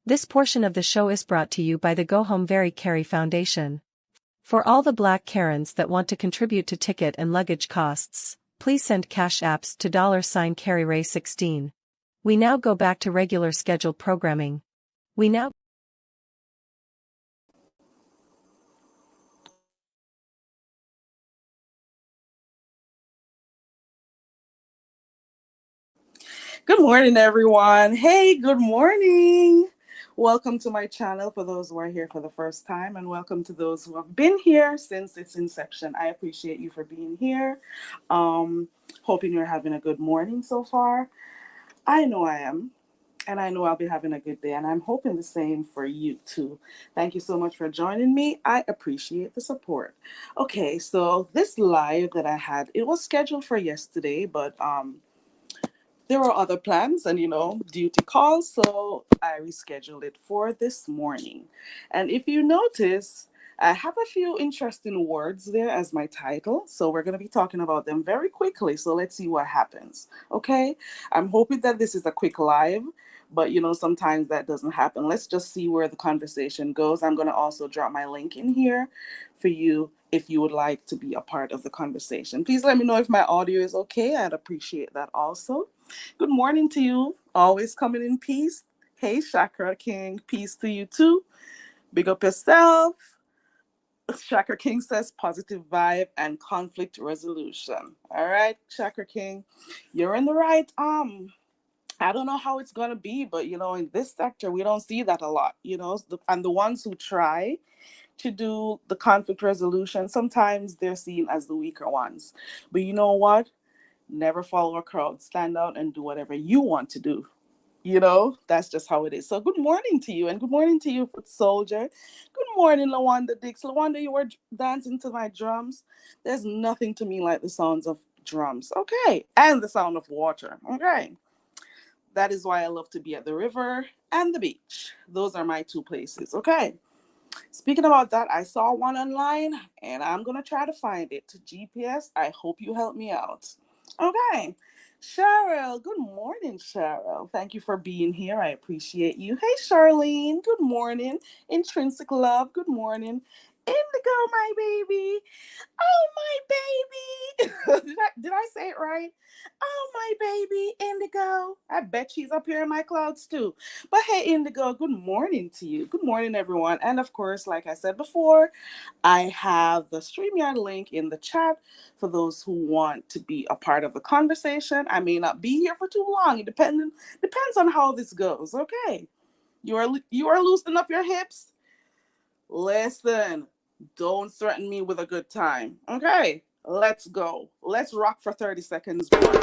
This portion of the show is brought to you by the Go Home Very Carry Foundation. For all the Black Karens that want to contribute to ticket and luggage costs, please send cash apps to $CarryRay16. We now go back to regular scheduled programming. Good morning, everyone. Hey, good morning. Welcome to my channel for those who are here for the first time, and welcome to those who have been here since its inception. I appreciate you for being here. Hoping you're having a good morning so far. I know I am, and I know I'll be having a good day, and I'm hoping the same for you too. Thank you so much for joining me. I appreciate the support. Okay, so this live that I had, it was scheduled for yesterday, but there were other plans and, duty calls, so I rescheduled it for this morning. And if you notice, I have a few interesting words there as my title, so we're going to be talking about them very quickly. So let's see what happens. Okay, I'm hoping that this is a quick live, but sometimes that doesn't happen. Let's just see where the conversation goes. I'm going to also drop my link in here for you if you would like to be a part of the conversation. Please let me know if my audio is okay. I'd appreciate that also. Good morning to you. Always coming in peace. Hey, Chakra King. Peace to you too. Big up yourself. Chakra King says positive vibe and conflict resolution. All right, Chakra King, you're in the right. I don't know how it's gonna be, but in this sector, we don't see that a lot. And the ones who try to do the conflict resolution, sometimes they're seen as the weaker ones. But you know what? Never follow a crowd. Stand out and do whatever you want to do. That's just how it is. So good morning to you, and good morning to you, Foot Soldier. Good morning, Lawanda Dix. Lawanda, you were dancing to my drums. There's nothing to me like the sounds of drums. Okay. And the sound of water. Okay. That is why I love to be at the river and the beach. Those are my two places. Okay. Speaking about that, I saw one online and I'm going to try to find it. GPS, I hope you help me out. Okay. Cheryl, good morning, Cheryl. Thank you for being here. I appreciate you. Hey, Charlene, good morning. Intrinsic Love, good morning. Indigo, my baby. Oh, my baby. did I say it right? Oh, my baby, Indigo. I bet she's up here in my clouds too. But hey, Indigo, good morning to you. Good morning, everyone. And of course, like I said before, I have the StreamYard link in the chat for those who want to be a part of the conversation. I may not be here for too long. It depends on how this goes. Okay. You are loosening up your hips. Listen, don't threaten me with a good time. Okay, let's go. Let's rock for 30 seconds more.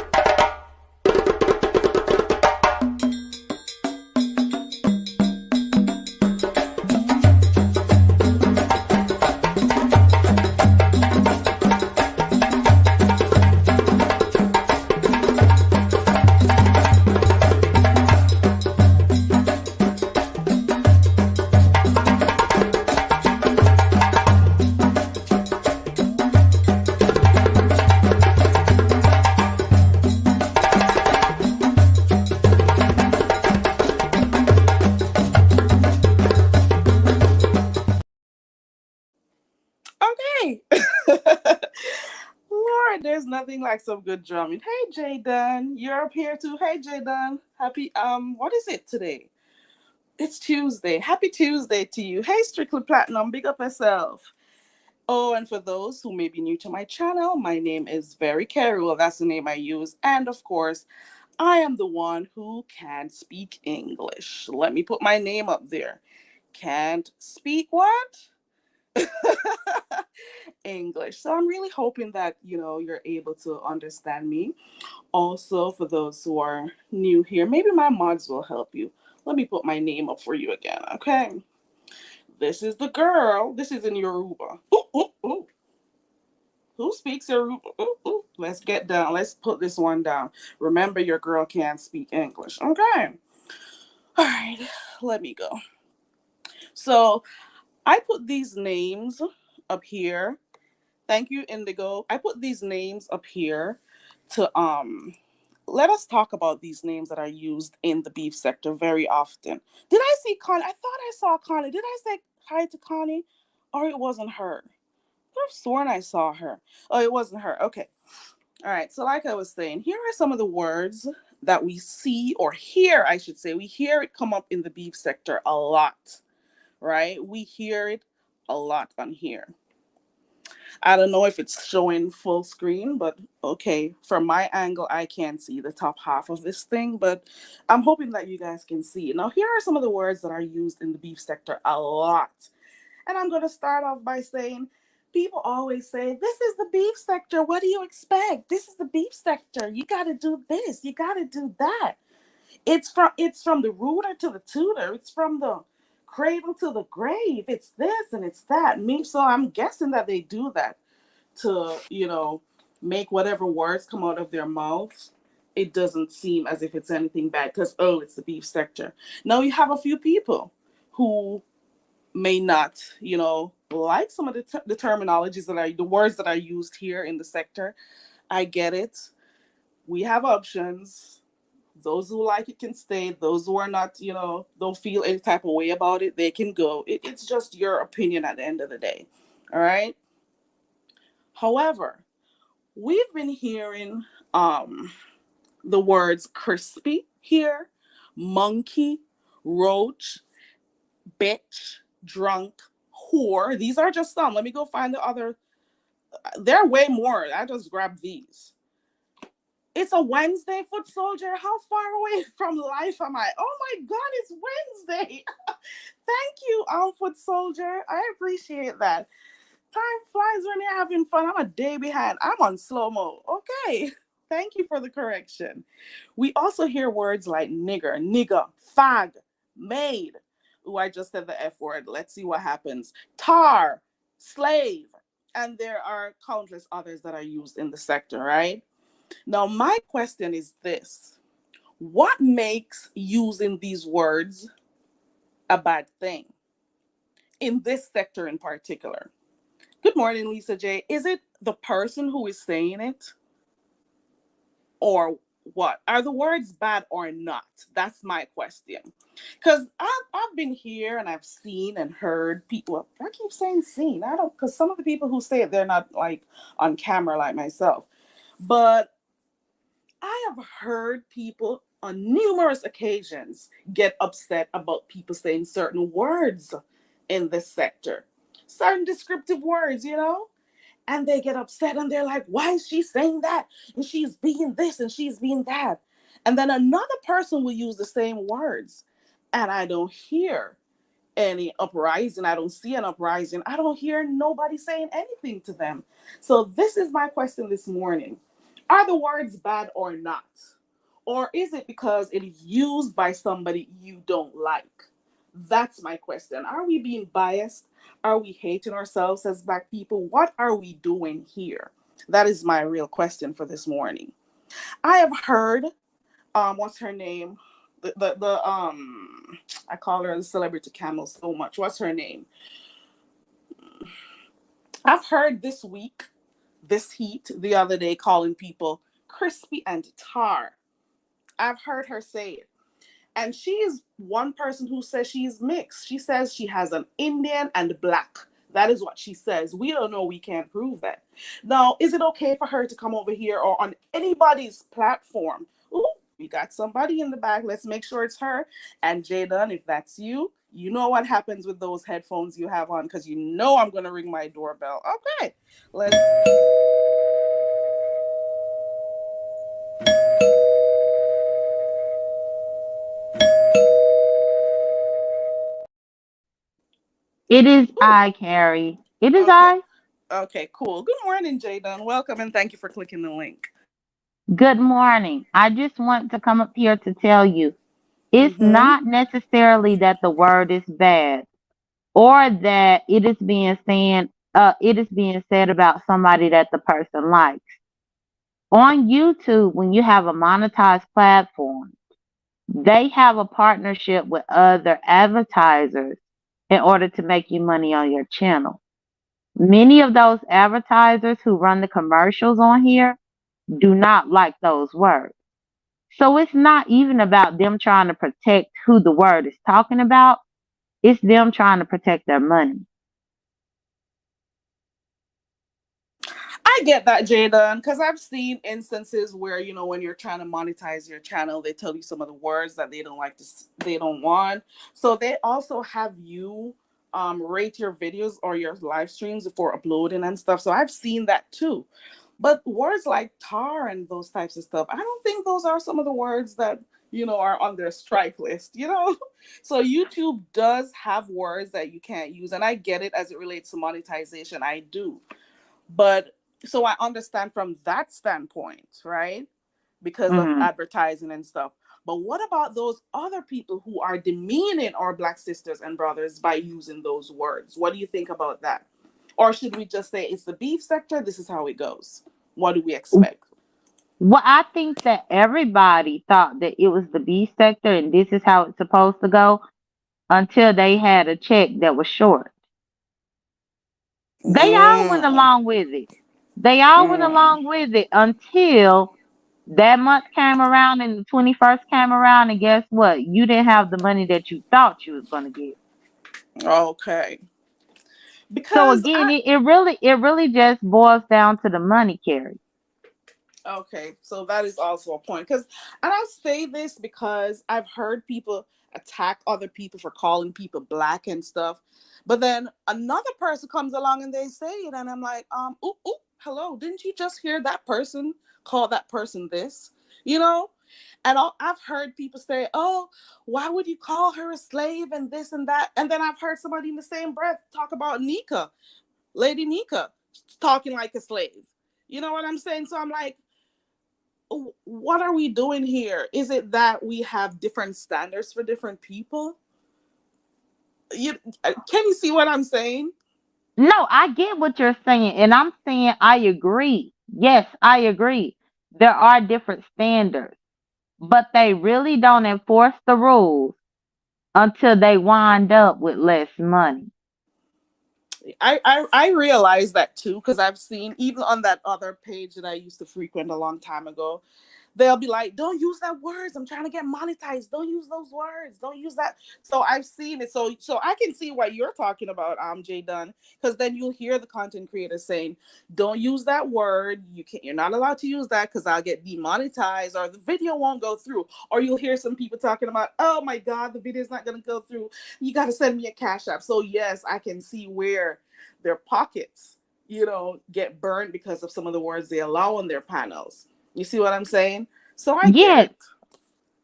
Lord, there's nothing like some good drumming. Hey, Jayden, you're up here too. Hey, Jayden, happy what is it today? It's Tuesday. Happy Tuesday to you. Hey, Strictly Platinum, big up yourself. Oh, and for those who may be new to my channel, my name is Very Carry. Well, that's the name I use. And of course, I am the one who can't speak English. Let me put my name up there. Can't speak what? English. So I'm really hoping that, you're able to understand me. Also, for those who are new here, maybe my mods will help you. Let me put my name up for you again, okay? This is the girl. This is in Yoruba. Ooh, ooh, ooh. Who speaks Yoruba? Ooh, ooh. Let's get down. Let's put this one down. Remember, your girl can't speak English, okay? All right, let me go. So I put these names up here. Thank you, Indigo. I put these names up here to let us talk about these names that are used in the beef sector very often. Did I see Connie? I thought I saw Connie. Did I say hi to Connie? Or it wasn't her? I've sworn I saw her. Oh, it wasn't her. Okay. All right. So, like I was saying, here are some of the words that we see or hear, I should say. We hear it come up in the beef sector a lot, right? We hear it a lot on here. I don't know if it's showing full screen, but okay, from my angle, I can't see the top half of this thing, but I'm hoping that you guys can see. Now, here are some of the words that are used in the beef sector a lot. And I'm going to start off by saying, people always say, this is the beef sector. What do you expect? This is the beef sector. You got to do this. You got to do that. It's from the rooter to the tutor. It's from the cradle to the grave. It's this and it's that. So I'm guessing that they do that to, make whatever words come out of their mouths. It doesn't seem as if it's anything bad because, oh, it's the beef sector. Now you have a few people who may not, like some of the terminologies the words that are used here in the sector. I get it. We have options. Those who like it can stay. Those who are not, don't feel any type of way about it, they can go. It's just your opinion at the end of the day. All right. However, we've been hearing the words crispy here, monkey, roach, bitch, drunk, whore. These are just some. Let me go find the other. There are way more. I just grabbed these. It's a Wednesday, foot soldier. How far away from life am I? Oh my God, it's Wednesday. Thank you, foot soldier. I appreciate that. Time flies when you're having fun. I'm a day behind. I'm on slow-mo. Okay. Thank you for the correction. We also hear words like nigger, fag, maid. Ooh, I just said the F word. Let's see what happens. Tar, slave. And there are countless others that are used in the sector, right? Now, my question is this. What makes using these words a bad thing in this sector in particular? Good morning, Lisa J. Is it the person who is saying it? Or what? Are the words bad or not? That's my question. Because I've been here and I've seen and heard people. I keep saying seen. I don't, because some of the people who say it, they're not like on camera like myself. But I have heard people on numerous occasions get upset about people saying certain words in this sector, certain descriptive words, and they get upset and they're like, why is she saying that? And she's being this and she's being that. And then another person will use the same words. And I don't hear any uprising. I don't see an uprising. I don't hear nobody saying anything to them. So this is my question this morning. Are the words bad or not? Or is it because it is used by somebody you don't like? That's my question. Are we being biased? Are we hating ourselves as Black people? What are we doing here? That is my real question for this morning. I have heard, what's her name? I call her the celebrity Camel so much. What's her name? I've heard this week, this heat, the other day, calling people crispy and tar. I've heard her say it. And she is one person who says she's mixed. She says she has an Indian and Black. That is what she says. We don't know. We can't prove that. Now, is it okay for her to come over here or on anybody's platform? Ooh, we got somebody in the back. Let's make sure it's her. And Jaden, if that's you, you know what happens with those headphones you have on because you know I'm going to ring my doorbell. Okay. Let's... It is I, Carrie. It is Okay. I. Okay, cool. Good morning, Jaden. Welcome and thank you for clicking the link. Good morning. I just want to come up here to tell you it's Mm-hmm. not necessarily that the word is bad or that it is being said about somebody that the person likes. On YouTube, when you have a monetized platform, they have a partnership with other advertisers in order to make you money on your channel. Many of those advertisers who run the commercials on here do not like those words. So it's not even about them trying to protect who the word is talking about. It's them trying to protect their money. I get that, Jada, because I've seen instances where when you're trying to monetize your channel, they tell you some of the words that they don't like they don't want. So they also have you rate your videos or your live streams before uploading and stuff. So I've seen that too. But words like tar and those types of stuff, I don't think those are some of the words that are on their strike list. So YouTube does have words that you can't use, and I get it as it relates to monetization. I do. But so I understand from that standpoint, right? Because of Hmm. advertising and stuff. But what about those other people who are demeaning our Black sisters and brothers by using those words? What do you think about that? Or should we just say it's the beef sector? This is how it goes. What do we expect? Well, I think that everybody thought that it was the B sector and this is how it's supposed to go until they had a check that was short. They all went Mm, along with it. They all went mm. along with it until that month came around and the 21st came around, and guess what? You didn't have the money that you thought you was going to get. Okay. So Because again, it really just boils down to the money carry. Okay, so that is also a point. And I say this because I've heard people attack other people for calling people black and stuff, but then another person comes along and they say it, and I'm like, ooh, ooh, hello, didn't you just hear that person call that person this? You know, and I've heard people say, oh, why would you call her a slave and this and that, and then I've heard somebody in the same breath talk about Nika, Lady Nika, talking like a slave. You know what I'm saying? So I'm like, what are we doing here? Is it that we have different standards for different people? Can you see what I'm saying? No, I get what you're saying, and I'm saying I agree. Yes, I agree. There are different standards, but they really don't enforce the rules until they wind up with less money. I realize that too, because I've seen even on that other page that I used to frequent a long time ago, they'll be like, don't use that words, I'm trying to get monetized, don't use those words, don't use that. So I've seen it, so I can see what you're talking about, Jay Dunn, because then you'll hear the content creators saying, don't use that word, you're not allowed to use that because I'll get demonetized or the video won't go through. Or you'll hear some people talking about, oh my god, the video's not going to go through, you got to send me a cash app. So yes, I can see where their pockets get burned because of some of the words they allow on their panels. You see what I'm saying? So I get Yes, it.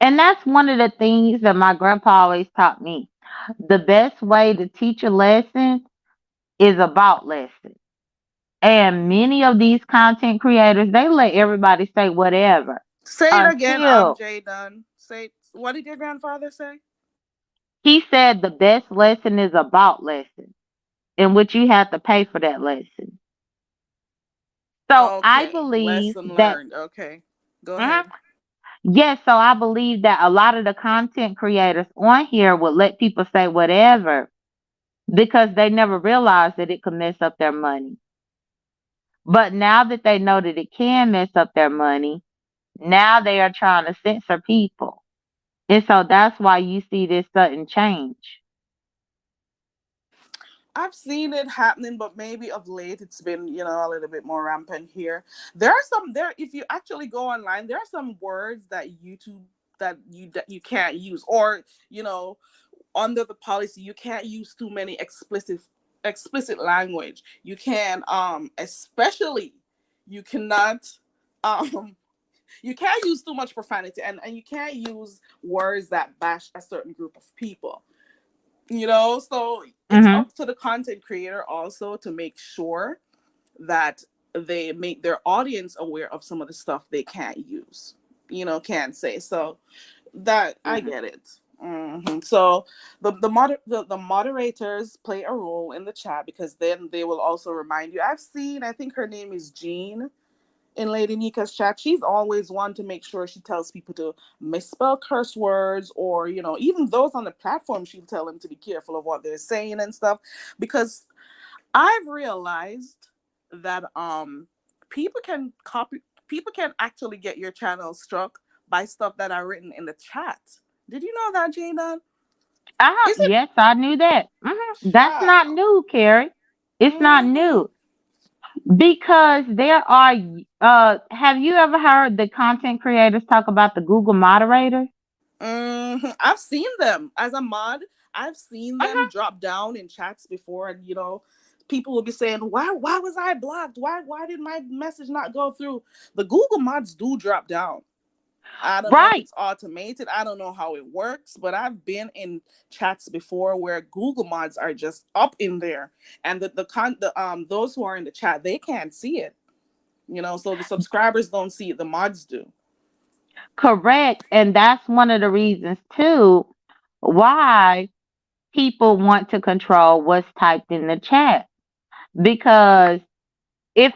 and that's one of the things that my grandpa always taught me. The best way to teach a lesson is about lesson. And many of these content creators, they let everybody say whatever Say it again, until Jay Dunn. Say, what did your grandfather say? he said the best lesson is about lesson, in which you have to pay for that lesson. So I Okay, believe lesson that, learned. Okay, go mhm, ahead. yes, so I believe that a lot of the content creators on here would let people say whatever because they never realized that it could mess up their money. But now that they know that it can mess up their money, now they are trying to censor people. And so that's why you see this sudden change. I've seen it happening, but maybe of late it's been, a little bit more rampant here. There are some there. If you actually go online, there are some words that YouTube that you can't use, or under the policy you can't use too many explicit language. You can especially you cannot um you can't use too much profanity, and you can't use words that bash a certain group of people. So it's Hmm. up to the content creator also to make sure that they make their audience aware of some of the stuff they can't use, can't say. So that I get it. So the moderators play a role in the chat, because then they will also remind you. I think her name is Jean in Lady Nika's chat. She's always one to make sure she tells people to misspell curse words, or even those on the platform, she'll tell them to be careful of what they're saying and stuff. Because I've realized that people can actually get your channel struck by stuff that are written in the chat. Did you know that, Jada? Is it Yes, I knew that. That's not child? new, Carrie. It's not Hmm. new because there are. Have you ever heard the content creators talk about the Google moderators? I've seen them as a mod. I've seen them Uh-huh. drop down in chats before, and people will be saying, "Why was I blocked? Why did my message not go through?" The Google mods do drop down. I don't know if Right. it's automated. I don't know how it works, but I've been in chats before where Google mods are just up in there, and the those who are in the chat, they can't see it. So the subscribers don't see it. The mods do. Correct. And that's one of the reasons too why people want to control what's typed in the chat. Because if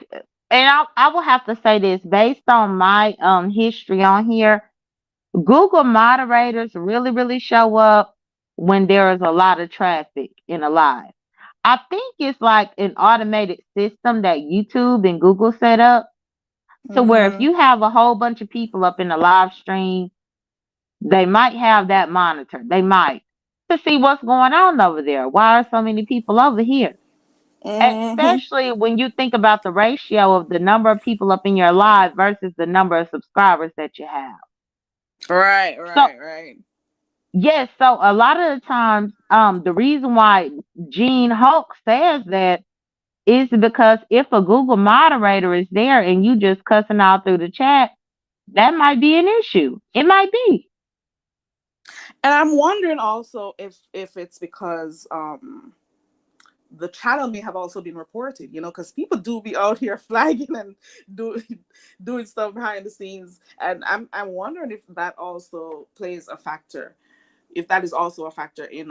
and I will have to say this based on my history on here, Google moderators really, really show up when there is a lot of traffic in a live. I think it's like an automated system that YouTube and Google set up to where if Hmm. you have a whole bunch of people up in a live stream, they might have that monitor. They might to see what's going on over there. Why are so many people over here? Hmm. Especially when you think about the ratio of the number of people up in your live versus the number of subscribers that you have. Right, So right, right. yes, so a lot of the times, the reason why Gene Hulk says that is because if a Google moderator is there and you just cussing out through the chat, that might be an issue. It might be. And I'm wondering also if it's because the channel may have also been reported, because people do be out here flagging and do, doing stuff behind the scenes, and I'm wondering if that also plays a factor, if that is also a factor in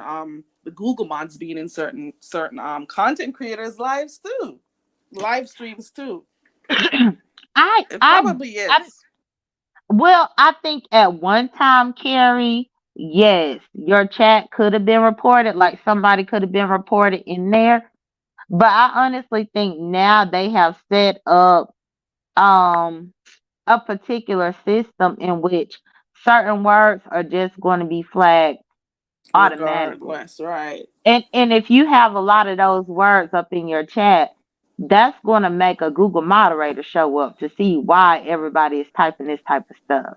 the Google mods being in certain content creators' lives too, live streams too. I It I probably I is. well, I think at one time, Carrie, yes, your chat could have been reported, like somebody could have been reported in there. But I honestly think now they have set up um a particular system in which certain words are just going to be flagged automatically. Regardless, right? And if you have a lot of those words up in your chat, that's going to make a Google moderator show up to see why everybody is typing this type of stuff.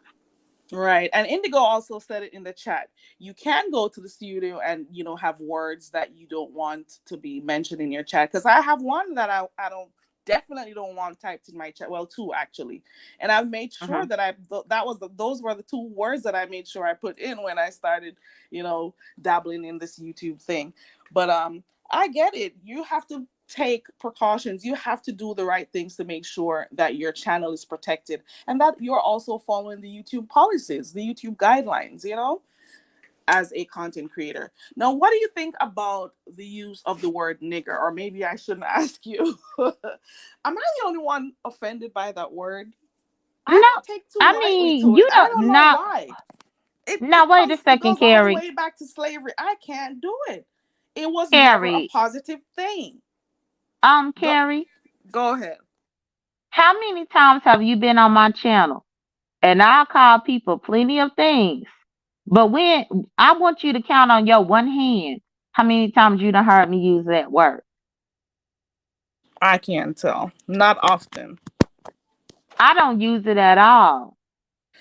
Right. And Indigo also said it in the chat. You can go to the studio and, have words that you don't want to be mentioned in your chat. Because I have one that I don't definitely don't want typed in my chat. Well, two actually. And I've made sure Mhm. that those were the two words that I made sure I put in when I started, dabbling in this YouTube thing. But I get it. You have to take precautions. You have to do the right things to make sure that your channel is protected and that you're also following the YouTube policies, the YouTube guidelines, as a content creator. Now, what do you think about the use of the word nigger? Or maybe I shouldn't ask you. Am I the only one offended by that word? I No, don't take too I lightly mean, to it. you I don't don't know now. why. It Now it wait a comes it second, goes all the Carrie. way back to slavery. I can't do it. It was never a Carrie, positive thing. Go Carrie, go ahead. how many times have you been on my channel? And I'll call people plenty of things. But when I want you to count on your one hand how many times you done heard me use that word. I can't tell. Not often. I don't use it at all.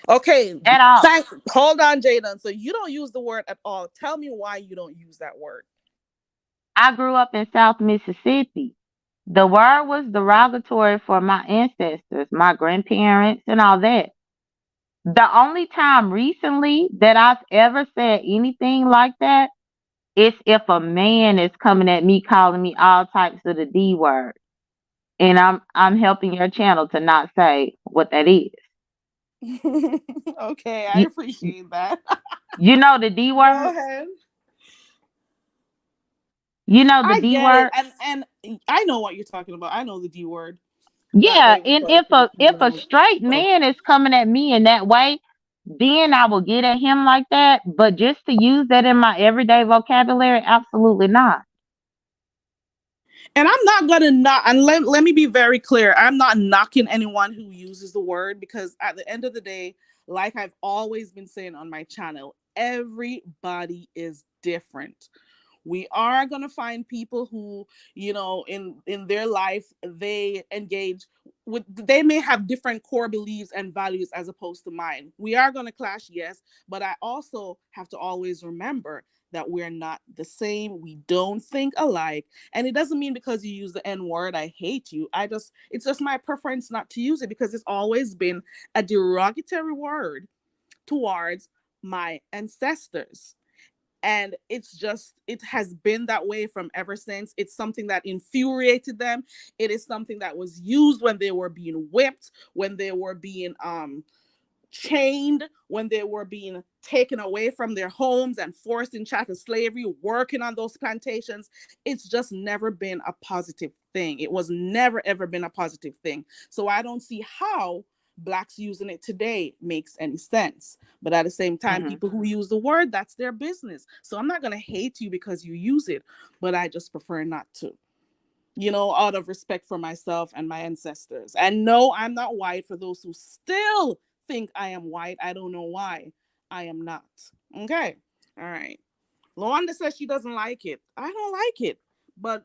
Okay, At all. hold on, Jaden. So you don't use the word at all. Tell me why you don't use that word. I grew up in South Mississippi. The word was derogatory for my ancestors, my grandparents, and all that. The only time recently that I've ever said anything like that is if a man is coming at me calling me all types of the D word. And I'm helping your channel to not say what that is. Okay, I You appreciate that. you know the D Go word? ahead. You know the I D get it, word? and I know what you're talking about. I know the D word that Yeah, they and refer to the if a females. straight So, man is coming at me in that way, then I will get at him like that. But just to use that in my everyday vocabulary, absolutely not. And I'm not gonna not, and let me be very clear. I'm not knocking anyone who uses the word, because at the end of the day, like I've always been saying on my channel, everybody is different. We are going to find people who, in their life, they engage with, they may have different core beliefs and values as opposed to mine. We are going to clash, yes, but I also have to always remember that we're not the same. We don't think alike. And it doesn't mean because you use the N word, I hate you. It's just my preference not to use it, because it's always been a derogatory word towards my ancestors. And it has been that way from ever since. It's something that infuriated them. It is something that was used when they were being whipped, when they were being chained, when they were being taken away from their homes and forced in chattel slavery, working on those plantations. It's just never been a positive thing. It was never ever been a positive thing. So I don't see how Blacks using it today makes any sense. But at the same time, people who use the word, that's their business. So I'm not going to hate you because you use it, but I just prefer not to, out of respect for myself and my ancestors. And no, I'm not white. For those who still think I am white, I don't know why. I am not. Okay. All right. Lawanda says she doesn't like it. I don't like it. But,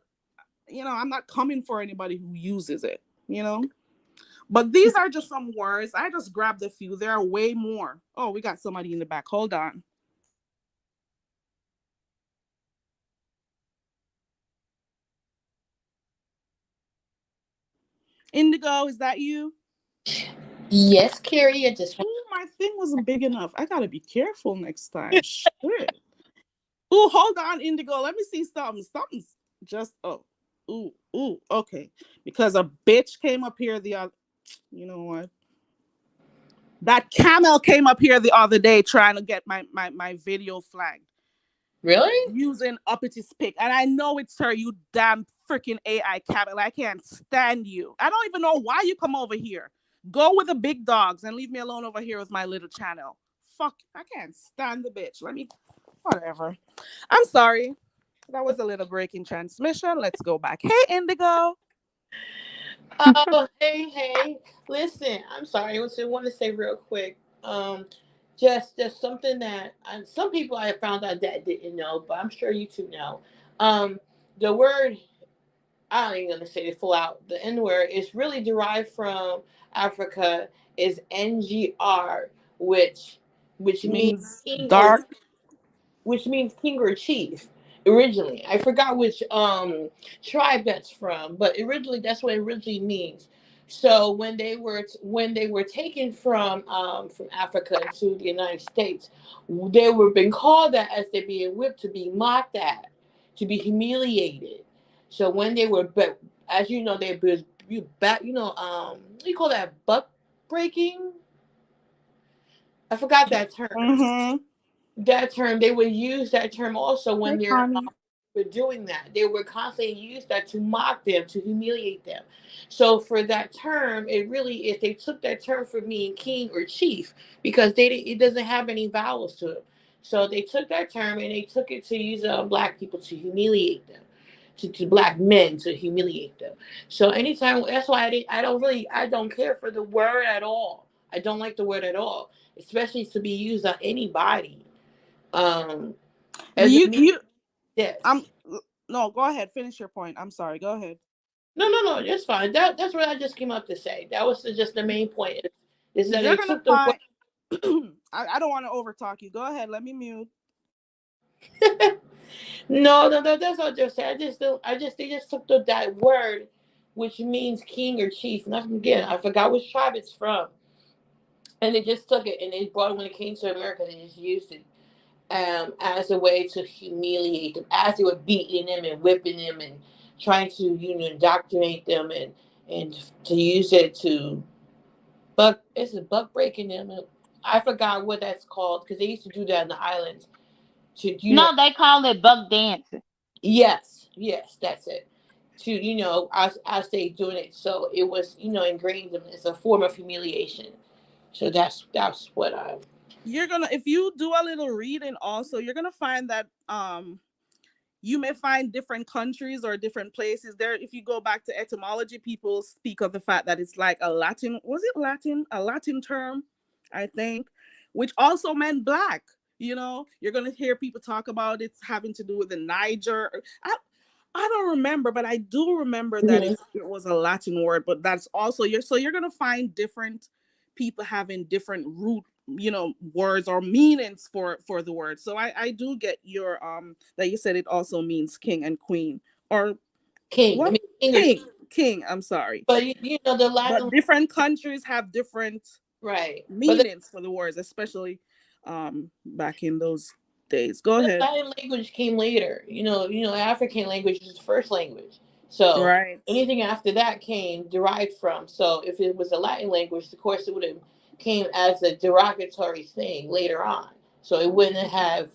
I'm not coming for anybody who uses it. But these are just some words. I just grabbed a few. There are way more. Oh, we got somebody in the back. Hold on. Indigo, is that you? Yes, Carrie. I just want. Ooh, my thing wasn't big enough. I gotta be careful next time. Shit. Ooh, hold on, Indigo. Let me see something. Something's just ooh, okay. Because a bitch came up here the other. You know what? That Camel came up here the other day trying to get my video flagged. Really? Using uppity pick. And I know it's her, you damn freaking AI Camel. I can't stand you. I don't even know why you come over here. Go with the big dogs and leave me alone over here with my little channel. Fuck, I can't stand the bitch. Whatever. I'm sorry. That was a little breaking transmission. Let's go back. Hey, Indigo. Oh, hey. Listen, I'm sorry. I just want to say real quick. Just something that some people I found out that didn't know, but I'm sure you two know. Um, the word I ain't gonna say it full out. The N word is really derived from Africa. Is NGR, which means Means king or dark. which means king or chief originally. I forgot which tribe that's from, but originally that's what it originally means. So when they were taken from Africa to the United States, they were being called that as they being whipped, to be mocked at, to be humiliated. So when they were, but as you know, they was you back, what do you call that, buck breaking? I forgot that term. Mm-hmm. That term, they would use that term also Hey, when they're Connie. were doing that. They would constantly use that to mock them, to humiliate them. So for that term, it really, if they took that term for meaning king or chief, because it doesn't have any vowels to it. So they took that term and they took it to use black people to humiliate them. To black men to humiliate them. So anytime, that's why I don't care for the word at all. I don't like the word at all, especially to be used on anybody. Um, as a You me, you yes. I'm no, go ahead. Finish your point. I'm sorry. Go ahead. No, that's fine. That's what I just came up to say. That was just the main point. Is that You're they gonna took the find I don't want to overtalk you. Go ahead. Let me mute. no. That's what I just said. I just don't. I just They just took that word, which means king or chief. And again, I forgot which tribe it's from, and they just took it and they brought it when it came to America. They just used it as a way to humiliate them, as they were beating them and whipping them and trying to indoctrinate them and to use it to buck. Is it buck breaking them? I forgot what that's called because they used to do that in the islands. To No, they call it buck dancing. yes, that's it. To as they doing it, so it was ingrained in them. It's a form of humiliation. So that's what If you do a little reading also, you're gonna find that you may find different countries or different places there. If you go back to etymology, people speak of the fact that it's like a Latin, was it Latin? A Latin term, I think, which also meant black. You're going to hear people talk about it having to do with the Niger. I don't remember, but I do remember that Mhm. it was a Latin word, but that's also you're going to find different people having different root words or meanings for the word. So I do get your that you said it also means king and queen, or King. I what? mean, king or King, I'm sorry. but the But Latin, different countries have different right? But meanings for the words, especially back in those days. Go the ahead. Latin language came later. African language is the first language. So Right. anything after that came derived from. So if it was a Latin language, of course it would have came as a derogatory thing later on. So it wouldn't have.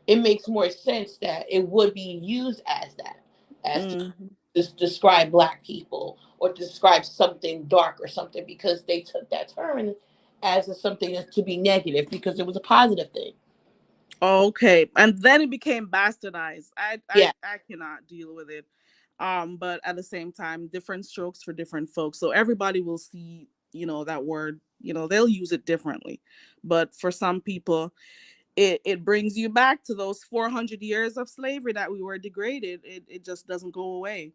It makes more sense that it would be used as that, as to Mm. describe black people or to describe something dark or something, because they took that term as something that's to be negative because it was a positive thing. Okay, and then it became bastardized. I Yeah. I I cannot deal with it. But at the same time, different strokes for different folks. So everybody will see, that word. They'll use it differently. But for some people, it brings you back to those 400 years of slavery that we were degraded. It just doesn't go away.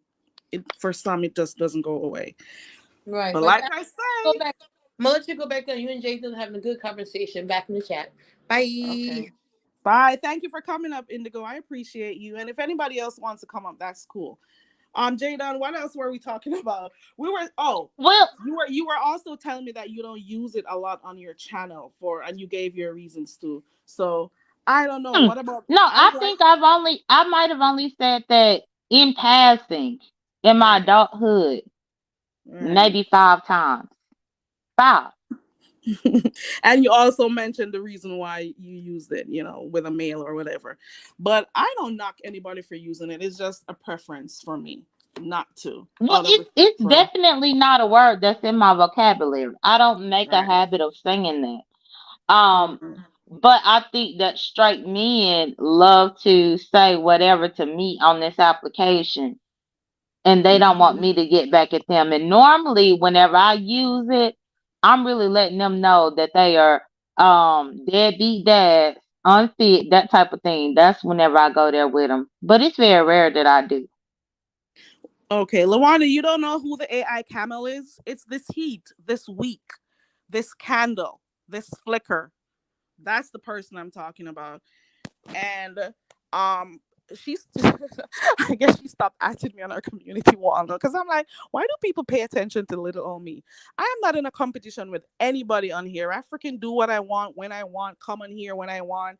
For some, it just doesn't go away. Right. But But like yeah, I go say, back. I'm gonna let you go back there. You and Jason having a good conversation back in the chat. Bye. okay. Bye. Thank you for coming up, Indigo. I appreciate you. And if anybody else wants to come up, that's cool. Jadon, what else were we talking about? Well, You were also telling me that you don't use it a lot on your channel and you gave your reasons too. So I don't know. What about no, I I would like think I might have only said that in passing in my right, adulthood, right. maybe 5 times. 5. And you also mentioned the reason why you used it, with a male or whatever. But I don't knock anybody for using it. It's just a preference for me not to, Well, out of respect it's for definitely not a word that's in my vocabulary. I don't make a right. habit of saying that. Mhm. But I think that straight men love to say whatever to me on this application, and they don't want Mhm. me to get back at them. And normally, whenever I use it, I'm really letting them know that they are deadbeat dads, unfit, that type of thing. That's whenever I go there with them. But it's very rare that I do. Okay, Lawanda, you don't know who the AI camel is? It's this heat, this week, this candle, this flicker. That's the person I'm talking about. And um she's I guess she stopped asking me on our community wall because I'm like, why do people pay attention to little old me? I am not in a competition with anybody on here. I freaking do what I want when I want, come on here when I want.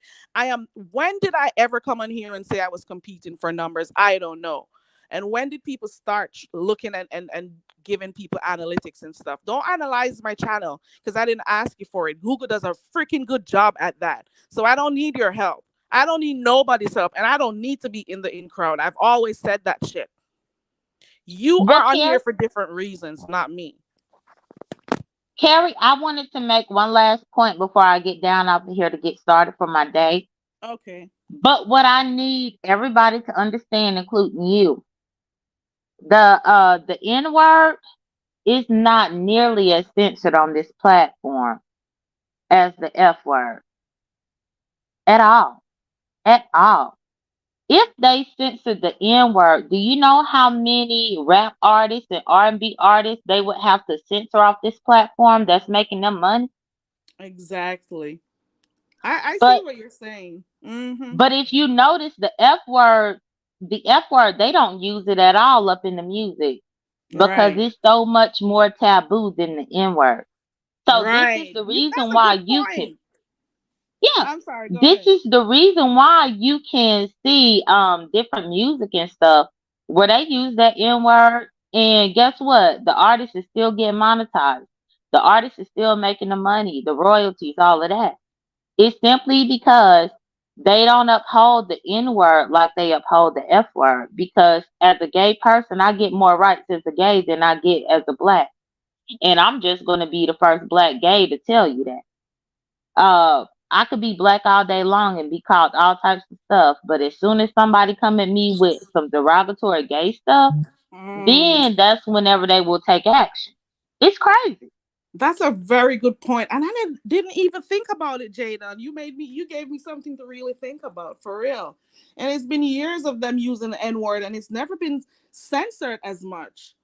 When did I ever come on here and say I was competing for numbers? I don't know. And when did people start looking at and giving people analytics and stuff? Don't analyze my channel because I didn't ask you for it. Google does a freaking good job at that. So I don't need your help. I don't need nobody's help, and I don't need to be in the in crowd. I've always said that shit. You are But on here for different reasons, not me. Carrie, I wanted to make one last point before I get down out here to get started for my day. Okay. But what I need everybody to understand, including you, the N word is not nearly as censored on this platform as the F word at all. At all. If they censored the N word, do you know how many rap artists and R&B artists they would have to censor off this platform that's making them money? Exactly. I see But what you're saying. Mm-hmm. but if you notice the F word, they don't use it at all up in the music because Right. it's so much more taboo than the N word. So this is Right. the That's reason a why good you can, point. yeah, I'm sorry. Go this ahead. is the reason why you can see different music and stuff where they use that N word, and guess what? The artist is still getting monetized. The artist is still making the money, the royalties, all of that. It's simply because they don't uphold the N word like they uphold the F word. Because as a gay person, I get more rights as a gay than I get as a black. And I'm just going to be the first black gay to tell you that. I could be black all day long and be called all types of stuff, but as soon as somebody come at me with some derogatory gay stuff, Mm, then that's whenever they will take action. It's crazy. that's a very good point, and I didn't even think about it, Jada. You gave me something to really think about, for real. And it's been years of them using the N word, and it's never been censored as much.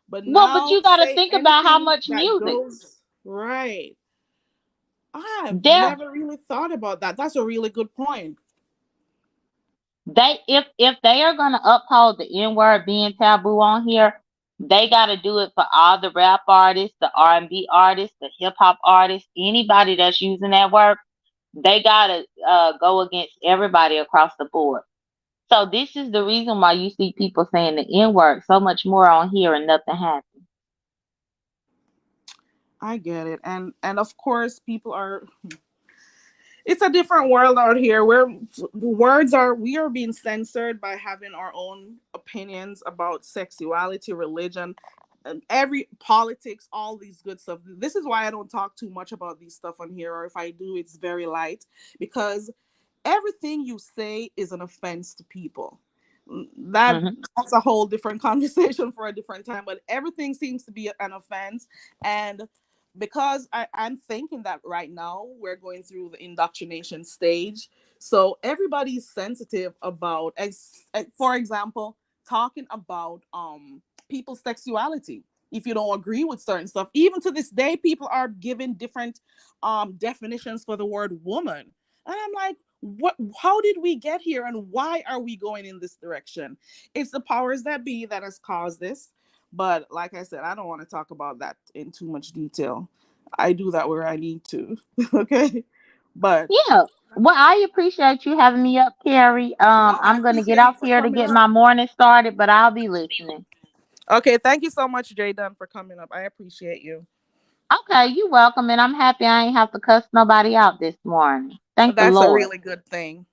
But Well, but now you got to say think about how anything much that music goes right. I've there. never really thought about that. That's a really good point. They if they are gonna uphold the N word being taboo on here, they got to do it for all the rap artists, the R&B artists, the hip hop artists, anybody that's using that word. They got to go against everybody across the board. So this is the reason why you see people saying the N word so much more on here and nothing happens. I get it. And of course people are, it's a different world out here where we are being censored by having our own opinions about sexuality, religion, and every politics, all these good stuff. This is why I don't talk too much about these stuff on here, or if I do, it's very light, because everything you say is an offense to people. That Hmm. that's a whole different conversation for a different time. But everything seems to be an offense, and because I'm thinking that right now we're going through the indoctrination stage, so everybody's sensitive about, for example, talking about people's sexuality. If you don't agree with certain stuff, even to this day, people are giving different definitions for the word woman. And I'm like, what? How did we get here, and why are we going in this direction? It's the powers that be that has caused this. But like I said, I don't want to talk about that in too much detail. I do that where I need to. Okay. But Yeah. Well, I appreciate you having me up, Carrie. no, I I'm gonna get appreciate you off for here to coming get up. my morning started, but I'll be listening. Okay, thank you so much, Jay Dunn, for coming up. I appreciate you. Okay, you're welcome, and I'm happy I ain't have to cuss nobody out this morning. Thank the That's a Lord. really good thing.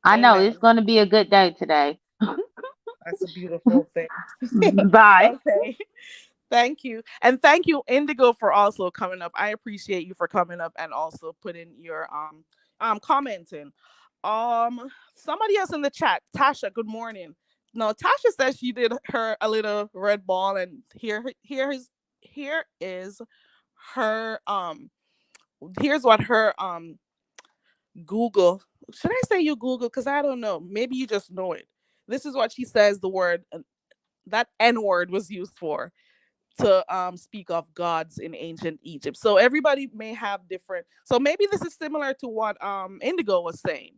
I know it's Amen. gonna be a good day today. That's a beautiful thing. Bye. Okay. Thank you. And thank you, Indigo, for also coming up. I appreciate you for coming up and also putting your commenting. Somebody else in the chat, Tasha, good morning. No, Tasha says she did her a little red ball, and here is her here's what her Google, should I say you Google? Because I don't know. Maybe you just know it. This is what she says the word, that N word was used for, to speak of gods in ancient Egypt. So everybody may have different. So maybe this is similar to what Indigo was saying.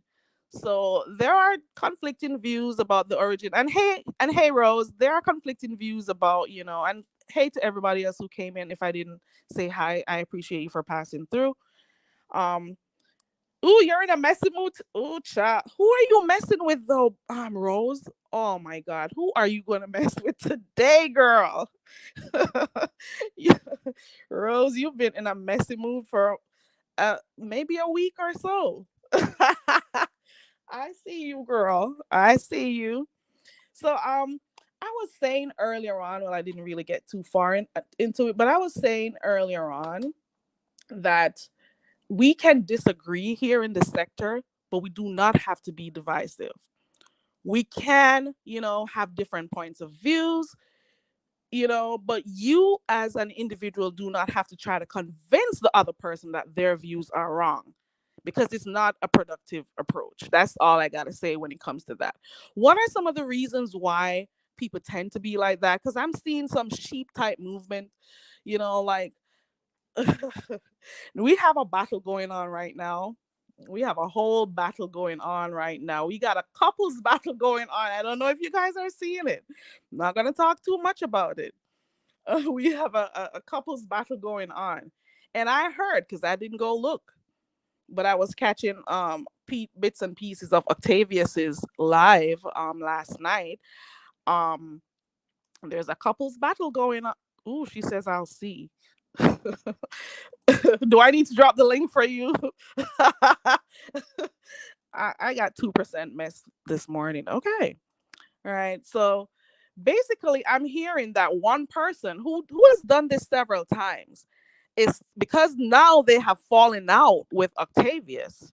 So there are conflicting views about the origin. And hey, Rose, there are conflicting views about, and hey to everybody else who came in. If I didn't say hi, I appreciate you for passing through. Um, Ooh, you're in a messy mood. Ooh, child. Who are you messing with though, Rose? Oh my God, who are you gonna mess with today, girl? You- Rose, you've been in a messy mood for maybe a week or so. I see you, girl. I see you. So I was saying earlier on, well, I didn't really get too far into it, but I was saying earlier on that we can disagree here in the sector, but we do not have to be divisive. We can, have different points of views, but you as an individual do not have to try to convince the other person that their views are wrong, because it's not a productive approach. That's all I got to say when it comes to that. What are some of the reasons why people tend to be like that? Because I'm seeing some sheep type movement, like we have a battle going on right now. We have a whole battle going on right now. We got a couples battle going on. I don't know if you guys are seeing it. I'm not going to talk too much about it. We have a couples battle going on. And I heard, because I didn't go look, but I was catching bits and pieces of Octavius's live last night. Um, there's a couples battle going on. Ooh, she says I'll see. Do I need to drop the link for you? I got 2% mess this morning. Okay. All right. So basically, I'm hearing that one person who has done this several times, is because now they have fallen out with Octavius,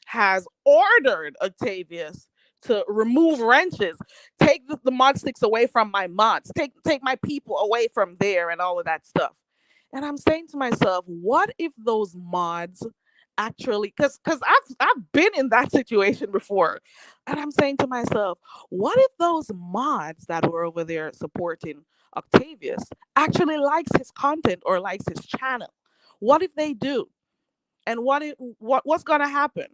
has ordered Octavius to remove wrenches, take the mod sticks away from my mods, take my people away from there and all of that stuff. And I'm saying to myself, what if those mods actually, because I've been in that situation before. And I'm saying to myself, what if those mods that were over there supporting Octavius actually likes his content or likes his channel? What if they do? And what's gonna happen?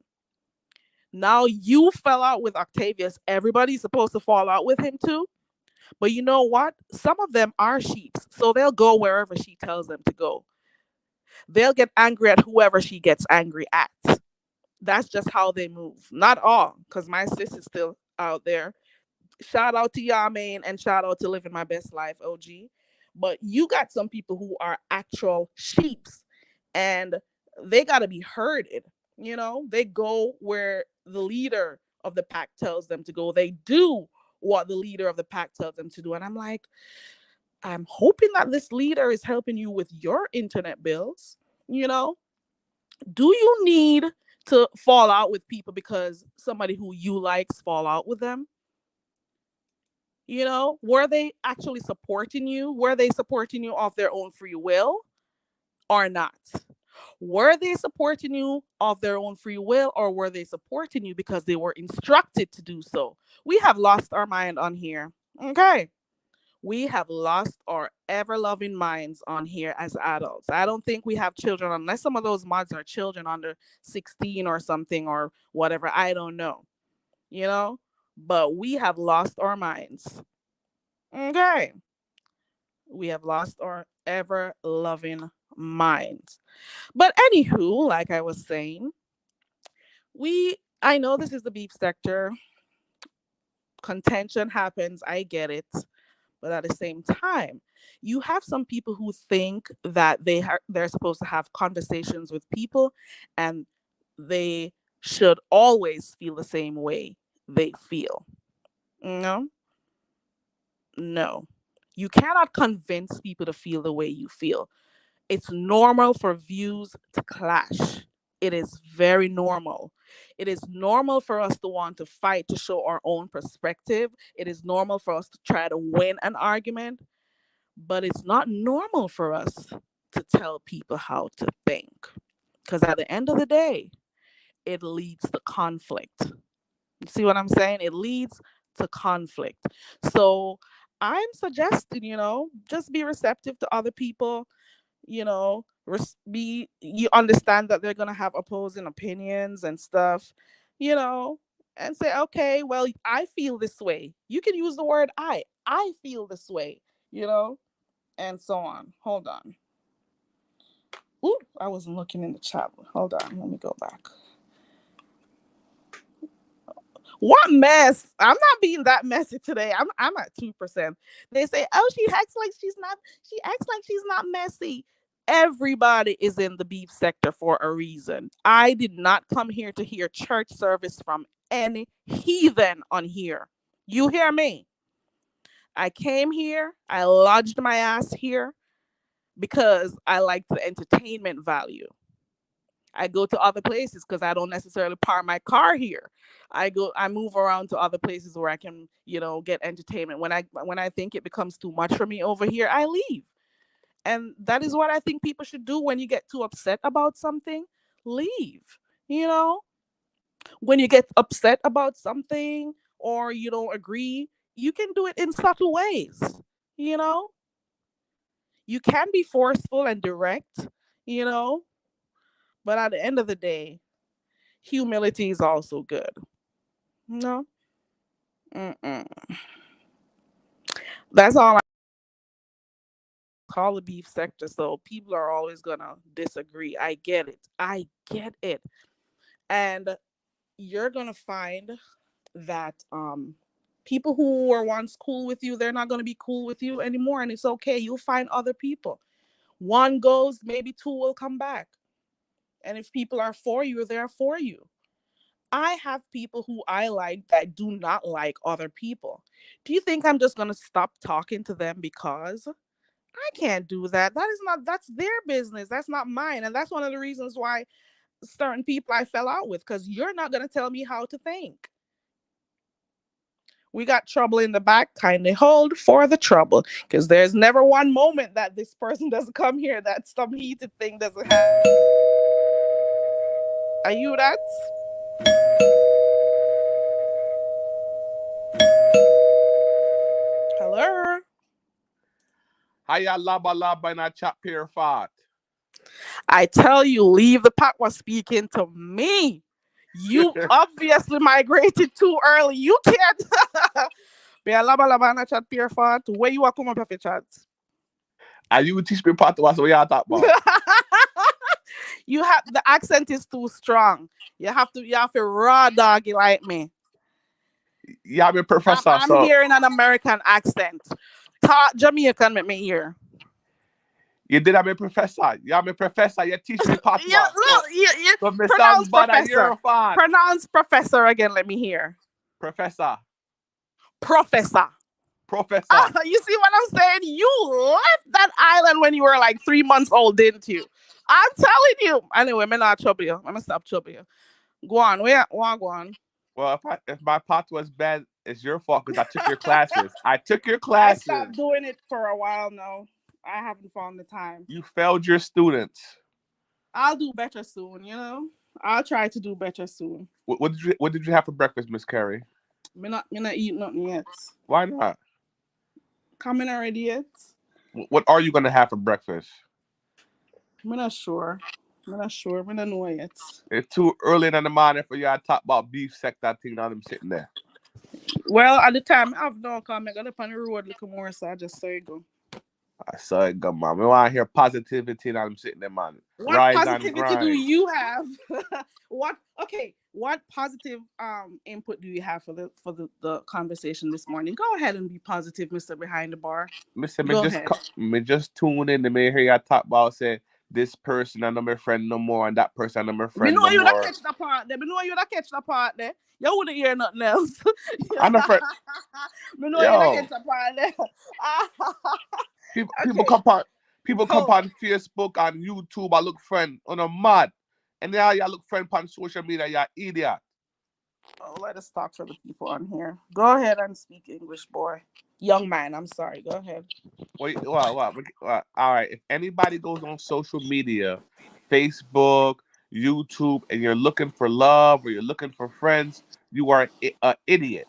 Now you fell out with Octavius. Everybody's supposed to fall out with him too. But you know what? Some of them are sheeps, so they'll go wherever she tells them to go. They'll get angry at whoever she gets angry at. That's just how they move. Not all, because my sis is still out there. Shout out to y'all, man, and shout out to Living My Best Life, OG. But you got some people who are actual sheeps, and they got to be herded. They go where the leader of the pack tells them to go. They do what the leader of the pack tells them to do. And I'm like, I'm hoping that this leader is helping you with your internet bills. Do you need to fall out with people because somebody who you likes fall out with them? Were they actually supporting you? Were they supporting you of their own free will or not? Were they supporting you of their own free will, or were they supporting you because they were instructed to do so? We have lost our mind on here. Okay. We have lost our ever-loving minds on here as adults. I don't think we have children, unless some of those mods are children under 16 or something or whatever. I don't know. But we have lost our minds. Okay. We have lost our ever-loving minds. But anywho, like I was saying, I know this is the beef sector. Contention happens. I get it. But at the same time, you have some people who think that they're supposed to have conversations with people and they should always feel the same way they feel. No. You cannot convince people to feel the way you feel. It's normal for views to clash. It is very normal. It is normal for us to want to fight to show our own perspective. It is normal for us to try to win an argument. But it's not normal for us to tell people how to think. Because at the end of the day, it leads to conflict. You see what I'm saying? It leads to conflict. So I'm suggesting, just be receptive to other people. You understand that they're going to have opposing opinions and stuff, and say, okay, well, I feel this way. You can use the word I feel this way, and so on. Hold on. Ooh, I wasn't looking in the chat. Hold on. Let me go back. What mess? I'm not being that messy today. I'm at 2%. They say, oh, she acts like she's not messy. Everybody is in the beef sector for a reason. I did not come here to hear church service from any heathen on here. You hear me? I came here, I lodged my ass here because I like the entertainment value. I go to other places because I don't necessarily park my car here. I move around to other places where I can, get entertainment. When I think it becomes too much for me over here, I leave. And that is what I think people should do when you get too upset about something. Leave. When you get upset about something or you don't agree, you can do it in subtle ways. You can be forceful and direct, but at the end of the day, humility is also good. No? Mm-mm. That's all I call the beef sector. So people are always going to disagree. I get it. And you're going to find that people who were once cool with you, they're not going to be cool with you anymore. And it's okay. You'll find other people. One goes, maybe two will come back. And if people are for you, they're for you. I have people who I like that do not like other people. Do you think I'm just going to stop talking to them because? I can't do that. That's their business. That's not mine. And that's one of the reasons why certain people I fell out with, because you're not going to tell me how to think. We got trouble in the back. Kindly hold for the trouble, because there's never one moment that this person doesn't come here that some heated thing doesn't happen. Are you that? Hello? Hiya laba laba and I chop here fat. I tell you, leave the pot was speaking to me. You obviously migrated too early. You can't. Be a laba laba and I chat pure fat. Where you are coming up for chat? And you teach me part what y'all talk about. You have the accent is too strong. You have to raw doggy like me. Yeah, I'm a professor. I'm hearing an American accent. Talk Jamaican make me hear. You did I'm a professor. Yeah, I'm a professor. You teach me part Yeah, look, so me pronounce sound bad and professor. you're a fan. Pronounce professor again. Let me hear. Professor. Professor. You see what I'm saying? You left that island when you were like 3 months old, didn't you? I'm telling you. Anyway, I'm not trouble you. I'm gonna stop trouble you. Go on. Go on. Well, if my pot was bad, it's your fault because I took your classes. I took your I classes. stopped doing it for a while now. I haven't found the time. You failed your students. I'll do better soon, you know. I'll try to do better soon. What did you have for breakfast, Miss Carey? Me not eat nothing yet. Why not? Coming already yet? What are you gonna have for breakfast? Me not sure. Me not know yet. It's too early in the morning for y'all to talk about beef sec that thing now them sitting there. Well, at the time, I've no comment. I got up on the road a little more, so I just saw it go. I saw it go, man. We want to hear positivity and I'm sitting there, man. What Rise positivity and grind. do you have? What positive input do you have for the conversation this morning? Go ahead and be positive, Mr. Behind the Bar. Me just tune in to me hear y'all talk about say this person I know my friend no more and that person I know my friend Me know no you more. don't catch the part there. Me know you don't catch the part there. You wouldn't hear nothing else. I know friend. Me know you don't catch the part there. People come on Facebook and YouTube. I look friend on a mad, and now y'all look friend on social media. Y'all idiot. Oh, let us talk for the people on here. Go ahead and speak English, boy. Young man, I'm sorry. Go ahead. Wait, what? All right. If anybody goes on social media, Facebook, YouTube, and you're looking for love or you're looking for friends, you are an idiot.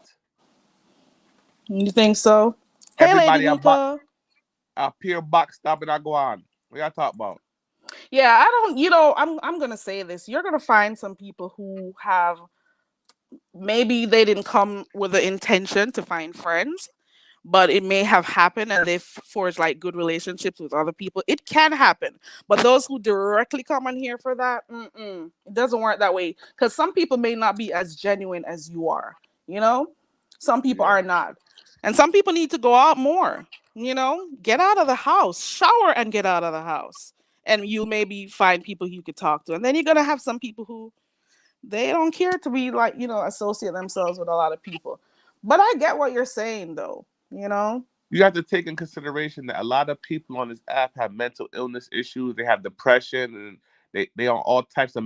You think so? Everybody Hey, Lady Nika. a pure box stop and I go on. What y'all talk about? Yeah, I don't. I'm gonna say this. You're gonna find some people who have maybe they didn't come with the intention to find friends, but it may have happened and they've forged like good relationships with other people. It can happen, but those who directly come on here for that, it doesn't work that way, because some people may not be as genuine as you are. Some people are not, and some people need to go out more. Get out of the house, shower and get out of the house, and you maybe find people you could talk to. And then you're gonna have some people who they don't care to be like, associate themselves with a lot of people. But I get what you're saying, though. You have to take in consideration that a lot of people on this app have mental illness issues. They have depression and they on all types of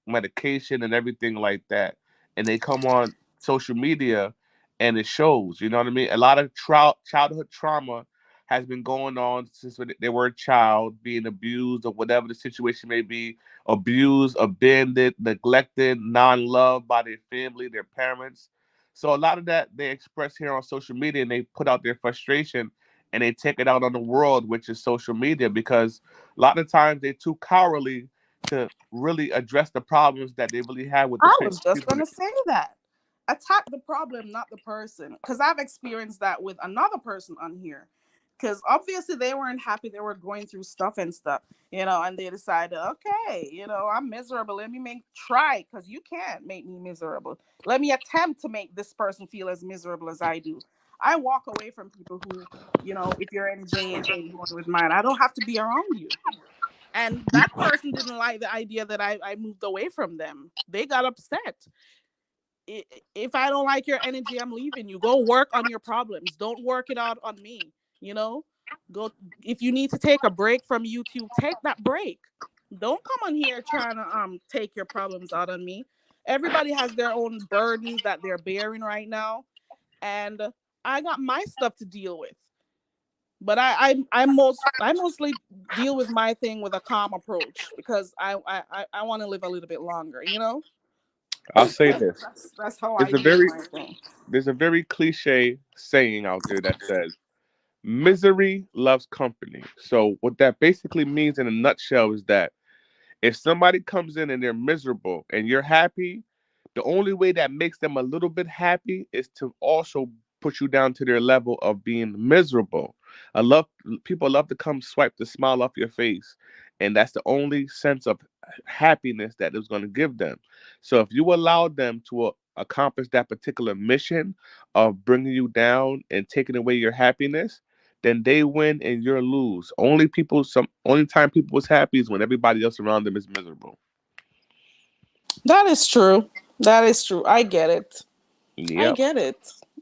medication and everything like that. And they come on social media and it shows, you know what I mean? A lot of childhood trauma has been going on since when they were a child, being abused or whatever the situation may be, abused, abandoned, neglected, non-loved by their family, their parents. So a lot of that they express here on social media and they put out their frustration and they take it out on the world, which is social media, because a lot of times they're too cowardly to really address the problems that they really have with the I people. was just going to say that. Attack the problem, not the person. Because I've experienced that with another person on here. Because obviously they weren't happy. They were going through stuff, and they decided, okay, I'm miserable. Let me try, because you can't make me miserable. Let me attempt to make this person feel as miserable as I do. I walk away from people who, if your energy ain't going with mine, I don't have to be around you. And that person didn't like the idea that I moved away from them. They got upset. If I don't like your energy, I'm leaving you. Go work on your problems. Don't work it out on me. Go if you need to take a break from YouTube, take that break. Don't come on here trying to take your problems out on me. Everybody has their own burdens that they're bearing right now, and I got my stuff to deal with. But I mostly deal with my thing with a calm approach because I want to live a little bit longer. You know, I'll say this. that's how I It's a deal with very my thing. there's a very cliche saying out there that says misery loves company. So what that basically means in a nutshell is that if somebody comes in and they're miserable and you're happy, the only way that makes them a little bit happy is to also put you down to their level of being miserable. I love People love to come swipe the smile off your face, and that's the only sense of happiness that is going to give them. So if you allow them to accomplish that particular mission of bringing you down and taking away your happiness, then they win and you're lose. Only time people was happy is when everybody else around them is miserable. That is true. That is true. I get it. I Yep. get it.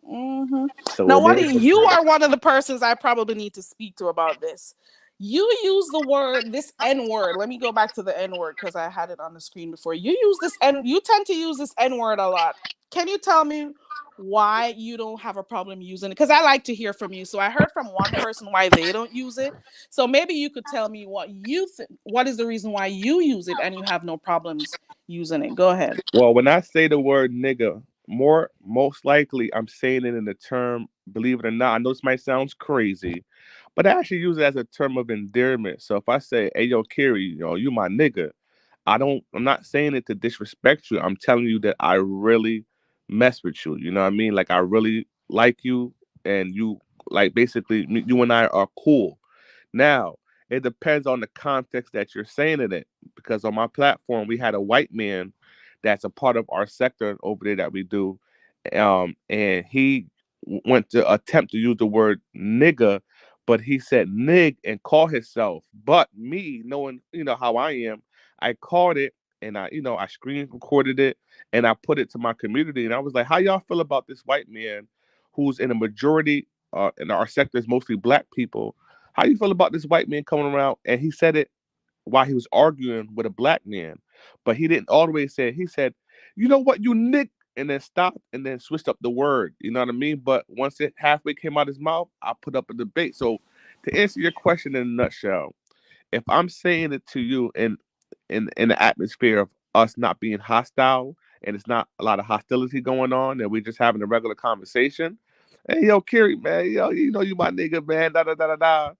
Hmm. So Now, it what do is. you are one of the persons I probably need to speak to about this. You use the word this N word. Let me go back to the N word because I had it on the screen before. You use this N. You tend to use this N word a lot. Can you tell me why you don't have a problem using it? Because I like to hear from you. So I heard from one person why they don't use it. So maybe you could tell me what you think. What is the reason why you use it and you have no problems using it? Go ahead. Well, when I say the word nigga, most likely I'm saying it in the term, believe it or not. I know this might sound crazy, but I actually use it as a term of endearment. So if I say, "Hey, yo, Kerry, you my nigga," I'm not saying it to disrespect you. I'm telling you that I really mess with you. You know what I mean? Like I really like you, and you like basically you and I are cool. Now, it depends on the context that you're saying it in. Because on my platform, we had a white man that's a part of our sector over there that we do. And he went to attempt to use the word nigga, but he said nig and call himself. But me, knowing, how I am, I called it and I screen recorded it and I put it to my community. And I was like, how y'all feel about this white man who's in a majority in our sector is mostly black people? How you feel about this white man coming around? And he said it while he was arguing with a black man, but he didn't all the way say it. He said, "You know what, you nick," and then stopped and then switched up the word. You know what I mean? But once it halfway came out his mouth, I put up a debate. So to answer your question in a nutshell, if I'm saying it to you in the atmosphere of us not being hostile and it's not a lot of hostility going on and we're just having a regular conversation, hey yo, Kerry, man, yo, you my nigga, man, da da da da da.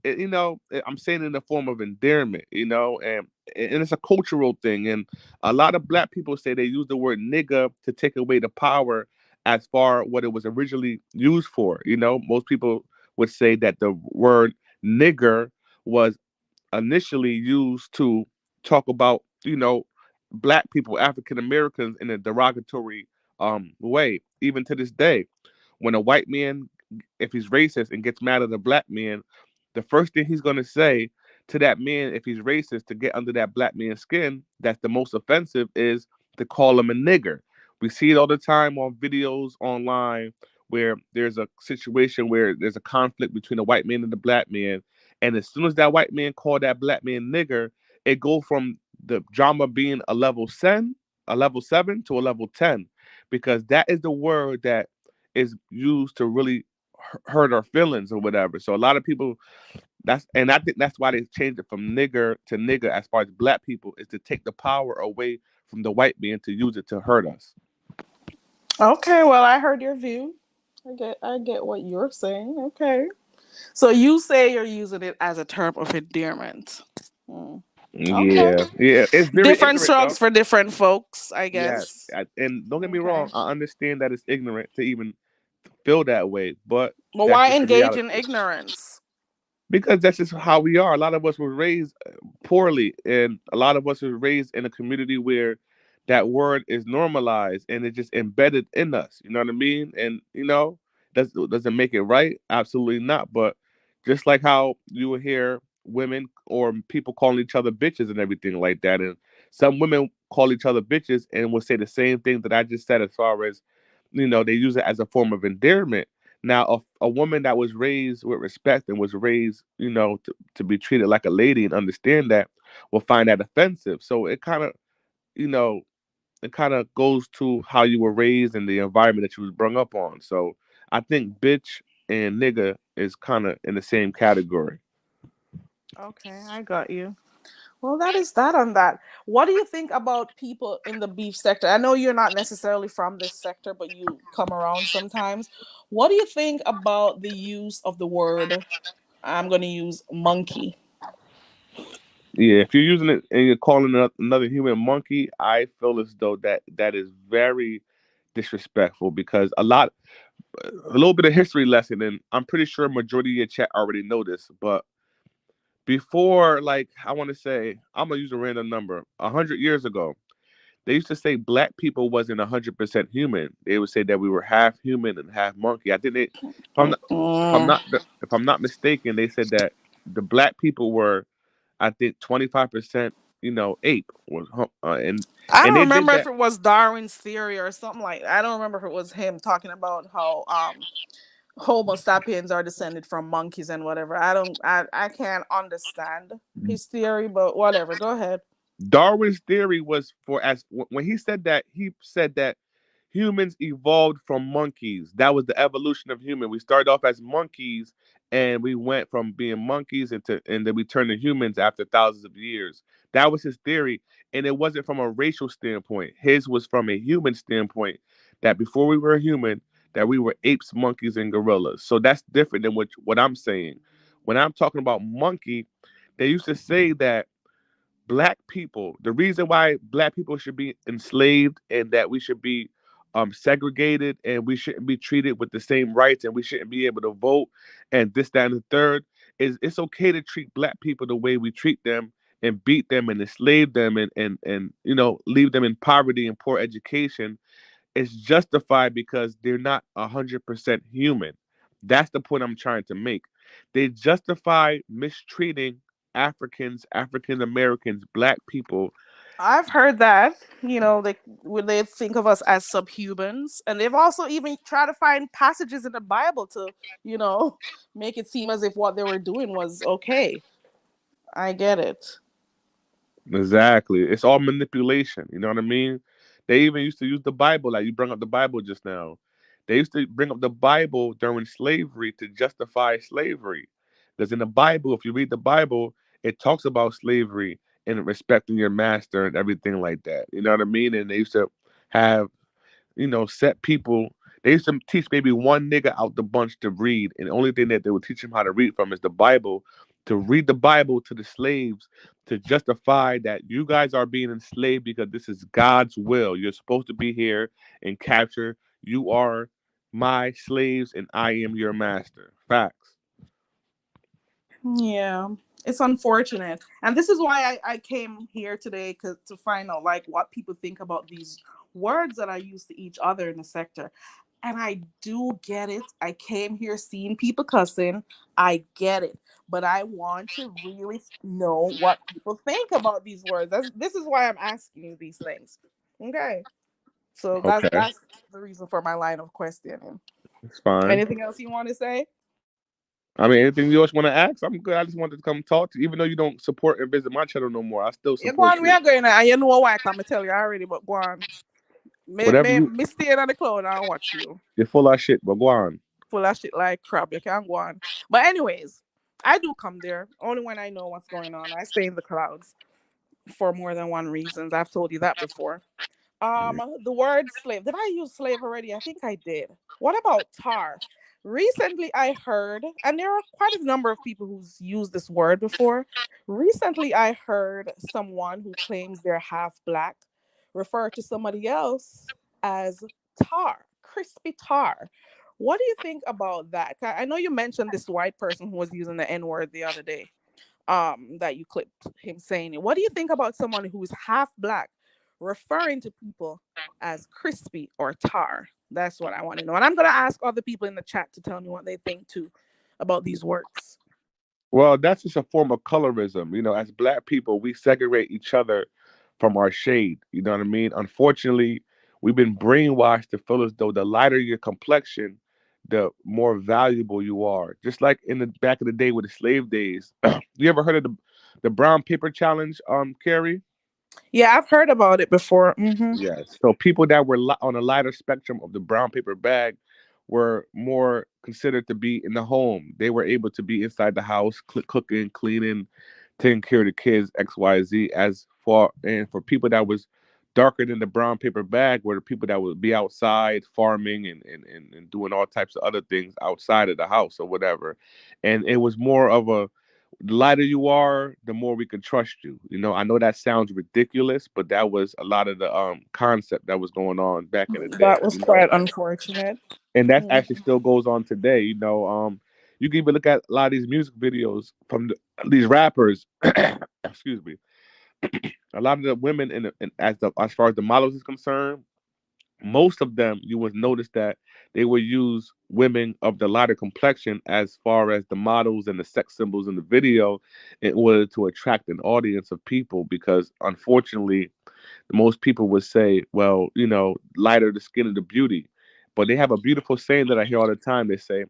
I'm saying it in the form of endearment, and it's a cultural thing. And a lot of black people say they use the word nigga to take away the power as far what it was originally used for. Most people would say that the word nigger was initially used to talk about, black people, African Americans in a derogatory way, even to this day. When a white man, if he's racist and gets mad at a black man, the first thing he's going to say to that man, if he's racist, to get under that black man's skin, that's the most offensive, is to call him a nigger. We see it all the time on videos online where there's a situation where there's a conflict between a white man and a black man. And as soon as that white man called that black man nigger, it go from the drama being a level 7 to a level 10, because that is the word that is used to really hurt our feelings or whatever. So a lot of people, I think that's why they changed it from nigger to nigger as far as black people, is to take the power away from the white man to use it to hurt us. Okay, well, I heard your view. I get what you're saying. Okay. So you say you're using it as a term of endearment. Hmm. Okay. Yeah, yeah, it's very Different ignorant though. strokes for different folks, I Yes, guess. and don't get me Okay. wrong, I understand that it's ignorant to even feel that way, but But that's why just the engage reality. in ignorance? Because that's just how we are. A lot of us were raised poorly, and a lot of us were raised in a community where that word is normalized and it's just embedded in us. You know what I mean? And does it make it right? Absolutely not. But just like how you will hear women or people calling each other bitches and everything like that, and some women call each other bitches and will say the same thing that I just said as far as they use it as a form of endearment. Now, a woman that was raised with respect and was raised, to be treated like a lady and understand that, will find that offensive. So you know, it kind of goes to how you were raised and the environment that you was brought up on. So I think bitch and nigga is kind of in the same category. Okay, I got you. Well, that is that on that. What do you think about people in the beef sector? I know you're not necessarily from this sector, but you come around sometimes. What do you think about the use of the word, I'm going to use monkey? Yeah, if you're using it and you're calling another human monkey, I feel as though that is very disrespectful because a little bit of history lesson, and I'm pretty sure majority of your chat already know this, but before, like, I want to say, I'm gonna use a random number, 100 years ago, they used to say black people wasn't 100% human. They would say that we were half human and half monkey. I think Mm-mm. if I'm not mistaken, they said that the black people were, I think, 25%, ape was, I and don't they did remember if that. it was Darwin's theory or something like that. I don't remember if it was him talking about how Homo sapiens are descended from monkeys and whatever. I can't understand his theory, but whatever. Go ahead. Darwin's theory was when he said that humans evolved from monkeys. That was the evolution of human. We started off as monkeys and we went from being monkeys and then we turned to humans after thousands of years. That was his theory, and it wasn't from a racial standpoint. His was from a human standpoint, that before we were human, that we were apes, monkeys, and gorillas. So that's different than what I'm saying. When I'm talking about monkey, they used to say that black people, the reason why black people should be enslaved and that we should be segregated and we shouldn't be treated with the same rights and we shouldn't be able to vote and this, that, and the third, is it's okay to treat black people the way we treat them and beat them and enslave them and leave them in poverty and poor education. It's justified because they're not 100% human. That's the point I'm trying to make. They justify mistreating Africans, African Americans, black people. I've heard that, they when they think of us as subhumans, and they've also even tried to find passages in the Bible to, you know, make it seem as if what they were doing was okay. I get it. Exactly. It's all manipulation. You know what I mean? They even used to use the Bible, like you bring up the Bible just now. They used to bring up the Bible during slavery to justify slavery. Because in the Bible, if you read the Bible, it talks about slavery and respecting your master and everything like that. You know what I mean? And they used to have set people. They used to teach maybe one nigga out the bunch to read, and the only thing that they would teach him how to read from is the Bible. To read the Bible to the slaves to justify that you guys are being enslaved because this is God's will. You're supposed to be here and capture. You are my slaves, and I am your master. Facts. Yeah, it's unfortunate, and this is why I came here today to find out like what people think about these words that are used to each other in the sector. And I do get it. I came here seeing people cussing. I get it, but I want to really know what people think about these words. This is why I'm asking you these things. Okay, so Okay, that's the reason for my line of questioning. it's fine. Anything else you want to say? I mean, anything you else want to ask? I'm good. I just wanted to come talk to you. Even though you don't support and visit my channel no more, I still Yeah, go support on. We you. are going. You know why I come and tell you already, but go on. Whatever Me stay on the cloud and watch you. you're full of shit, but go on. Full of shit like crap. You can't go on. But anyways, I do come there only when I know what's going on. I stay in the clouds for more than one reasons. I've told you that before. The word slave. Did I use slave already? I think I did. What about tar? Recently, I heard, and there are quite a number of people who's used this word before. Recently, I heard someone who claims they're half black refer to somebody else as tar, crispy tar. What do you think about that? I know you mentioned this white person who was using the N word the other day. That you clipped him saying it. What do you think about someone who's half black referring to people as crispy or tar? That's what I want to know. And I'm gonna ask other people in the chat to tell me what they think too about these words. Well, that's just a form of colorism. As black people, we segregate each other from our shade. You know what I mean? Unfortunately, we've been brainwashed to feel as though the lighter your complexion, the more valuable you are. Just like in the back of the day with the slave days. You ever heard of the brown paper challenge, Carrie? Yeah, I've heard about it before. Yes. So people that were on a lighter spectrum of the brown paper bag were more considered to be in the home. They were able to be inside the house, cooking, cleaning, taking care of the kids, X, Y, Z. As for and for people that was darker than the brown paper bag, were the people that would be outside farming and doing all types of other things outside of the house or whatever. And it was more of a the lighter you are, the more we can trust you. I know that sounds ridiculous, but that was a lot of the concept that was going on back in the day. That was quite unfortunate. And that Mhm. actually still goes on today. You can even look at a lot of these music videos from these rappers. Excuse me. A lot of the women as far as the models is concerned, most of them you would notice that they would use women of the lighter complexion as far as the models and the sex symbols in the video in order to attract an audience of people, because unfortunately most people would say, well, lighter the skin of the beauty. But they have a beautiful saying that I hear all the time. They say,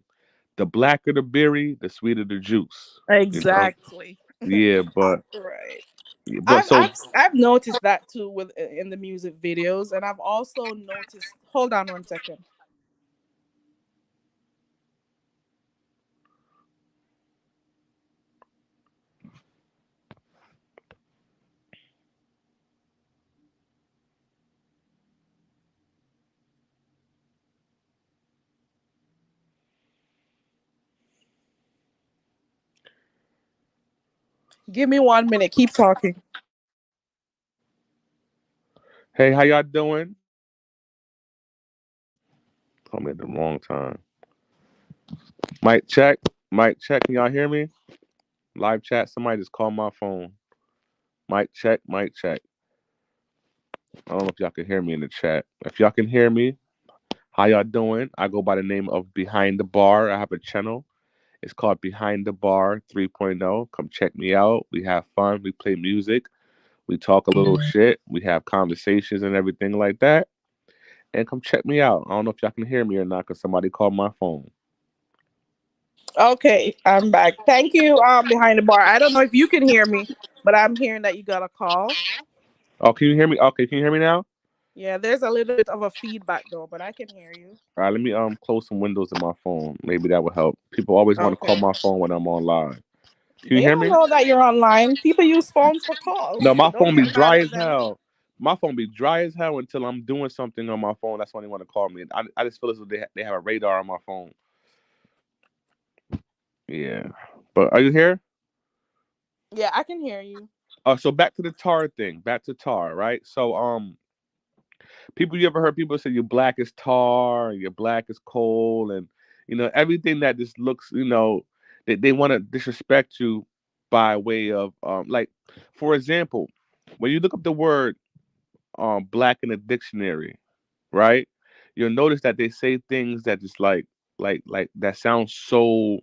the blacker the berry, the sweeter the juice. you know Exactly. yeah, Right. but so I've noticed that too with in the music videos, and I've also noticed. Hold on one second. Give me 1 minute. Keep talking. hey, how y'all doing? Call me at the wrong time. Mic check. Mic check. Can y'all hear me? Live chat. Somebody just called my phone. Mic check. Mic check. I don't know if y'all can hear me in the chat. If y'all can hear me, how y'all doing? I go by the name of Behind the Bar. I have a channel. It's called Behind the Bar 3.0. Come check me out. We have fun. We play music. We talk a little shit. We have conversations and everything like that. And come check me out. I don't know if y'all can hear me or not because somebody called my phone. Okay, I'm back. Thank you. Behind the bar. I don't know if you can hear me, but I'm hearing that you got a call. Oh, can you hear me? Okay, can you hear me now? Yeah, there's a little bit of a feedback though, but I can hear you. All right, let me close some windows in my phone. Maybe that will help. People always want to call Okay. my phone when I'm on live. Can you They hear don't me? know that you're online. People use phones for calls. No, my Don't phone be get mad dry at as them. hell. My phone be dry as hell until I'm doing something on my phone. That's when they want to call me. I just feel as though they have a radar on my phone. Yeah. But are you here? Yeah, I can hear you. So back to the tar thing. Back to tar, right? So people, you ever heard people say your black is tar, and your black is coal, and everything that just looks, they want to disrespect you by way of like, for example, when you look up the word black in a dictionary, right? You'll notice that they say things that just like that sounds so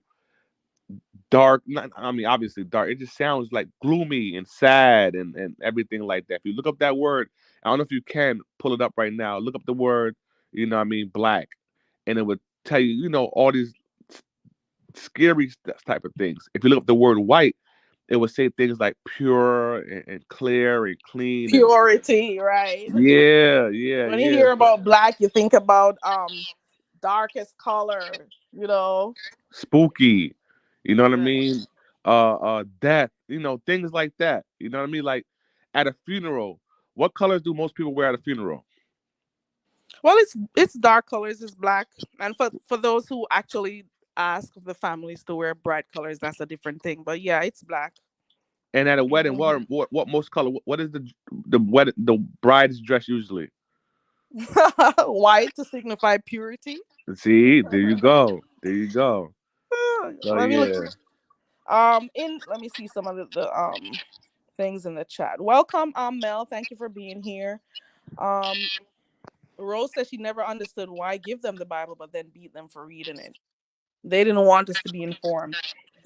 dark. Not, I mean, obviously dark. It just sounds like gloomy and sad and everything like that. If you look up that word, I don't know if you can pull it up right now. Look up the word, black, and it would tell you, all these s- scary type of things. If you look up the word white, it would say things like pure and clear and clean and Purity, right? yeah, yeah, When you yeah. hear So about black, you think about darkest color, spooky, you know what I Right. mean? Death, things like that. You know what I mean? Like at a funeral, what colors do most people wear at a funeral? Well, it's dark colors, it's black. And for those who actually ask the families to wear bright colors, that's a different thing. But yeah, it's black. And at a wedding, Mhm. what most color? What is the bride's dress usually? White to signify purity. See, there you go, there you go. So Let me look. yeah. In let me see some of the things in the chat. Welcome, Mel. Thank you for being here. Um, Rose says she never understood why give them the Bible but then beat them for reading it. They didn't want us to be informed.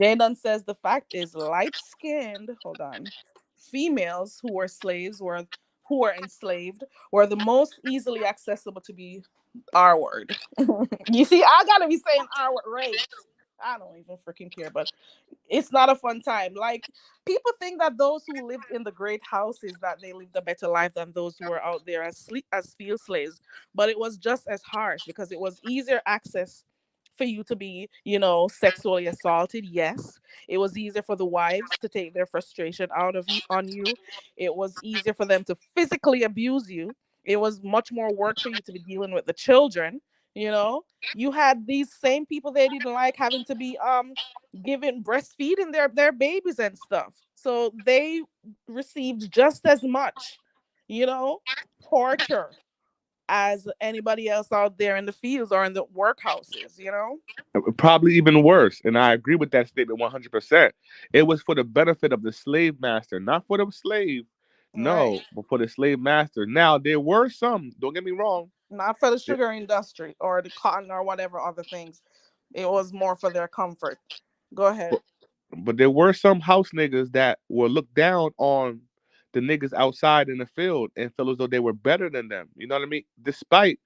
Jadon says the fact is light skinned, hold on, females who were slaves were who were enslaved were the most easily accessible to be R word. You see, I gotta be saying R word raped. I don't even freaking care, but it's not a fun time. Like, people think that those who lived in the great houses that they lived a better life than those who were out there as field slaves, but it was just as harsh because it was easier access for you to be, sexually assaulted. Yes, it was easier for the wives to take their frustration out of you on you. It was easier for them to physically abuse you. It was much more work for you to be dealing with the children. You know, you had these same people they didn't like having to be giving breastfeeding their babies and stuff, so they received just as much, you know torture as anybody else out there in the fields or in the workhouses. Probably even worse. And I agree with that statement 100%. It was for the benefit of the slave master, not for the slave. No, Right. but for the slave master. Now, there were some, don't get me wrong. Not for the there- sugar industry or the cotton or whatever other things. It was more for their comfort. Go ahead. But, but there were some house niggas that were looked down on the niggas outside in the field and feel as though they were better than them. You know what I mean? Despite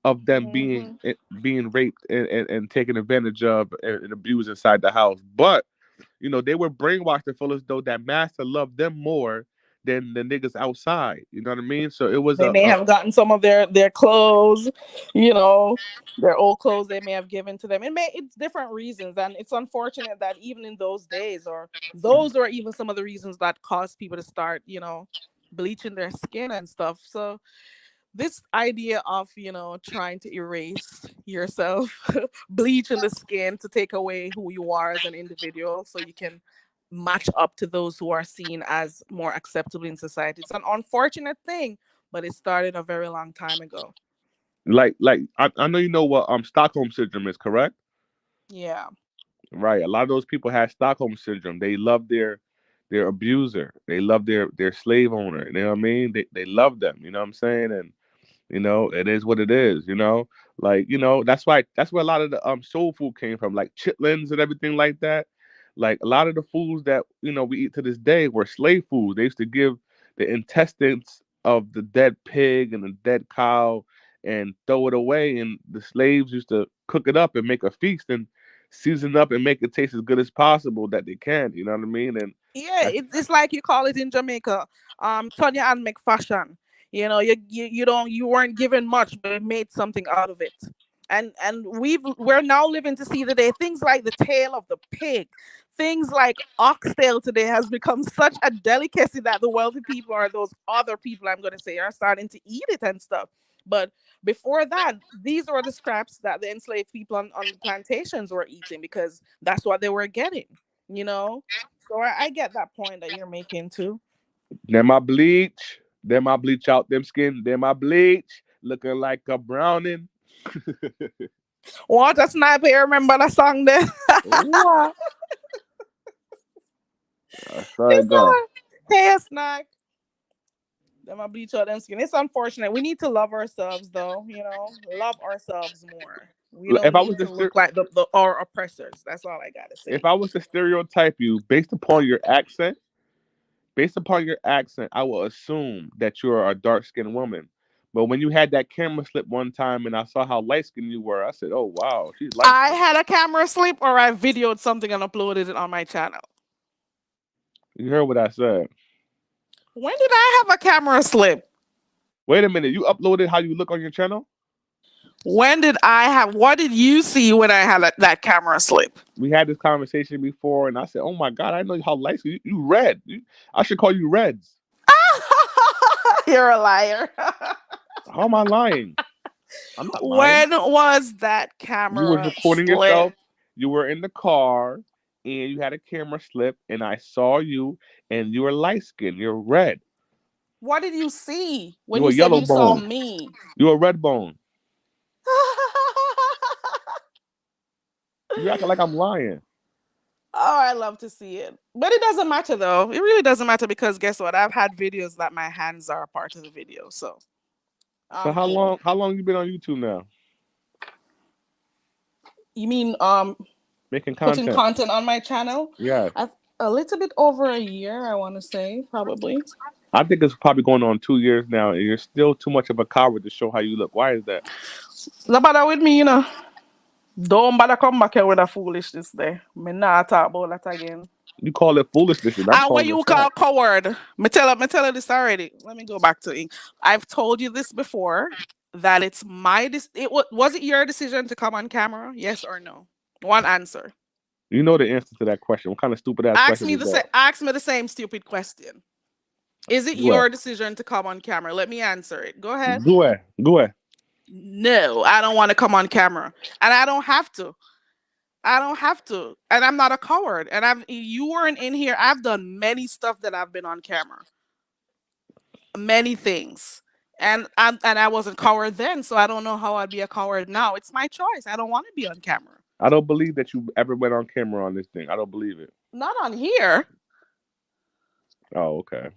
of them being Hmm. being raped and taken advantage of and abused inside the house. But they were brainwashed to feel as though that master loved them more than the niggas outside. You know what I mean? So it was They may have gotten some of their clothes, you know, their old clothes they may have given to them. It's different reasons, and it's unfortunate that even in those days, or those are even some of the reasons that caused people to start, bleaching their skin and stuff. So this idea of trying to erase yourself, bleaching the skin to take away who you are as an individual so you can match up to those who are seen as more acceptable in society, it's an unfortunate thing, but it started a very long time ago. like I know you know what Stockholm syndrome is, correct? Yeah. Right. A lot of those people had Stockholm syndrome. They love their abuser. They love their slave owner. You know what I mean? They love them. You know what I'm saying? And it is what it is, that's where a lot of the soul food came from, like chitlins and everything like that. Like a lot of the foods that we eat to this day were slave foods. They used to give the intestines of the dead pig and the dead cow and throw it away, and the slaves used to cook it up and make a feast and season up and make it taste as good as possible that they can. You know what I mean? And Yeah, that's it's like you call it in Jamaica, Tonya and McFashion. You weren't given much, but you made something out of it. And we're now living to see the day. Things like the tail of the pig, things like oxtail today has become such a delicacy that the wealthy people, or those other people I'm gonna say, are starting to eat it and stuff. But before that, these were the scraps that the enslaved people on the plantations were eating because that's what they were getting, you know? So I get that point that you're making too. then my bleach, out them skin, then my bleach, looking like a browning. What a sniper, you remember the song there? What? That's how it It's go. a hair snack. Them a bleach out them skin. It's unfortunate. We need to love ourselves though, love ourselves more. We Look, don't need to look like our oppressors. That's all I gotta If say. I was to stereotype you based upon your accent, I will assume that you're a dark skinned woman. But when you had that camera slip one time and I saw how light skinned you were, I said, "Oh wow, she's light I skinned." had a camera slip, or I videoed something and uploaded it on my channel. You heard what I said. When did I have a camera slip? Wait a minute, you uploaded how you look on your channel? When did I have? What did you see when I had that camera slip? We had this conversation before, and I said, "Oh my god, I know how light skinned you red. I should call you Reds." You're a liar. How am I lying? I'm not lying. When was that You was camera recording slip? yourself. You were in the car, and you had a camera slip, and I saw you, and you were light skinned. You're red. What did you see when You you a said yellow you saw bone. me? You a red bone. You acting like I'm lying. Oh, I love to see it. But it doesn't matter though. It really doesn't matter because guess what? I've had videos that my hands are a part of the video. So So I'm how cool. long? How long you been on YouTube now, You mean making putting content? content on my channel? Yes. A little bit over a year, I want to say, probably. I think it's probably going on 2 years now, and you're still too much of a coward to show how you look. Why is that? No bother with me, you know. Don't bother come back here with a foolishness there. Me not talk about that again. You call it foolishness, and I'm And what calling it you call fact. coward? Me tell you this already. Let me go back to it. I've told you this before that it's was it your decision to come on camera? Yes or no? One answer. You know the answer to that question. What kind of stupid ass question is that? Ask me the same stupid question. Is it Go ahead. your decision to come on camera? Let me answer it. Go ahead. Go ahead. Go ahead. No, I don't want to come on camera. And I don't have to. I don't have to. And I'm not a coward. And you weren't in here. I've done many stuff that I've been on camera. Many things. And I wasn't coward then, so I don't know how I'd be a coward now. It's my choice. I don't want to be on camera. I don't believe that you ever went on camera on this thing. I don't believe it. Not on here. Oh, okay.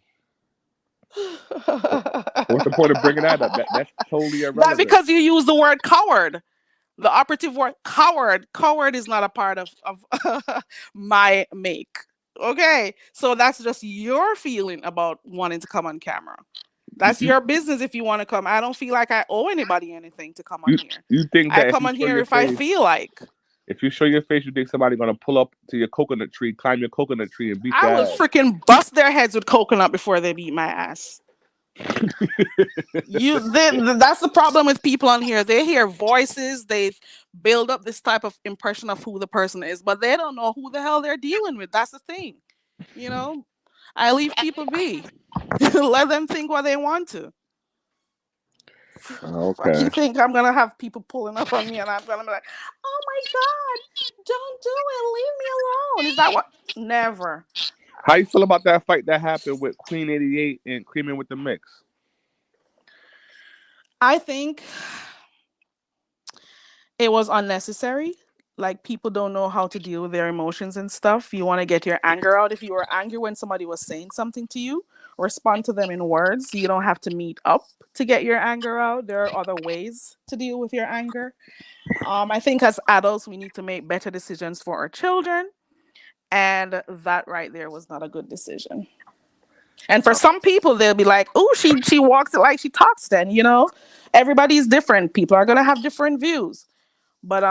What's the point of bringing that up? That's totally irrelevant. Not because you use the word coward. The operative word coward. Coward is not a part of my make. Okay. So that's just your feeling about wanting to come on camera. That's your business if you want to come. I don't feel like I owe anybody anything to come on here. You think that I come on here if I feel like. If you show your face, you think somebody's gonna pull up to your coconut tree, climb your coconut tree, and beat I your will ass? freaking bust their heads with coconut before they beat my ass. That's the problem with people on here. They hear voices, they build up this type of impression of who the person is, but they don't know who the hell they're dealing with. That's the thing. You know, I leave people be. Let them think what they want to. Okay. You think I'm gonna have people pulling up on me and I'm gonna be like, oh my god, don't do it, leave me alone. Is that what? Never. How you feel about that fight that happened with Queen 88 and Creaming with the Mix? I think it was unnecessary. Like, people don't know how to deal with their emotions and stuff. You want to get your anger out. If you were angry when somebody was saying something to you, respond to them in words. You don't have to meet up to get your anger out. There are other ways to deal with your anger. I think as adults, we need to make better decisions for our children. And that right there was not a good decision. And for some people, they'll be like, oh, she walks it like she talks then, you know? Everybody's different. People are going to have different views. But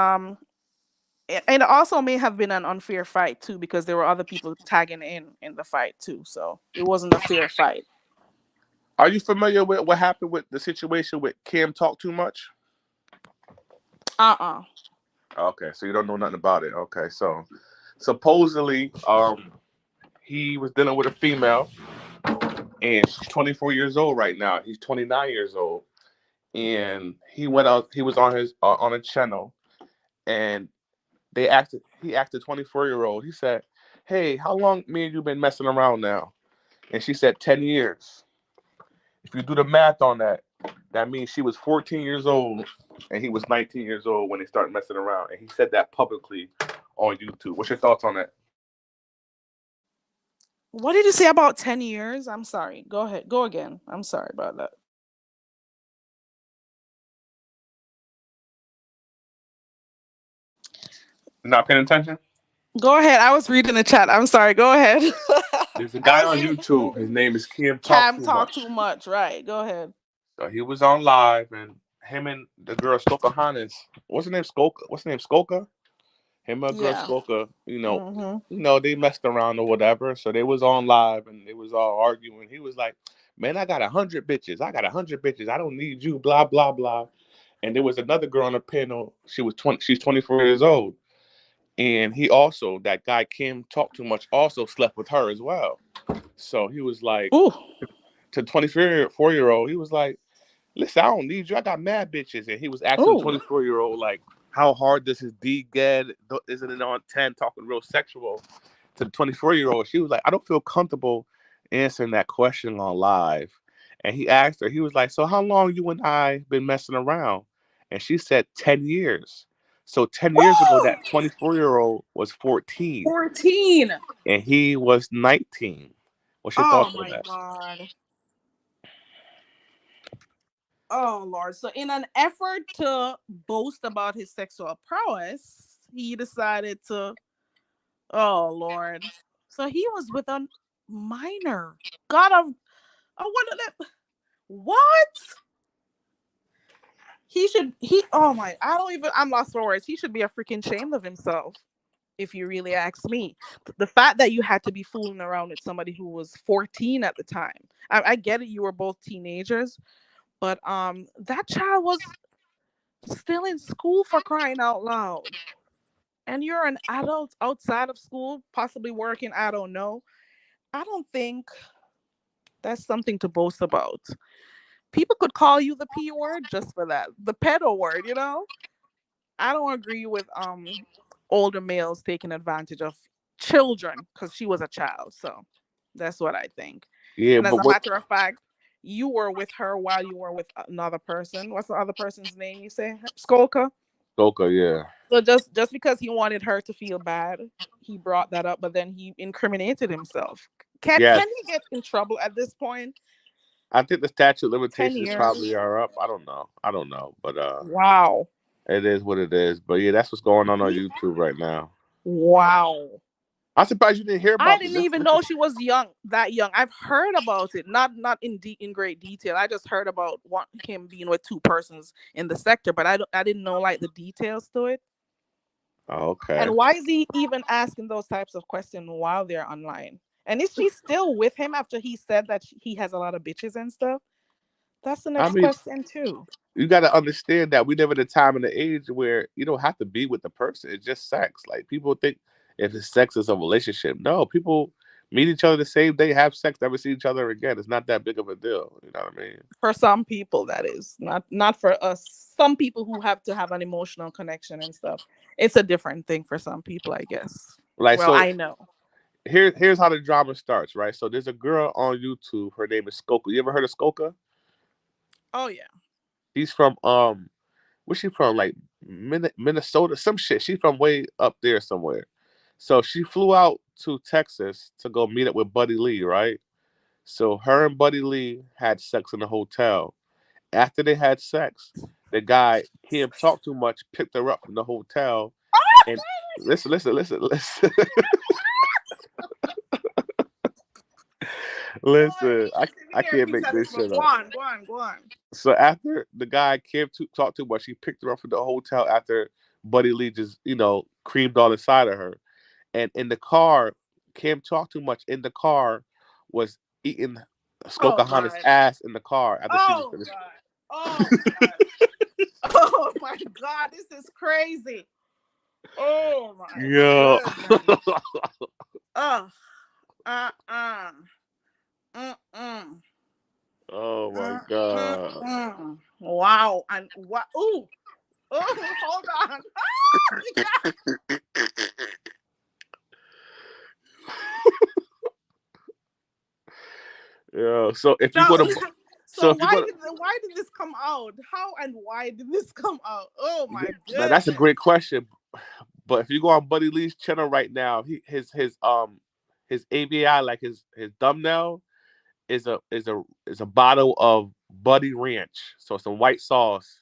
it also may have been an unfair fight too, because there were other people tagging in the fight too. So it wasn't a fair fight. Are you familiar with what happened with the situation with Cam Talk Too Much? Okay, so you don't know nothing about it. Okay, so supposedly, he was dealing with a female, and she's 24 years old right now. He's 29 years old, and he went out. He was on his on a channel, and He asked the 24-year-old. He said, "Hey, how long me and you been messing around now?" And she said 10 years. If you do the math on that, that means she was 14 years old and he was 19 years old when they started messing around. And he said that publicly on YouTube. What's your thoughts on that? What did you say about 10 years? I'm sorry. Go ahead. Go again. I'm sorry about that. Not paying attention? Go ahead. I was reading the chat. I'm sorry. Go ahead. There's a guy on YouTube. His name is Cam Talk Too Much. Right. Go ahead. So he was on live, and him and the girl Skokahanis. What's her name? Skoka. What's her name? Skoka. Him and girl Skoka. They messed around or whatever. So they was on live, and they was all arguing. He was like, "Man, I got 100 bitches. I got 100 bitches. I don't need you." Blah blah blah. And there was another girl on the panel. She was 20. She's 24 years old. And he also, that guy Kim Talk Too Much, also slept with her as well. So he was like, ooh, to 24-year-old, he was like, "Listen, I don't need you. I got mad bitches." And he was asking the 24-year-old, like, how hard does his D get? Isn't it on 10, talking real sexual? To the 24-year-old, she was like, "I don't feel comfortable answering that question on live." And he asked her, he was like, "So how long you and I been messing around?" And she said 10 years. So 10 years ago, that 24-year-old was 14. 14. And he was 19. What's your thoughts on that? Oh, my God. Oh, Lord. So in an effort to boast about his sexual prowess, he decided to, oh, Lord. So he was with a minor. I want to let. What? Oh my, I'm lost for words. He should be a freaking ashamed of himself, if you really ask me. The fact that you had to be fooling around with somebody who was 14 at the time. I get it, you were both teenagers, but that child was still in school, for crying out loud. And you're an adult outside of school, possibly working, I don't know. I don't think that's something to boast about. People could call you the P word just for that. The pedo word, you know? I don't agree with older males taking advantage of children because she was a child. So that's what I think. Yeah, And as but a what matter of fact, you were with her while you were with another person. What's the other person's name you say? Skolka? Goka, yeah. So just because he wanted her to feel bad, he brought that up, but then he incriminated himself. Yes. Can he get in trouble at this point? I think the statute of 10 limitations years. probably are up. I don't know. But Wow. it is what it is. But yeah, that's what's going on He, YouTube right now. wow. I'm surprised you didn't hear I about this. didn't even know she was that young. I've heard about it, not in great detail. I just heard about him being with two persons in the sector, but I didn't know like the details to it. Oh, okay. And why is he even asking those types of questions while they're online? And is she still with him after he said that he has a lot of bitches and stuff? That's the I next mean, question too. you got to understand that we live in a time and an age where you don't have to be with the person. It's just sex. Like people think if it's sex, it's a relationship. No, people meet each other the same day, have sex, never see each other again. It's not that big of a deal. You know what I mean? For some people, that is not for us. Some people who have to have an emotional connection and stuff. It's a different thing for some people, I guess. Like Well, so, I know. here's how the drama starts, right? So there's a girl on YouTube. Her name is Skoka. You ever heard of Skoka? Oh yeah. She's from where's she from? Like Minnesota, some shit. She's from way up there somewhere. So she flew out to Texas to go meet up with Buddy Lee, right? So her and Buddy Lee had sex in the hotel. After they had sex, the guy Kim talked too much, picked her up from the hotel, and listen. Listen, I can't make this shit Go up. on. So after the guy talked too much, he picked her up from the hotel after Buddy Lee just creamed all inside of her. And in the car, Kim talked too much. In the car, was eating Oh Skokahana's God. ass in the car after she was Oh finished. God. Oh God. Oh my God. This is crazy. Oh my Yeah. goodness. Oh. Uh-uh. Mm-mm. Oh my god. Wow. And what? Ooh. Oh, hold on. Yeah. So if you No. go to so So if you go to why did this come out? How and why did this come out? Oh my now that's a goodness. great question. But if you go on Buddy Lee's channel right now, his ABI, like his thumbnail is a bottle of Buddy Ranch. So some white sauce.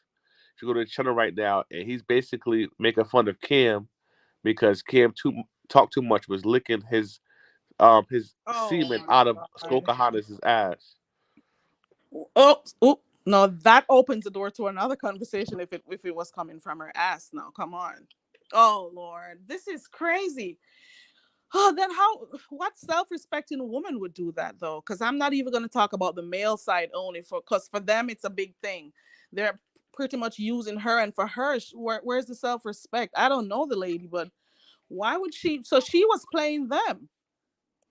If you go to the channel right now, and he's basically making fun of Kim because Kim talked too much, was licking his Oh semen my out of God. Skokahana's ass. Oh, no, that opens the door to another conversation if it was coming from her ass. Now, come on. Oh Lord, this is crazy. Oh, then what self-respecting woman would do that though? Because I'm not even going to talk about the male side only because for them it's a big thing. They're pretty much using her, and for her, where's the self-respect? I don't know the lady, but why would she? So she was playing them.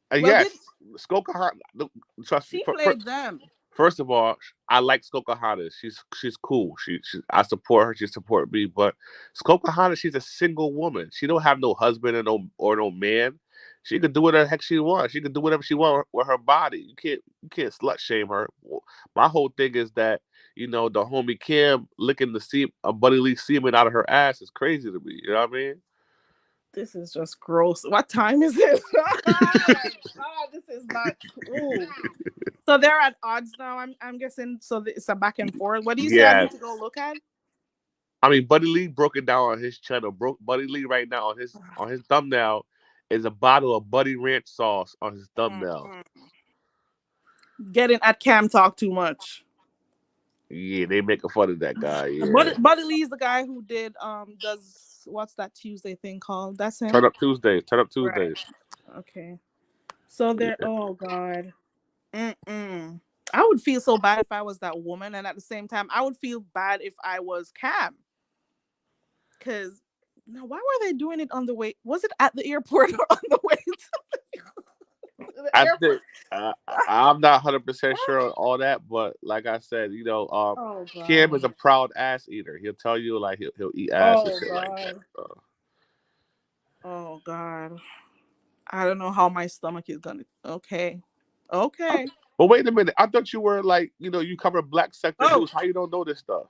Well, Yes, Skokahana. Trust me. she played them? First of all, I like Skokahana. She's cool. I support her. She support me. But Skokahana, she's a single woman. She don't have no husband or no man. She could do whatever the heck she wants. She could do whatever she wants with her body. You can't slut shame her. My whole thing is that the homie Kim licking a Buddy Lee semen out of her ass is crazy to me. You know what I mean? This is just gross. What time is it? Oh my God, this is not cool. So they're at odds now. I'm guessing. So it's a back and forth. What do you say I Yeah. need to go look at? I mean, Buddy Lee broke it down on his channel. Buddy Lee right now on his thumbnail is a bottle of Buddy Ranch sauce on his thumbnail. Mm-mm. getting at Cam Talk too much. Yeah, they making fun of that guy. Yeah. Buddy Lee's the guy who did does what's that Tuesday thing called? That's him. Turn up Tuesdays. Turn up Right. Tuesdays. Okay. So there. Yeah. Oh God. Mm-mm. I would feel so bad if I was that woman, and at the same time, I would feel bad if I was Cam. Because now, why were they doing it on the way? Was it at the airport or on the way to the I airport? think I'm not 100% sure on all that, but like I said, Oh Cam is God. a proud ass eater. He'll tell you like he'll eat ass and Oh shit like that. God. Oh God. I don't know how my stomach is gonna. Okay. Okay. But wait a minute, I thought you were like you cover Black sector Oh, news. How you don't know this stuff?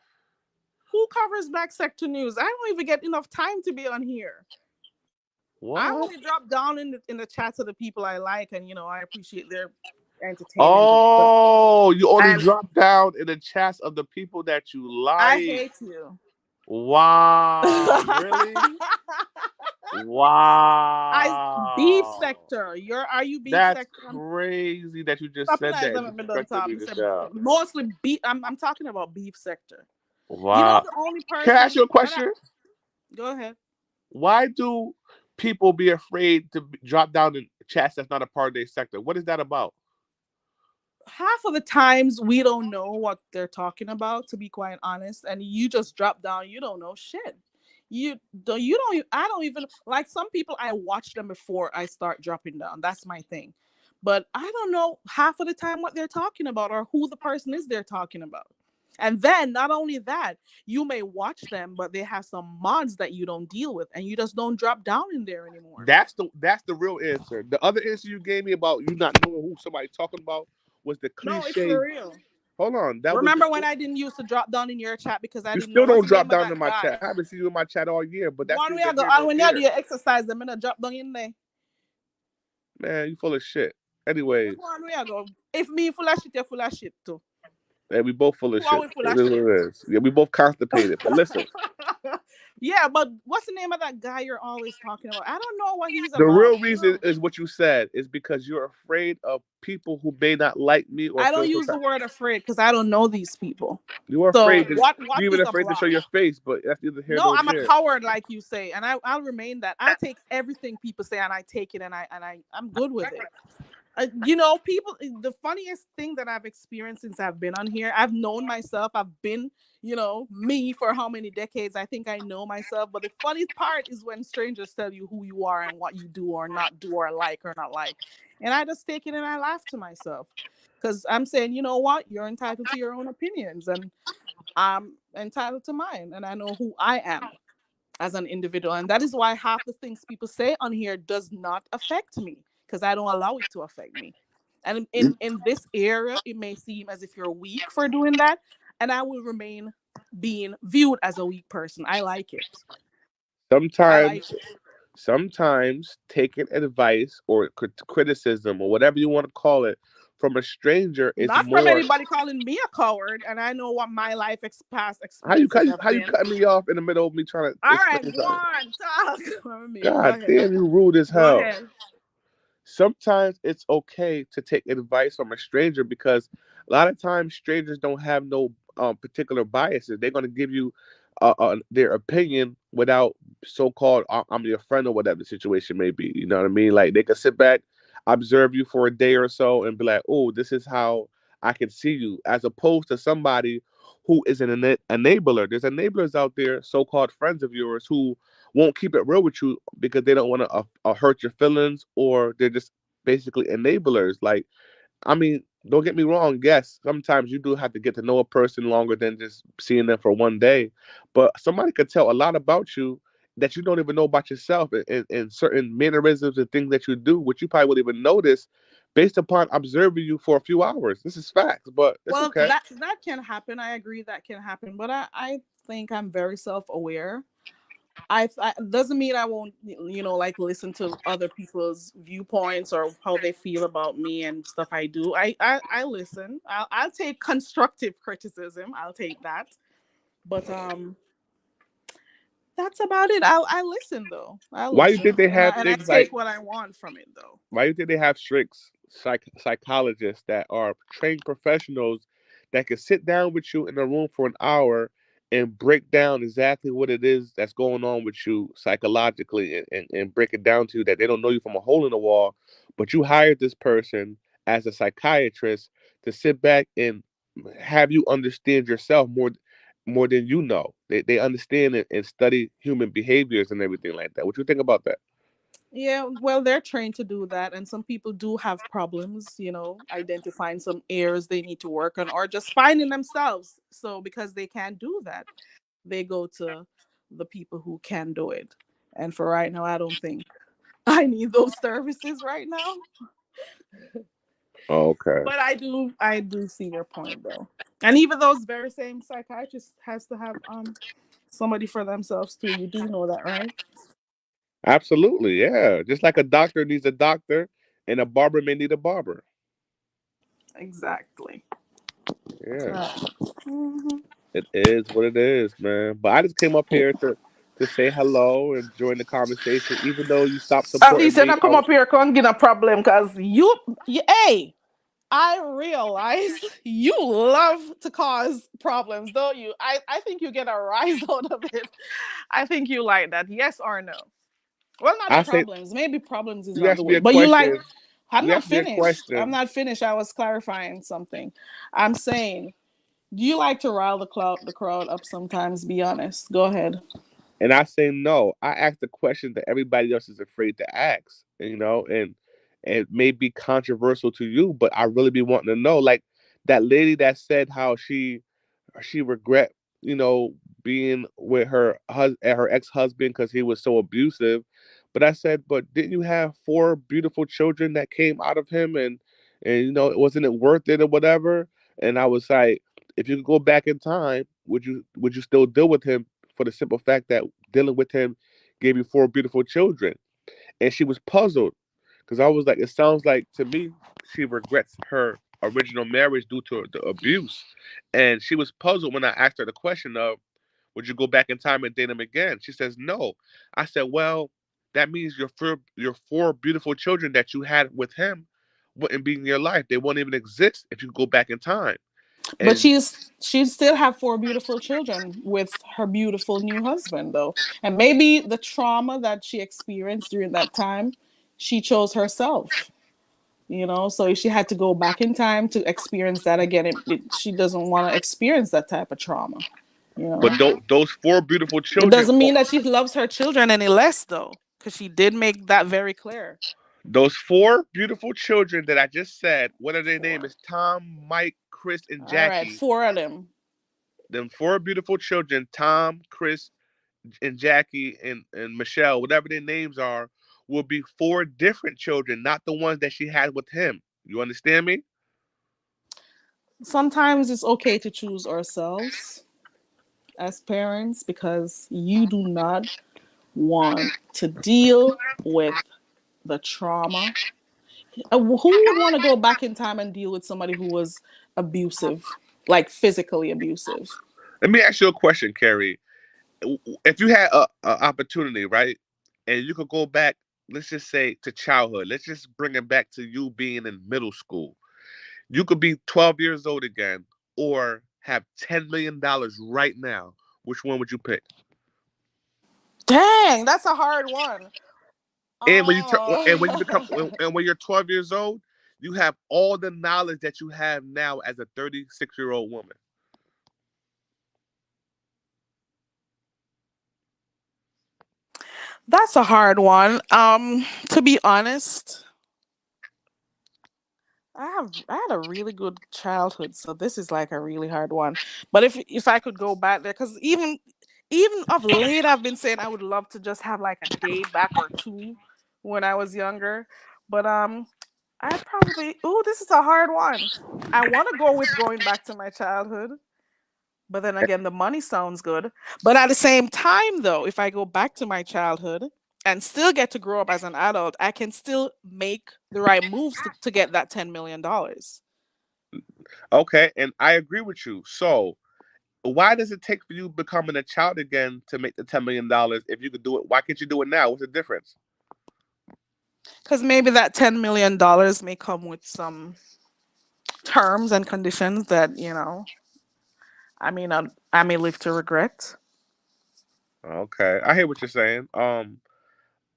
who covers Black Sector News? I don't even get enough time to be on here. I What? only drop down in the chats of the people I like, and I appreciate their entertainment. Oh, you only And drop down in the chats of the people that you I like. hate you. Wow, really? Beef Wow. sector. Are you beef That's sector? crazy that you just Stop said that and haven't been done disrespected top. me You just said now. mostly beef. I'm talking about beef sector. Wow. The only Can I ask person. you a question? Go ahead. Why do people be afraid to drop down in chats that's not a part of their sector? What is that about? Half of the times we don't know what they're talking about, to be quite honest, and you just drop down, you don't know shit. I don't even like some people. I watch them before I start dropping down. That's my thing. But I don't know half of the time what they're talking about or who the person is they're talking about. And then not only that, you may watch them, but they have some mods that you don't deal with, and you just don't drop down in there anymore. That's the real answer. The other answer you gave me about you not knowing who somebody talking about was the No, it's cliche. for real. Hold on, Remember when I didn't used to drop down in your chat because I You didn't know still what's don't the drop name of down in that my guy? chat. I haven't seen you in my chat all year, but that's One way I neither go, here and nor when you do there. your exercise, I'm gonna drop down in there. Man, you full of shit. Anyways, One way I go. If me full of shit, you're full of shit too. yeah, we both full of Who are shit. we full It of is what shit? it is. Yeah, we both constipated. But listen, Yeah, but what's the name of that guy you're always talking about? I don't know what he's the about. real reason is what you said is because you're afraid of people who may not like me or I feel don't some use the type. word afraid because I don't know these people. You're So afraid. what You're even is a afraid to show block? your face, but that's neither here No, nor I'm a there. coward, like you say, and I'll remain that. I take everything people say and I take it, and I'm good with it. People. The funniest thing that I've experienced since I've been on here, I've known myself. I've been, me for how many decades? I think I know myself. But the funny part is when strangers tell you who you are and what you do or not do or not like, and I just take it and I laugh to myself because I'm saying, you know what, you're entitled to your own opinions and I'm entitled to mine, and I know who I am as an individual, and that is why half the things people say on here does not affect me because I don't allow it to affect me. And in this area, it may seem as if you're weak for doing that, and I will remain being viewed as a weak person. I like it. I like Sometimes, it. sometimes taking advice or criticism or whatever you want to call it from a stranger is Not from more. anybody calling me a coward, and I know what my life past How you experiences have how you been. cutting me off in the middle of me trying to All right, explain go something? on, talk. Go God ahead. damn, you rude as Go hell. ahead. Sometimes it's okay to take advice from a stranger because a lot of times strangers don't have no particular biases. They're going to give you their opinion without so-called I'm your friend or whatever the situation may be. You know what I mean? Like they can sit back, observe you for a day or so, and be like, "Oh, this is how I can see you," as opposed to somebody who is an enabler. There's enablers out there, so-called friends of yours, who won't keep it real with you because they don't want to hurt your feelings, or they're just basically enablers. Like, I mean, don't get me wrong. Yes, sometimes you do have to get to know a person longer than just seeing them for one day, but somebody could tell a lot about you that you don't even know about yourself, and certain mannerisms and things that you do, which you probably wouldn't even notice based upon observing you for a few hours. This is facts, but it's Well, okay. that can happen. I agree that can happen, but I think I'm very self-aware. I doesn't mean I won't like listen to other people's viewpoints or how they feel about me and stuff I do. I listen. I'll take constructive criticism. I'll take that. But that's about it. I listen though. I Why you think listen they and have I things like? take what I want from it though. Why you think they have strict psychologists that are trained professionals that can sit down with you in a room for an hour and break down exactly what it is that's going on with you psychologically, and break it down to you that they don't know you from a hole in the wall, but you hired this person as a psychiatrist to sit back and have you understand yourself more than you know. They understand and study human behaviors and everything like that. What you think about that? Yeah, well, they're trained to do that, and some people do have problems, identifying some areas they need to work on or just finding themselves. So, because they can't do that, they go to the people who can do it. And for right now, I don't think I need those services right now. Okay. But I do see your point though. And even those very same psychiatrists has to have somebody for themselves too. You do know that, right? Absolutely, yeah. Just like a doctor needs a doctor, and a barber may need a barber. Exactly. Yeah, Mhm. it is what it is, man. But I just came up here to say hello and join the conversation, even though you stopped At supporting least you me. don't come up here can't get a problem because hey, I realize you love to cause problems, don't you? I think you get a rise out of it. I think you like that. Yes or no? Well, not I say problems. Maybe problems is you not the asked me a word, but you like. question. I'm You not asked me a finished. I'm question, not finished. I was clarifying something. I'm saying, do you like to rile the crowd up sometimes? Be honest. Go ahead. and I say no. I asked the question that everybody else is afraid to ask. And it may be controversial to you, but I really be wanting to know, like that lady that said how she regret, you know, being with her ex-husband because he was so abusive. But I said, but didn't you have four beautiful children that came out of him, and wasn't it worth it or whatever? And I was like, if you could go back in time, would you still deal with him for the simple fact that dealing with him gave you four beautiful children? And she was puzzled because I was like, it sounds like to me she regrets her original marriage due to the abuse. And she was puzzled when I asked her the question of, would you go back in time and date him again? She says, no. I said, well, that means your four beautiful children that you had with him wouldn't be in your life. They won't even exist if you go back in time. But And she still have four beautiful children with her beautiful new husband though. And maybe the trauma that she experienced during that time, she chose herself. So if she had to go back in time to experience that again, she doesn't want to experience that type of trauma. You but know, those four beautiful it children, doesn't mean that she loves her children any less though, because she did make that very clear. those four beautiful children that I just said, what are their names? Four. Is Tom, Mike, Chris, and All right, Jackie. four of them. Them four beautiful children, Tom, Chris, and Jackie, and Michelle, whatever their names are, will be four different children, not the ones that she had with him. You understand me? Sometimes it's okay to choose ourselves as parents because you do not want to deal with the trauma. Who would want to go back in time and deal with somebody who was abusive, like physically abusive? Let me ask you a question, Carrie. If you had a opportunity, right, and you could go back, let's just say to childhood, let's just bring it back to you being in middle school. You could be 12 years old again, or have $10 million right now. Which one would you pick? Dang, that's a hard one. And when you become Oh, and when you're 12 years old, you have all the knowledge that you have now as a 36-year-old woman. that's a hard one. To be honest, I had a really good childhood, so this is like a really hard one. But if I could go back there, because even of late, I've been saying I would love to just have like a day back or two when I was younger. But I'd probably. Oh, this is a hard one. I want to go with going back to my childhood, but then again, the money sounds good. But at the same time, though, if I go back to my childhood and still get to grow up as an adult, I can still make the right moves to get that $10 million. Okay, and I agree with you. So, why does it take for you becoming a child again to make the $10 million if you could do it? Why can't you do it now? What's the difference? Because maybe that $10 million may come with some terms and conditions that, I may live to regret. Okay, I hear what you're saying.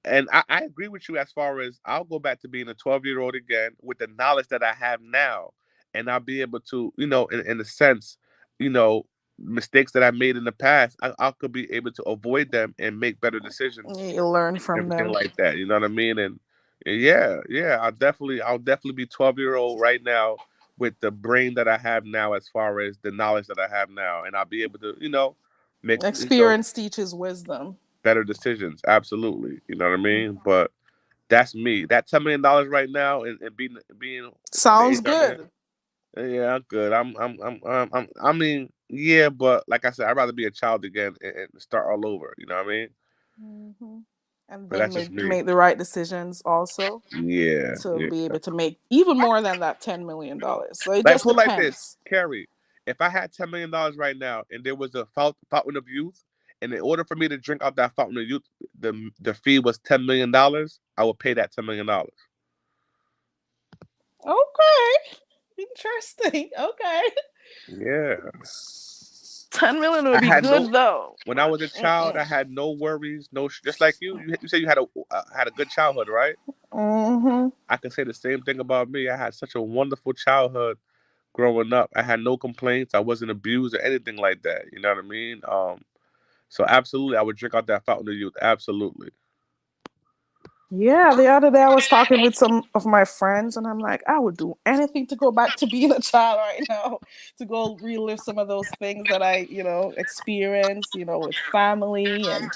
And I agree with you as far as I'll go back to being a 12-year-old again with the knowledge that I have now, and I'll be able to, in a sense, you know, mistakes that I made in the past, I could be able to avoid them and make better decisions, You learn from everything them. like that. You know what I mean? And yeah, I'll definitely be 12-year-old right now with the brain that I have now, as far as the knowledge that I have now, and I'll be able to, make Experience teaches wisdom. better decisions. Absolutely, you know what I mean. But that's me. That $10 million right now, and being the Sounds age I'm in. good. Yeah, I'm good. I mean, yeah, but like I said, I'd rather be a child again and start all over. You know what I mean? Hmm. And But then that's just make me. make the right decisions also Yeah, to yeah. be able to make even more than that $10 million. So it Like just put it like this, depends. Carrie. If I had $10 million right now and there was a fountain of youth, and in order for me to drink out that fountain of youth, the fee was $10 million, I would pay that $10 million. Okay. Interesting. Okay. Yeah. 10 million would I be had no good though. When I was a child, I had no worries, just like you. You said you had a good childhood, right? Mm-hmm. I can say the same thing about me. I had such a wonderful childhood growing up. I had no complaints. I wasn't abused or anything like that. You know what I mean? So absolutely, I would drink out that fountain of youth. Absolutely. Yeah, the other day I was talking with some of my friends, and I'm like, I would do anything to go back to being a child right now, to go relive some of those things that I, experienced, with family and,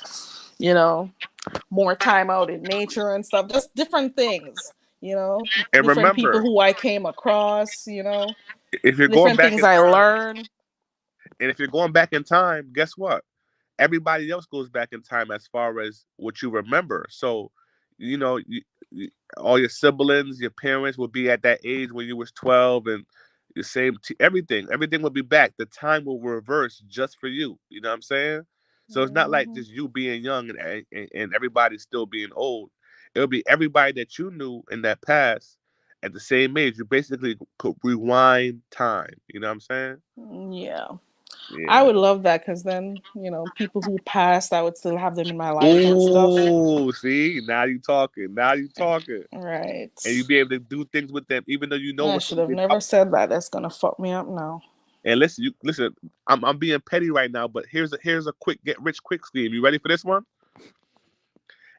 you know, more time out in nature and stuff, just different things, And different people remember, who I came across, if you're going different back things in I time, learned. and if you're going back in time, guess what? Everybody else goes back in time as far as what you remember. So, you know, you, all your siblings, your parents will be at that age when you was 12, and the same everything will be back. The time will reverse just for you. You know what I'm saying? So it's not like Hmm. just you being young and everybody still being old. It'll be everybody that you knew in that past at the same age. You basically could rewind time. You know what I'm saying? Yeah. I Yeah. would love that because then, people who passed, I would still have them in my life and stuff. Oh, see, now you talking. Now you talking. Right. And you be able to do things with them, even though you know I what's should going to have be never out. said that. That's gonna fuck me up now. And listen. I'm being petty right now, but here's a quick get rich quick scheme. You ready for this one?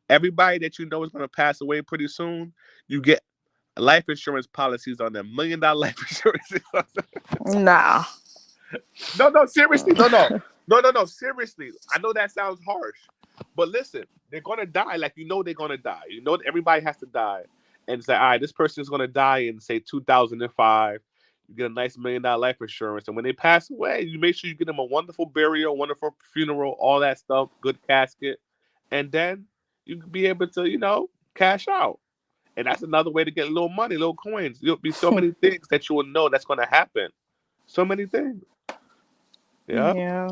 Everybody that you know is going to pass away pretty soon. You get life insurance policies on them, $1 million life insurances. Nah. No, seriously, no, seriously. I know that sounds harsh, but listen, they're gonna die. Like they're gonna die. You know that everybody has to die, and say, all right, this person is gonna die in say 2005. You get a nice $1 million life insurance, and when they pass away, you make sure you get them a wonderful burial, wonderful funeral, all that stuff, good casket, and then you can be able to, cash out. And that's another way to get a little money, little coins. There'll be so many things that you will know that's gonna happen. So many things. Yeah. Yeah.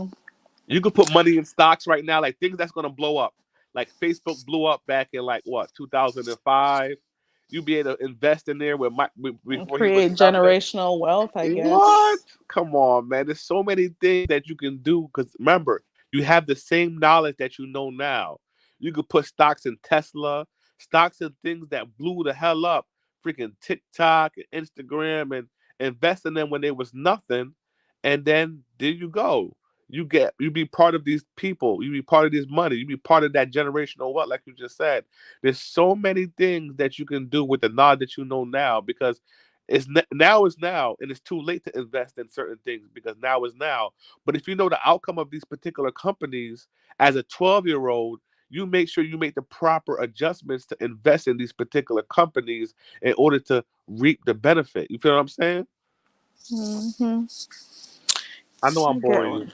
You could put money in stocks right now, like things that's gonna blow up. Like Facebook blew up back in like what 2005. You'd be able to invest in there And before he was create nothing. generational wealth, I What? guess. Come on, man. There's so many things that you can do because remember, you have the same knowledge that you know now. You could put stocks in Tesla, stocks in things that blew the hell up, freaking TikTok and Instagram, and invest in them when there was nothing. And then there you go. You be part of these people. You be part of this money. You be part of that generational wealth, like you just said. There's so many things that you can do with the knowledge that you know now because now is now, and it's too late to invest in certain things because now is now. But if you know the outcome of these particular companies as a 12-year-old, you make sure you make the proper adjustments to invest in these particular companies in order to reap the benefit. You feel what I'm saying? Hmm. I know I I'm get boring one. you.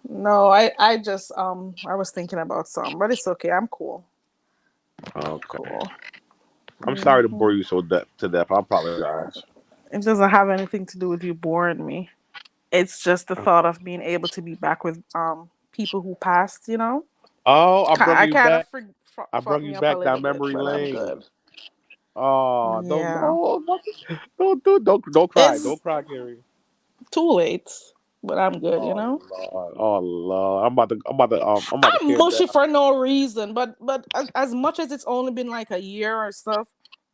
No, I just I was thinking about some, but it's okay. I'm cool. I'm Okay. cool. I'm sorry to Hmm. bore you to death. I apologize. It doesn't have anything to do with you boring me. It's just the thought of being able to be back with people who passed. Oh, I brung I you kind of back. I brung fucked you me up a back little down bit, memory but I'm lane. good. Oh, Yeah. don't cry. It's Don't cry, Carrie. too late, but I'm good, you Oh know? Lord. Oh Lord. I'm about to I'm calm mushy down. for no reason, but as much as it's only been like a year or stuff,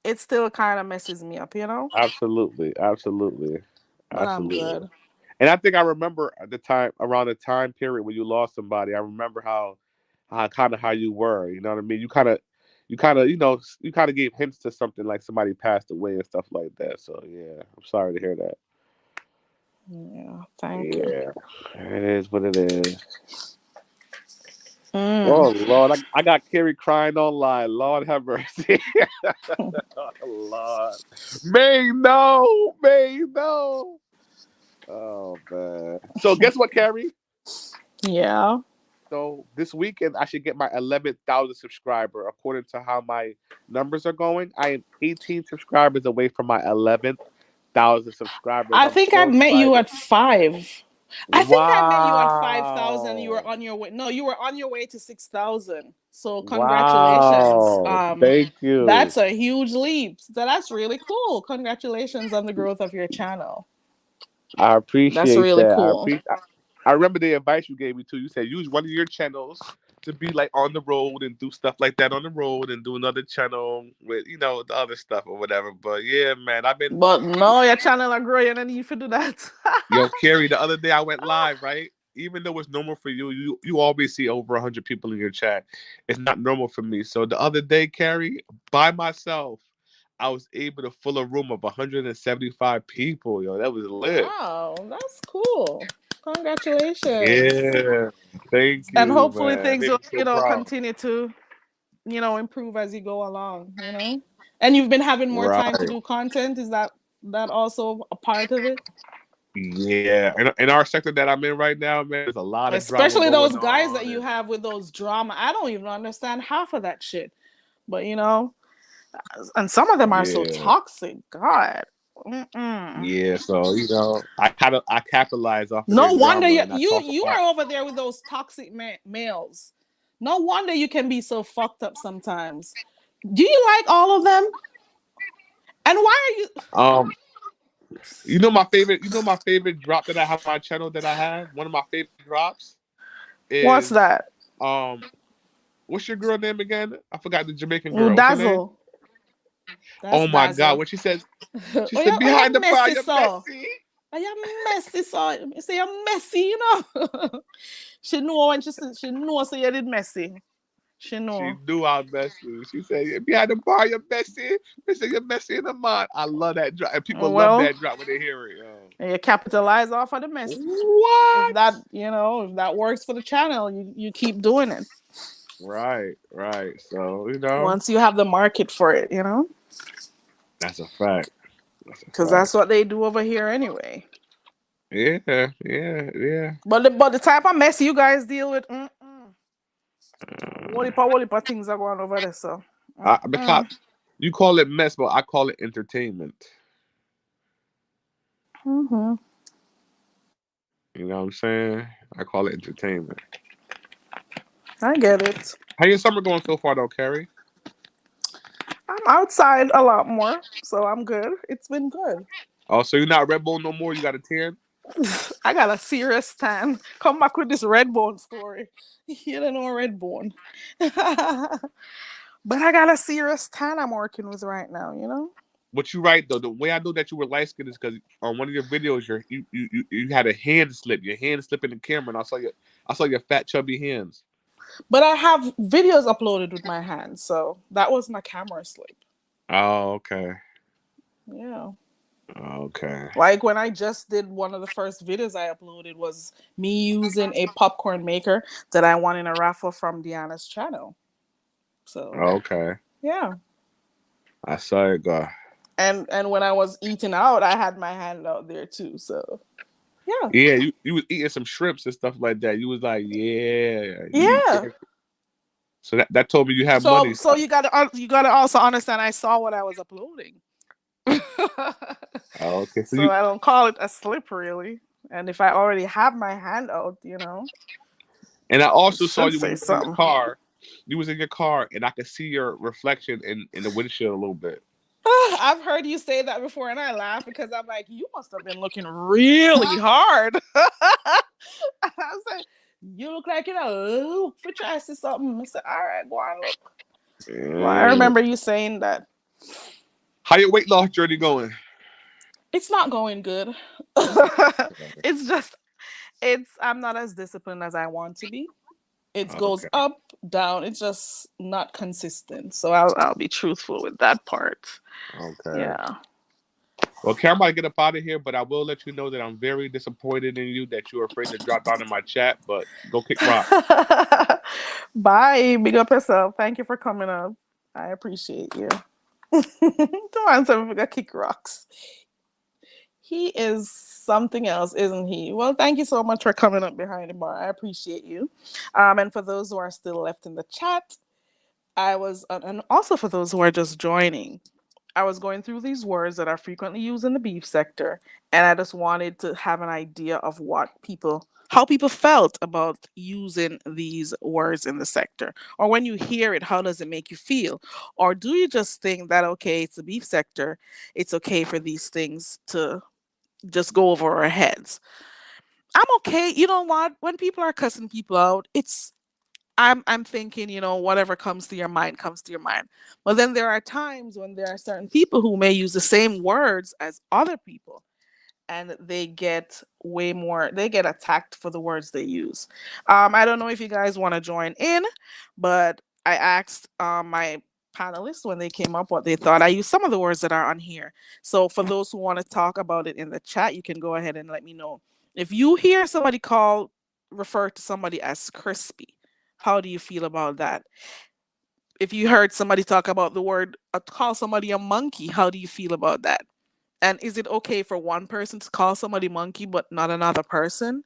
it still kind of messes me up, you know? Absolutely. Absolutely. But I'm Absolutely. good. And I think I remember at the time around the time period when you lost somebody. I remember how kind of how you were. You know what I mean? You kind of gave hints to something like somebody passed away and stuff like that. So yeah, I'm sorry to hear that. Yeah, thank you. Yeah, it is what it is. Mm. Oh Lord, I got Carrie crying online. Lord have mercy. Oh Lord, May no, May no. Oh man. So guess what, Carrie? Yeah. So this weekend I should get my 11,000 subscriber. According to how my numbers are going, I am 18 subscribers away from my 11,000 subscribers. I I'm think I so met you excited. at 5. I think I met you at 5,000. You were Wow. on your way. No, you were on your way to 6,000. So congratulations. Wow. Thank you. That's a huge leap. So that's really cool. Congratulations on the growth of your channel. I That's appreciate really that. cool. I remember the advice you gave me too. You said use one of your channels to be like on the road and do stuff like that on the road and do another channel with the other stuff or whatever. But yeah, man, I've been But no, your channel are growing and you need to do that. Carrie. The other day I went live, right? Even though it's normal for you, you always see over 100 people in your chat. It's not normal for me. So the other day, Carrie, by myself, I was able to fill a room of 175 people. Yo, that was lit. Wow, that's cool. Congratulations. Yeah, thank And you, hopefully man. things Made will, me so proud. continue to, improve as you go along. And you've been having more time to Right. do content. Is that also a part of it? Yeah. In our sector that I'm in right now, man, there's a lot of drama Especially those going guys that on. you And have with those drama. I don't even understand half of that shit. But and some of them are so yeah. toxic. God. Mm-mm. Yeah. So, I capitalize off of No their wonder drama you and I you talk you about are over there with those toxic males. No wonder you can be so fucked up sometimes. Do you like all of them? And why are you? um my favorite drop that I have on my channel that I have? One of my favorite drops What's is that? um what's your girl name again? I forgot the Jamaican Oh, girl. What's her name? Dazzle. That's Oh my god, Dazzle. what she says, oh, she said you behind the bar, messy you're so. messy. Oh, you messy so. You say you're messy. She know when she knows so you did messy. She She know. knew I messy. She said, behind the bar, you're messy. She you're messy in the mind. I love that drop. And people love Well, that drop when they hear it. Yo. you capitalize off of the mess. If What? that works for the channel, you keep doing it. Right, right. So, Once you have the market for it, that's a fact. That's a because fact. that's what they do over here anyway. Yeah, yeah, yeah. But the type of mess you guys deal with, whole things are going over there. So, Because you call it mess, but I call it entertainment. mm-hmm. You know what I'm saying? I call it entertainment. I get it. How your summer going so far, though, Carrie? I'm outside a lot more, so I'm good. It's been good. Oh, so you're not Red Bull no more? You got a tan? I got a serious tan. Come back with this red bone story. You don't know red bone. But I got a serious tan I'm working with right now. But you're right though. The way I know that you were light skinned is because on one of your videos, you had a hand slip. Your hand slipped in the camera, and I saw your fat chubby hands. But I have videos uploaded with my hands, so that was my camera slip. Oh, okay. Yeah. Okay. Like when I just did one of the first videos I uploaded was me using a popcorn maker that I won in a raffle from Deanna's channel. So Okay. yeah. I saw it go. And when I was eating out, I had my hand out there too. So yeah. Yeah, you was eating some shrimps and stuff like that. You was like, yeah. Yeah. So that told me you have So money. so you gotta also understand I saw what I was uploading. Oh, okay. So So I don't call it a slip really. And if I already have my hand out, and I it also saw should you when say you was in your something. car. You was in your car, and I could see your reflection in the windshield a little bit. I've heard you say that before, and I laugh because I'm like, you must have been looking really hard. I was like, you look like you know, look for try to see something. I said, all right, go on, look. Well, I Yeah. remember you saying that. How your weight loss journey going? It's not going good. It's just, I'm not as disciplined as I want to be. It goes Okay. up, down. It's just not consistent. So I'll be truthful with that part. Okay. Yeah. Well, Karen, I'm about to get up out of here, but I will let you know that I'm very disappointed in you that you were afraid to drop down in my chat. But go kick rock. Bye. Big up yourself. Thank you for coming up. I appreciate you. Come on, so we got kick rocks. He is something else, isn't he? Well, thank you so much for coming up behind the bar. I appreciate you. And for those who are still left in the chat, and also for those who are just joining, I was going through these words that are frequently used in the beef sector, and I just wanted to have an idea of how people felt about using these words in the sector. Or when you hear it, how does it make you feel? Or do you just think that, okay, it's the beef sector, it's okay for these things to just go over our heads? I'm okay. You know what? When people are cussing people out, I'm thinking, whatever comes to your mind comes to your mind. But then there are times when there are certain people who may use the same words as other people, and they get attacked for the words they use. I don't know if you guys want to join in, but I asked my panelists when they came up what they thought. I used some of the words that are on here. So for those who want to talk about it in the chat, you can go ahead and let me know. If you hear somebody refer to somebody as crispy, how do you feel about that? If you heard somebody talk about call somebody a monkey, how do you feel about that? And is it okay for one person to call somebody monkey but not another person?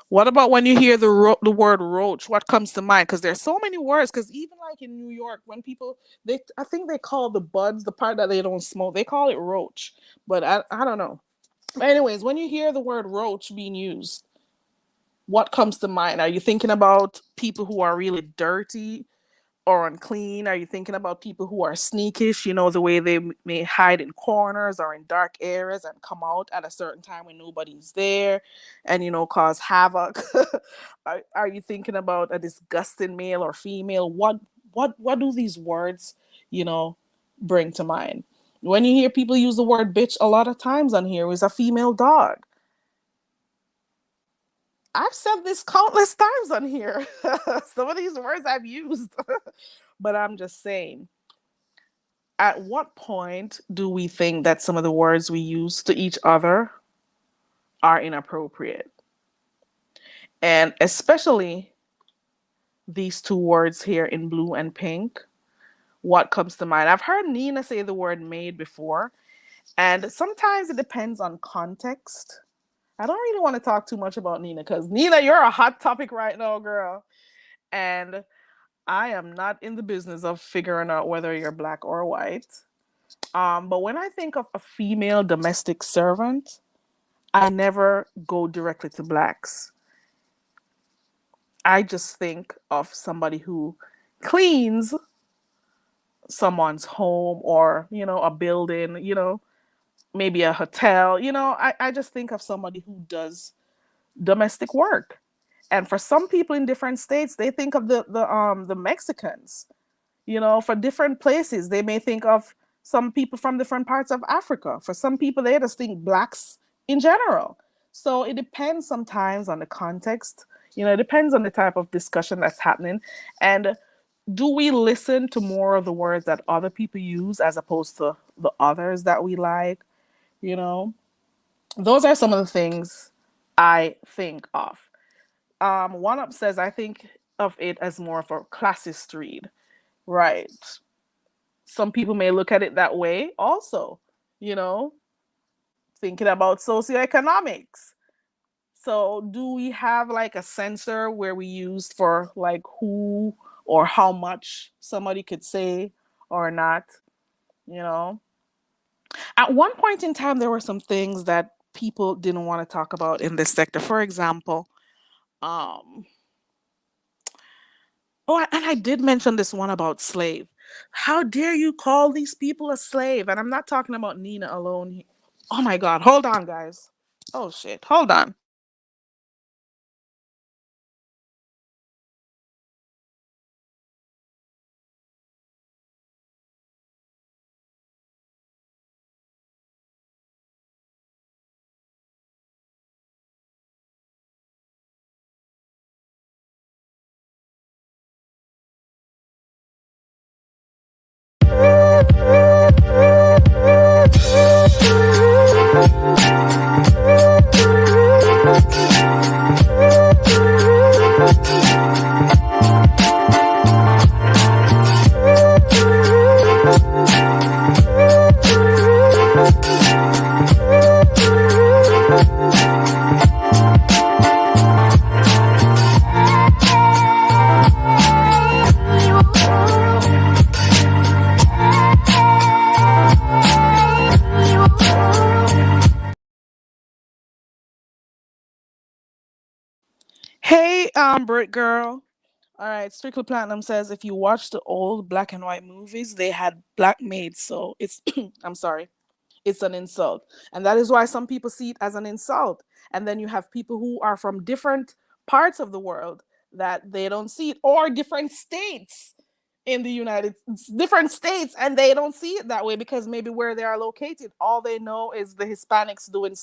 What about when you hear the word roach? What comes to mind? Because there's so many words. Because even like in New York, when people I think they call the buds, the part that they don't smoke, they call it roach. But I don't know. But anyways, when you hear the word roach being used, what comes to mind? Are you thinking about people who are really dirty or unclean? Are you thinking about people who are sneakish, the way they may hide in corners or in dark areas and come out at a certain time when nobody's there and, cause havoc? Are you thinking about a disgusting male or female? What do these words, bring to mind? When you hear people use the word bitch, a lot of times on here is a female dog. I've said this countless times on here. Some of these words I've used. But I'm just saying, at what point do we think that some of the words we use to each other are inappropriate? And especially these two words here in blue and pink, what comes to mind? I've heard Nina say the word maid before, and sometimes it depends on context. I don't really want to talk too much about Nina because Nina, you're a hot topic right now, girl. And I am not in the business of figuring out whether you're black or white. But when I think of a female domestic servant, I never go directly to blacks. I just think of somebody who cleans someone's home or, a building, maybe a hotel. I just think of somebody who does domestic work. And for some people in different states, they think of the Mexicans. For different places, they may think of some people from different parts of Africa. For some people, they just think blacks in general. So it depends sometimes on the context. It depends on the type of discussion that's happening. And do we listen to more of the words that other people use as opposed to the others that we like? Those are some of the things I think of. One up says, I think of it as more of a classist read. Right. Some people may look at it that way also, thinking about socioeconomics. So do we have like a censor where we use for like who or how much somebody could say or not? At one point in time, there were some things that people didn't want to talk about in this sector. For example, and I did mention this one about slave. How dare you call these people a slave? And I'm not talking about Nina alone. Oh my God. Hold on, guys. Oh shit. Hold on. Hey, Brit girl. All right, Strictly Platinum says if you watch the old black and white movies, they had black maids, so it's I'm sorry, it's an insult. And that is why some people see it as an insult. And then you have people who are from different parts of the world that they don't see it, or different states in the different states, and they don't see it that way because maybe where they are located, all they know is the Hispanics doing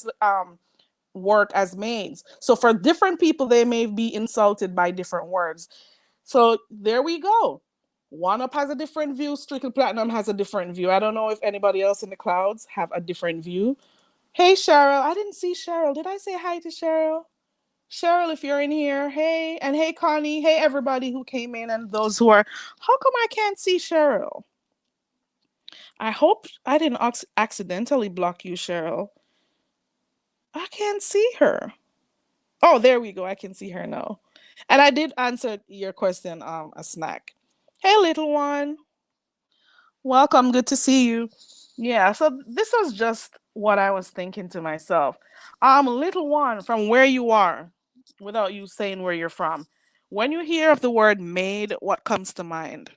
work as maids. So for different people, they may be insulted by different words. So there we go. One Up has a different view. Strictly Platinum has a different view. I don't know if anybody else in the clouds have a different view. Hey, Cheryl. I didn't see Cheryl. Did I say hi to Cheryl? Cheryl, if you're in here, hey. And hey, Connie. Hey, everybody who came in and those who are. How come I can't see Cheryl? I hope I didn't accidentally block you, Cheryl. I can't see her. Oh, there we go. I can see her now. And I did answer your question, a snack. Hey, little one. Welcome. Good to see you. Yeah, so this was just what I was thinking to myself. Little one, from where you are, without you saying where you're from, when you hear of the word maid, what comes to mind?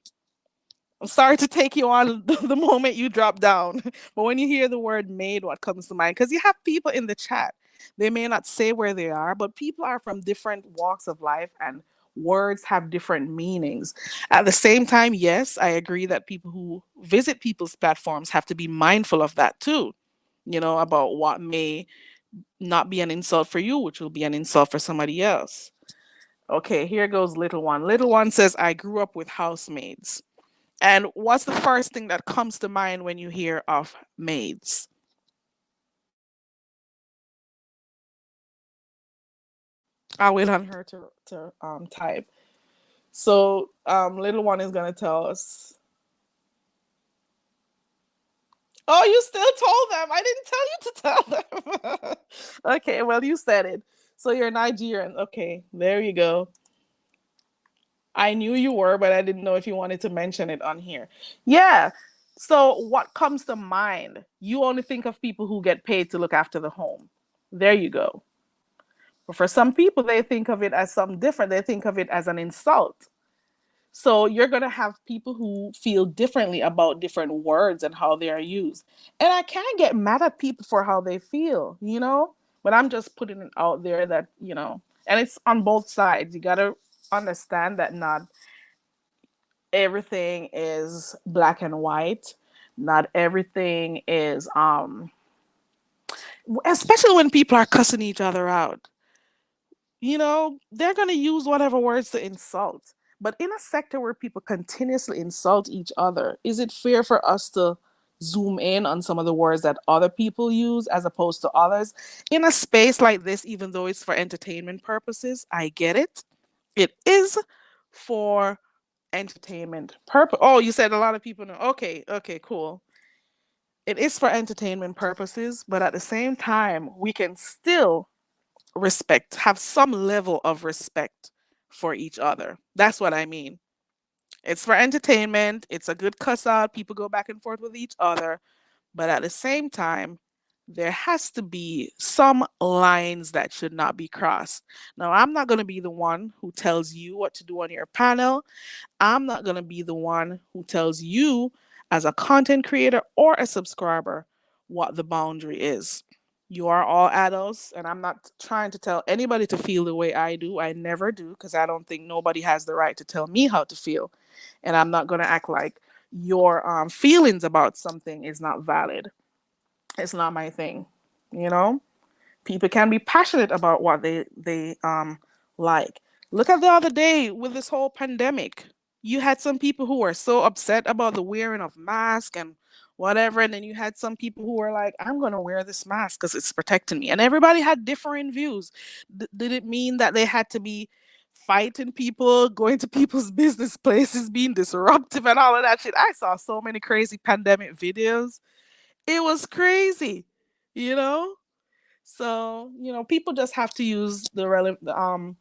I'm sorry to take you on the moment you drop down, but when you hear the word maid, what comes to mind? Because you have people in the chat. They may not say where they are, but people are from different walks of life and words have different meanings. At the same time, yes, I agree that people who visit people's platforms have to be mindful of that too, about what may not be an insult for you, which will be an insult for somebody else. Okay, here goes little one. Little one says, I grew up with housemaids. And what's the first thing that comes to mind when you hear of maids? I'll wait on her to type. So little one is gonna tell us. Oh, you still told them. I didn't tell you to tell them. Okay, well you said it. So you're Nigerian. Okay, there you go. I knew you were, but I didn't know if you wanted to mention it on here. Yeah. So what comes to mind? You only think of people who get paid to look after the home. There you go. But for some people, they think of it as something different. They think of it as an insult. So you're going to have people who feel differently about different words and how they are used. And I can't get mad at people for how they feel. But I'm just putting it out there that, and it's on both sides. You got to understand that not everything is black and white. Not everything is, especially when people are cussing each other out. They're going to use whatever words to insult. But in a sector where people continuously insult each other, is it fair for us to zoom in on some of the words that other people use as opposed to others? In a space like this, even though it's for entertainment purposes, I get it. It is for entertainment purpose. Oh, you said a lot of people know. Okay, cool. It is for entertainment purposes, but at the same time, we can still have some level of respect for each other. That's what I mean. It's for entertainment. It's a good cuss out. People go back and forth with each other. But at the same time, there has to be some lines that should not be crossed. Now, I'm not going to be the one who tells you what to do on your panel. I'm not going to be the one who tells you, as a content creator or a subscriber, what the boundary is. You are all adults, and I'm not trying to tell anybody to feel the way I do. I never do, because I don't think nobody has the right to tell me how to feel. And I'm not going to act like your feelings about something is not valid. It's not my thing, you know? People can be passionate about what they like. Look at the other day with this whole pandemic. You had some people who were so upset about the wearing of masks and whatever, and then you had some people who were like, "I'm going to wear this mask because it's protecting me." And everybody had different views. Did it mean that they had to be fighting people, going to people's business places, being disruptive, and all of that shit? I saw so many crazy pandemic videos. It was crazy, you know. So, people just have to use the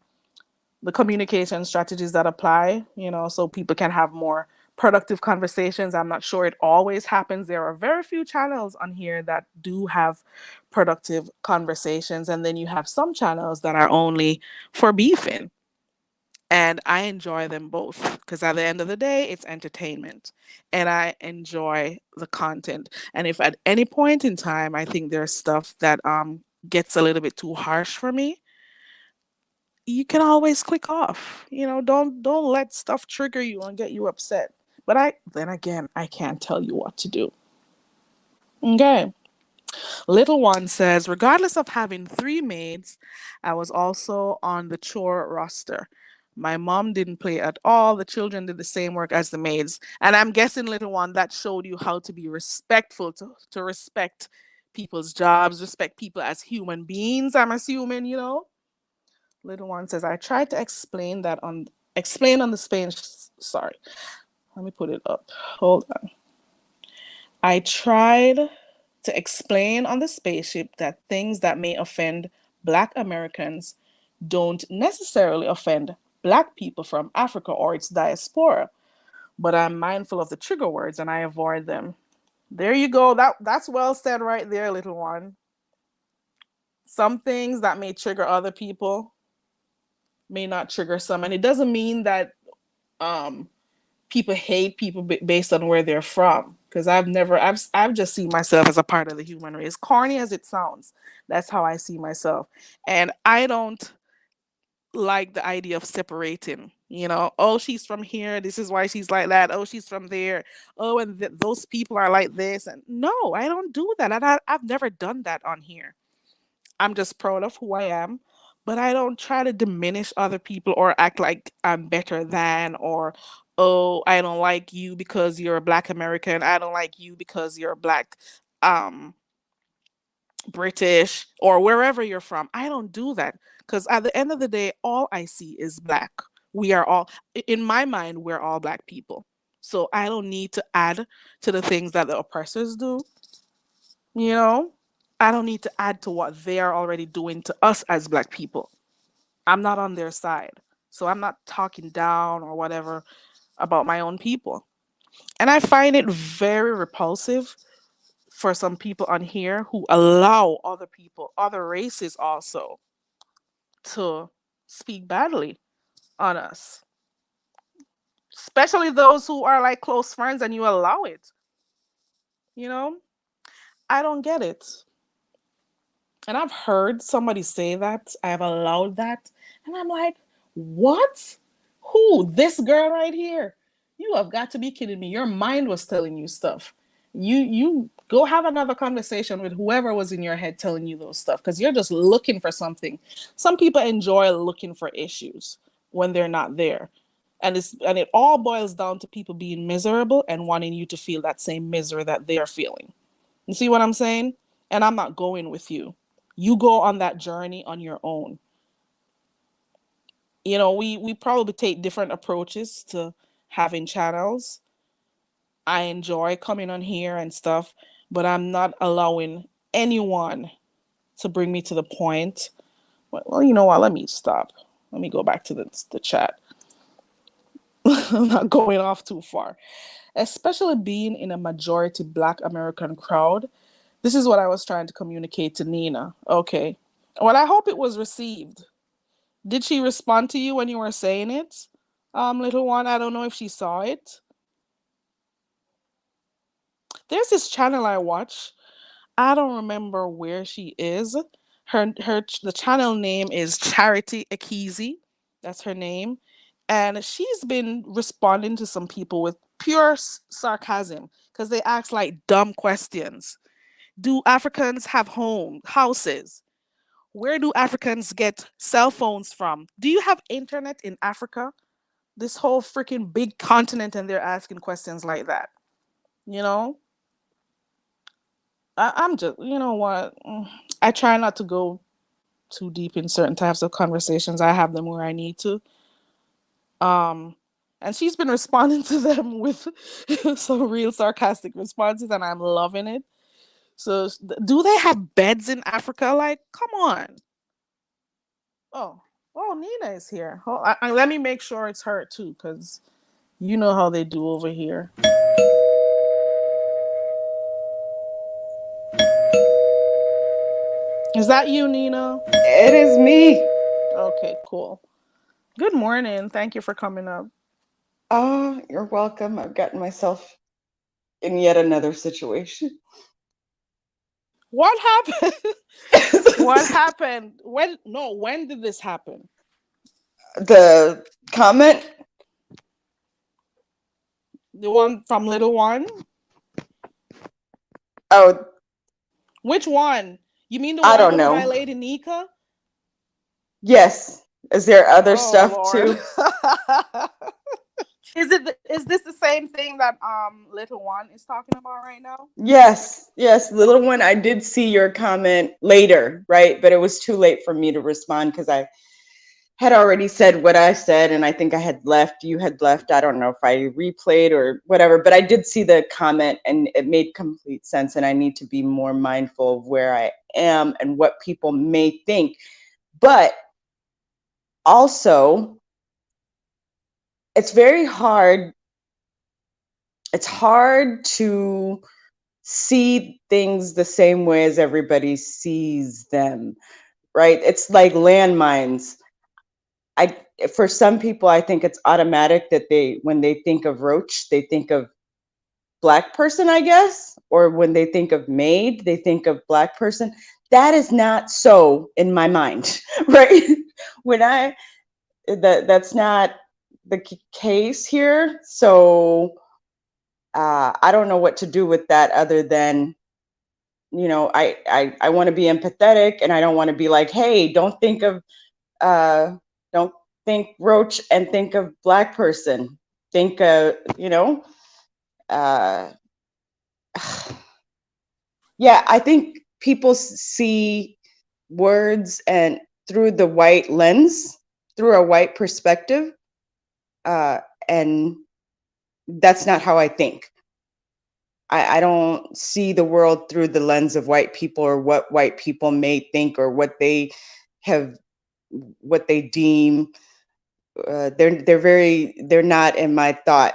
communication strategies that apply, so people can have more productive conversations. I'm not sure it always happens. There are very few channels on here that do have productive conversations, and then you have some channels that are only for beefing. And I enjoy them both, because at the end of the day, it's entertainment and I enjoy the content. And if at any point in time I think there's stuff that gets a little bit too harsh for me, you can always click off. Don't let stuff trigger you and get you upset. But then again, I can't tell you what to do. Okay. Little one says, regardless of having 3 maids, I was also on the chore roster. My mom didn't play at all. The children did the same work as the maids. And I'm guessing, little one, that showed you how to be respectful, to respect people's jobs, respect people as human beings, I'm assuming, Little one says, I tried to explain on the Spanish. Sorry. Let me put it up. Hold on. I tried to explain on the spaceship that things that may offend Black Americans don't necessarily offend Black people from Africa or its diaspora, but I'm mindful of the trigger words and I avoid them. There you go. That's well said right there, little one. Some things that may trigger other people may not trigger some, and it doesn't mean that um people hate people based on where they're from, because I've just seen myself as a part of the human race. Corny as it sounds, that's how I see myself. And I don't like the idea of separating, oh, she's from here, this is why she's like that, oh, she's from there, oh, and those people are like this. And no, I don't do that, and I've never done that on here. I'm just proud of who I am, but I don't try to diminish other people or act like I'm better than, or, oh, I don't like you because you're a Black American. I don't like you because you're a Black um, British, or wherever you're from. I don't do that, because at the end of the day, all I see is Black. We are all, in my mind, we're all Black people. So I don't need to add to the things that the oppressors do. You know, I don't need to add to what they are already doing to us as Black people. I'm not on their side. So I'm not talking down or whatever about my own people. And I find it very repulsive for some people on here who allow other people, other races also, to speak badly on us. Especially those who are like close friends and you allow it. You know? I don't get it. And I've heard somebody say that. I have allowed that. And I'm like, what? Who? This girl right here? You have got to be kidding me. Your mind was telling you stuff. You go have another conversation with whoever was in your head telling you those stuff, because you're just looking for something. Some people enjoy looking for issues when they're not there. And it all boils down to people being miserable and wanting you to feel that same misery that they're feeling. You see what I'm saying? And I'm not going with you. You go on that journey on your own. We probably take different approaches to having channels. I enjoy coming on here and stuff, but I'm not allowing anyone to bring me to the point. Well, you know what? Let me stop. Let me go back to the chat. I'm not going off too far. Especially being in a majority Black American crowd, This is what I was trying to communicate to Nina. Okay. Well, I hope it was received. Did she respond to you when you were saying it? Little one, I don't know if she saw it. There's this channel I watch. I don't remember where she is. The channel name is Charity Akizi. That's her name. And she's been responding to some people with pure sarcasm because they ask like dumb questions. Do Africans have houses? Where do Africans get cell phones from? Do you have internet in Africa? This whole freaking big continent, and they're asking questions like that. You know? I'm just, you know what? I try not to go too deep in certain types of conversations. I have them where I need to. And she's been responding to them with some real sarcastic responses, and I'm loving it. So, do they have beds in Africa? Like, come on. Oh, Nina is here. Let me make sure it's her too, because you know how they do over here. Is that you, Nina? It is me. Okay, cool. Good morning. Thank you for coming up. Oh, you're welcome. I've gotten myself in yet another situation. What happened? What happened? When did this happen? The comment? The one from Little One? Oh, Which one? You mean the I one don't done know. by Lady Nڵgga? Yes. Is there other Oh, stuff Lord. too? Is this the same thing that Little One is talking about right now? Yes. Little one, I did see your comment later, right? But it was too late for me to respond because I had already said what I said, and I think I had left. You had left. I don't know if I replayed or whatever, but I did see the comment and it made complete sense. And I need to be more mindful of where I am and what people may think. But also, it's very hard. It's hard to see things the same way as everybody sees them, right? It's like landmines. For some people, I think it's automatic that when they think of Roach, they think of Black person, I guess, or when they think of Maid, they think of Black person. That is not so in my mind, right? That's not the case here. So I don't know what to do with that other than, I want to be empathetic, and I don't want to be like, hey, don't think Roach and think of Black person. Think, yeah, I think people see words and through the white lens, through a white perspective, and that's not how I think. I don't see the world through the lens of white people or what white people may think or what they deem. They're not in my thought.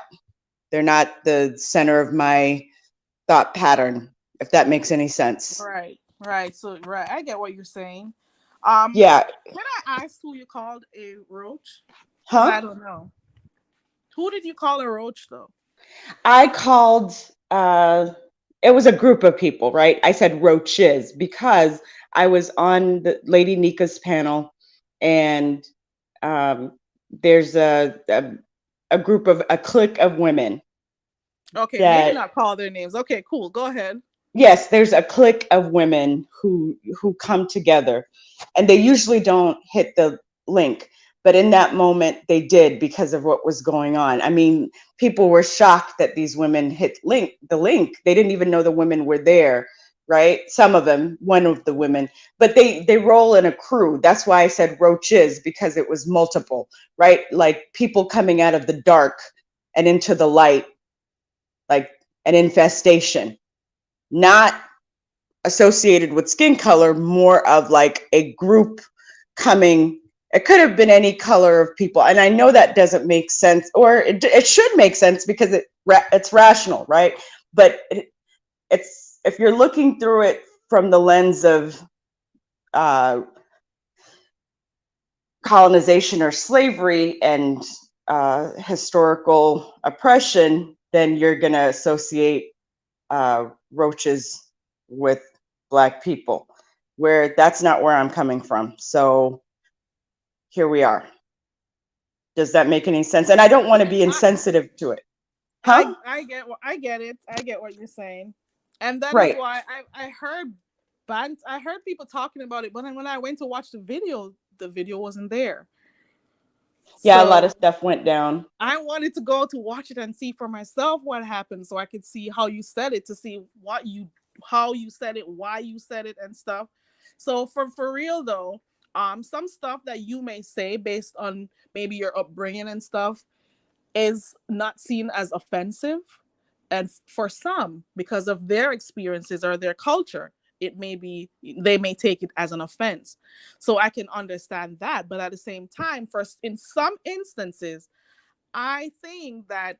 They're not the center of my thought pattern, if that makes any sense. Right. So, I get what you're saying. Yeah. Can I ask who you called a roach? Huh? I don't know. Who did you call a roach, though? I called, it was a group of people, right? I said roaches because I was on the Lady Nڵgga's panel, and there's a clique of women. Okay, maybe not call their names. Okay, cool. Go ahead. Yes, there's a clique of women who come together, and they usually don't hit the link, but in that moment they did because of what was going on. I mean, people were shocked that these women hit the link. They didn't even know the women were there, right? Some of them, one of the women, but they roll in a crew. That's why I said roaches, because it was multiple, right? Like people coming out of the dark and into the light, like an infestation. Not associated with skin color, more of like a group coming. It could have been any color of people. And I know that doesn't make sense, or it should make sense because it's rational, right? But it's if you're looking through it from the lens of colonization or slavery and historical oppression, then you're going to associate roaches with Black people, where that's not where I'm coming from. So here we are. Does that make any sense? And I don't want to be insensitive to it. Huh? I get it. I get what you're saying. And that is Right. why I heard people talking about it, but then when I went to watch the video wasn't there. Yeah, a So lot of stuff went down. I wanted to go to watch it and see for myself what happened, so I could see how you said it, to see how you said it, why you said it, and stuff. So for real though, some stuff that you may say based on maybe your upbringing and stuff is not seen as offensive, and for some, because of their experiences or their culture, they may take it as an offense. So I can understand that, but at the same time, in some instances, I think that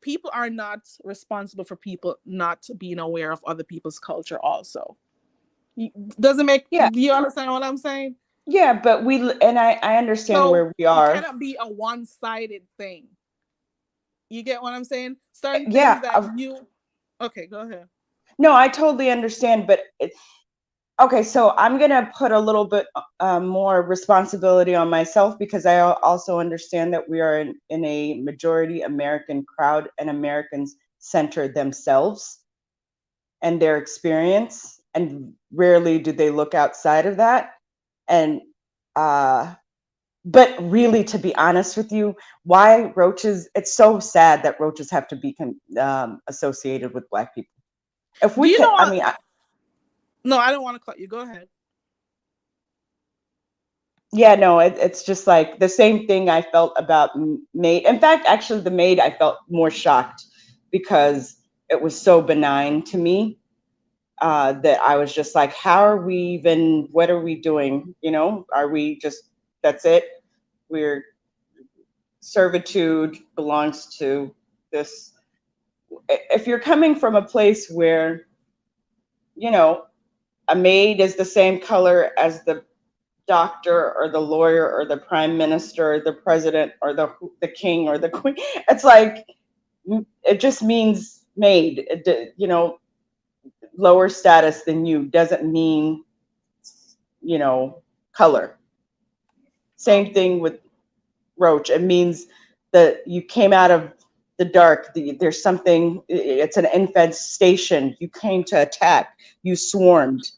people are not responsible for people not being aware of other people's culture also. Doesn't make Yeah. Do you understand what I'm saying? Yeah, but I understand So where we it are. cannot be a one-sided thing. You get what I'm saying? Certain Yeah. things that you... Okay, go ahead. No, I totally understand, but okay, so I'm going to put a little bit more responsibility on myself, because I also understand that we are in a majority American crowd, and Americans center themselves and their experience, and rarely do they look outside of that. And but really, to be honest with you, why roaches? It's so sad that roaches have to be associated with Black people. If Do we you could, know I what? mean, No, I don't want to cut you. Go ahead. yeah, no, it's just like the same thing I felt about Maid. In fact, actually, the Maid, I felt more shocked because it was so benign to me, that I was just like, how are we even, what are we doing? You know, are we just, that's it? We're, servitude belongs to this. If you're coming from a place where, you know, a maid is the same color as the doctor or the lawyer or the prime minister or the president or the king or the queen, it's like, it just means maid. You know, lower status than you doesn't mean, you know, color. Same thing with roach. It means that you came out of the dark. There's something, it's an infestation. You came to attack. You swarmed.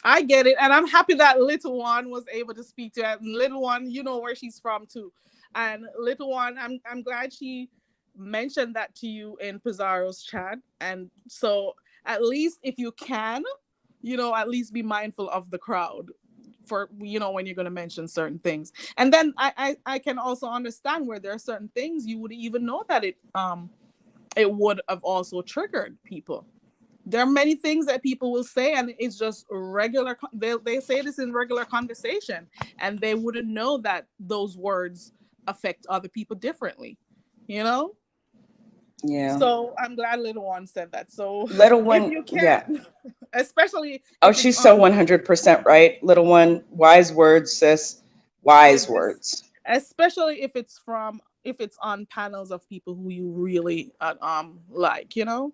I get it, and I'm happy that little one was able to speak to it. Little one, you know where she's from too, and little one, I'm glad she mentioned that to you in Pizarro's chat. And so at least if you can, at least be mindful of the crowd for when you're going to mention certain things. And then I can also understand where there are certain things you would even know that it would have also triggered people. There are many things that people will say, and it's just regular. They say this in regular conversation, and they wouldn't know that those words affect other people differently. Yeah. So I'm glad little one said that. So Little if one, you yeah. can, especially Oh, if it's she's so on, 100% right. Little one, wise words, sis. Wise words. especially if it's on panels of people who you really like, So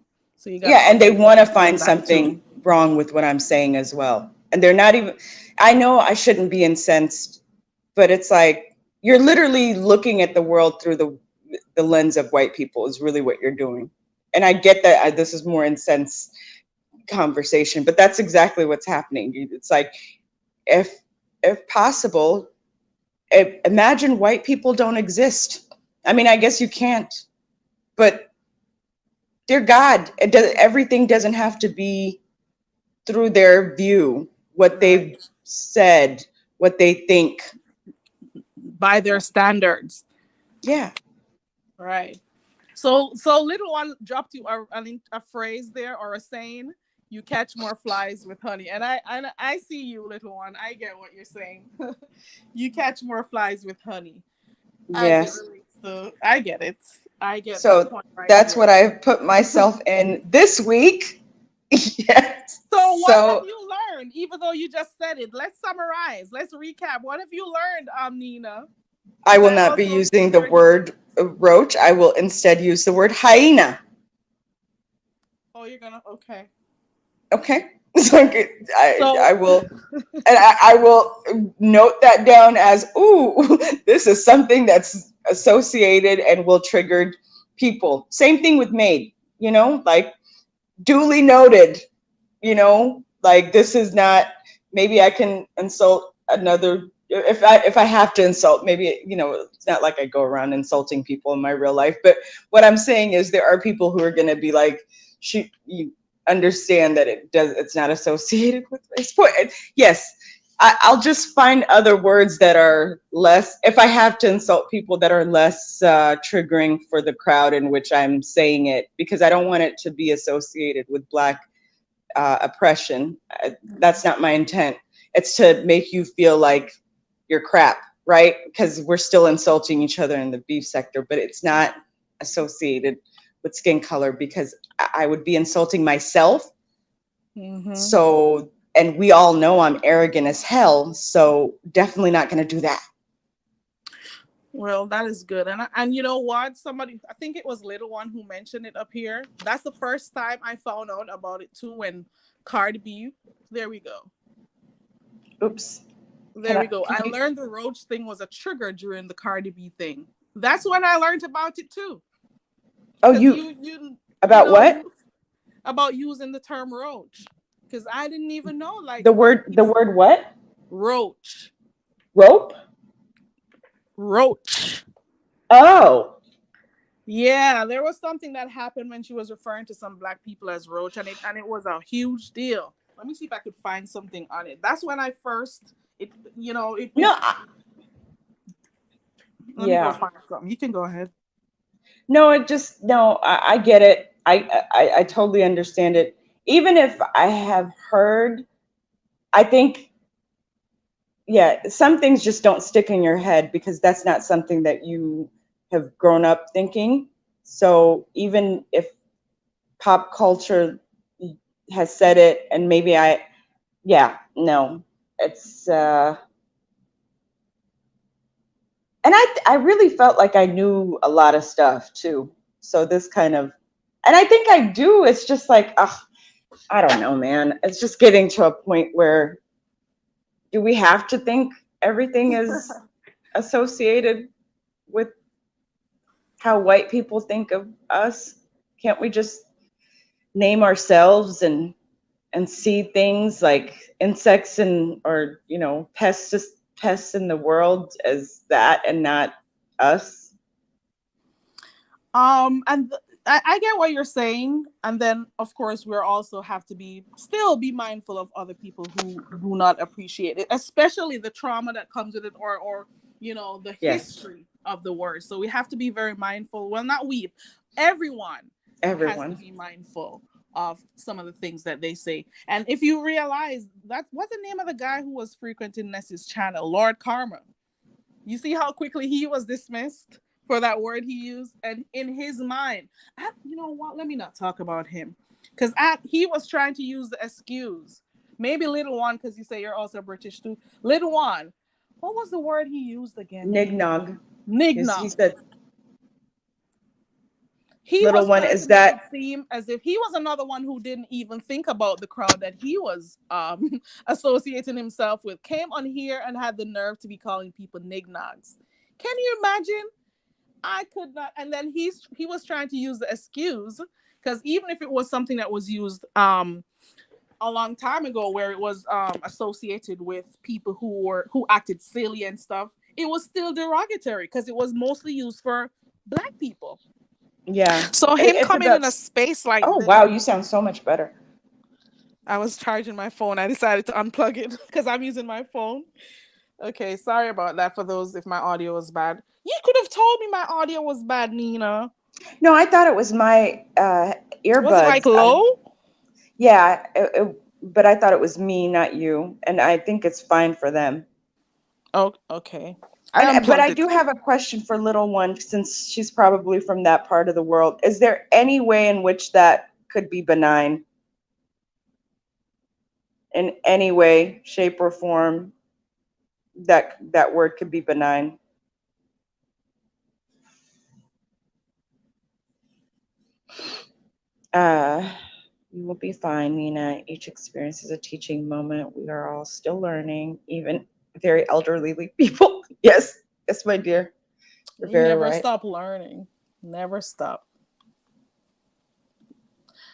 you gotta Yeah, and they also want to understand find that too. something wrong with what I'm saying as well. And they're not even, I know I shouldn't be incensed, but it's like you're literally looking at the world through the lens of white people is really what you're doing. And I get that this is more incensed conversation, but that's exactly what's happening. It's like, if possible, imagine white people don't exist. I mean, I guess you can't, but dear God, everything doesn't have to be through their view, what they've Right. said, what they think. By their standards. Yeah. Right. So little one dropped you a phrase there, or a saying. You catch more flies with honey, and I see you, little one. I get what you're saying. You catch more flies with honey, as it Yes. relates So I get it. I get that So point right that's there. what I put myself in this week. Yes. So what have So you learned? Even though you just said it, let's summarize. Let's recap. What have you learned, Nina? I Because will I not be also using the share you. word roach. I will instead use the word hyena. Oh, you're gonna okay. Okay. So I So will, and I will note that down as, ooh, this is something that's associated and will trigger people. Same thing with Maid, like duly noted, like this is not, maybe I can insult another, if I have to insult, maybe, it's not like I go around insulting people in my real life, but what I'm saying is there are people who are going to be like, you understand that it's not associated with race. Yes, I'll just find other words that are less, if I have to insult people, that are less triggering for the crowd in which I'm saying it, because I don't want it to be associated with Black oppression. That's not my intent. It's to make you feel like you're crap, right? Because we're still insulting each other in the beef sector, but it's not associated with skin color, because I would be insulting myself. So, and we all know I'm arrogant as hell, so definitely not going to do that. well, that is good. And you know what? Somebody, I think it was Little One who mentioned it up here. That's the first time I found out about it too, when Cardi B. There we go. Oops. There we go. I learned the roach thing was a trigger during the Cardi B thing. That's when I learned about it too. Oh, you about what? About using the term roach, because I didn't even know, like, the word what? Roach. Rope? Roach. Oh. Yeah, there was something that happened when she was referring to some Black people as roach, and it was a huge deal. Let me see if I could find something on it. That's when I first it. No. Let me go find something. You can go ahead. No, I get it. I totally understand it. Even if I have heard, I think, yeah, some things just don't stick in your head because that's not something that you have grown up thinking. So even if pop culture has said it, and maybe no, it's, and I really felt like I knew a lot of stuff too. So this kind of, and I think I do. It's just like, I don't know, man. It's just getting to a point where, do we have to think everything is associated with how white people think of us? Can't we just name ourselves and see things like insects or pests in the world as that and not us? And I get what you're saying, and then of course we're also have to still be mindful of other people who do not appreciate it, especially the trauma that comes with it, or the history of the word. So we have to be very mindful. Well, not we, everyone has to be mindful of some of the things that they say. And if you realize, what's the name of the guy who was frequenting Ness's channel, Lord Karma. You see how quickly he was dismissed for that word he used, and in his mind, you know what? Let me not talk about him, because he was trying to use the excuse. Maybe Little One, because you say you're also British too. Little One, what was the word he used again? Nignog. Nignog. He said, he Little was One, trying is to that make it seem as if he was another one who didn't even think about the crowd that he was associating himself with. Came on here and had the nerve to be calling people nignogs. Can you imagine? I could not. And then he was trying to use the excuse, because even if it was something that was used a long time ago, where it was associated with people who acted silly and stuff, it was still derogatory because it was mostly used for Black people. Yeah. So him coming in a space like oh this. wow, you sound so much better. I was charging my phone. I decided to unplug it because I'm using my phone. Okay, sorry about that for those if my audio was bad. You could have told me my audio was bad, Nina. No, I thought it was my earbuds. Was it like low? Yeah, but I thought it was me, not you. And I think it's fine for them. Oh, okay. I But unplugged I it. do have a question for little one, since she's probably from that part of the world. Is there any way in which that could be benign? In any way, shape, or form, that word could be benign? You will be fine, Nina. Each experience is a teaching moment. We are all still learning, even very elderly people. Yes, yes, my dear. You're You very never right. stop learning. Never stop.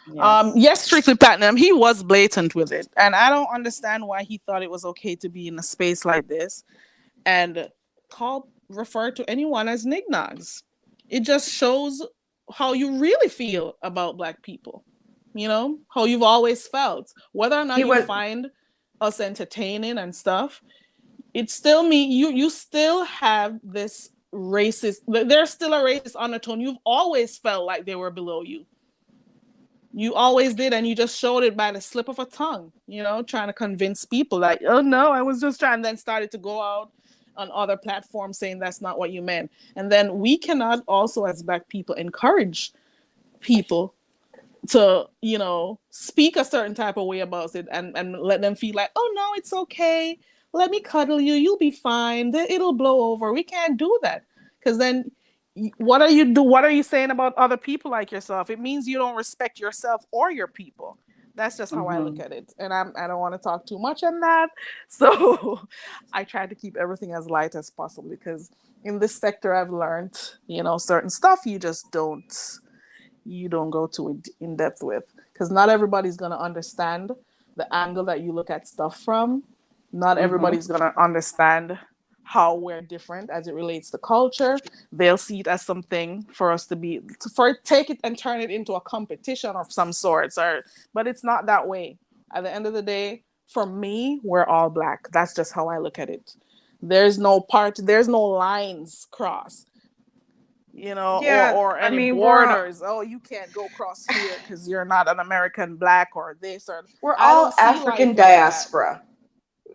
Yes. Yes, Strictly Platinum, he was blatant with it. And I don't understand why he thought it was okay to be in a space like this and refer to anyone as nignogs. It just shows how you really feel about Black people. You know, how you've always felt. Whether or not He you was find us entertaining and stuff, it still mean you still have this racist, there's still a racist undertone. You've always felt like they were below you. You always did, and you just showed it by the slip of a tongue, you know, trying to convince people like, oh no, I was just trying, and then started to go out on other platforms saying that's not what you meant. And then we cannot also, as Black people, encourage people to, you know, speak a certain type of way about it and let them feel like, oh no, it's okay. Let me cuddle you. You'll be fine. It'll blow over. We can't do that. Because then what are you saying about other people like yourself? It means you don't respect yourself or your people. That's just how I look Mhm. at it. And I don't want to talk too much on that. So I try to keep everything as light as possible because in this sector I've learned, you know, certain stuff you don't go too in depth with because not everybody's going to understand the angle that you look at stuff from. Not Mhm. everybody's going to understand how we're different as it relates to culture. They'll see it as something for us to be for take it and turn it into a competition of some sorts, or but it's not that way. At the end of the day, for me, we're all Black. That's just how I look at it. There's no lines crossed, you know, Yeah, or I any mean, borders. Oh, you can't go across here because you're not an American Black or this or we're I don't all see life African like that. diaspora.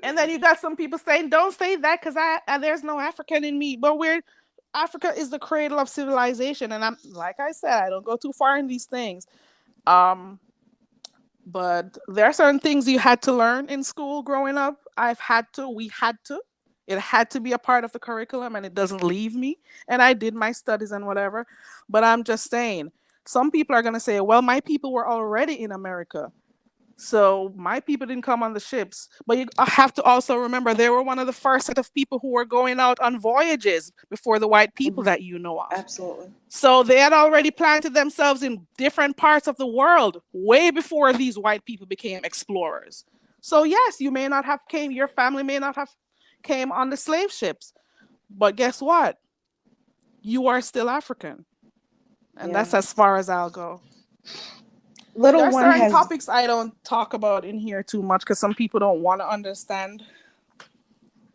And then you got some people saying, "Don't say that because there's no African in me." But Africa is the cradle of civilization, and I'm like I said, I don't go too far in these things. Um, but there are certain things you had to learn in school growing up. We had to. It had to be a part of the curriculum and it doesn't leave me. And I did my studies and whatever. But I'm just saying, some people are going to say, well, my people were already in America. So my people didn't come on the ships. But you have to also remember they were one of the first set of people who were going out on voyages before the white people Mhm. that you know of. Absolutely. So they had already planted themselves in different parts of the world way before these white people became explorers. So yes, your family may not have came on the slave ships, but guess what? You are still African. And Yeah. that's as far as I'll go. There Little are one certain has. topics I don't talk about in here too much because some people don't want to understand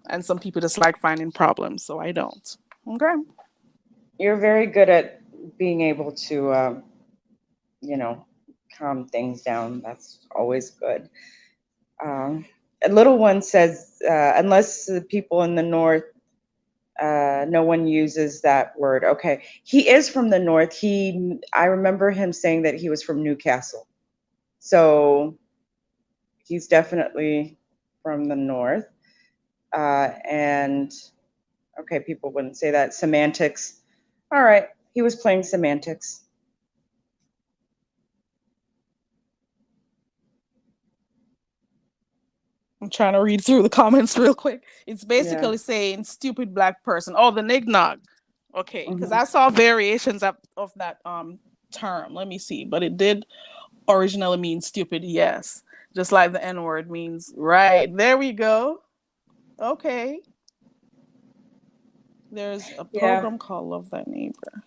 and some people just like finding problems, so I don't. Okay. You're very good at being able to, you know, calm things down. That's always good. A little one says, unless the people in the north, no one uses that word. Okay, he is from the north. I remember him saying that he was from Newcastle, so he's definitely from the north. And okay, people wouldn't say that. Semantics. All right, he was playing semantics. I'm trying to read through the comments real quick. It's Yeah. basically saying stupid Black person. Oh, the nignog. Okay, because Mhm. I saw variations of that term. Let me see, but it did originally mean stupid. Yes, just like the N word means right. There we go. Okay. There's a Yeah. program called Love Thy Neighbor.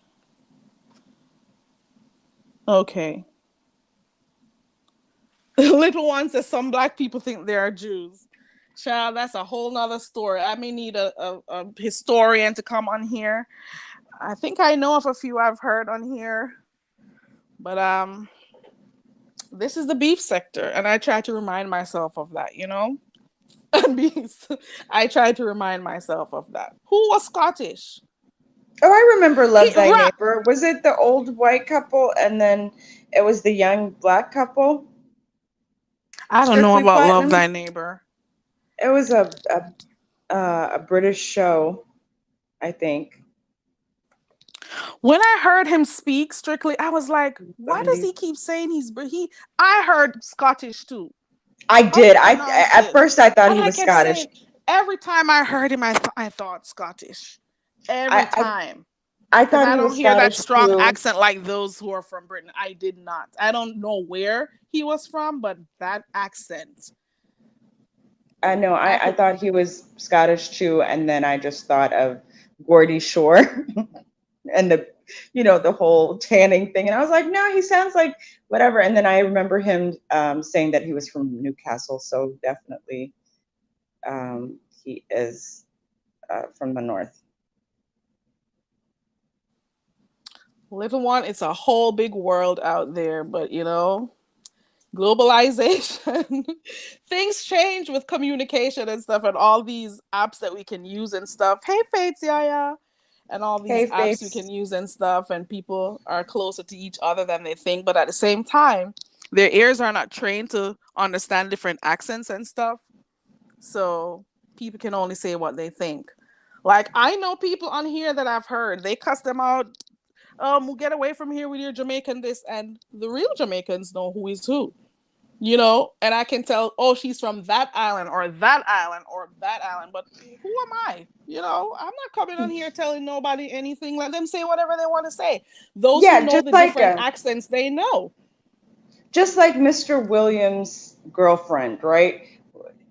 Okay. Little one says some Black people think they are Jews. Child, that's a whole nother story. I may need a historian to come on here. I think I know of a few I've heard on here. But this is the beef sector, and I try to remind myself of that, you know? I try to remind myself of that. Who was Scottish? Oh, I remember Love Thy Right. Neighbor. Was it the old white couple and then it was the young black couple? I don't know Strictly about Love Platinum? Thy Neighbor. It was a British show, I think. When I heard him speak Strictly, I was like, why does 70s. he keep saying he? I heard Scottish too. I How do did. you pronounce At this? first I thought And he I was kept Scottish. saying, every time I heard him, I thought Scottish. Every I time. I Because thought I he don't was hear that Scottish strong too. accent like those who are from Britain. I did not. I don't know where he was from, but that accent. I know. I I could. thought he was Scottish too, and then I just thought of Geordie Shore and the whole tanning thing, and I was like, no, he sounds like whatever. And then I remember him saying that he was from Newcastle, so definitely he is from the north. Little one, it's a whole big world out there, but globalization, things change with communication and stuff, and all these apps that we can use and stuff. Hey, Fates, yeah. And all these Hey, apps you can Faith. use and stuff, and people are closer to each other than they think. But at the same time, their ears are not trained to understand different accents and stuff. So people can only say what they think. Like, I know people on here that I've heard, they cuss them out. We'll get away from here with your Jamaican this, and the real Jamaicans know who is who. And I can tell, oh, she's from that island or that island or that island, but who am I? I'm not coming on here telling nobody anything. Let them say whatever they want to say. Those who Yeah, know the different accents, they know. just like Mr. Williams' girlfriend, right?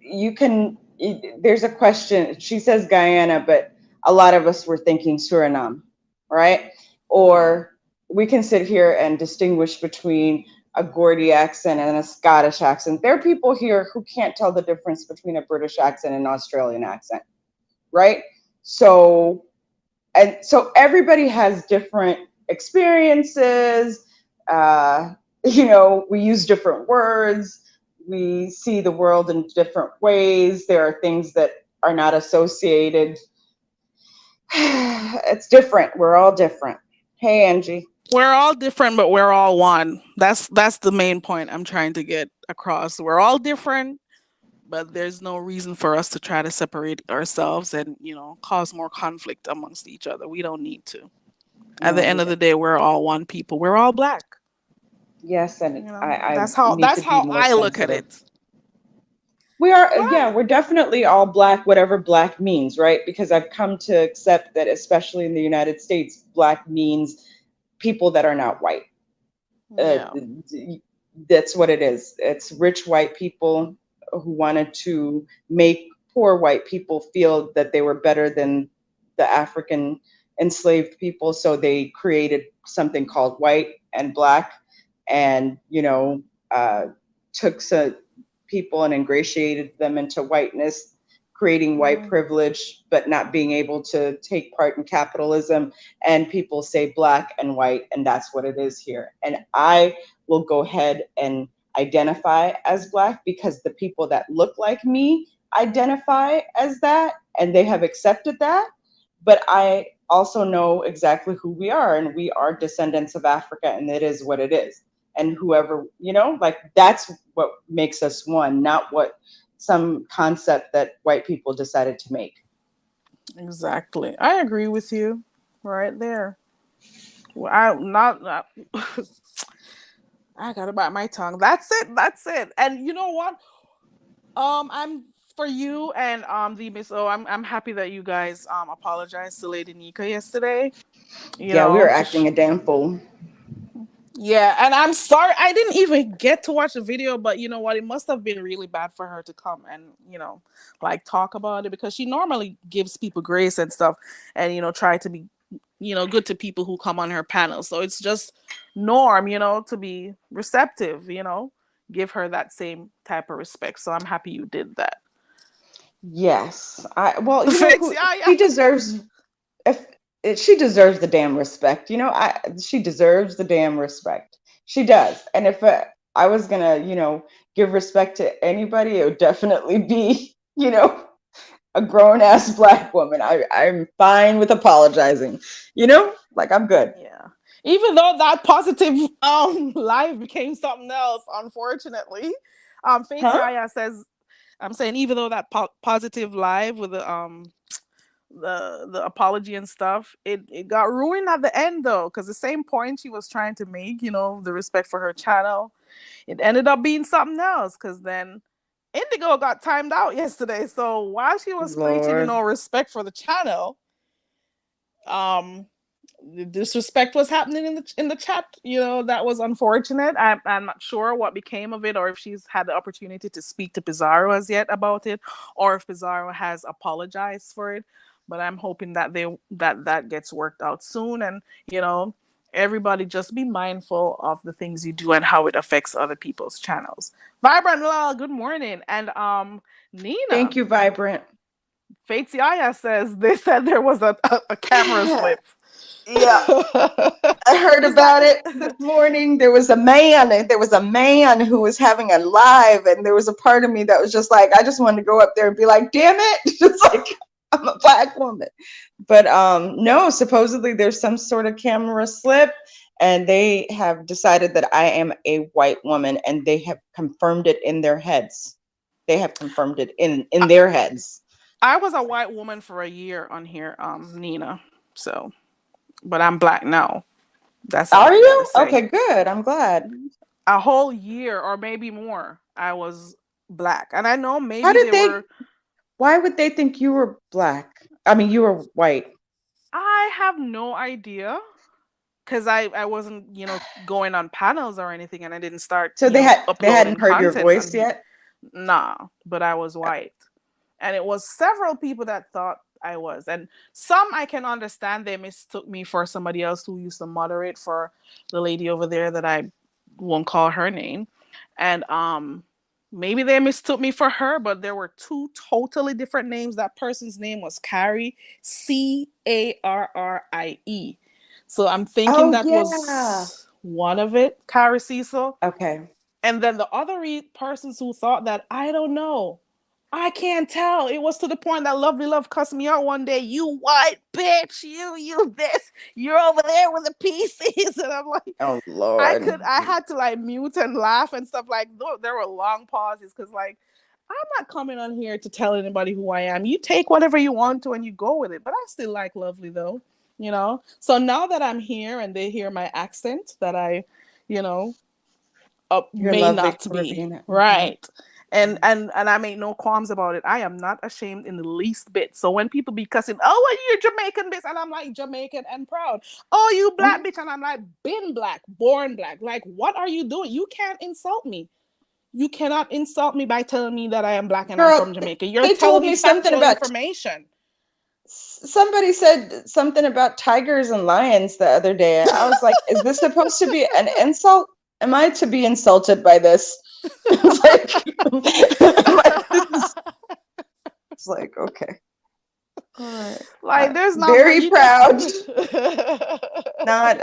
There's a question. She says Guyana, but a lot of us were thinking Suriname, right? Right. Or we can sit here and distinguish between a Geordie accent and a Scottish accent. There are people here who can't tell the difference between a British accent and an Australian accent, right? So everybody has different experiences. We use different words. We see the world in different ways. There are things that are not associated. It's different. We're all different. Hey, Angie. We're all different, but we're all one. That's the main point I'm trying to get across. We're all different, but there's no reason for us to try to separate ourselves and cause more conflict amongst each other. We don't need to. At the end of the day, we're all one people. We're all Black. Yes, and I that's how need to be more I look at sensitive. it. We are, yeah, we're definitely all Black, whatever Black means, right? Because I've come to accept that, especially in the United States, Black means people that are not white. Yeah. That's what it is. It's rich white people who wanted to make poor white people feel that they were better than the African enslaved people. So they created something called white and Black, and took some people and ingratiated them into whiteness, creating white privilege, but not being able to take part in capitalism. And people say Black and white, and that's what it is here. And I will go ahead and identify as Black because the people that look like me identify as that, and they have accepted that. But I also know exactly who we are, and we are descendants of Africa, and it is what it is. And whoever, that's what makes us one, not what some concept that white people decided to make. Exactly. I agree with you right there. Well, I gotta bite my tongue. That's it. And you know what? I'm for you and the Miss O. I'm happy that you guys apologized to Lady Nika yesterday. We were acting a damn fool. Yeah, and I'm sorry I didn't even get to watch the video, but you know what? It must have been really bad for her to come and talk about it, because she normally gives people grace and stuff, and try to be good to people who come on her panel. So it's just norm, to be receptive, give her that same type of respect. So I'm happy you did that. Yes. She deserves, she deserves the damn respect. She deserves the damn respect. She does. And if I was gonna, give respect to anybody, it would definitely be you know, a grown ass Black woman. I'm fine with apologizing. You know, like I'm good. Yeah. Even though that positive live became something else, unfortunately. Faith Huh? Yaya says, I'm saying even though that positive live with the apology and stuff, it got ruined at the end though, because the same point she was trying to make, the respect for her channel, it ended up being something else, because then Nڵgga got timed out yesterday. So while she was preaching, Lord. respect for the channel, um the disrespect was happening in the chat. That was unfortunate. I'm not sure what became of it, or if she's had the opportunity to speak to Pizarro as yet about it, or if Pizarro has apologized for it. But I'm hoping that that gets worked out soon, and everybody just be mindful of the things you do and how it affects other people's channels. Vibrant Lal, good morning. And Nina, Thank you, Vibrant. Faith Yaya says they said there was a camera slip. Yeah. I heard about it this morning. There was a man who was having a live, and there was a part of me that was just like, I just wanted to go up there and be like, damn it. It's like, I'm a Black woman. But no, supposedly there's some sort of camera slip, and they have decided that I am a white woman, and they have confirmed it in their heads. They have confirmed it in their heads. I was a white woman for a year on here, Nina. So, but I'm Black now. That's all. Are you? Okay, good. I'm glad. A whole year or maybe more, I was Black, and I know maybe why would they think you were Black? I mean, you were white. I have no idea, because I wasn't going on panels or anything, and I didn't start. So they hadn't heard your voice yet. Nah, but I was white, and it was several people that thought I was, and some I can understand. They mistook me for somebody else who used to moderate for the lady over there that I won't call her name, and maybe they mistook me for her, but there were two totally different names. That person's name was Carrie, Carrie. So I'm thinking was one of it, Carrie Cecil. Okay. And then the other persons who thought that, I don't know. I can't tell. It was to the point that Lovely Love cussed me out one day. You white bitch, you this, you're over there with the PCs. And I'm like, oh Lord. I had to like mute and laugh and stuff. Like, there were long pauses, because like, I'm not coming on here to tell anybody who I am. You take whatever you want to and you go with it. But I still like Lovely though, So now that I'm here and they hear my accent, that I, may not be right. And I make no qualms about it. I am not ashamed in the least bit. So when people be cussing, oh, well, you're Jamaican bitch, and I'm like, Jamaican and proud. Oh, you Black bitch, and I'm like, been Black, born Black. Like, what are you doing? You can't insult me. You cannot insult me by telling me that I am Black and I'm from Jamaica. You're telling me something about information. Somebody said something about tigers and lions the other day. I was like, is this supposed to be an insult? Am I to be insulted by this? It's like, okay. All right. Like, there's not very proud. Not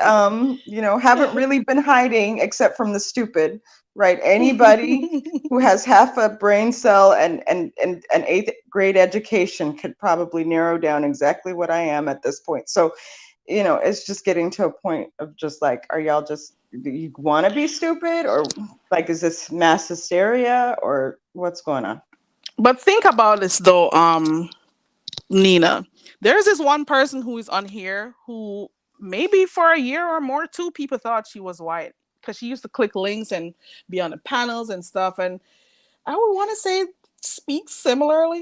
haven't really been hiding except from the stupid, right? Anybody who has half a brain cell and an 8th grade education could probably narrow down exactly what I am at this point. So, it's just getting to a point of just like, are y'all just, do you want to be stupid, or like, is this mass hysteria, or what's going on? But think about this though, Nina. There's this one person who is on here who maybe for a year or more, two people thought she was white, because she used to click links and be on the panels and stuff. And I would want to say speaks similar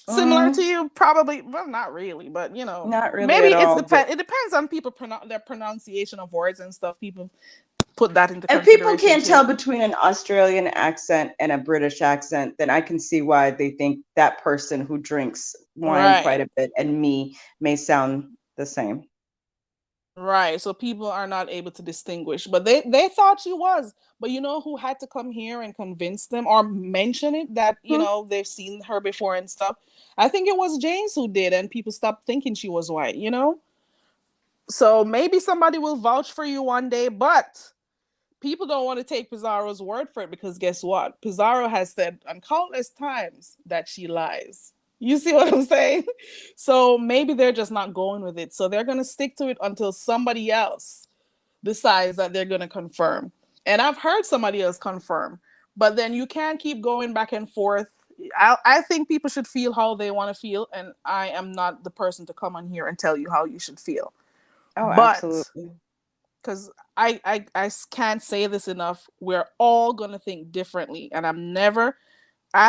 to you, probably. Well, not really, but not really. Maybe it depends on people their pronunciation of words and stuff. People put that into consideration. And people can't tell between an Australian accent and a British accent, then I can see why they think that person who drinks wine quite a bit and me may sound the same. Right. So people are not able to distinguish, but they thought she was. But who had to come here and convince them or mention it, that they've seen her before and stuff? I think it was James who did, and people stopped thinking she was white. So maybe somebody will vouch for you one day, but people don't want to take Pizarro's word for it because guess what? Pizarro has said on countless times that she lies. You see what I'm saying? So maybe they're just not going with it. So they're going to stick to it until somebody else decides that they're going to confirm. And I've heard somebody else confirm, but then you can't keep going back and forth. I think people should feel how they want to feel, and I am not the person to come on here and tell you how you should feel. Oh, But absolutely. because I can't say this enough, we're all going to think differently. And I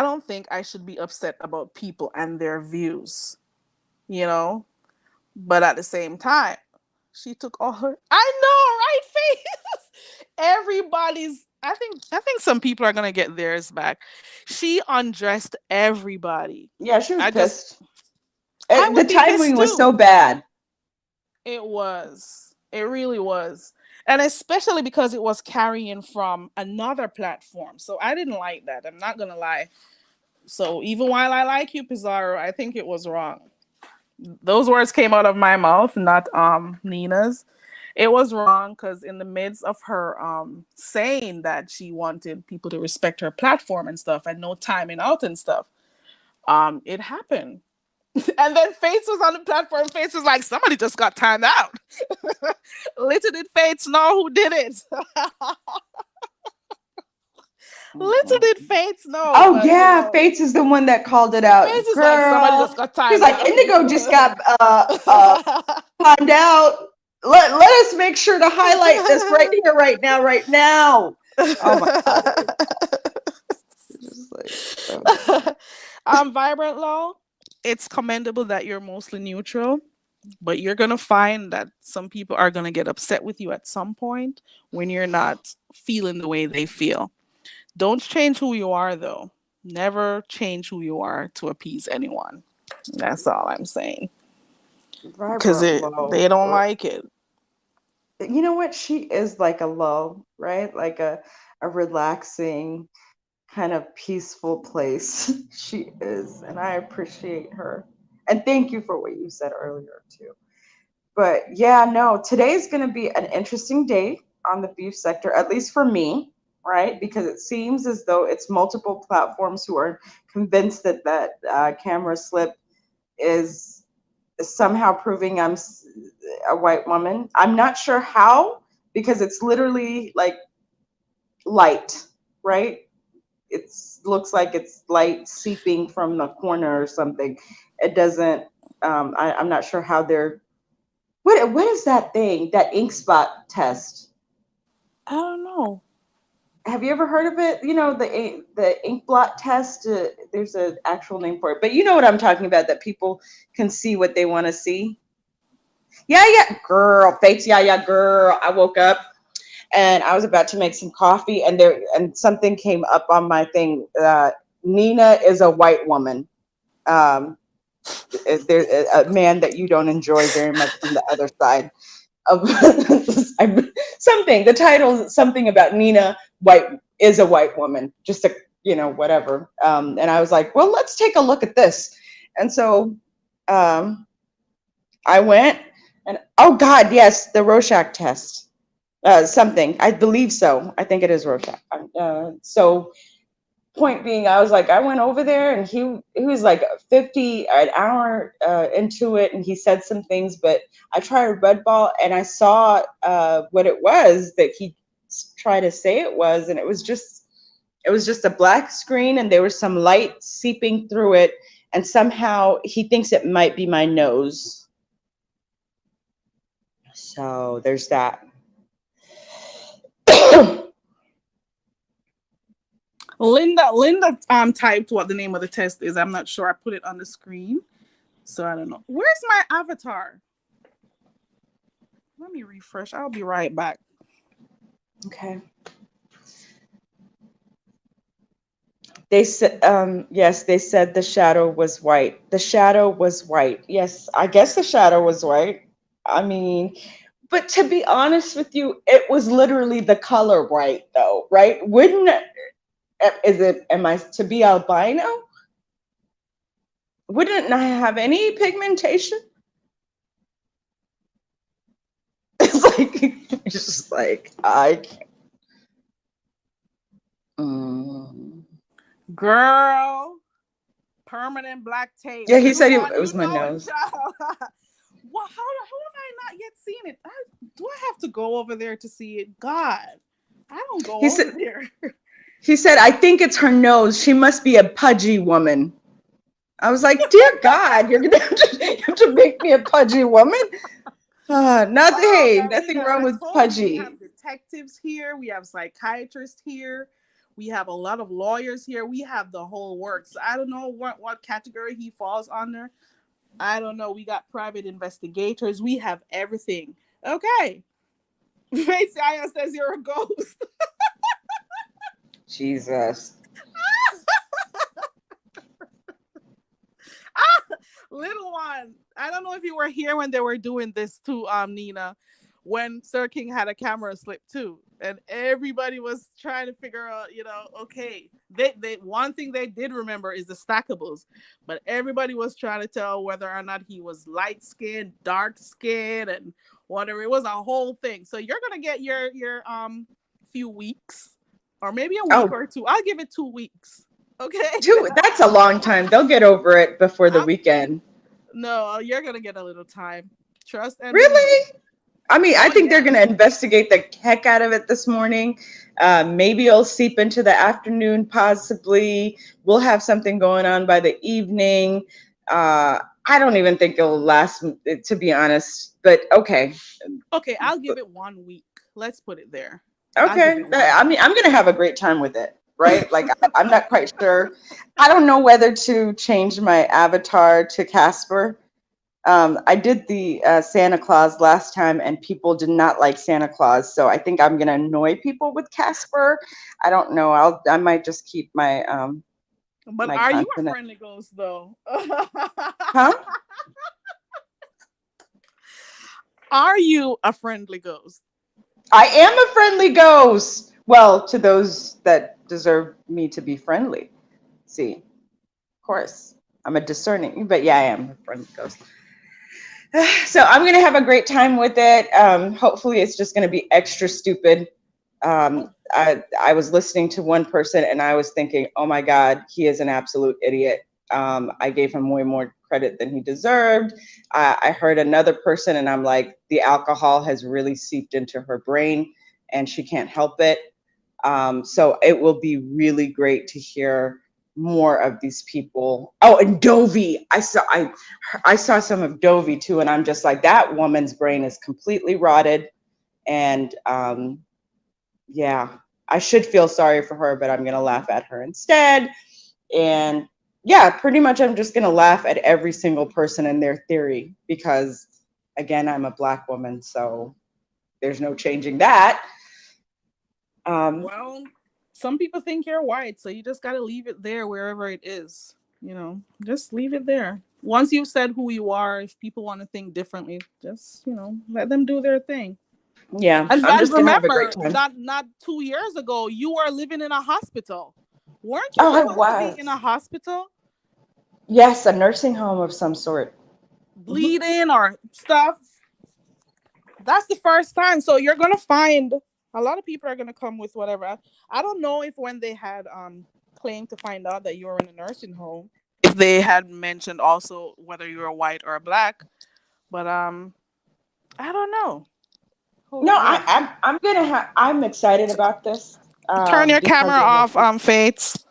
don't think I should be upset about people and their views, you know? But at the same time, she took all her. I know, right, Faith? Everybody's. I think some people are gonna get theirs back. She undressed everybody. Yeah, she was I just. pissed. I The would be timing pissed was so too. bad. It was. It really was. And especially because it was carrying from another platform. So I didn't like that. I'm not gonna lie. So even while I like you, Pizarro, I think it was wrong. Those words came out of my mouth, not Nina's. It was wrong because in the midst of her saying that she wanted people to respect her platform and stuff and no timing out and stuff, it happened. And then Faith was on the platform. Faith was like, somebody just got timed out. Little did Faith know who did it. Little did Faith know, Oh but you yeah, know, Fates is the one that called it Faith out. is like somebody Girl, just got she's timed like, out. Indigo just got timed out. Let us make sure to highlight this right here, right now, right now. Oh my god. Just like, Vibrant Law, it's commendable that you're mostly neutral, but you're gonna find that some people are gonna get upset with you at some point when you're not feeling the way they feel. Don't change who you are though. Never change who you are to appease anyone. That's all I'm saying. Because Vibrant they low. don't like it. You know what? She is like a low, right? Like a relaxing, kind of peaceful place. She is, and I appreciate her. And thank you for what you said earlier too. But yeah, no, today's going to be an interesting day on the beef sector, at least for me, right? Because it seems as though it's multiple platforms who are convinced that camera slip is somehow proving I'm a white woman. I'm not sure how, because it's literally like light, right? It looks like it's light seeping from the corner or something. It doesn't. I'm not sure how they're. What is that thing? That ink spot test? I don't know. Have you ever heard of it? You know, the ink blot test. There's an actual name for it, but you know what I'm talking about. That people can see what they want to see. Yeah, girl, Fates. Yeah, girl. I woke up and I was about to make some coffee, and something came up on my thing. Nina is a white woman. There's a man that you don't enjoy very much from the other side of something. The title is something about Nina is a white woman, just whatever. And I was like, well, let's take a look at this. And so I went, and oh God, yes, the Rorschach test. Something, I believe so. I think it is Rorschach. So point being, I went over there, and he was like 50 an hour into it, and he said some things, but I tried Red Ball, and I saw what it was that he tried to say it was, and it was just a black screen, and there was some light seeping through it, and somehow he thinks it might be my nose. So there's that. Linda typed what the name of the test is. I'm not sure. I put it on the screen, so I don't know. Where's my avatar? Let me refresh. I'll be right back. Okay. They said, yes, they said the shadow was white. The shadow was white. Yes, I guess the shadow was white. I mean, but to be honest with you, it was literally the color white, though, right? Am I to be albino? Wouldn't I have any pigmentation? It's just like, I can't. Girl, permanent black tape. Yeah, he Little said one, it was my nose. child. Well, how have I not yet seen it? Do I have to go over there to see it? God, I don't go He over said, there. he said, I think it's her nose. She must be a pudgy woman. I was like, dear God, you're gonna you have to make me a pudgy woman? Hey, nothing Nina, wrong I with told you we pudgy. have detectives here, we have psychiatrists here, we have a lot of lawyers here, we have the whole works. I don't know what category he falls under. I don't know. We got private investigators. We have everything. Okay. Faith Aya says you're a ghost. Jesus. Little one. I don't know if you were here when they were doing this too, Nina, when Sir King had a camera slip too. And everybody was trying to figure out, okay. They one thing they did remember is the stackables. But everybody was trying to tell whether or not he was light skinned, dark skinned, and whatever. It was a whole thing. So you're gonna get your few weeks, or maybe a week Oh, or two. I'll give it 2 weeks. Okay. that's a long time. They'll get over it before the weekend. No, you're gonna get a little time. Trust and believe. Really? I mean, I Oh think they're yeah. going to investigate the heck out of it this morning. Maybe it'll seep into the afternoon, possibly. We'll have something going on by the evening. I don't even think it'll last, to be honest. But okay. Okay, I'll give it 1 week. Let's put it there. Okay. I mean, I'm going to have a great time with it, right? Like, I'm not quite sure. I don't know whether to change my avatar to Casper. I did the Santa Claus last time, and people did not like Santa Claus. So I think I'm going to annoy people with Casper. I don't know. I might just keep my But my are you a continent. friendly ghost though? Huh? Are you a friendly ghost? I am a friendly ghost. Well, to those that deserve me to be friendly. See, of course, I'm a discerning, but yeah, I am a friendly ghost. So I'm going to have a great time with it. Hopefully it's just going to be extra stupid. I was listening to one person and I was thinking, oh my God, he is an absolute idiot. I gave him way more credit than he deserved. I heard another person and I'm like, the alcohol has really seeped into her brain and she can't help it. So it will be really great to hear more of these people. Oh, and Dovey. I saw some of Dovey too, and I'm just like, that woman's brain is completely rotted. And yeah, I should feel sorry for her, but I'm gonna laugh at her instead. And yeah, pretty much I'm just gonna laugh at every single person and their theory because again, I'm a Black woman, so there's no changing that. Well, some people think you're white, so you just gotta leave it there wherever it is. Just leave it there. Once you've said who you are, if people want to think differently, just let them do their thing. Yeah, And, I'm and just gonna have a great remember, time. not 2 years ago, you were living in a hospital. Weren't you Oh, I supposed to was. be in a hospital, Yes, a nursing home of some sort. bleeding or stuff? That's the first time. So you're gonna find a lot of people are gonna come with whatever. I don't know if when they had claimed to find out that you were in a nursing home, if they had mentioned also whether you were white or black. But I don't know. No, Yeah. I'm gonna have. I'm excited about this Turn your because camera off, Fates.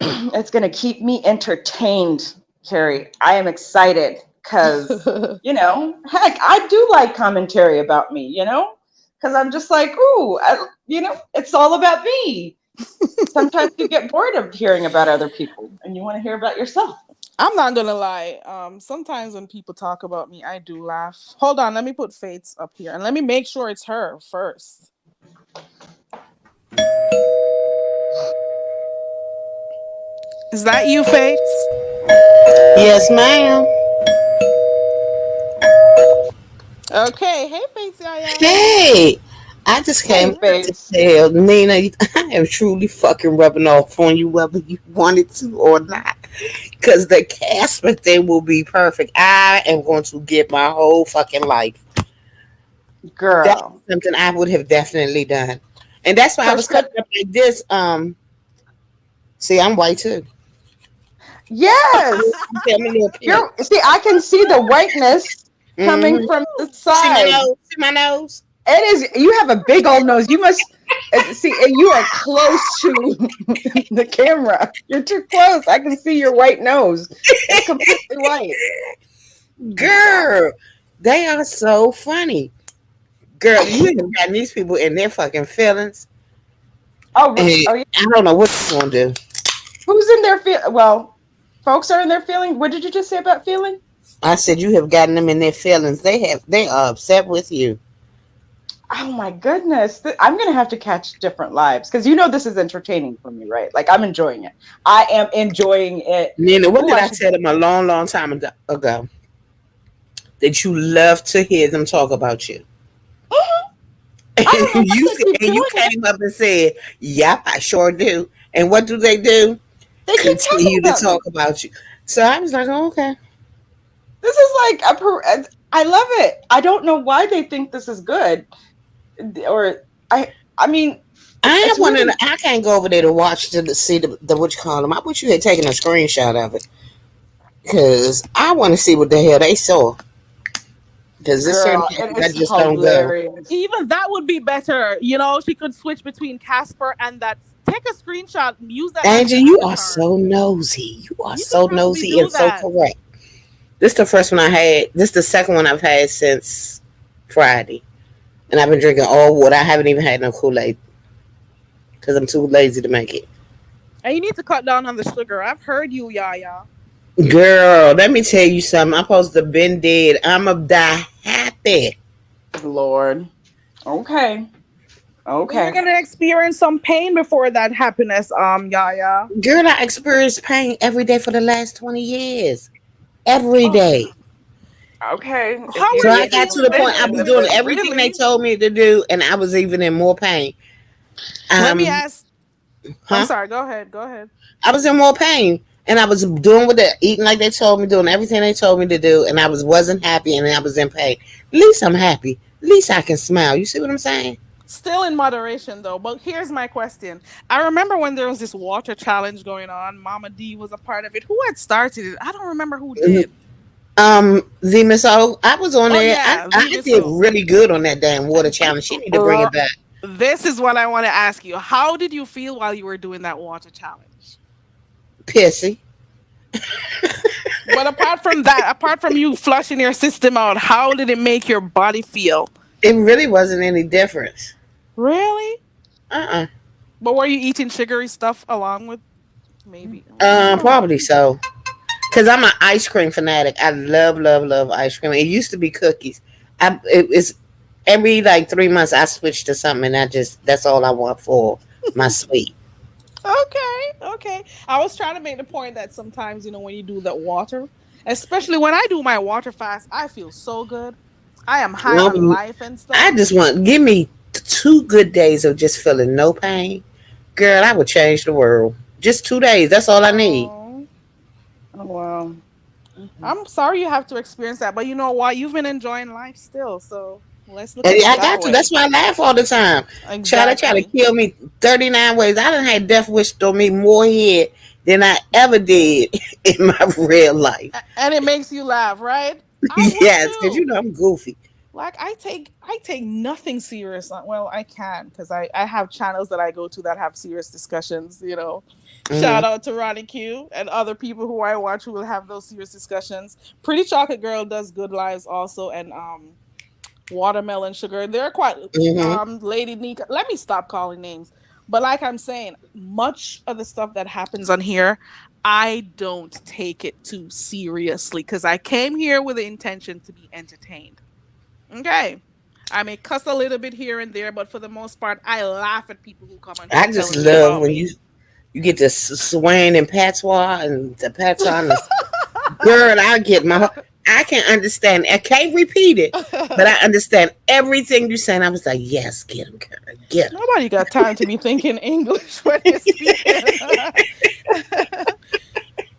it's gonna keep me entertained, Carrie. I am excited because heck, I do like commentary about me. Because I'm just like, ooh, it's all about me. Sometimes you get bored of hearing about other people, and you want to hear about yourself. I'm not gonna lie. Sometimes when people talk about me, I do laugh. Hold on, let me put Fates up here and let me make sure it's her first. Is that you, Fates? Yes, ma'am. Okay. Hey, Fates Yaya. Hey, I just Hey, came to babes. tell Nina I am truly fucking rubbing off on you whether you wanted to or not. Because the Casper thing will be perfect. I am going to get my whole fucking life. That's Girl. something I would have definitely done. And that's why I was Perspective. coming up like this. See, I'm white too. Yes. Tell me little pink. See, I can see the whiteness coming Mm-hmm. from the See my side. nose? See my nose? It is. You have a big old nose. You must see. And you are close to the camera. You're too close. I can see your white nose. It's completely white. Girl, they are so funny. Girl, you have gotten these people in their fucking feelings. Oh, And oh yeah. I don't know what you're going to do. Who's in their feel? Well, folks are in their feeling. What did you just say about feeling? I said you have gotten them in their feelings. They are upset with you. Oh my goodness. I'm gonna have to catch different lives because you know this is entertaining for me, right? Like I'm enjoying it. I am enjoying it. Nina, what Ooh, did I tell them a long, long time ago? That you love to hear them talk about you. I don't know why you they keep and you doing it. came up and said, "Yep, I sure do." And what do? They keep talking Continue to about me. talk about you. So I was like, oh, okay. This is like I love it. I don't know why they think this is good, or I mean, I it's want really to. I can't go over there to watch to see the what you call them. I wish you had taken a screenshot of it because I want to see what the hell they saw. Because there's certain girl. places It I is just don't go. hilarious. Even that would be better. She could switch between Casper and that. Take a screenshot, use that as Angel, your you are avatar. so nosy. You are You could so probably nosy do and so that. correct. This is the first one I had. This is the second one I've had since Friday, and I've been drinking all water. I haven't even had no Kool-Aid because I'm too lazy to make it. And you need to cut down on the sugar. I've heard you, Yaya. Girl, let me tell you something. I'm supposed to have been dead. I'm going to die happy. Lord. Okay. Well, you're Okay. gonna experience some pain before that happiness, Yaya. Girl, I experienced pain every day for the last 20 years. Every Oh, day. Okay. If how you were So you I made the got to feeling the when point I you was decision, when doing then you? everything they really, told me to do, and I was even in more pain. Let me Um, ask. I'm huh? sorry. Go ahead. Go ahead. I was in more pain. And I was doing what they eating like they told me, doing everything they told me to do, and I wasn't happy and I was in pain. At least I'm happy. At least I can smile. You see what I'm saying? Still in moderation though. But here's my question. I remember when there was this water challenge going on. Mama D was a part of it. Who had started it? I don't remember who did. The Miss O, I was on Oh there. yeah, I did Viviso. really good on that damn water challenge. She need to bring it back. This is what I want to ask you. How did you feel while you were doing that water challenge? Pissy. But apart from that, apart from you flushing your system out, how did it make your body feel? It really wasn't any difference. Really? Uh But were you eating sugary stuff along with maybe? I don't know. Probably so. Cause I'm an ice cream fanatic. I love, love, love ice cream. It used to be cookies. It's every like 3 months I switch to something, and that's all I want for my sweet. Okay, okay. I was trying to make the point that sometimes, when you do that water, especially when I do my water fast, I feel so good. I am high on Um, life and I stuff. just want give me 2 good days of just feeling no pain, girl. I would change the world. Just 2 days. That's all I need. Oh, oh wow. Mhm. I'm sorry you have to experience that, but you know what? You've been enjoying life still, so let's look And at it I that got to. way. That's why I laugh all the time. Child, they try to Exactly. kill me 39 ways. I done had death wish on me more head than I ever did in my real life. And it makes you laugh, right? I would Yes, because too. I'm goofy. Like I take nothing serious. Well, I can because I have channels that I go to that have serious discussions. Shout Hmm. out to Ronnie Q and other people who I watch who will have those serious discussions. Pretty Chocolate Girl does good lives also, and Watermelon Sugar. They're quite Hmm. Lady Nika. Let me stop calling names. But like I'm saying, much of the stuff that happens on here, I don't take it too seriously because I came here with the intention to be entertained. Okay. I may cuss a little bit here and there, but for the most part, I laugh at people who come on here I just telling me love about when me. you get to swaying in patois and the patois. And girl, I get my. I can understand. I can't repeat it, but I understand everything you saying. I was like, yes, get him, girl, get him. Nobody got time to be thinking English when you're speaking.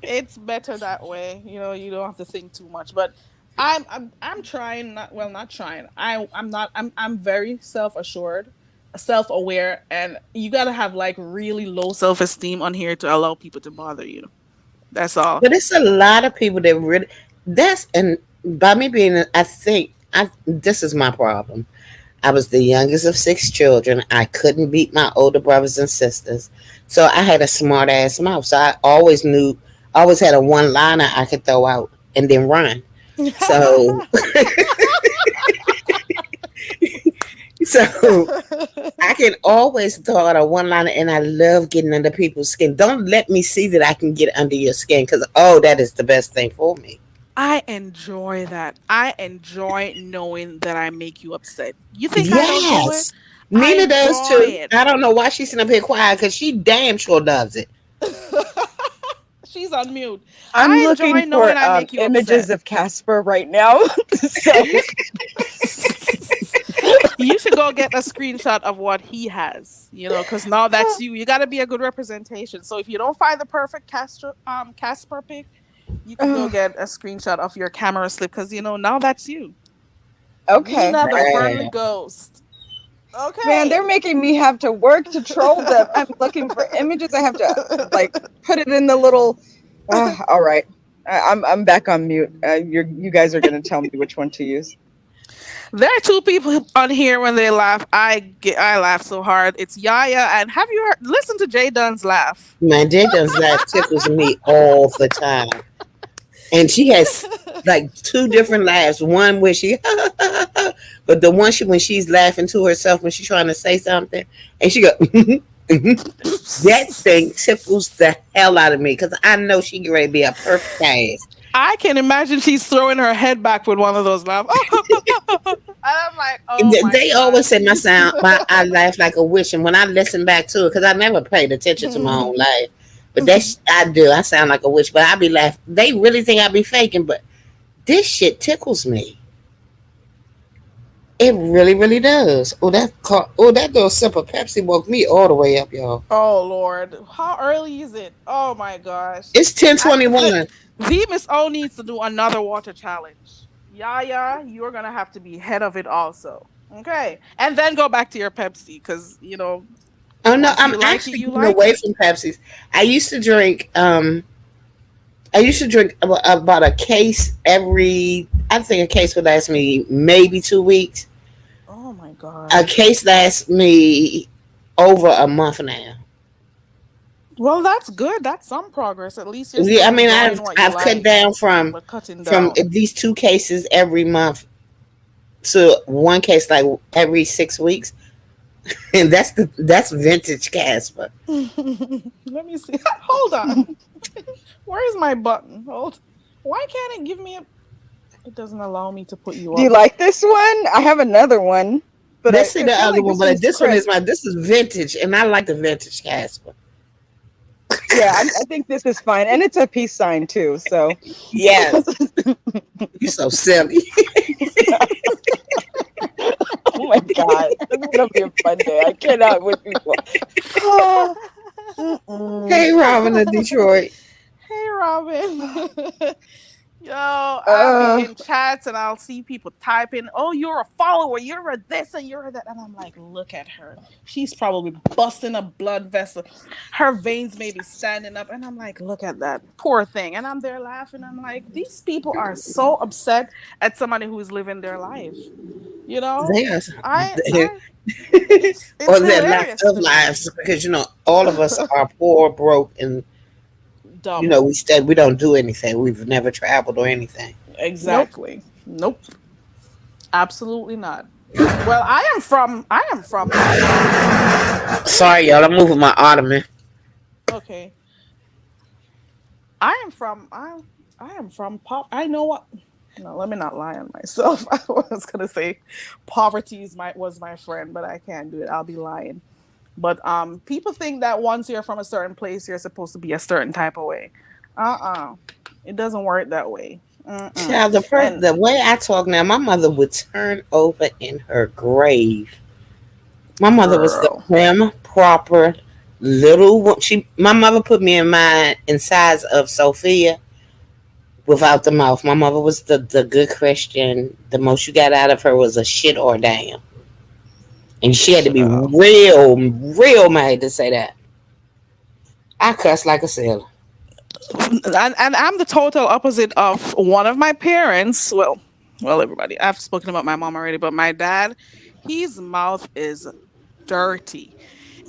It's better that way. You don't have to think too much. But I'm trying not trying. I'm not I'm very self assured. self-aware, and you gotta have like really low self-esteem on here to allow people to bother you. That's all. But it's a lot of people that really that's and by me being I think I this is my problem. I was the youngest of six children. I couldn't beat my older brothers and sisters. So I had a smart ass mouth. So I always had a one liner I could throw out and then run. So so I can always throw out a one liner, and I love getting under people's skin. Don't let me see that I can get under your skin, because that is the best thing for me. I enjoy that. I enjoy knowing that I make you upset. You think I don't do it? Yes. I Nina does enjoy too. it. I don't know why she's sitting up here quiet, because she damn sure does it. She's on mute. I'm I enjoy looking for knowing I make you images upset. of Casper right now. So You should go get a screenshot of what he has, because now that's you. You got to be a good representation. So if you don't find the perfect Casper pic, you can go get a screenshot of your camera slip, because now that's you. okay. Nina the Right. Fernley Ghost. Okay. Man, they're making me have to work to troll them. I'm looking for images. I have to put it in the little. All right, I'm back on mute. You guys are gonna tell me which one to use. There are two people on here when they laugh. I laugh so hard. It's Yaya, and have you listened to Jay Dunn's laugh? Man, Jaden's laugh tickles me all the time. And she has like two different laughs. One where she, but the one when she's laughing to herself when she's trying to say something, and she go, that thing tickles the hell out of me, because I know she get ready to be a perfect ass. I can imagine she's throwing her head back with one of those laughs. And I'm like, oh my They God. always say I laugh like a witch, and when I listen back to it, because I never paid attention to my own life, but I do. I sound like a witch, but I be laughing. They really think I be faking, but this shit tickles me. It really, really does. That little sip of Pepsi woke me all the way up, y'all. Oh Lord, how early is it? Oh my gosh. It's 10:21. The Miss O needs to do another water challenge. Yaya, you're gonna have to be head of it also. Okay, and then go back to your Pepsi, because Oh no, once I'm you like actually it, you getting like away it. from Pepsis. I used to drink. About a case every. I think a case would last me maybe 2 weeks. Oh my A God. case lasts me over a month now. Well, that's good. That's some progress. At least you're Yeah, still I mean, enjoying what you I've cut like, down from but cutting from down. at least 2 cases every month to one case like every 6 weeks, and that's vintage Casper. Let me see. Hold on. Where's my button? Hold. Why can't it give me a? It doesn't allow me to put you Do you up. like this one? I have another one, but Let's see I the feel other like one, this but one's this one is crisp. this is vintage, and I like the vintage Casper. Yeah, I think this is fine, and it's a peace sign too. So Yes, you're so silly. oh my God, this is gonna be a fun day. I cannot with people. Hey, Robin of Detroit. Hey, Robin. Yo, I'll be in chats and I'll see people typing, "Oh, you're a follower. You're a this and you're a that," and I'm like, "Look at her. She's probably busting a blood vessel. Her veins may be standing up," and I'm like, "Look at that poor thing." And I'm there laughing. I'm like, these people are so upset at somebody who's living their life. You know, They are, I or it's their lack hilarious of to me. lives, because all of us are poor, broke, and Dumb. we don't do anything. We've never traveled or anything. Nope. Exactly. Nope. Absolutely not. Well, I am from Sorry, y'all. I'm moving my ottoman. okay. I am from pop. I know what. No, let me not lie on myself. I was gonna say poverty was my friend, but I can't do it. I'll be lying. But people think that once you're from a certain place, you're supposed to be a certain type of way. It doesn't work that way. Mm-mm. Child, And the way I talk now, my mother would turn over in her grave. My mother was the girl, prim, proper little. My mother put me in size of Sophia without the mouth. My mother was the good Christian. The most you got out of her was a shit or damn. And she had to be Child. real mad to say that. I cuss like a sailor. And I'm the total opposite of one of my parents. Well, everybody. I've spoken about my mom already, but my dad, his mouth is dirty.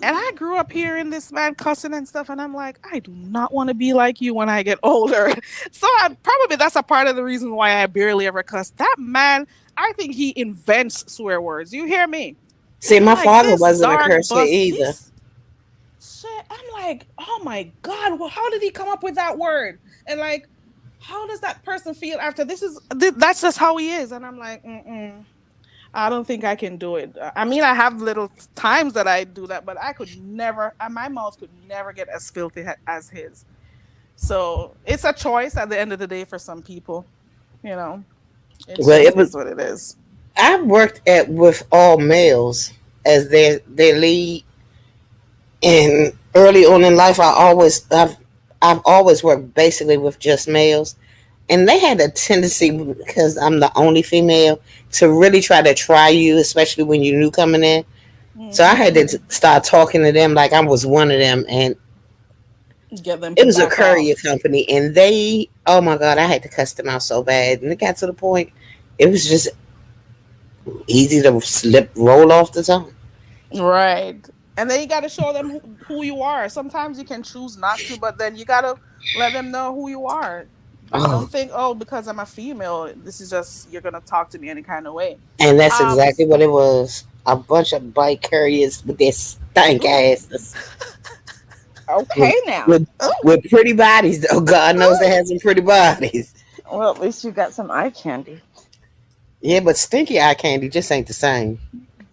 And I grew up hearing this man cussing and stuff, and I'm like, I do not want to be like you when I get older. So probably that's a part of the reason why I barely ever cuss. That man, I think he invents swear words. You hear me? See, I'm my like, father this wasn't a dark cursor bus, either. this shit. I'm like, oh my God, well, how did he come up with that word? And like, how does that person feel after that's just how he is. And I'm like, I don't think I can do it. I mean, I have little times that I do that, but I could never, my mouth could never get as filthy as his. So it's a choice at the end of the day for some people, you know, it Well, just it is was. what it is. I worked at with all males as their lead, and early on in life, I've always worked basically with just males, and they had a tendency because I'm the only female to really try you, especially when you're new coming in. So I had Hmm. to start talking to them like I was one of them, and Get them it to was a back courier off. company, and they, oh my god, I had to cuss them out so bad, and it got to the point it was just easy to roll off the tongue. Right. And then you got to show them who you are. Sometimes you can choose not to, but then you got to let them know who you are. Oh, Don't think, oh, because I'm a female, this is just, you're going to talk to me any kind of way. and that's Um, exactly what it was. A bunch of bike carriers with their stank ooh, asses. Okay, With, now. with, ooh, with pretty bodies, though. God knows they ooh. had some pretty bodies. Well, at least you got some eye candy. Yeah, but stinky eye candy just ain't the same.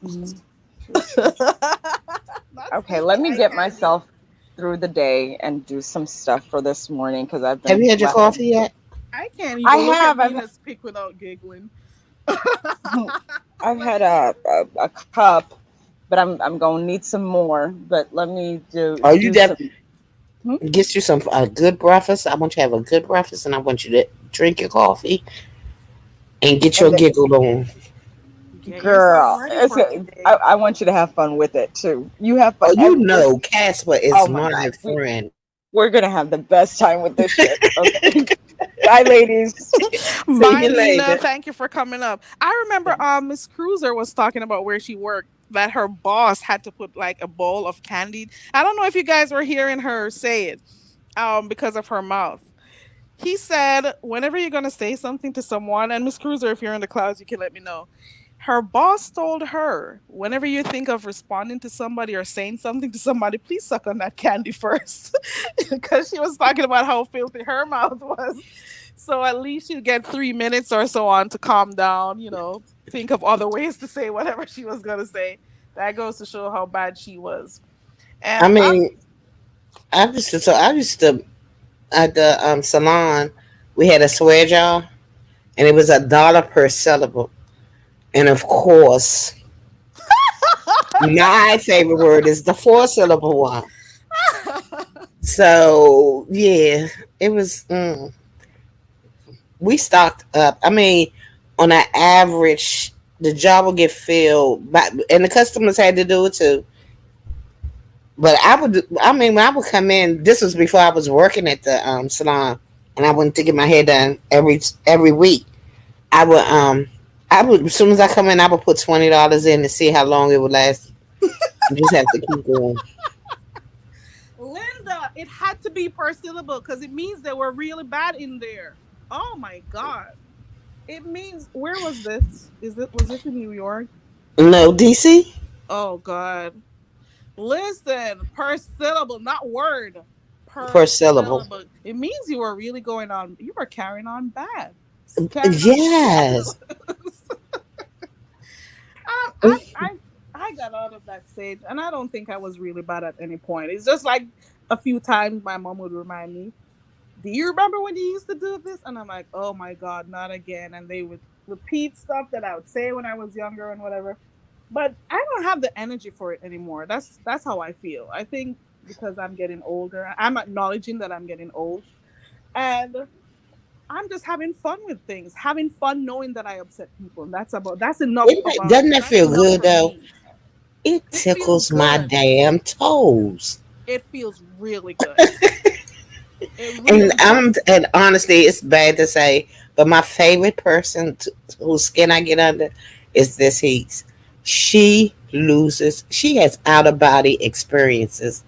Mm, true, true. Not Okay, let stinky me eye get candy. myself through the day and do some stuff for this morning because I've Have been you had your slacking. coffee yet? I can't I even look at have. me in a pic without giggling. I've Let had me tell you. a cup, but I'm going to need some more. But let me Oh, you do some. Hmm? get you some a good breakfast. I want you to have a good breakfast, and I want you to drink your coffee and get your And giggle on. Get yourself girl, ready for today. I want you to have fun with it too. You have fun. Oh, you know, Casper is Oh my my God, friend. we're gonna have the best time with this shit. Okay, bye, ladies. See Bye, you Lena. later. Thank you for coming up. I remember Miss Cruiser was talking about where she worked that her boss had to put like a bowl of candy. I don't know if you guys were hearing her say it because of her mouth. He said, whenever you're going to say something to someone, and Miss Cruiser, if you're in the clouds, you can let me know. Her boss told her, whenever you think of responding to somebody or saying something to somebody, please suck on that candy first. Because she was talking about how filthy her mouth was. So at least you get 3 minutes or so on to calm down, think of other ways to say whatever she was going to say. That goes to show how bad she was. I And mean, I used to at the salon. We had a swear jar, and it was $1 per syllable. And of course, my favorite word is the 4 syllable one. So yeah, it was. We stocked up. I mean, on an average, the job would get filled, and the customers had to do it too. But I would. I mean, when I would come in, this was before I was working at the salon, and I went to get my hair done every week. I would as soon as I come in, I would put $20 in to see how long it would last. You just have to keep going. Linda, it had to be per syllable because it means they were really bad in there. Oh my God. It means, where was this? Was this in New York? No, DC Oh God. Listen, per syllable, not word. Per per syllable. syllable. It means you were carrying on bad. Scandalous. Yes. I got out of that stage, and I don't think I was really bad at any point. It's just like a few times my mom would remind me, "Do you remember when you used to do this?" And I'm like, "Oh my God, not again!" And they would repeat stuff that I would say when I was younger and whatever. But I don't have the energy for it anymore. That's how I feel. I think because I'm getting older, I'm acknowledging that I'm getting old, and I'm just having fun with things, having fun knowing that I upset people, and that's enough Doesn't that that's feel enough good for though? me. It It feels tickles my good. damn toes. It feels really good. It And really does. and honestly, it's bad to say, but my favorite person whose skin I get under is this heat. She has out of body experiences.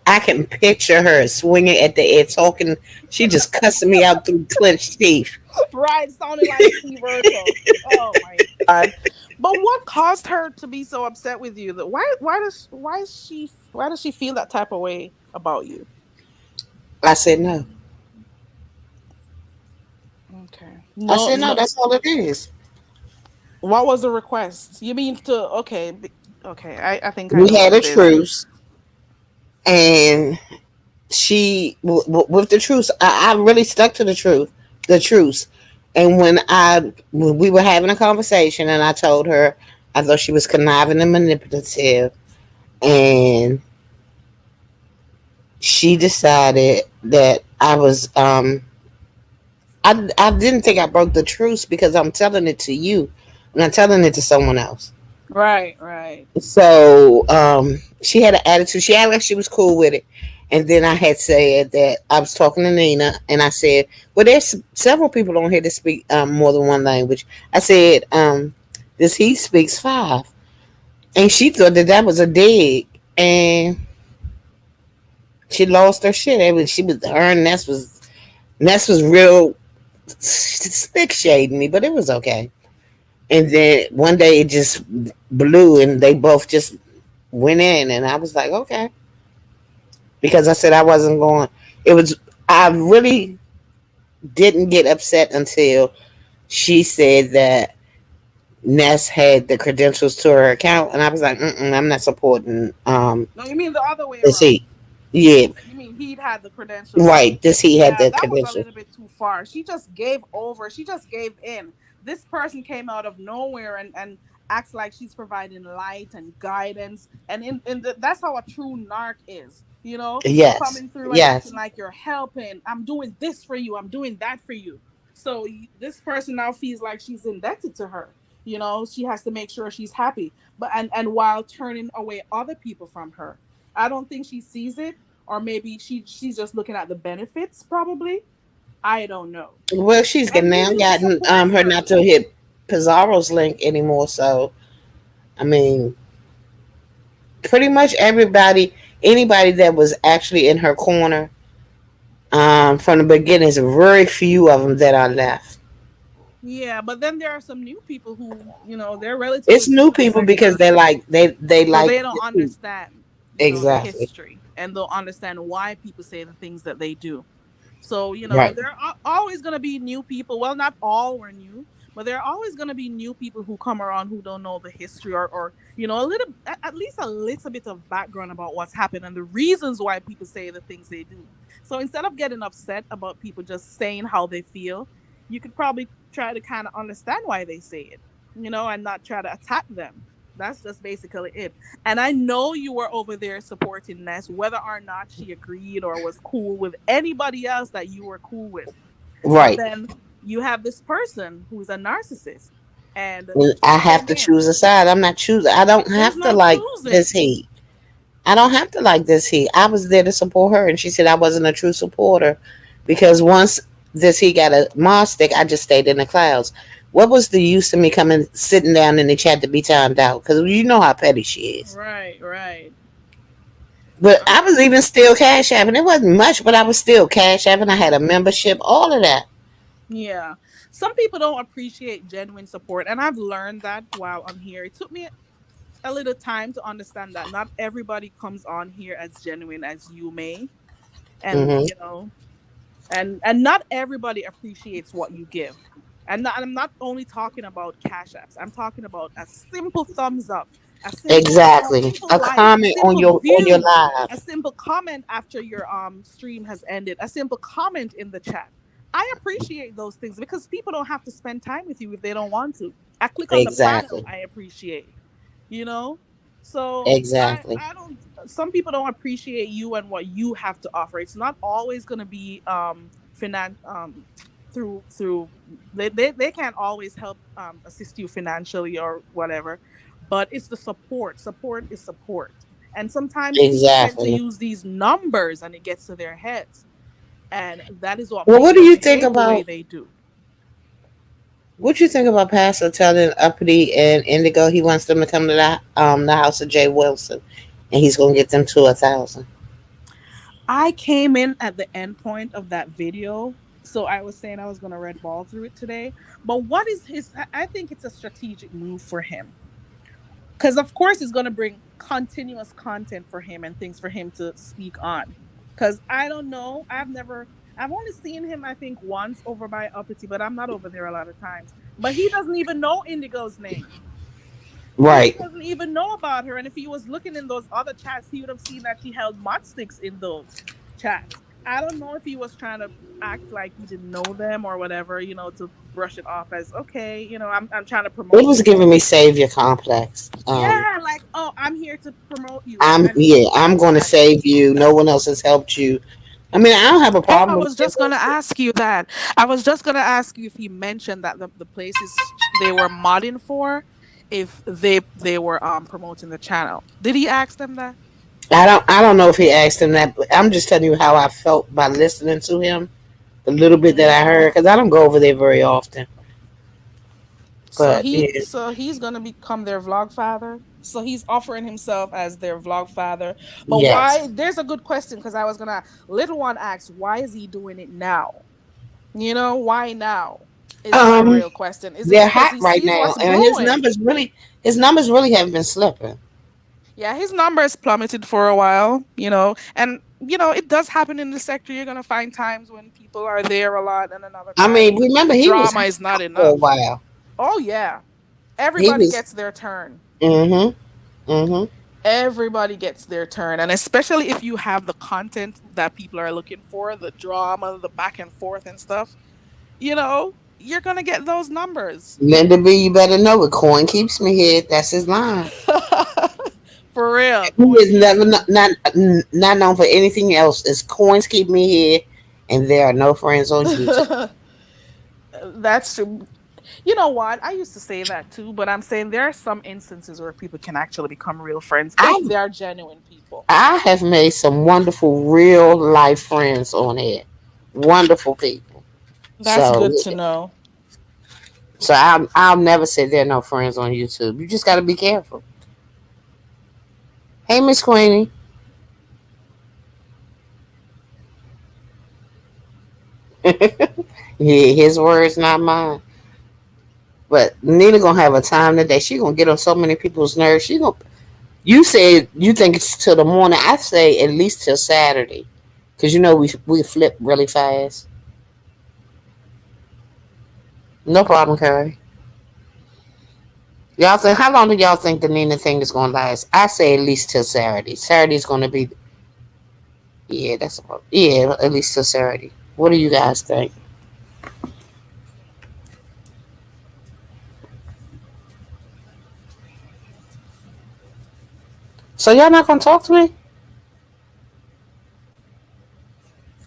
I can picture her swinging at the air, talking. She just cussing me out through clenched teeth. Right, sounding like Steve Urkel. Oh my god! But what caused her to be so upset with you? That why does she feel that type of way about you? I said no. Okay. I No, said no. no. That's all it is. What was the request? You mean to? Okay, okay. I think I We know what had a it is. truce, and with the truth, I really stuck to the truth. And when we were having a conversation, and I told her I thought she was conniving and manipulative, and she decided that I didn't think I broke the truce because I'm telling it to you. I'm not telling it to someone else. Right, right. So she had an attitude. She acted like she was cool with it. And then I had said that I was talking to Nina, and I said, "Well, there's several people on here that speak more than one language." I said, "This he speaks five," and she thought that that was a dig, and she lost her shit. She was her and Ness was real slick shading me, but it was okay. And then one day it just blew, and they both just went in, and I was like, okay, because I said I wasn't going. It was I really didn't get upset until she said that Ness had the credentials to her account, and I was like, I'm not supporting No, you mean the other way this around. heat. Yeah, You mean he'd had the credentials? right. This he had Yeah, the that was a credentials. little bit too far. She just gave over. She just gave in. This person came out of nowhere and acts like she's providing light and guidance. And that's how a true narc is. You know, Yes, coming through and acting yes, like you're helping. I'm doing this for you. I'm doing that for you. So this person now feels like she's indebted to her. You know, she has to make sure she's happy. But and while turning away other people from her. I don't think she sees it, or maybe she's just looking at the benefits. Probably, I don't know. well, she's And getting you now need to gotten support her her. not to hit Pizarro's link anymore. So I mean, pretty much anybody that was actually in her corner from the beginning, is very few of them that are left. Yeah, but then there are some new people who, they're relatively It's new new to the people because sector, they so like they don't understand, the exactly history, and they'll understand why people say the things that they do. So, right. there are always going to be new people. Well, not all were new, but there are always going to be new people who come around who don't know the history, or a little, at least a little bit of background about what's happened and the reasons why people say the things they do. So instead of getting upset about people just saying how they feel, you could probably try to kind of understand why they say it, and not try to attack them. That's just basically it. And I know you were over there supporting Ness, whether or not she agreed or was cool with anybody else that you were cool with. But Right. then you have this person who's a narcissist, and I she have came to in. choose a side. I'm not choosing. I don't There's have to no like this choosing. heat. I don't have to like this heat. I was there to support her, and she said I wasn't a true supporter because once this heat got a mod stick, I just stayed in the clouds. What was the use of me coming sitting down in the chat to be timed out? Because you know how petty she is. Right, right. But I was even still cash apping. It wasn't much, but I was still cash apping. I had a membership, all of that. Yeah. Some people don't appreciate genuine support, and I've learned that while on here. It took me a little time to understand that not everybody comes on here as genuine as you may. And Hmm. and not everybody appreciates what you give. And I'm not only talking about cash apps. I'm talking about a simple thumbs up, a Exactly. simple A like, a comment simple on your view, a live. simple comment after your stream has ended, a simple comment in the chat. I appreciate those things because people don't have to spend time with you if they don't want to. I click on the panel, Exactly. I appreciate, you know? So Exactly. I don't, some people don't appreciate you and what you have to offer. It's not always going to be through they can't always help assist you financially or whatever, but it's the support. Support is support. And sometimes people tend to Exactly. use these numbers and it gets to their heads. And that is what Well, makes what do them you think behave the way about they do. what you think about Pastor telling Uppity and Indigo he wants them to come to the house of Jay Wilson, and he's gonna get them to 1,000. I came in at the end point of that video. So I was saying I was going to red ball through it today. But what is his? I think it's a strategic move for him. Because, of course, it's going to bring continuous content for him and things for him to speak on. Because I don't know. I've only seen him, I think, once over by Uppity, but I'm not over there a lot of times. But he doesn't even know Indigo's name. He Right. doesn't even know about her. And if he was looking in those other chats, he would have seen that she held mod sticks in those chats. I don't know if he was trying to act like he didn't know them or whatever, to brush it off as okay, I'm trying to It promote was you. giving me savior complex. Yeah, like, oh, I'm here to promote you. I'm And yeah, I'm going to save you. No one else has helped you. I mean, I don't have a oh, I problem with was Jay just gonna Wilson. ask you that. I was just gonna ask you if he mentioned that the places they were modding for, if they were promoting the channel. Did he ask them that? I don't know if he asked him that, but I'm just telling you how I felt by listening to him. The little bit that Mm-hmm. I heard, because I don't go over there very often. So But he yeah, so he's gonna become their vlog father. So he's offering himself as their vlog father. But why? yes. There's a good question because I was gonna. Little one asks, why is he doing it now? Why now? Is my Um, real question. Is it they're because hot he right sees now, what's and brewing? his numbers really haven't been slipping. Yeah, his numbers plummeted for a while. And it does happen in the sector. You're gonna find times when people are there a lot, and another I time mean, remember the he was drama is not hot for a enough. while. Oh yeah, He everybody was. gets their turn. Mm-hmm. Mm-hmm. Everybody gets their turn, and especially if you have the content that people are looking for, the drama, the back and forth and stuff, you're gonna get those numbers. Linda B, you better know it. Coin keeps me here. That's his line. For real, He coin is keeps never me. not known for anything else. It's coins keep me here, and there are no friends on YouTube. That's true. You know what? I used to say that too, but I'm saying there are some instances where people can actually become real friends if I they are genuine people. I have made some wonderful real life friends on here. Wonderful people. That's So good to know. I'll never say there are no friends on YouTube. You just got to be careful. Hey, Miss Queenie. Yeah, his words, not mine. But Nina gonna have a time today. She gonna get on so many people's nerves. She gonna. You said you think it's till the morning. I say at least till Saturday, cause we flip really fast. No problem, Curry. Y'all think how long do y'all think the Nina thing is gonna last? I say at least till Saturday. Saturday's gonna be yeah, that's about yeah, at least till Saturday. What do you guys think? So y'all not gonna talk to me?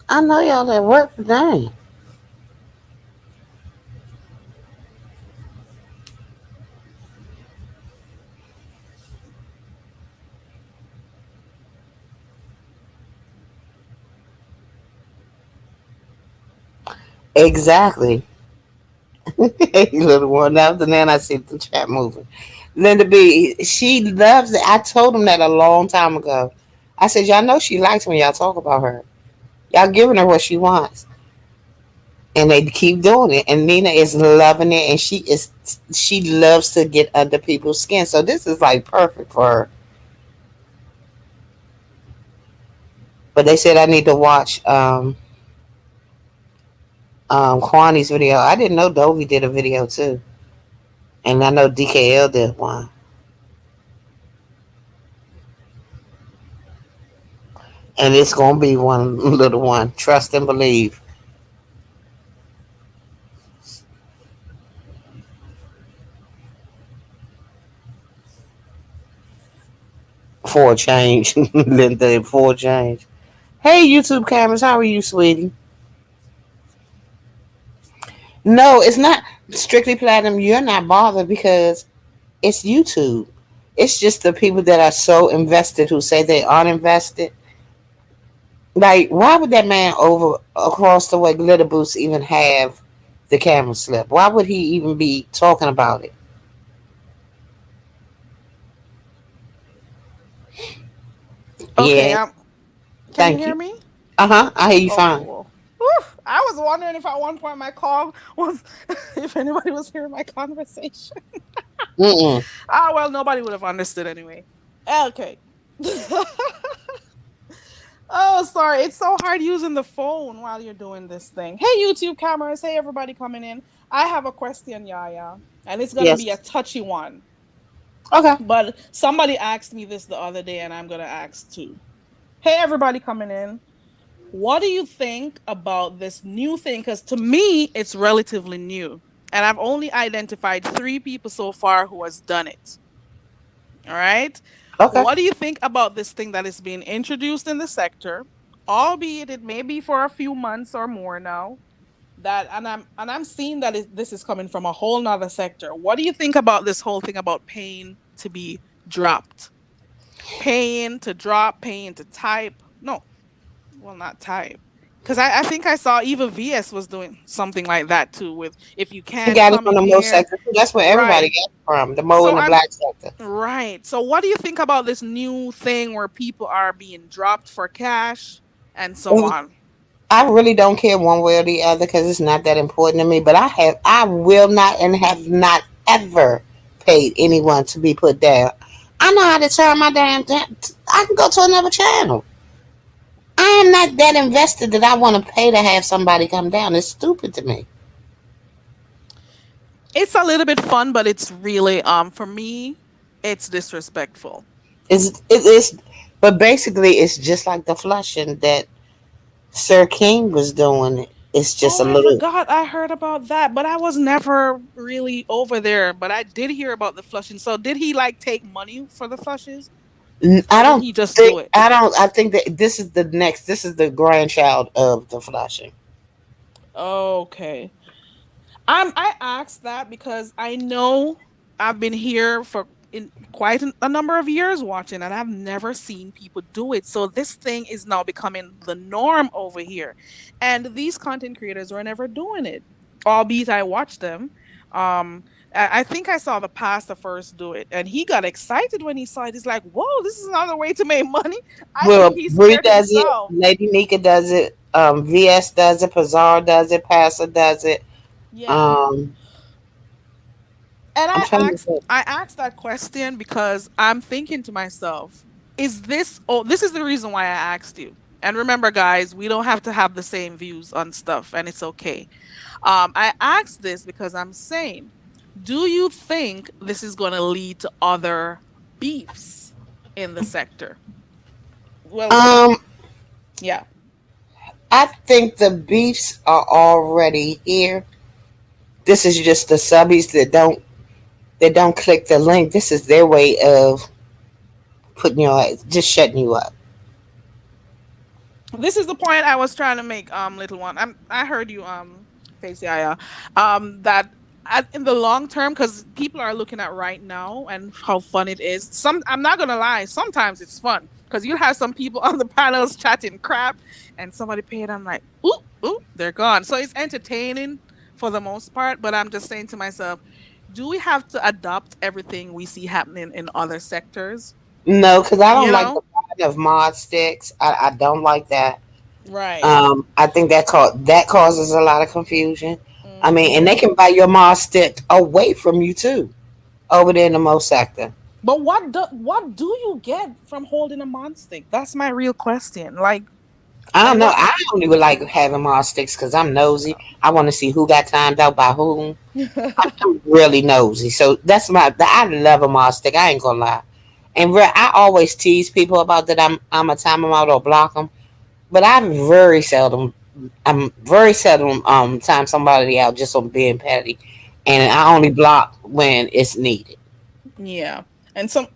I know y'all at work today. Exactly. Hey, little one. That was the man I see the chat moving. Linda B, she loves it. I told him that a long time ago. I said, y'all know she likes when y'all talk about her. Y'all giving her what she wants. And they keep doing it. And Nina is loving it. And she loves to get under people's skin. So this is like perfect for her. But they said I need to watch Kwani's video. I didn't know Dovey did a video too. And I know DKL did one. And it's gonna be one little one. Trust and believe. For a change. Linda, for a change. Hey YouTube cameras, how are you, sweetie? No, it's not strictly platinum. You're not bothered because it's YouTube. It's just the people that are so invested who say they aren't invested. Like, why would that man over across the way, Glitter Boots, even have the camera slip? Why would he even be talking about it? Okay, Yeah, can you thank hear you. me? I hear you Oh, fine. cool. Whew. I was wondering if at one point my call was, if anybody was hearing my conversation. Mm-mm. Ah, well, nobody would have understood anyway. Okay. Oh, sorry. It's so hard using the phone while you're doing this thing. Hey, YouTube cameras. Hey, everybody coming in. I have a question, Yaya, and it's going to be a Yes. touchy one. Okay. But somebody asked me this the other day, and I'm going to ask too. Hey, everybody coming in. What do you think about this new thing? Because to me, it's relatively new. And I've only identified 3 people so far who has done it. All right. Okay. What do you think about this thing that is being introduced in the sector? Albeit it may be for a few months or more now. That and I'm seeing that this is coming from a whole nother sector. What do you think about this whole thing about paying to be dropped? Paying to drop, paying to type. No, well, not type. Because I think I saw Eva VS was doing something like that too. With if you He can't got it come from in the Mo here, sector too. That's where everybody right? got it from. The Mo So and the I'm black sector. right. So what do you think about this new thing where people are being dropped for cash and so Mm, on? I really don't care one way or the other because it's not that important to me. But I will not and have not ever paid anyone to be put down. I know how to turn my damn. I can go to another channel. I am not that invested that I want to pay to have somebody come down. It's stupid to me. It's a little bit fun, but it's really for me, it's disrespectful. It is, but basically, it's just like the flushing that Sir King was doing. It's just Oh, a I little. forgot. I heard about that, but I was never really over there. But I did hear about the flushing. So did he like take money for the flushes, I or did don't he just do think. it? I don't. I think that this is the next. This is the grandchild of the flushing. Okay. I asked that because I know I've been here for in quite a number of years watching, and I've never seen people do it. So this thing is now becoming the norm over here, and these content creators were never doing it. Albeit I watched them. I think I saw the pastor first do it, and he got excited when he saw it. He's like, "Whoa, this is another way to make money." I think Well, he Bree scared does it. himself. Lady Nika does it. VS does it. Pazar does it. Pastor does it. Yeah. Um, And I'm trying to think. I asked that question because I'm thinking to myself, is this oh this is the reason why I asked you. And remember guys, we don't have to have the same views on stuff and it's okay. I asked this because I'm saying, do you think this is going to lead to other beefs in the sector? Well, Um, yeah. I think the beefs are already here. This is just the subbies that don't click the link. This is their way of putting just shutting you up. This is the point I was trying to make, little one. I heard you, face yeah, that in the long term, because people are looking at right now and how fun it is. I'm not gonna lie, sometimes it's fun because you have some people on the panels chatting crap, and somebody paid. I'm like, ooh, ooh, they're gone. So it's entertaining for the most part. But I'm just saying to myself, do we have to adopt everything we see happening in other sectors? No, because I don't You like the know, kind of mod sticks. I don't like that. right? I think that causes a lot of confusion. I mean, and they Hmm. can buy your mod stick away from you too, over there in the Mo sector. But what do you get from holding a monstick? That's my real question. I Like don't know. what? I only would like having mod sticks because I'm nosy. I want to see who got timed out by whom. I'm really nosy. So that's I love a mod stick. I ain't gonna lie. And I always tease people about that. I'm a time them out or block them, but I'm very seldom time somebody out just on being petty, and I only block when it's needed. Yeah. And some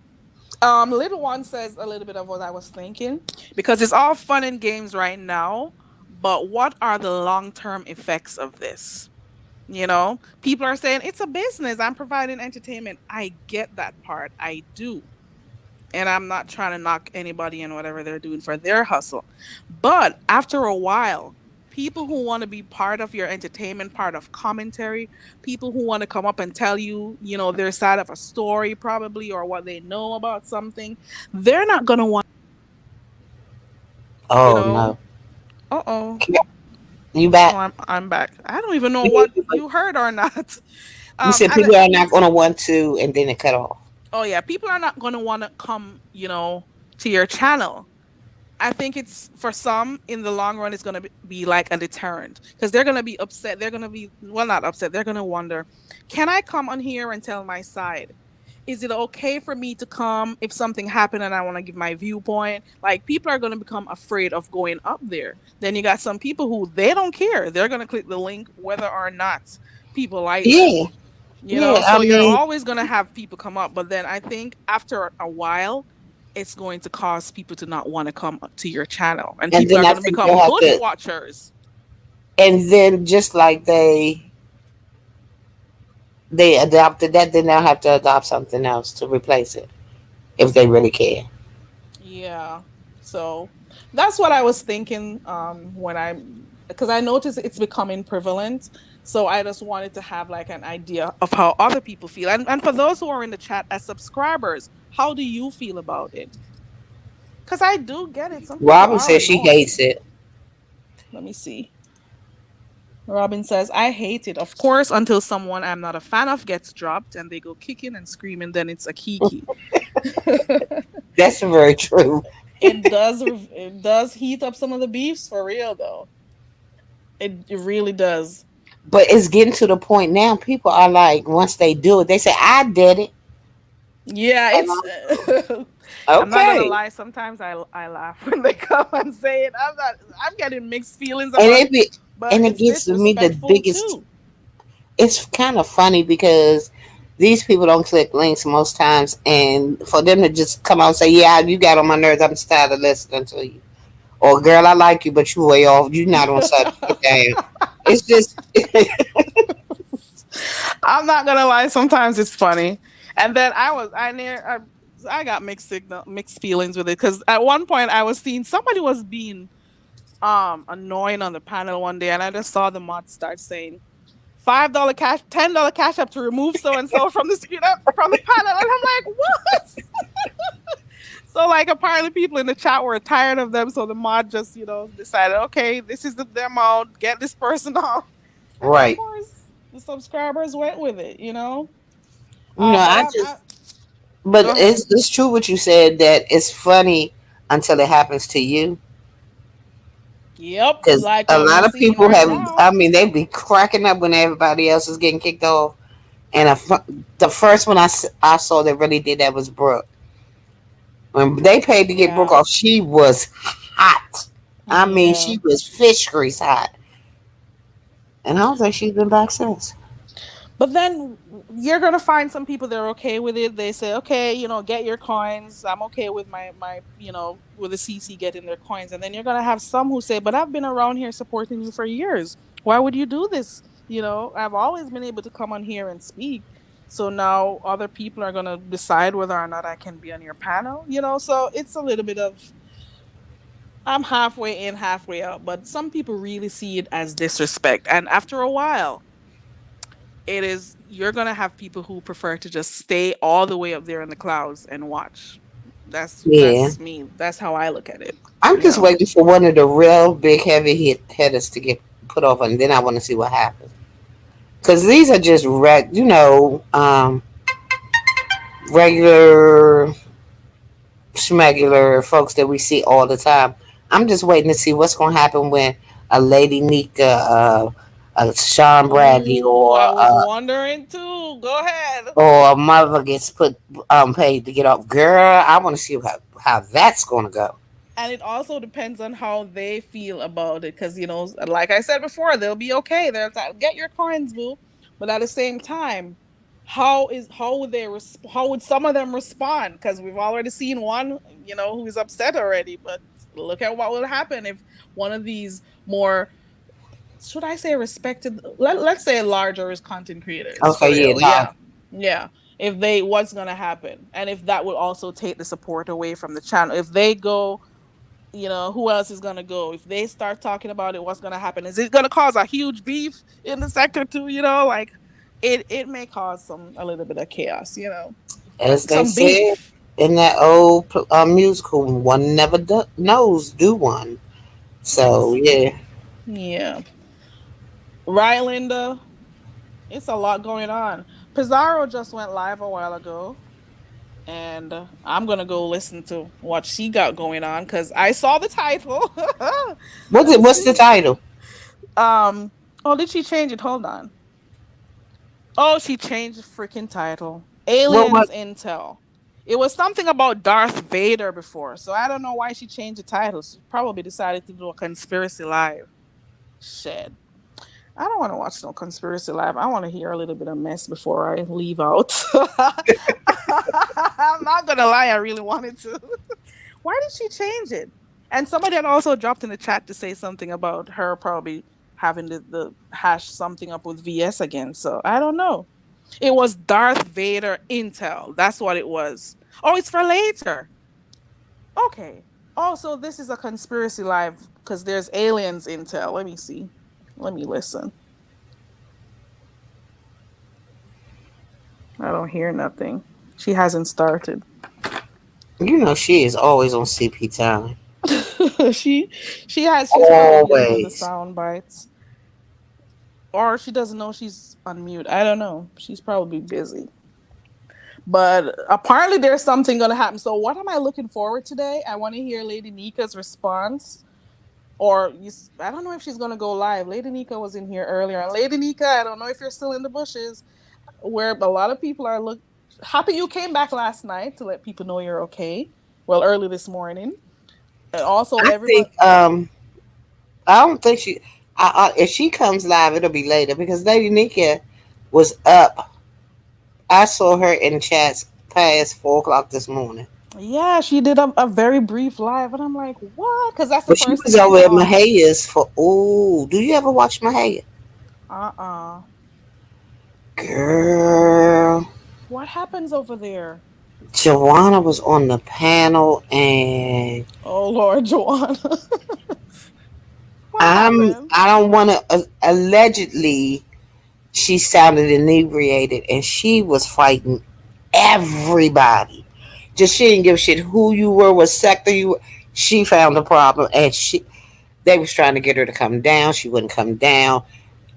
little one says a little bit of what I was thinking because it's all fun and games right now, but what are the long-term effects of this? You know, people are saying it's a business. I'm providing entertainment. I get that part. I do. And I'm not trying to knock anybody in whatever they're doing for their hustle. But after a while, people who want to be part of your entertainment, part of commentary, people who want to come up and tell you, their side of a story probably or what they know about something, they're not going to want, you Oh know, no. uh-oh. You Oh, back? I'm back. I don't even know what you heard or not. You said I, people are not going to want to, and then it cut off. oh yeah, people are not going to want to come, to your channel. I think it's for some in the long run, it's going to be like a deterrent because they're going to be upset. They're going to be, well, not upset. They're going to wonder, can I come on here and tell my side? Is it okay for me to come if something happened and I want to give my viewpoint? Like people are going to become afraid of going up there. Then you got some people who they don't care. They're going to click the link whether or not people like them. Yeah, yeah. I So you're mean, always going to have people come up. But then I think after a while, it's going to cause people to not want to come to your channel. And and people then are I going to think they become have bush to, watchers. and then just like they adopted that, then they'll have to adopt something else to replace it if they really care. Yeah. So that's what I was thinking because I noticed it's becoming prevalent. So I just wanted to have like an idea of how other people feel. And for those who are in the chat as subscribers, how do you feel about it? Because I do get it. Some people Robin are says she annoyed. hates it. Let me see. Robin says, I hate it. Of course, until someone I'm not a fan of gets dropped and they go kicking and screaming, then it's a kiki. That's very true. It does heat up some of the beefs for real though. It really does. But it's getting to the point now. People are like, once they do it, they say, "I did it." Yeah, And it's I'm not gonna okay, lie, sometimes I laugh when they come and say it. I'm getting mixed feelings and about it it, be, but and it it's gets to me the disrespectful biggest. too. It's kind of funny because these people don't click links most times, and for them to just come out and say, "Yeah, you got on my nerves. I'm just tired of listening to you," or "Girl, I like you, but you way off. You not on such get down." It's just I'm not gonna lie, sometimes it's funny. And then I got mixed feelings with it because at one point I was seeing somebody was being annoying on the panel one day, and I just saw the mod start saying $5 cash, $10 cash up to remove so and so from the screen from the panel, and I'm like, what? So like apparently people in the chat were tired of them, so the mod just decided, okay, this is the demo, get this person off, and of right. course the subscribers went with it. You know, But I I just. But go ahead. it's true what you said that it's funny until it happens to you. Yep, Because like a what we're lot of seeing people right have, now. I mean, they be cracking up when everybody else is getting kicked off. And the first one I saw that really did that was Brooke. When they paid to get Brooke Yeah, off, she was hot. I mean, yeah. she was fish grease hot. And I was like, she's been back since. But then you're gonna find some people that are okay with it. They say, okay, get your coins. I'm okay with my with the CC getting their coins. And then you're gonna have some who say, but I've been around here supporting you for years. Why would you do this? I've always been able to come on here and speak. So now other people are gonna decide whether or not I can be on your panel. So it's a little bit of I'm halfway in, halfway out. But some people really see it as disrespect. And after a while, you're gonna have people who prefer to just stay all the way up there in the clouds and watch. Yeah. That's me. That's how I look at it. I'm You just know. waiting for one of the real big heavy hitters to get put off, and then I want to see what happens. Because these are just regular schmegular folks that we see all the time. I'm just waiting to see what's going to happen when a Lady Nika, a Sean Bradley, Ooh, I was wondering too. Go ahead. or a mother gets put paid to get off. Girl, I want to see how that's going to go. And it also depends on how they feel about it, because like I said before, they'll be okay. They'll get your coins, boo. But at the same time, how would some of them respond? Because we've already seen one, who's upset already. But look at what will happen if one of these more, should I say, respected, let's say larger content creators, Okay, for yeah, real. nah. Yeah. what's gonna happen, and if that would also take the support away from the channel. If they go, who else is gonna go? If they start talking about it, what's gonna happen? Is it gonna cause a huge beef in the sector too? Like it may cause a little bit of chaos. As they Some said beef. in that old musical, one never knows, do one. So, yeah. Yeah. Right, Linda. It's a lot going on. Pizarro just went live a while ago, and I'm gonna go listen to what she got going on because I saw the title. Let's What's the see. title? Oh, did she change it? Hold on. Oh, she changed the freaking title. What? Aliens Intel. It was something about Darth Vader before, so I don't know why she changed the title. She probably decided to do a conspiracy live. Shit. I don't want to watch no conspiracy live. I want to hear a little bit of mess before I leave out. I'm not gonna lie, I really wanted to. Why did she change it? And somebody had also dropped in the chat to say something about her probably having the hash something up with VS again. So I don't know. It was Darth Vader Intel. That's what it was. Oh, it's for later. Okay. Oh, so this is a conspiracy live because there's aliens Intel. Let me see. Let me listen. I don't hear nothing. She hasn't started. She is always on CP time. She's probably busy with the Always. sound bites. Or she doesn't know she's on mute. I don't know. She's probably busy. But apparently there's something gonna happen. So what am I looking forward today? I want to hear Lady Nika's response. I don't know if she's gonna go live. Lady Nika was in here earlier. And Lady Nika, I don't know if you're still in the bushes, where a lot of people are happy you came back last night to let people know you're okay. Well, early this morning. And also I everybody. think I don't think if she comes live, it'll be later because Lady Nika was up. I saw her in chats past 4 o'clock this morning. Yeah, she did a very brief live, and I'm like, what? Because that's the But she first was thing I over at saw. Mahaya's for. Oh, do you ever watch Mahaya? Uh-uh. Girl, What happens over there? Joanna was on the panel, and Oh Lord, Joanna. What I happened? don't want to. Allegedly, she sounded inebriated, and she was fighting everybody. Just she didn't give a shit who you were, what sector you were. She found the problem, and they was trying to get her to come down. She wouldn't come down.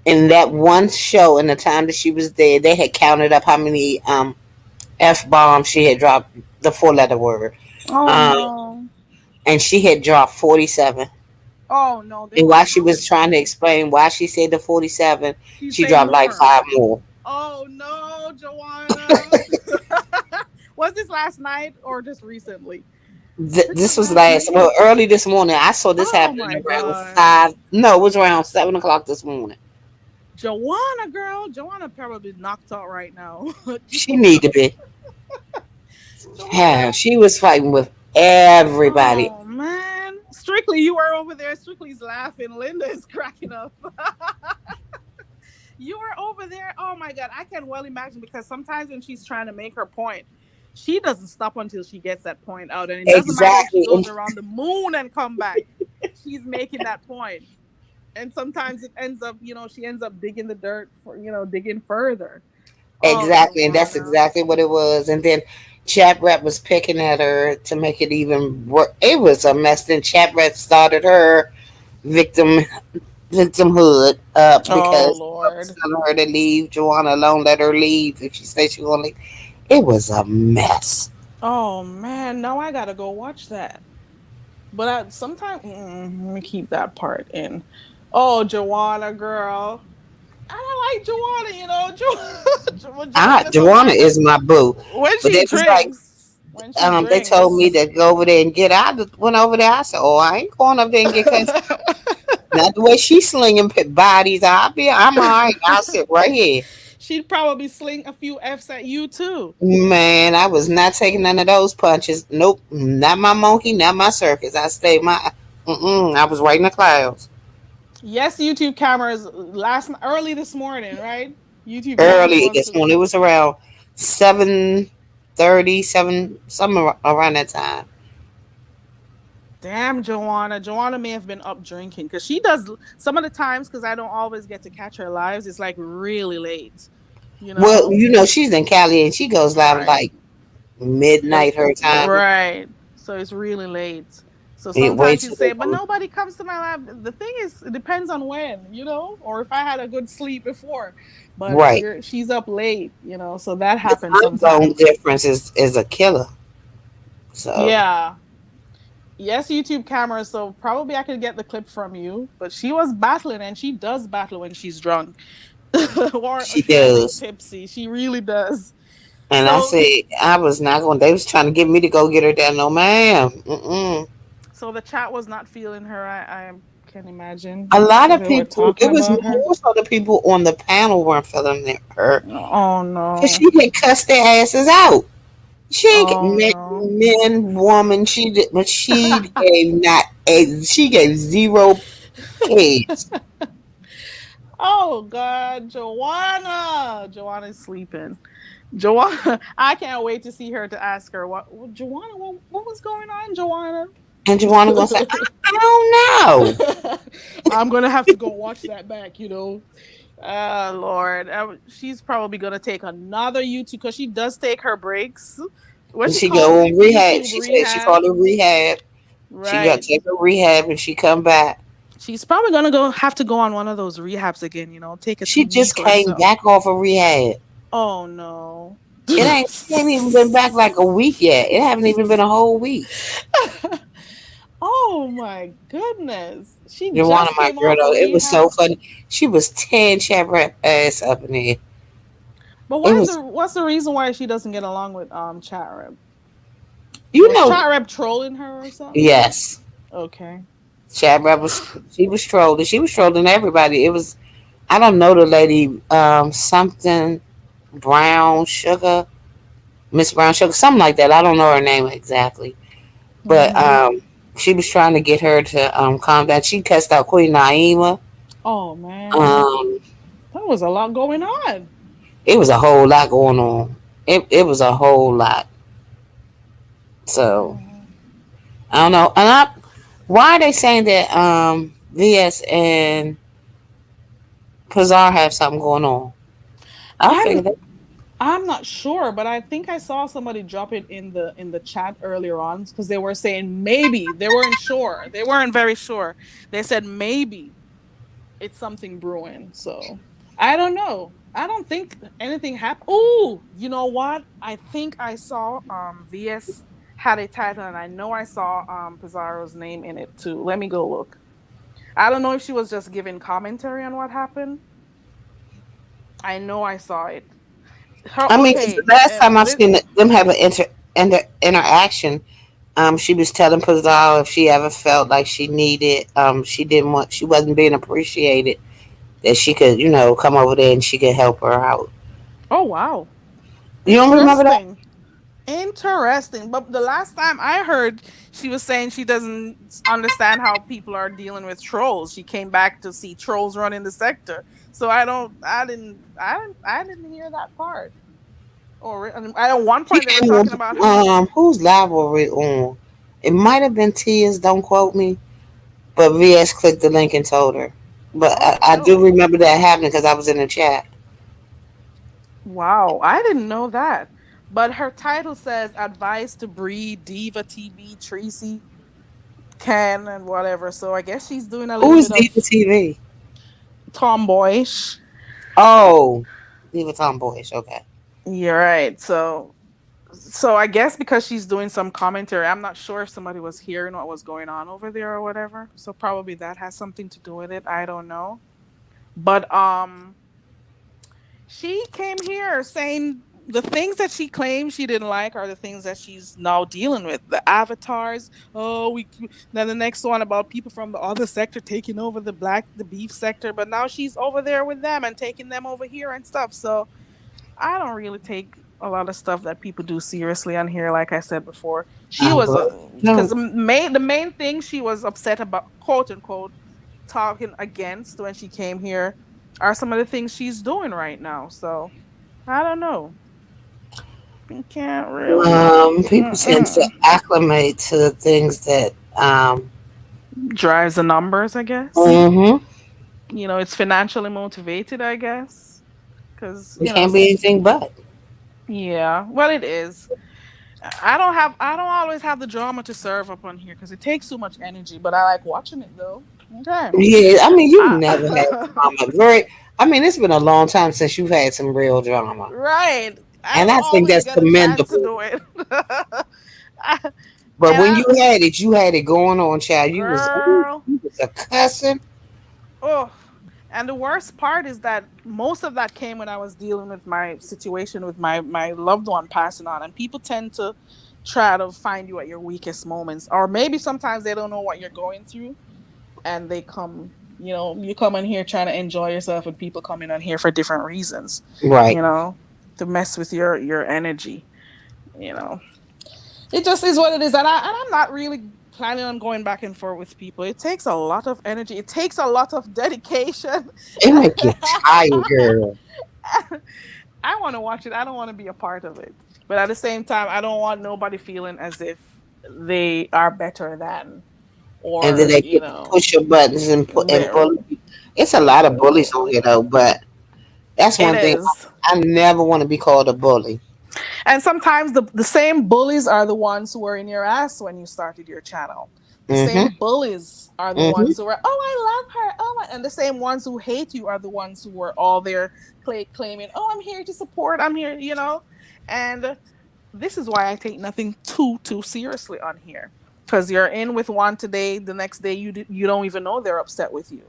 In that one show, in the time that she was there, they had counted up how many f bombs she had dropped, the 4 letter word, Oh um, no. and she had dropped 47. Oh no, they And were while she was counting. trying to explain why she said the 47, She's she saying dropped like more. 5 more. Oh no, Joanna. Was this last night or just recently? This was This was last night. early this morning. I saw this Oh happening my around god. 5. No, it was around 7 o'clock this morning. Joanna, girl. Joanna probably knocked out right now. She need to be. Yeah, Joanna. she was fighting with everybody. Oh man. Strictly, you were over there. Strictly's laughing. Linda is cracking up. You were over there. Oh my god. I can well imagine because sometimes when she's trying to make her point, she doesn't stop until she gets that point out. And it doesn't matter if she Exactly. goes around the moon and come back. She's making that point. And sometimes it ends up, she ends up digging the dirt for, digging further. Oh, Exactly. And that's Joanna. exactly what it was. And then Chat Rap was picking at her to make it even worse. It was a mess. Then Chat Rap started her victim victimhood Oh because she was Lord. telling her to leave Joanna alone, let her leave if she said she was gonna leave. It was a mess. Oh man, now I gotta go watch that. But sometimes let me keep that part in. Oh, Joanna, girl. I don't like Joanna, Joanna Joanna sometimes is my boo. when But she they was like, drinks. When she they told me drinks. to go over there and get out. I went over there. I said, "Oh, I ain't going up there and get cussed out. Not the way she slinging bodies. I'm all right. I'll sit right here." She'd probably sling a few F's at you too. Man, I was not taking none of those punches. Nope, not my monkey, not my circus. I stayed my. I was right in the clouds. Yes, YouTube cameras early this morning, right? YouTube cameras Early going this to morning, it was around 7:30, somewhere around that time. Damn, Joanna. Joanna may have been up drinking because she does some of the times because I don't always get to catch her lives. It's like really late, you Well, know? she's in Cali and she goes live Right. like midnight her time. Right. So it's really late. So Way sometimes she'd too say, but long. nobody comes to my lab. The thing is, it depends on when, or if I had a good sleep before. But Right. she's up late, so that The happens time zone sometimes. difference is a killer. So Yeah. Yes, YouTube camera. So probably I could get the clip from you. But she was battling, and she does battle when she's drunk, or she should I say does. tipsy. She really does. And I So, said I was not going. They was trying to get me to go get her down. No, ma'am. Mm-mm. so the chat was not feeling her. I can imagine. A lot So of they were people. talking It was about her. more so the people on the panel weren't feeling her Oh because no. she had cussed their asses out. She ain't get Oh no. men, woman. She did, but she gave not a. She gave zero kids. Oh God, Joanna. Joanna's sleeping. Joanna, I can't wait to see her to ask her Joanna, what was going on, Joanna? And Joanna gonna say, I don't know. I'm gonna have to go watch that back. Lord, she's probably gonna take another YouTube because she does take her breaks. What And she she calls go on it, rehab. YouTube She said she rehab, called it rehab. She got to right? take her rehab and she come back. She's probably gonna have to go on one of those rehabs again. Take a She just 2 week or came so. back off of rehab. Oh no. She ain't even been back like a week yet. It haven't even been a whole week. Oh my goodness. She Joanna, just my came girl, off a though, it was so rehab. funny. She was 10 chat rap ass up in there. But It was, what's the reason why she doesn't get along with Chat Rep? you Was know, Chat Rep trolling her or something? yes. Okay. Chat rap she was trolling. She was trolling everybody. It was, I don't know the lady, something Brown Sugar, Miss Brown Sugar, something like that. I don't know her name exactly. But Mm-hmm. she was trying to get her to calm down. She cussed out Queen Naima. Oh man. Um, That was a lot going on. it was a whole lot going on. It was a whole lot. So Oh. I don't know. And why are they saying that VS and Pazar have something going on? I I'm figured that. I'm not sure, but I think I saw somebody drop it in the chat earlier on because they were saying maybe they weren't sure. They weren't very sure. They said maybe it's something brewing. So I don't know. I don't think anything happened. Oh, you know what? I think I saw VS had a title, and I know I saw Pizarro's name in it too. Let me go look. I don't know if she was just giving commentary on what happened. I know I saw it. Her I mean, 'cause the okay. last time I've seen them have an interaction, she was telling Pazar if she ever felt like she needed, she wasn't being appreciated, that she could, come over there and she could help her out. Oh wow. You don't remember that? Interesting. Interesting. But the last time I heard, she was saying she doesn't understand how people are dealing with trolls. She came back to see trolls running the sector. So I didn't hear that part. Or at one She point they were came talking about her. on, whose live were we on? It might have been Tia's, don't quote me, but VS clicked the link and told her. But Oh, I do really? remember that happening because I was in the chat. Wow, I didn't know that. But her title says "Advice to Breed Diva TB Tracy Can and whatever." So I guess she's doing a Who little is bit of Diva TV? tomboyish. Oh, Diva Tomboyish. Okay. You're right. So I guess because she's doing some commentary, I'm not sure if somebody was hearing what was going on over there or whatever. So probably that has something to do with it. I don't know. But she came here saying the things that she claimed she didn't like are the things that she's now dealing with. The avatars. Oh, then the next one about people from the other sector taking over the beef sector, but now she's over there with them and taking them over here and stuff. So I don't really take a lot of stuff that people do seriously on here. Like I said before, she I'm was glad. because No, the main thing she was upset about, quote unquote, talking against when she came here are some of the things she's doing right now. So I don't know. You can't really. People tend to acclimate to things that Drives the numbers, I guess. mhm, It's financially motivated, I guess. Because, it can't be anything but. yeah, well, it is. I don't always have the drama to serve up on here because it takes too much energy, but I like watching it though. Okay. Yeah, I mean, you never had I, drama. I mean, it's been a long time since you've had some real drama, right. I and don't I think always that's get a chance to commendable. do it. But And when I, you had it going on, child. girl, You was a cussing. oh, and the worst part is that most of that came when I was dealing with my situation with my loved one passing on, and people tend to try to find you at your weakest moments, or maybe sometimes they don't know what you're going through, and they come. You come in here trying to enjoy yourself, and people come in on here for different reasons. Right, You know, to mess with your energy. You know, it just is what it is, and I'm not really planning on going back and forth with people. It takes a lot of energy. It takes a lot of dedication. it make you tired, girl. I want to watch it. I don't want to be a part of it. But at the same time, I don't want nobody feeling as if they are better than, And then or they get to push your buttons and there. bully you. It's a lot of bullies on here though, but that's It one thing. is. I never want to be called a bully. And sometimes the same bullies are the ones who were in your ass when you started your channel. The Mhm, same bullies are the mhm. ones who were, oh, I love her. Oh, and the same ones who hate you are the ones who were all there claiming, oh, I'm here to support. I'm here. And this is why I take nothing too seriously on here. Because you're in with one today, the next day you don't even know they're upset with you.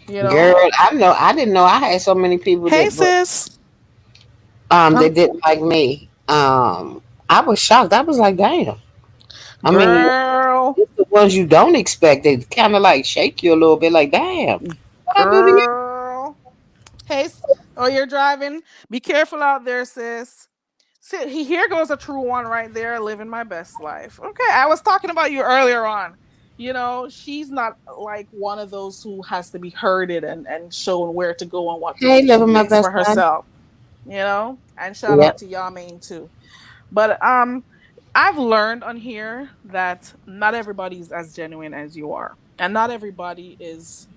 You Girl, know? I know. I didn't know I had so many people Hey that sis. that didn't like me. I was shocked. I was like, damn. I mean, Girl. it's the ones you don't expect. They kind of like shake you a little bit. Like, damn, what I do to you? Girl. Hey, oh, you're driving. Be careful out there, sis. See, here goes a true one right there, living my best life. Okay, I was talking about you earlier on. She's not like one of those who has to be herded and shown where to go and what to Hey, do. She living my thinks best for life. herself, and shout out Yep, to Yamaine too. But I've learned on here that not everybody's as genuine as you are, and not everybody is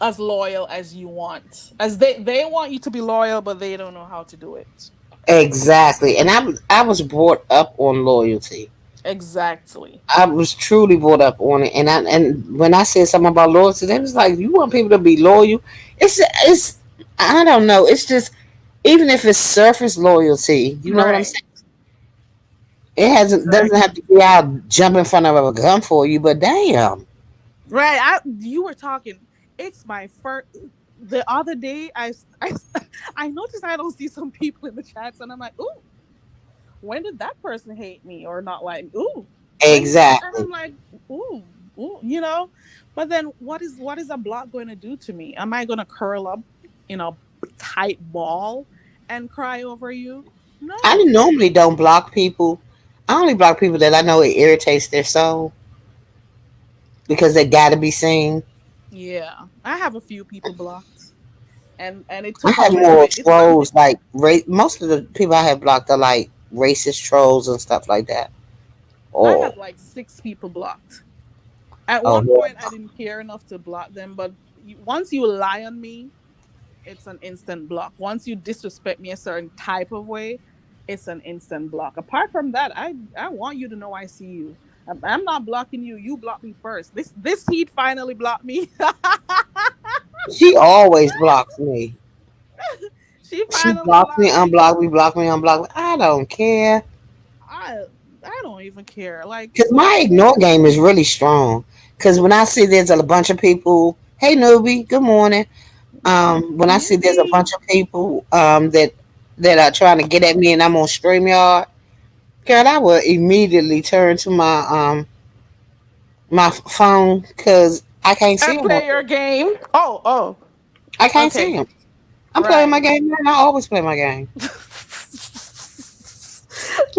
as loyal as you want. As they want you to be loyal, but they don't know how to do it. exactly. And I was brought up on loyalty. Exactly. I was truly brought up on it, and when I said something about loyalty, they was like, "You want people to be loyal?" It's I don't know. It's just even if it's surface loyalty, you know what I'm Right. saying. It hasn't doesn't have Exactly. to be out jump in front of a gun for you, but damn, Right. You were talking. It's my first. The other day, I noticed I don't see some people in the chats, and I'm like, ooh, when did that person hate me or not like me? Ooh, when did that? And exactly. I'm like, ooh, ooh. But then, what is a block going to do to me? Am I going to curl up in a tight ball and cry over you? I No. normally don't block people. I only block people that I know it irritates their soul because they got to be seen. Yeah, I have a few people blocked, and it I took a have little more bit. It's trolls like most of the people I have blocked are like racist trolls and stuff like that. I Oh, have like 6 people blocked. At oh, one point, I didn't care enough to block them, but once you lie on me, it's an instant block. Once you disrespect me a certain type of way, it's an instant block. Apart from that, I want you to know I see you. I'm not blocking you. You block me first. This heat finally blocked me. she always blocks me. She She finally blocks me, blocked me. unblock me, block me, unblock me. I don't care I I don't even care. Like, because my ignore game is really strong. Because when I see there's a bunch of people, hey newbie, good morning. When I see there's a newbie. bunch of people that are trying to get at me and I'm on StreamYard, girl, I will immediately turn to my phone because I can't see And them on play there. your game. Oh, I can't see okay. them. I'm playing my Right. game, man. I always play my game.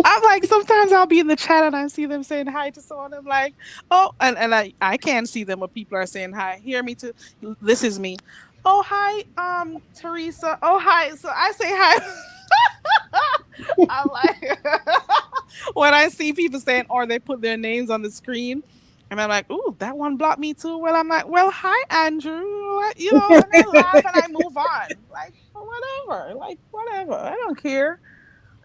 I'm like, sometimes I'll be in the chat and I see them saying hi to someone. I'm like, oh, and I can't see them, but people are saying hi. Hear me too. This is me. Oh, hi, Teresa. Oh, hi. So I say hi. I'm like, when I see people saying, or they put their names on the screen, and I'm like, ooh, that one blocked me too. Well, I'm like, well, hi, Andrew. You know, and I laugh and I move on. Like, whatever. Like, whatever. I don't care.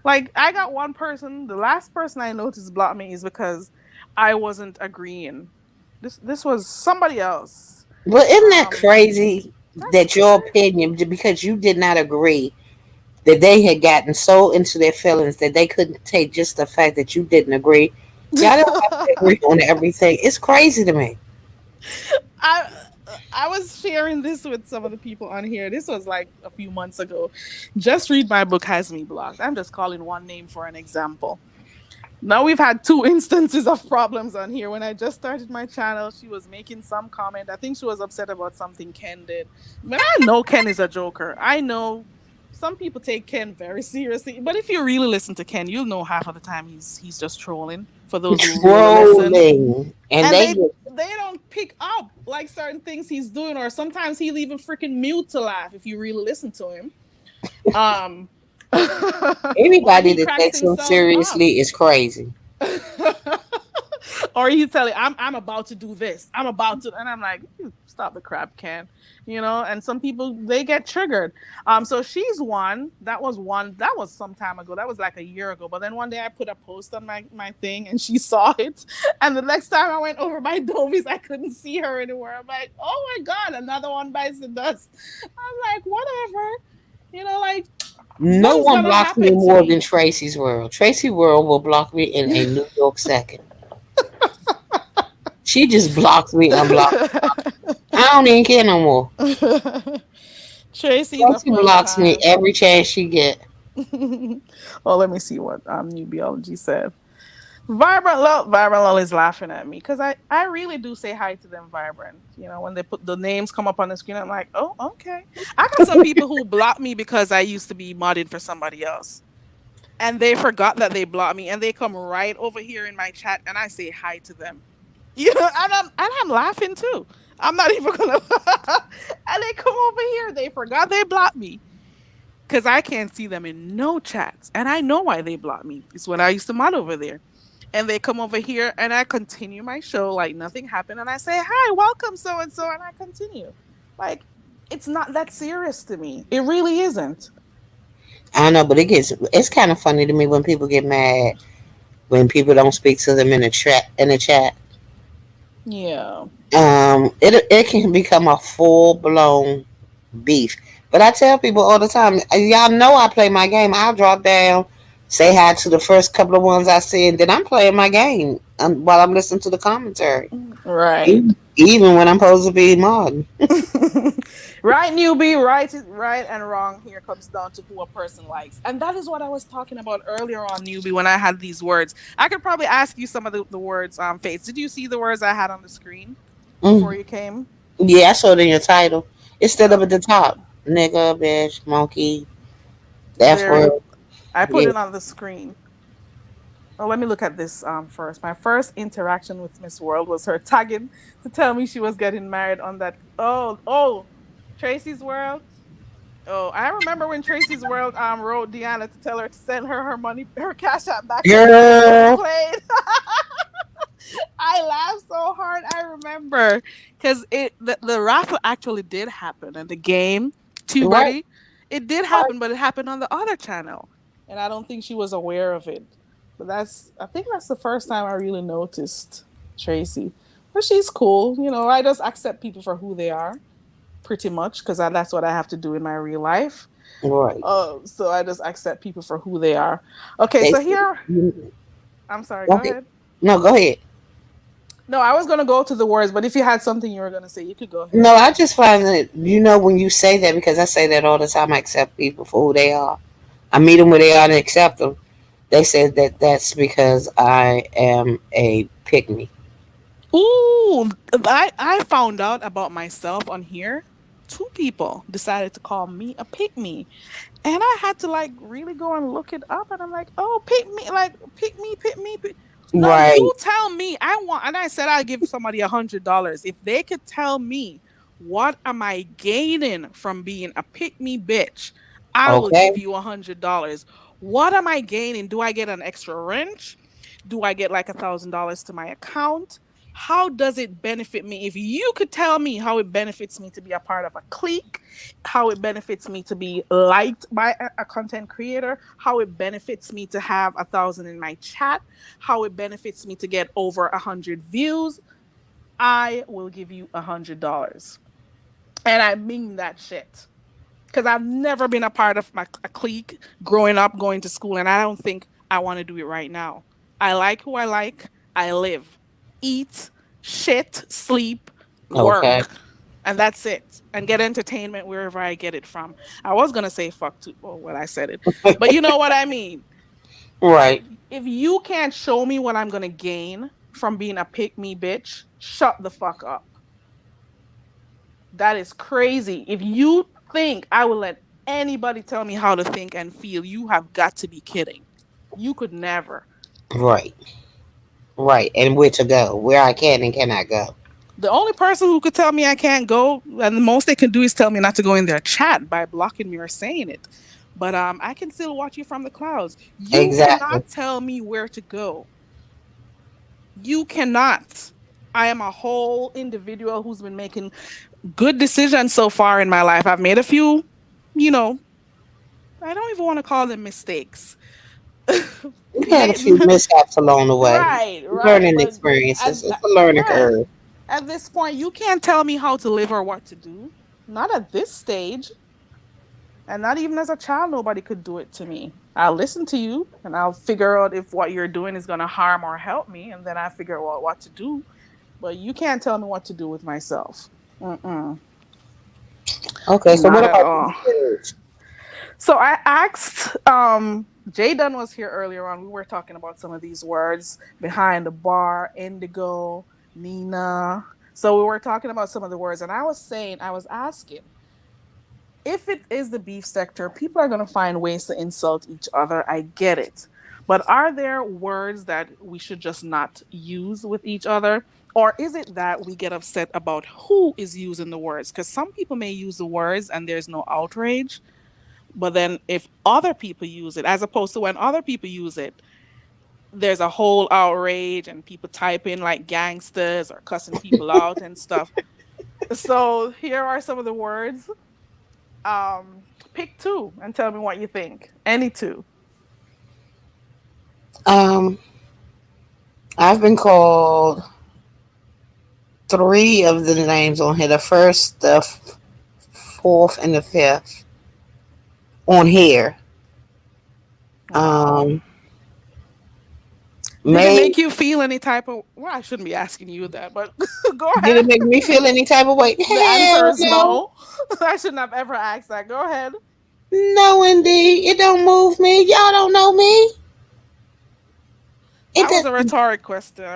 Like, I got one person, the last person I noticed blocked me is because I wasn't agreeing. This was somebody else. Well, isn't that crazy That's that your crazy. opinion, because you did not agree, that they had gotten so into their feelings that they couldn't take just the fact that you didn't agree. Y'all don't have to agree on everything. It's crazy to me. I I was sharing this with some of the people on here. This was like a few months ago. Just Read My Book has me blocked. I'm just calling one name for an example. Now we've had two instances of problems on here. When I just started my channel, she was making some comment. I think she was upset about something Ken did. But I know Ken is a joker. I know some people take Ken very seriously. But if you really listen to Ken, you'll know half of the time he's just trolling for those who really listen. Trolling. And And they they don't pick up like certain things he's doing, or sometimes he'll even freaking mute to laugh if you really listen to him. Um or anybody he that cracks takes them himself up. seriously is crazy. Or you tell it, I'm about to do this. I'm about to, and I'm like, stop the crap, Ken. You know, and some people they get triggered. So she's one. That was one. That was some time ago. That was like a year ago. But then one day I put a post on my thing, and she saw it. And the next time I went over my Dovies, I couldn't see her anywhere. I'm like, oh my god, another one bites the dust. I'm like, whatever. You know, like No nothing's one gonna blocks me happen to more than me. Tracy's World. Tracy World will block me in a New York second. She just blocks me, unblocks. I don't even care no more. Tracy's a Tracy fun blocks me time. every chance she get. Well, let me see what New Biology said. Vibrant Lol is laughing at me because I really do say hi to them, Vibrant. You know, when they put the names come up on the screen, I'm like, oh, okay. I got some people who block me because I used to be modded for somebody else, and they forgot that they blocked me, and they come right over here in my chat, and I say hi to them. You know, and I'm laughing too. I'm not even gonna. And they come over here. They forgot they blocked me because I can't see them in no chats, and I know why they blocked me. It's when I used to mod over there, and they come over here, and I continue my show like nothing happened, and I say hi, welcome, so and so, and I continue. Like it's not that serious to me. It really isn't. I don't know, but it's kind of funny to me when people get mad when people don't speak to them in the chat. Yeah. It can become a full blown beef. But I tell people all the time, y'all know I play my game. I'll drop down, say hi to the first couple of ones I see, and then I'm playing my game while I'm listening to the commentary. Right. Even when I'm supposed to be modding. Right, newbie, right and wrong here comes down to who a person likes. And that is what I was talking about earlier on newbie when I had these words. I could probably ask you some of the words, Faith. Did you see the words I had on the screen before Mm. you came? Yeah, I saw it in your title. It's still up Oh, at the top. Nigga, bitch, monkey, the F there word. you I put Yeah. it on the screen. Oh, let me look at this first. My first interaction with Miss World was her tagging to tell me she was getting married on that. Oh, Tracy's World. Oh, I remember when Tracy's World wrote Deanna to tell her to send her her money, her cash out back so the game could be Girl. played. I laughed so hard. I remember because the raffle actually did happen, and the game Right. Tuberty, it did happen, but it happened on the other channel, and I don't think she was aware of it. But I think that's the first time I really noticed Tracy. But she's cool, you know. I just accept people for who they are, pretty much, because that's what I have to do in my real life. Right. So I just accept people for who they are. Okay, They so said, here, I'm sorry. go Go ahead. ahead. No, go ahead. No, I was gonna go to the words, but if you had something you were gonna say, you could go ahead. No, I just find that, when you say that, because I say that all the time, I accept people for who they are. I meet them where they are and accept them. They said that that's because I am a pick me. Ooh, I found out about myself on here. Two people decided to call me a pick me, and I had to like really go and look it up. And I'm like, oh, pick me, like pick me, pick me. No, Right. you tell me. I want, and I said I'd give somebody $100 if they could tell me what am I gaining from being a pick me bitch. I will Okay. give you $100. What am I gaining? Do I get an extra wrench? Do I get like $1,000 to my account? How does it benefit me? If you could tell me how it benefits me to be a part of a clique, how it benefits me to be liked by a content creator, how it benefits me to have 1,000 in my chat, how it benefits me to get over 100 views, I will give you $100. And I mean that shit. Because I've never been a part of a clique growing up, going to school, and I don't think I want to do it right now. I like who I like. I live, eat, shit, sleep, Okay. work, and that's it. And get entertainment wherever I get it from. I was gonna say fuck too, well, I said it, but you know what I mean. Right. If you can't show me what I'm gonna gain from being a pick me bitch, shut the fuck up. That is crazy. If you think I will let anybody tell me how to think and feel, you have got to be kidding. You could never. Right. Right. And where to go? Where I can and cannot go. The only person who could tell me I can't go, and the most they can do is tell me not to go in their chat by blocking me or saying it. But I can still watch you from the clouds. You Exactly. cannot tell me where to go. You cannot. I am a whole individual who's been making good decisions so far in my life. I've made a few, you know, I don't even want to call them mistakes. We had a few mishaps along the way. Right. Learning But experiences. at, It's a learning right curve. at this point, you can't tell me how to live or what to do. Not at this stage, and not even as a child, nobody could do it to me. I'll listen to you, and I'll figure out if what you're doing is going to harm or help me, and then I figure out what to do. But you can't tell me what to do with myself. Mm-mm. Okay, so what Not at about all. these words? So I asked, Jay Dunn was here earlier on. We were talking about some of these words: behind the bar, indigo, Nina. So we were talking about some of the words, and I was asking, if it is the beef sector, people are going to find ways to insult each other. I get it. But are there words that we should just not use with each other? Or is it that we get upset about who is using the words? Because some people may use the words and there's no outrage. But then if other people use it, as opposed to when other people use it, there's a whole outrage and people type in like gangsters or cussing people out and stuff. So here are some of the words. Pick two and tell me what you think. Any two. Um, I've been called three of the names on here. The first, the fourth, and the fifth on here. Wow. Did it Maid. make you feel any type of? Well, I shouldn't be asking you that, but go Did it ahead. make me feel any type of way? The answer Hell is no. no. I shouldn't have ever asked that. Go ahead. No, indeed. It don't move me. Y'all don't know me. It That was a does.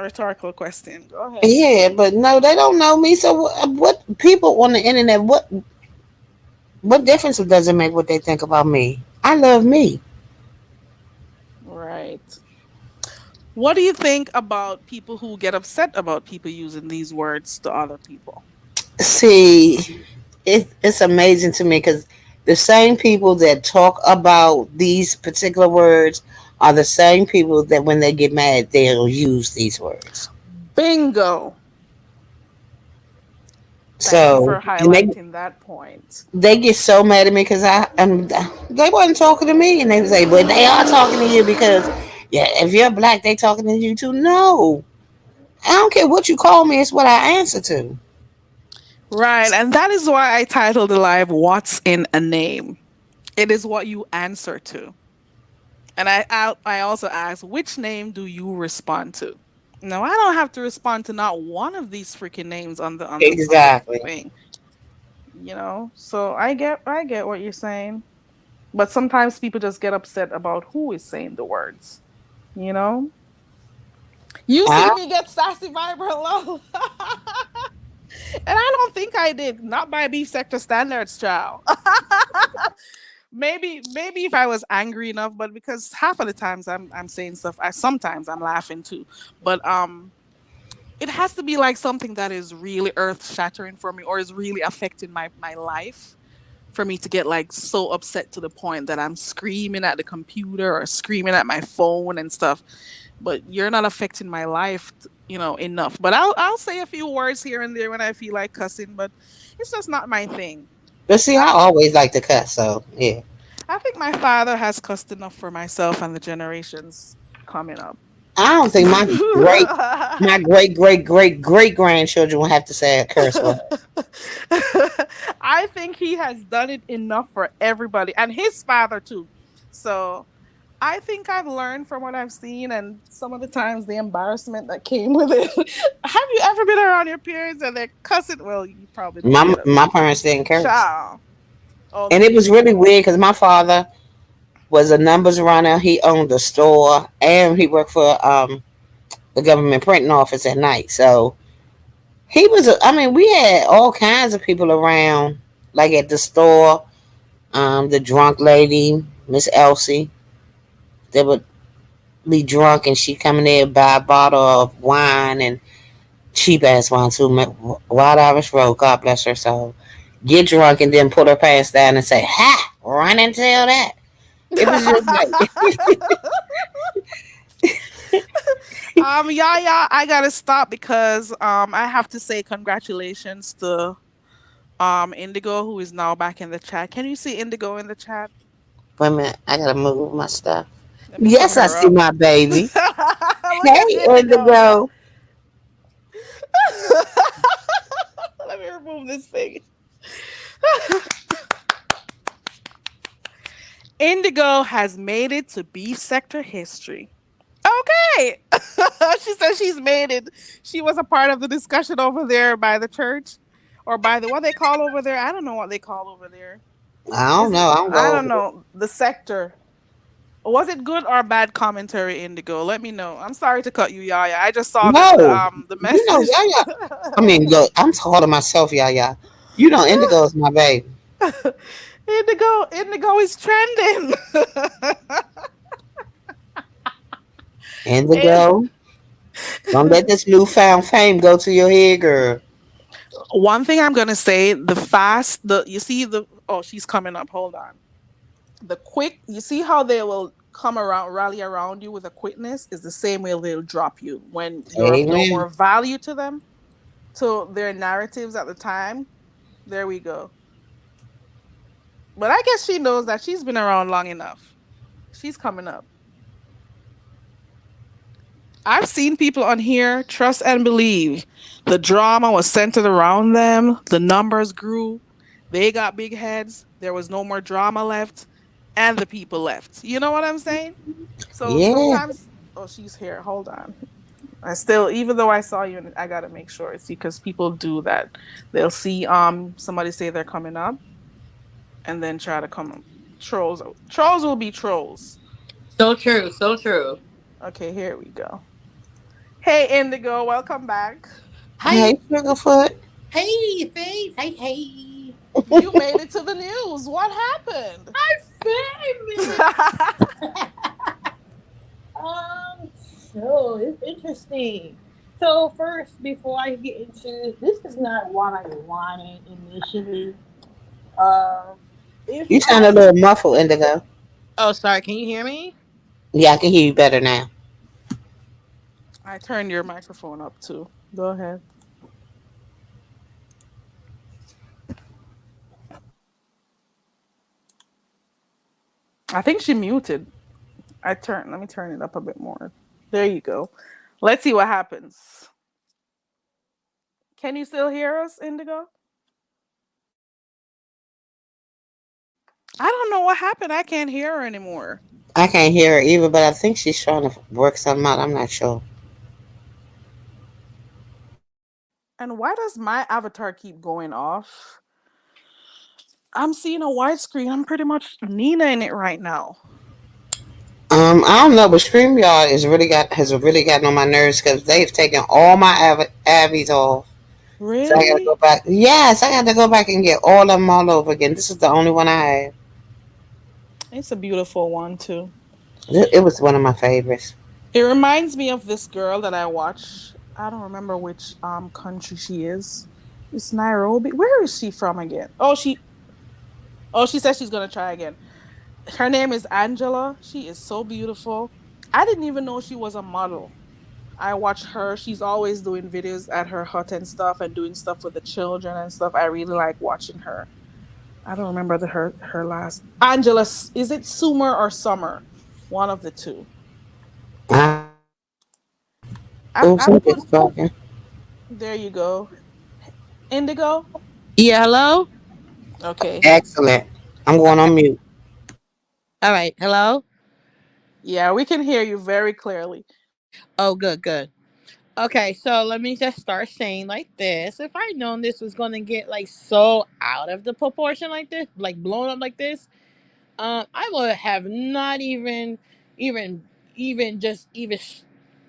rhetorical question. Go ahead. Yeah, but no, they don't know me. So what people on the internet? What difference does it make what they think about me? I love me. Right. What do you think about people who get upset about people using these words to other people? See, it's amazing to me because the same people that talk about these particular words are the same people that when they get mad they'll use these words. Bingo. Thank you So for and highlighting that point. they get so mad at me because they wasn't talking to me, and they say, but they are talking to you because yeah, if you're black, they talking to you too. No, I don't care what you call me. It's what I answer to. Right. And that is why I titled the live What's in a Name? It is what you answer to. And I also asked, which name do you respond to? No, I don't have to respond to not one of these freaking names on the Exactly. thing. So I get what you're saying. But sometimes people just get upset about who is saying the words. You know? You see I, me get sassy vibrant love. And I don't think I did. Not by beef sector standards, child. Maybe if I was angry enough, but because half of the times I'm saying stuff, sometimes I'm laughing too. But it has to be like something that is really earth shattering for me or is really affecting my life for me to get like so upset to the point that I'm screaming at the computer or screaming at my phone and stuff. But you're not affecting my life, enough. But I'll say a few words here and there when I feel like cussing, but it's just not my thing. But see, I I always like to cuss, so yeah. I think my father has cussed enough for myself and the generations coming up. I don't think my great grandchildren will have to say a curse word. I think he has done it enough for everybody and his father too. So I think I've learned from what I've seen and some of the times the embarrassment that came with it. Have you ever been around your parents and they're cussing? Well, you probably don't My get it. my parents didn't curse, Child. Oh, and they it was didn't. really weird because my father was a numbers runner. He owned a store, and he worked for the government printing office at night. So he was. I mean, we had all kinds of people around, like at the store. The drunk lady, Miss Elsie, they would be drunk, and she come in there buy a bottle of wine and cheap ass wine too. Wild Irish Road, God bless her soul. Get drunk and then put her pants down and say, "Ha! Run and tell that." It was just like, Yeah, I gotta stop because I have to say congratulations to Indigo who is now back in the chat. Can you see Indigo in the chat? wait a minute, I gotta move my stuff. Let me bring Yes, I her see up. my baby. Look at Hey, Indigo. Indigo. Let me remove this thing. Indigo has made it to beef sector history. Okay. She says she's made it. She was a part of the discussion over there by the church or by the what they call over there. I don't know what they call over there. I don't Is it know. I don't I go don't over there. know. The sector. Was it good or bad commentary, Indigo? Let me know. I'm sorry to cut you, Yaya. I just saw No, the you know, message. yeah. I mean, look, I'm calling myself, yeah. You know, Indigo is my baby. Indigo is trending. And Indigo, don't let this newfound fame go to your head, girl. one thing I'm gonna say, the you see the oh she's coming up. Hold on. The quick, you see how they will come around, rally around you with a quickness is the same way they'll drop you when you're of no Amen. more value to them, to their narratives at the time. There we go. But I guess she knows that she's been around long enough. She's coming up. I've seen people on here trust and believe. The drama was centered around them. The numbers grew. They got big heads. There was no more drama left. And the people left. You know what I'm saying? So Yeah. sometimes, oh, she's here. Hold on. I still, even though I saw you, I gotta make sure it's because people do that. They'll see somebody say they're coming up, and then try to come. Trolls will be trolls. So true, so true. Okay, here we go. Hey Indigo, welcome back. Hi, Hey, Sugarfoot. hey, Faith, hey, hey. You made it to the news. What happened? Famous. Um, so it's interesting. So first, before I get into this, is not what I wanted initially. Um, if You sound a I little muffled, Indigo. oh sorry, can you hear me? Yeah, I can hear you better now. I turned your microphone up too. Go ahead. I think she muted. Let me turn it up a bit more. There you go. Let's see what happens. Can you still hear us, Indigo? I don't know what happened. I can't hear her anymore. I can't hear her either, but I think she's trying to work something out. I'm not sure. And why does my avatar keep going off? I'm seeing a widescreen. I'm pretty much Nina in it right now. I don't know, but StreamYard has really gotten on my nerves because they've taken all my Abby's off. So I gotta go Really? back. Yes, I got to go back and get all of them all over again. This is the only one I have. It's a beautiful one too. It was one of my favorites. It reminds me of this girl that I watch. I don't remember which country she is. It's Nairobi. Where is she from again? Oh, she Oh, she says she's gonna try again. Her name is Angela. She is so beautiful. I didn't even know she was a model. I watch her. She's always doing videos at her hut and stuff and doing stuff with the children and stuff. I really like watching her. I don't remember her last Angela. Is it Sumer or Summer? One of the two. Oh, I've put. somebody's talking. There you go. Indigo. Yeah, hello? Okay. Excellent. I'm going Okay. on mute. All right. Hello? Yeah, we can hear you very clearly. Oh, good, good. Okay, so let me just start saying like this. If I'd known this was gonna get like so out of the proportion like this, like blown up like this, I would have not even, even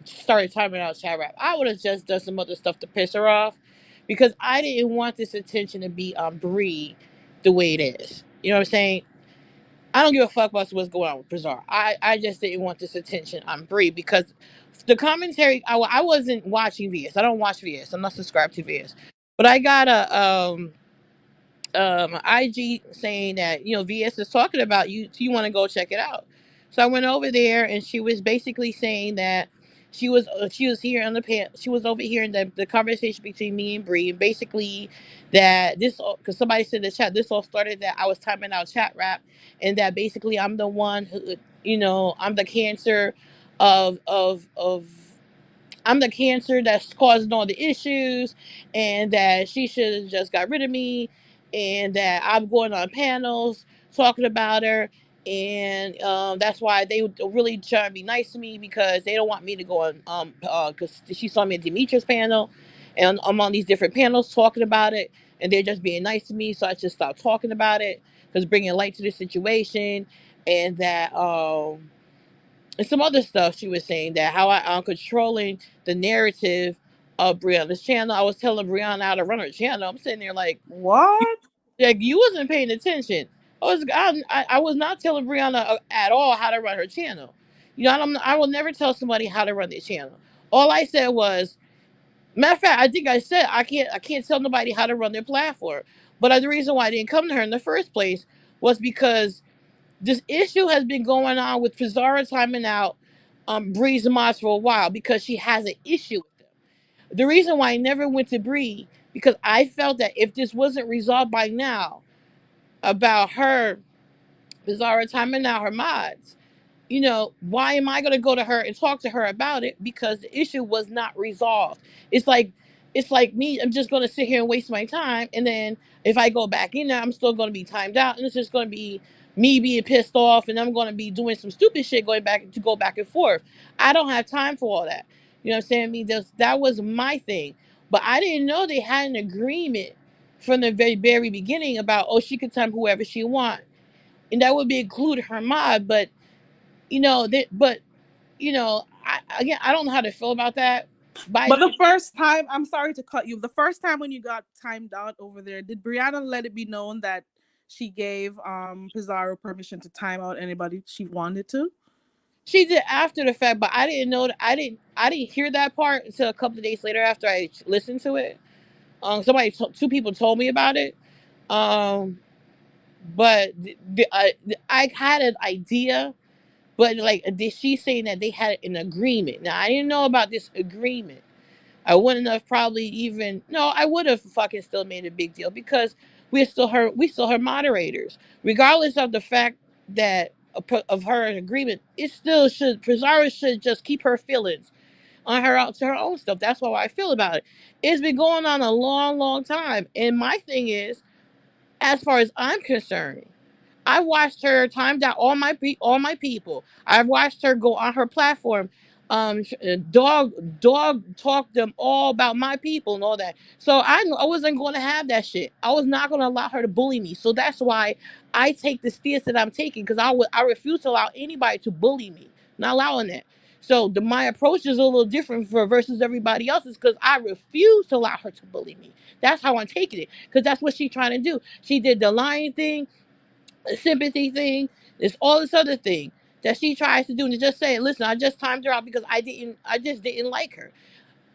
started timing out chat rap. I would have just done some other stuff to piss her off, because I didn't want this attention to be on Bree the way it is. You know what I'm saying? I don't give a fuck about what's going on with Bizarre. I just didn't want this attention on Brie, because the commentary. I wasn't watching VS. I don't watch VS. I'm not subscribed to VS. But I got IG saying that, VS is talking about you. So you want to go check it out? So I went over there, and she was basically saying that she was here on the she was over here in the conversation between me and Bree, and basically that this, because somebody said in the chat, this all started that I was timing out chat rap, and that basically I'm the one who, I'm the cancer of I'm the cancer that's causing all the issues, and that she should have just got rid of me, and that I'm going on panels talking about her, and that's why they really trying to be nice to me, because they don't want me to go on because she saw me at Demetrius panel, and I'm on these different panels talking about it, and they're just being nice to me, so I just stopped talking about it, because bringing light to the situation, and that and some other stuff she was saying, that how I'm controlling the narrative of Brianna's channel. I was telling Brianna how to run her channel. I'm sitting there like, What? you wasn't paying attention. I was not telling Brianna at all how to run her channel. I will never tell somebody how to run their channel. All I said was, matter of fact, I think I said I can't tell nobody how to run their platform. But the reason why I didn't come to her in the first place was because this issue has been going on with Pizarro timing out Bree's mods for a while, because she has an issue with them. The reason why I never went to Bree, because I felt that if this wasn't resolved by now about her Pizarro timing out her mods, why am I going to go to her and talk to her about it? Because the issue was not resolved. It's like it's like me. I'm just going to sit here and waste my time, and then if I go back in there, I'm still going to be timed out, and it's just going to be me being pissed off, and I'm going to be doing some stupid shit, go back and forth. I don't have time for all that. You know what I'm saying? That was my thing, but I didn't know they had an agreement from the very beginning about, oh, she could time whoever she want, and that would be include her mod, but but I don't know how to feel about that. But But the first time, I'm sorry to cut you. The first time when you got timed out over there, did Brianna let it be known that she gave Pizarro permission to time out anybody she wanted to? she did after the fact, but I didn't know that. I didn't hear that part until a couple of days later after I listened to it. Two people told me about it. Um, but I had an idea, but like she's saying that they had an agreement. Now I didn't know about this agreement. I wouldn't have probably even no, I would have fucking still made a big deal, because we still her moderators. Regardless of the fact that of her agreement, it still should Pizarro should just keep her feelings on her out to her own stuff. That's how I feel about it. It's been going on a long, long time. And my thing is, as far as I'm concerned, I watched her time down all my people. I've watched her go on her platform, dog talk them all about my people and all that. So I wasn't going to have that shit. I was not going to allow her to bully me. So that's why I take the stance that I'm taking, because I refuse to allow anybody to bully me. Not allowing that. So my approach is a little different versus everybody else's, because I refuse to allow her to bully me. That's how I'm taking it, because that's what she's trying to do. She did the lying thing, a sympathy thing. There's all this other thing that she tries to do, and just say, listen, I just timed her out because I just didn't like her.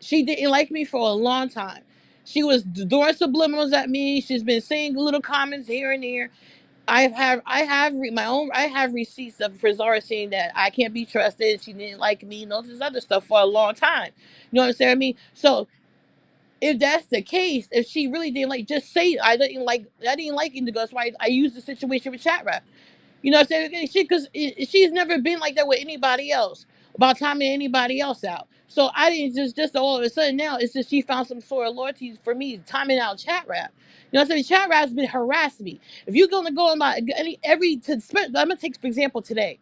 She didn't like me for a long time. She was doing subliminals at me. She's been saying little comments here and there. I have receipts of Frizara saying that I can't be trusted. She didn't like me and all this other stuff for a long time. You know what I'm saying? I mean, so if that's the case, if she really didn't like, just say I didn't like Indigo. That's why I used the situation with Chat Rap. You know what I'm saying? Because she's never been like that with anybody else about timing anybody else out. So I didn't just all of a sudden now it's just she found some sort of loyalty for me timing out Chat Rap. You know what I'm saying? Chat Rap's been harassing me. If you're gonna go in my I'm gonna take for example today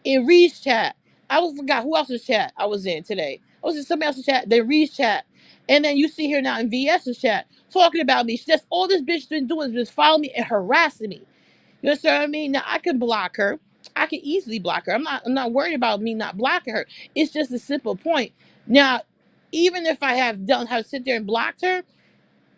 in Reed's chat. I was forgot who else's chat I was in today. I was in somebody else's chat. Then Reed's chat, and then you see here now in VS's chat talking about me. That's all this bitch been doing is just following me and harassing me. You understand what I mean? Now I can block her. I can easily block her. I'm not worried about me not blocking her. It's just a simple point. Now, even if I have sit there and blocked her,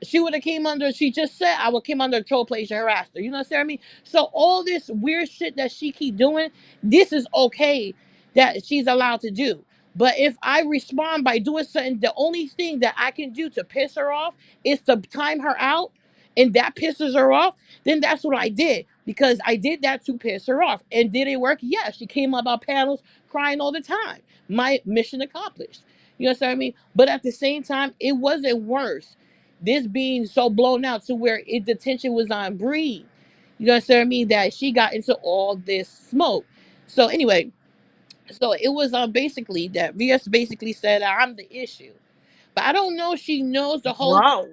she would have came under, she just said I would came under troll place and harassed her. You know what I mean? So all this weird shit that she keep doing, this is okay that she's allowed to do. But if I respond by doing something, the only thing that I can do to piss her off is to time her out, and that pisses her off, then that's what I did. Because I did that to piss her off. And did it work? Yes. She came up on panels crying all the time. My mission accomplished. You know what I mean? But at the same time, it wasn't worse this being so blown out to where the tension was on Bree. You know what I mean? That she got into all this smoke. So anyway, so it was basically that VS basically said I'm the issue. But I don't know if she knows Wow.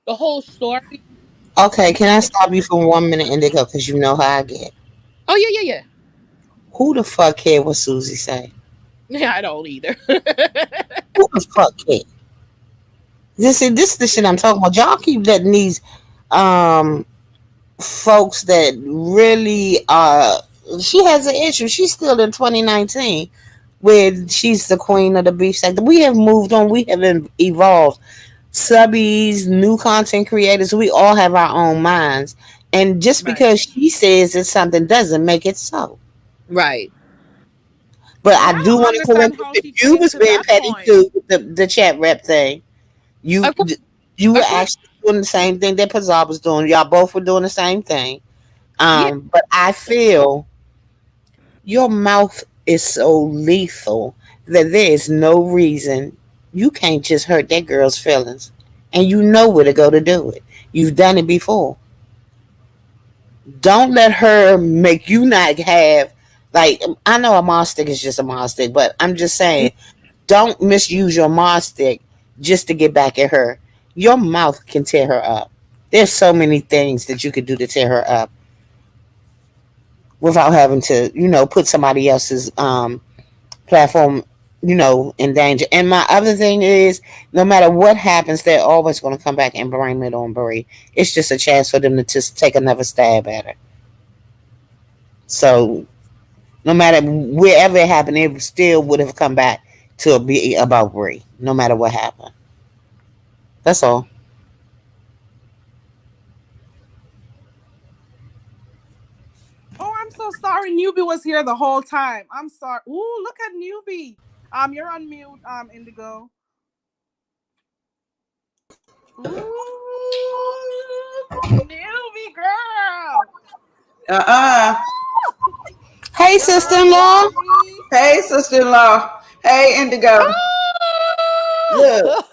the whole story. Okay, can I stop you for 1 minute, Indigo? Because you know how I get. Oh yeah. Who the fuck cared what Susie say? Yeah, I don't either. Who the fuck cared? This is the shit I'm talking about. Y'all keep letting these um folks that really she has an issue. She's still in 2019 where she's the queen of the beef sector. We have moved on. We have evolved. Subbies, new content creators, we all have our own minds. And just Right. because she says it's something doesn't make it so. Right. But And I I do don't want to understand correct you how that she you came was to being that petty point. too with the chat rep thing. You Of course, you were of course. actually doing the same thing that Pazar was doing. Y'all both were doing the same thing. Yeah. But I feel your mouth is so lethal that there is no reason you can't just hurt that girl's feelings. And you know where to go to do it. You've done it before. Don't let her make you not have, like, I know a mod stick is just a mod stick, but I'm just saying, don't misuse your mod stick just to get back at her. Your mouth can tear her up. There's so many things that you could do to tear her up without having to, put somebody else's platform, in danger. And my other thing is, no matter what happens, they're always going to come back and blame it on Brie. It's just a chance for them to just take another stab at her. So no matter wherever it happened, it still would have come back to be about Brie, no matter what happened. That's all. Oh, I'm so sorry. Newbie was here the whole time. I'm sorry. Ooh, look at Newbie. You're on mute, Indigo. Ooh, Newbie girl. Uh-uh. Hey, What's sister up, in law. Newbie? Hey, sister-in-law. Hey, Indigo. Look,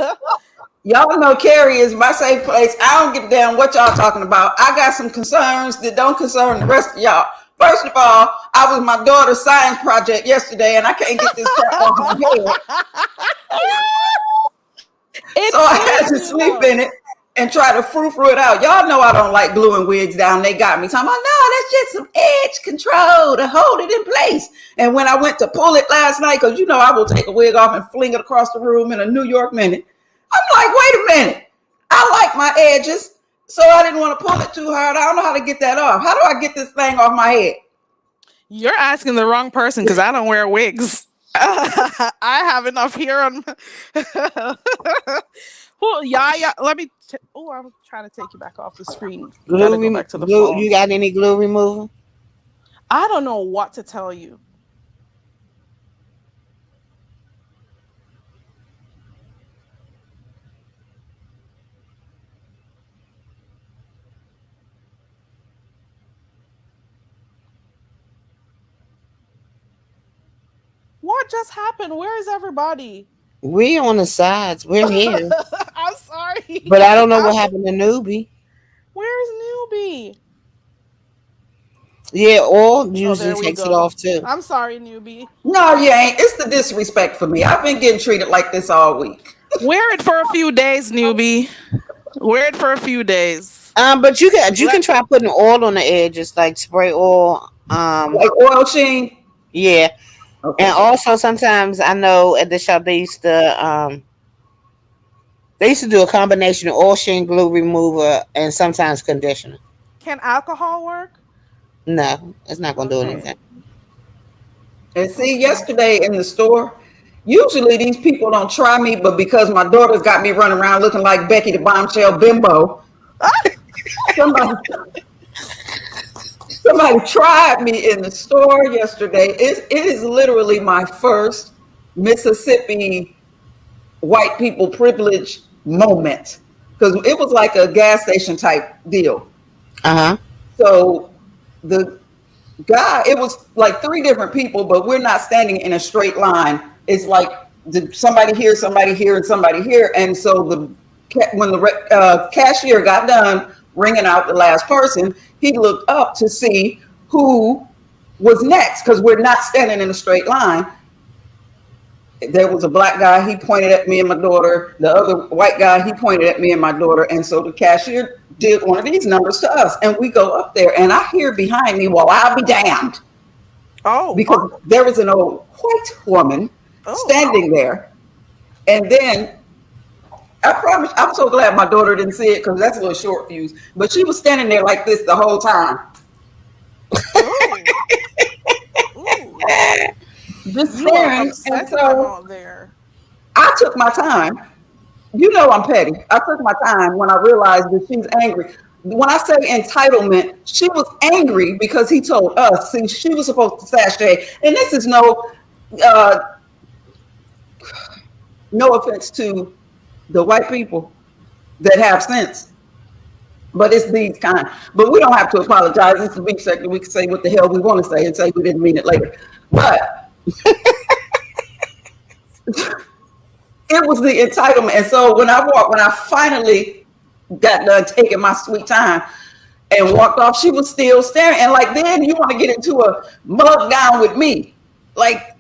y'all know Carrie is my safe place. I don't give a damn what y'all talking about. I got some concerns that don't concern the rest of y'all. First of all, I was my daughter's science project yesterday, and I can't get this crap off my head. So It's I had to seriously sleep though. in it and try to frou-frou it out. Y'all know I don't like gluing wigs down. They got me talking about, no, that's just some edge control to hold it in place. And when I went to pull it last night, because I will take a wig off and fling it across the room in a New York minute. I'm like, wait a minute. I like my edges, so I didn't want to pull it too hard. I don't know how to get that off. How do I get this thing off my head? You're asking the wrong person because I don't wear wigs. I have enough here on. Oh, yeah. Let me. Oh, I'm trying to take you back off the screen. Got to go back to the Glue. phone. You got any glue remover? I don't know what to tell you. just happened? Where is everybody? We on the sides. We're here. I'm sorry. But I don't know what happened to Newbie. Where's Newbie? Yeah, or Oh, usually there we takes it go. off too. I'm sorry, Newbie. No, you ain't. It's the disrespect for me. I've been getting treated like this all week. Wear it for a few days, Newbie. Wear it for a few days. But you can try putting oil on the edges, like spray oil. Like oil sheen. Yeah. Okay. And also sometimes I know at the shop they used to do a combination of oil sheen, glue remover, and sometimes conditioner. Can alcohol work? No, it's not gonna do anything. And see, yesterday in the store, usually these people don't try me, but because my daughter's got me running around looking like Becky the bombshell bimbo, somebody tried me in the store yesterday. It is literally my first Mississippi white people privilege moment, because it was like a gas station type deal. So the guy, it was like 3 different people, but we're not standing in a straight line. It's like somebody here, and somebody here. And so when the cashier got done ringing out the last person, he looked up to see who was next, because we're not standing in a straight line. There was a black guy, he pointed at me and my daughter. The other white guy, he pointed at me and my daughter. And so the cashier did one of these numbers to us. And we go up there, and I hear behind me, well, I'll be damned. Because there was an old white woman standing there. And then, I promise, I'm so glad my daughter didn't see it, because that's a little short fuse. But she was standing there like this the whole time. Just staring. And so I took my time. You know I'm petty. I took my time when I realized that she's angry. When I say entitlement, she was angry because he told us. See, she was supposed to sashay. And this is no offense to the white people that have sense, but it's these kind. But we don't have to apologize. It's the week sector. We can say what the hell we want to say and say we didn't mean it later. But it was the entitlement. And so when I finally got done taking my sweet time and walked off, she was still staring. And like, then you want to get into a mug down with me. Like,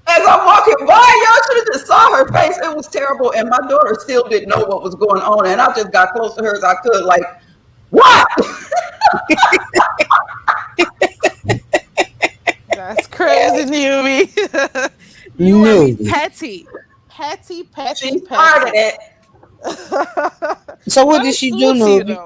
as I'm walking by, y'all should have just saw her face. It was terrible. And my daughter still didn't know what was going on. And I just got close to her as I could, like, what? That's crazy, Newbie. You are petty. She started it. So what did she do, Newbie?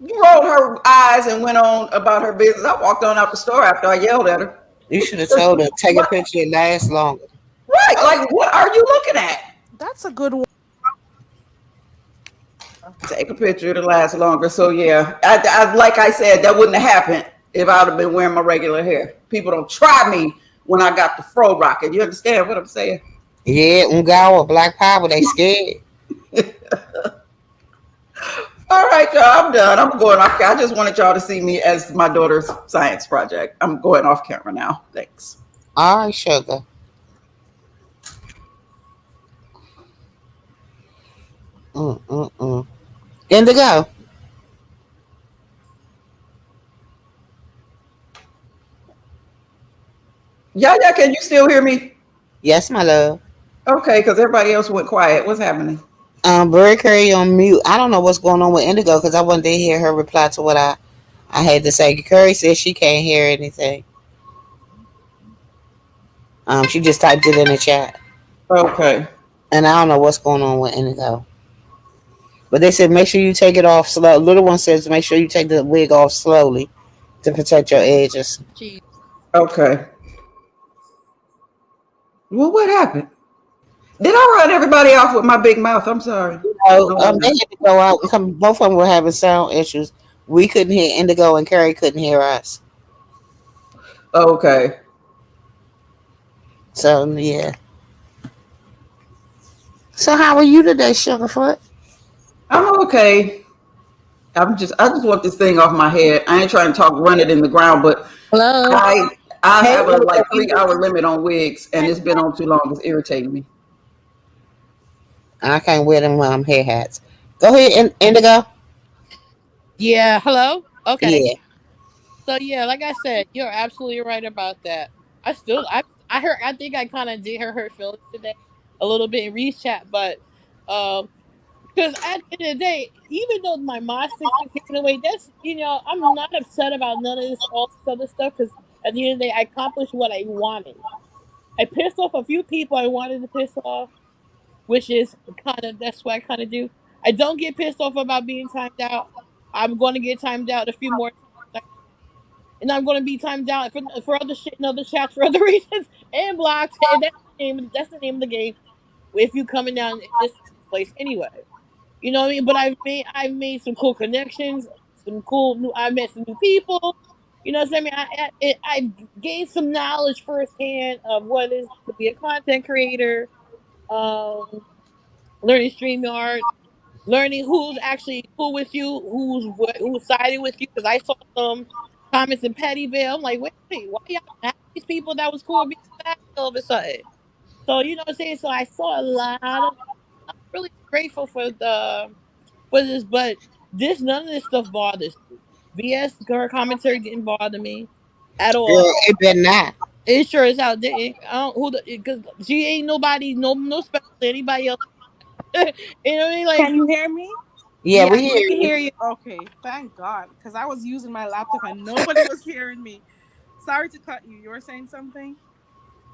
Rolled her eyes and went on about her business. I walked on out the store after I yelled at her. You should have told her, take a picture, it lasts longer. Right, like, what are you looking at? That's a good one. Take a picture, it'll last longer. So yeah, I like I said, that wouldn't have happened if I would have been wearing my regular hair. People don't try me when I got the fro rocket. You understand what I'm saying? Yeah, Nڵgga, Black Power, they scared. All right, y'all, I'm done. I'm going off. I just wanted y'all to see me as my daughter's science project. I'm going off camera now. Thanks. All right, sugar. Nڵgga. Yeah, can you still hear me? Yes, my love. Okay, because everybody else went quiet. What's happening? Bird Curry on mute. I don't know what's going on with Nڵgga because I wanted to hear her reply to what I had to say. Curry says she can't hear anything. She just typed it in the chat. Okay. And I don't know what's going on with Nڵgga. But they said make sure you take it off slow. Little one says make sure you take the wig off slowly to protect your edges. Okay. Well, what happened? Did I run everybody off with my big mouth? I'm sorry. No, they had to go out. Both of them were having sound issues. We couldn't hear Nڵgga and Carrie couldn't hear us. Okay. So, yeah. So, how are you today, Sugarfoot? I'm okay. I just want this thing off my head. I ain't trying to run it in the ground, but Hello. I Hey, have a Indigo, like 3 hour limit on wigs, and it's been on too long. It's irritating me. I can't wear them hair hats. Go ahead, Indigo. Yeah, hello? Okay. Yeah. So yeah, like I said, you're absolutely right about that. I heard I think I kind of did hurt her feelings today a little bit in Reese chat, but um because at the end of the day, even though my mod sticks been taken away, that's I'm not upset about none of this all this other stuff because at the end of the day, I accomplished what I wanted. I pissed off a few people I wanted to piss off, which is kind of that's what I kind of do. I don't get pissed off about being timed out. I'm going to get timed out a few more times, and I'm going to be timed out for other shit and other chats for other reasons and blocked. And that's the name of the game. If you coming down in this place anyway, you know what I mean. But I've made some cool connections, I met some new people. You know what I mean? I've gained some knowledge firsthand of what it is to be a content creator. Um, learning StreamYard, learning who's actually cool with you, who's siding with you. Because I saw some comments in Pettyville. I'm like, wait, why y'all mad at these people that was cool with me all of a sudden? So you know what I'm saying. So I saw a lot of. I'm really grateful for this, but none of this stuff bothers me. VS her commentary didn't bother me at all. Girl, it better not. It sure is out there. I don't who because she ain't nobody no special to anybody else. You know what I mean? Like Can you hear me? Yeah, yeah, we we hear can you. hear you. Okay, thank God, because I was using my laptop and nobody was hearing me. Sorry to cut you. You were saying something?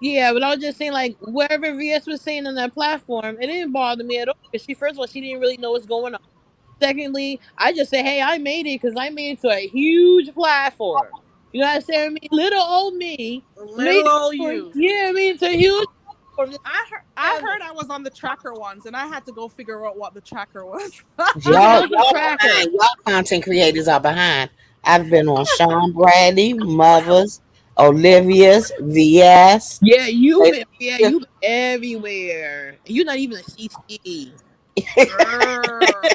Yeah, but I was just saying, like, whatever VS was saying on that platform, it didn't bother me at all. Because first of all, she didn't really know what's going on. Secondly, I just say, hey, I made it because I made it to a huge platform. You know what I'm saying? I mean, little old me made Little it old for, you. yeah, I mean, it's a huge platform. I heard I was on the tracker once, and I had to go figure out what the tracker was. Who the hell's the Y'all tracker? behind. Y'all content creators are behind. I've been on Sean Bradley, Mothers, Olivia's, VS. Yeah, They- you been everywhere. You're not even a CC. Girl,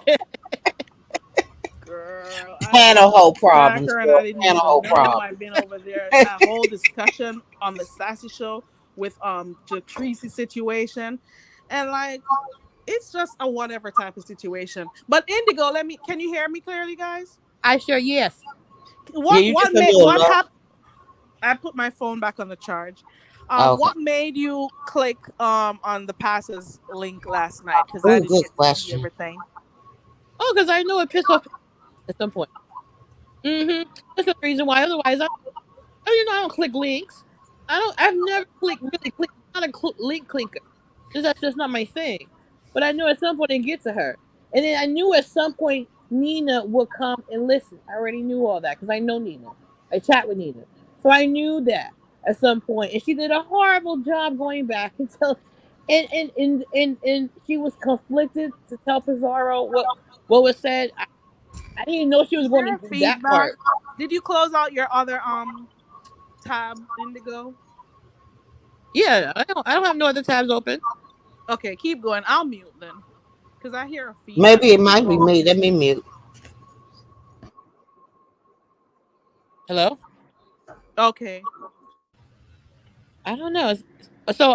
girl, I've been Panel on hole the problems, tracker and I girl. didn't Panel even hole know. problems. I've been over there. That whole discussion on the Sassy show with the Tracy situation, and like it's just a whatever type of situation. But Indigo, can you hear me clearly, guys? I sure, yes. Yeah, What you what just a made little what low. happened? I put my phone back on the charge. Okay. What made you click on the passes link last night? Because I Oh, didn't good get to see question. everything. Oh, because I know it pissed off people at some point. That's the reason why. Otherwise, I don't click links. I've never really clicked. I'm not a link clicker. That's just not my thing. But I knew at some point it'd get to her. And then I knew at some point Nina would come and listen. I already knew all that because I know Nina. I chat with Nina. So I knew that at some point. And she did a horrible job going back and tell and she was conflicted to tell Pizarro what was said. I didn't know she was Is going there to a do that feedback? part. Did you close out your other tab, Indigo? Yeah, I don't have no other tabs open. Okay, keep going. I'll mute then. Because I hear a feedback. Maybe it But keep might be going. me. Let me mute. Hello? Okay. I don't know. So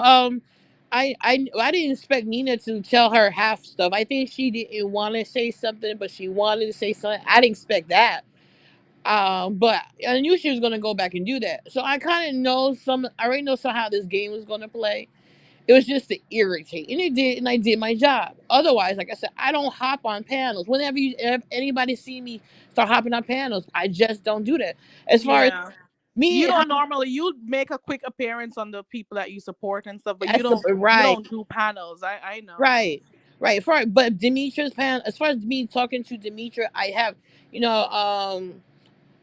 I didn't expect Nina to tell her half stuff. I think she didn't want to say something, but she wanted to say something. I didn't expect that. But I knew she was gonna go back and do that. So I kind of know some. I already know how this game was gonna play. It was just to irritate, and it did, and I did my job. Otherwise, like I said, I don't hop on panels. If anybody see me start hopping on panels, I just don't do that. As far as Yeah. You me, don't normally you make a quick appearance on the people that you support and stuff, but as the you right. don't do panels. I know. Right, right. But Demetra's pan. As far as me talking to Demetra, I have, you know,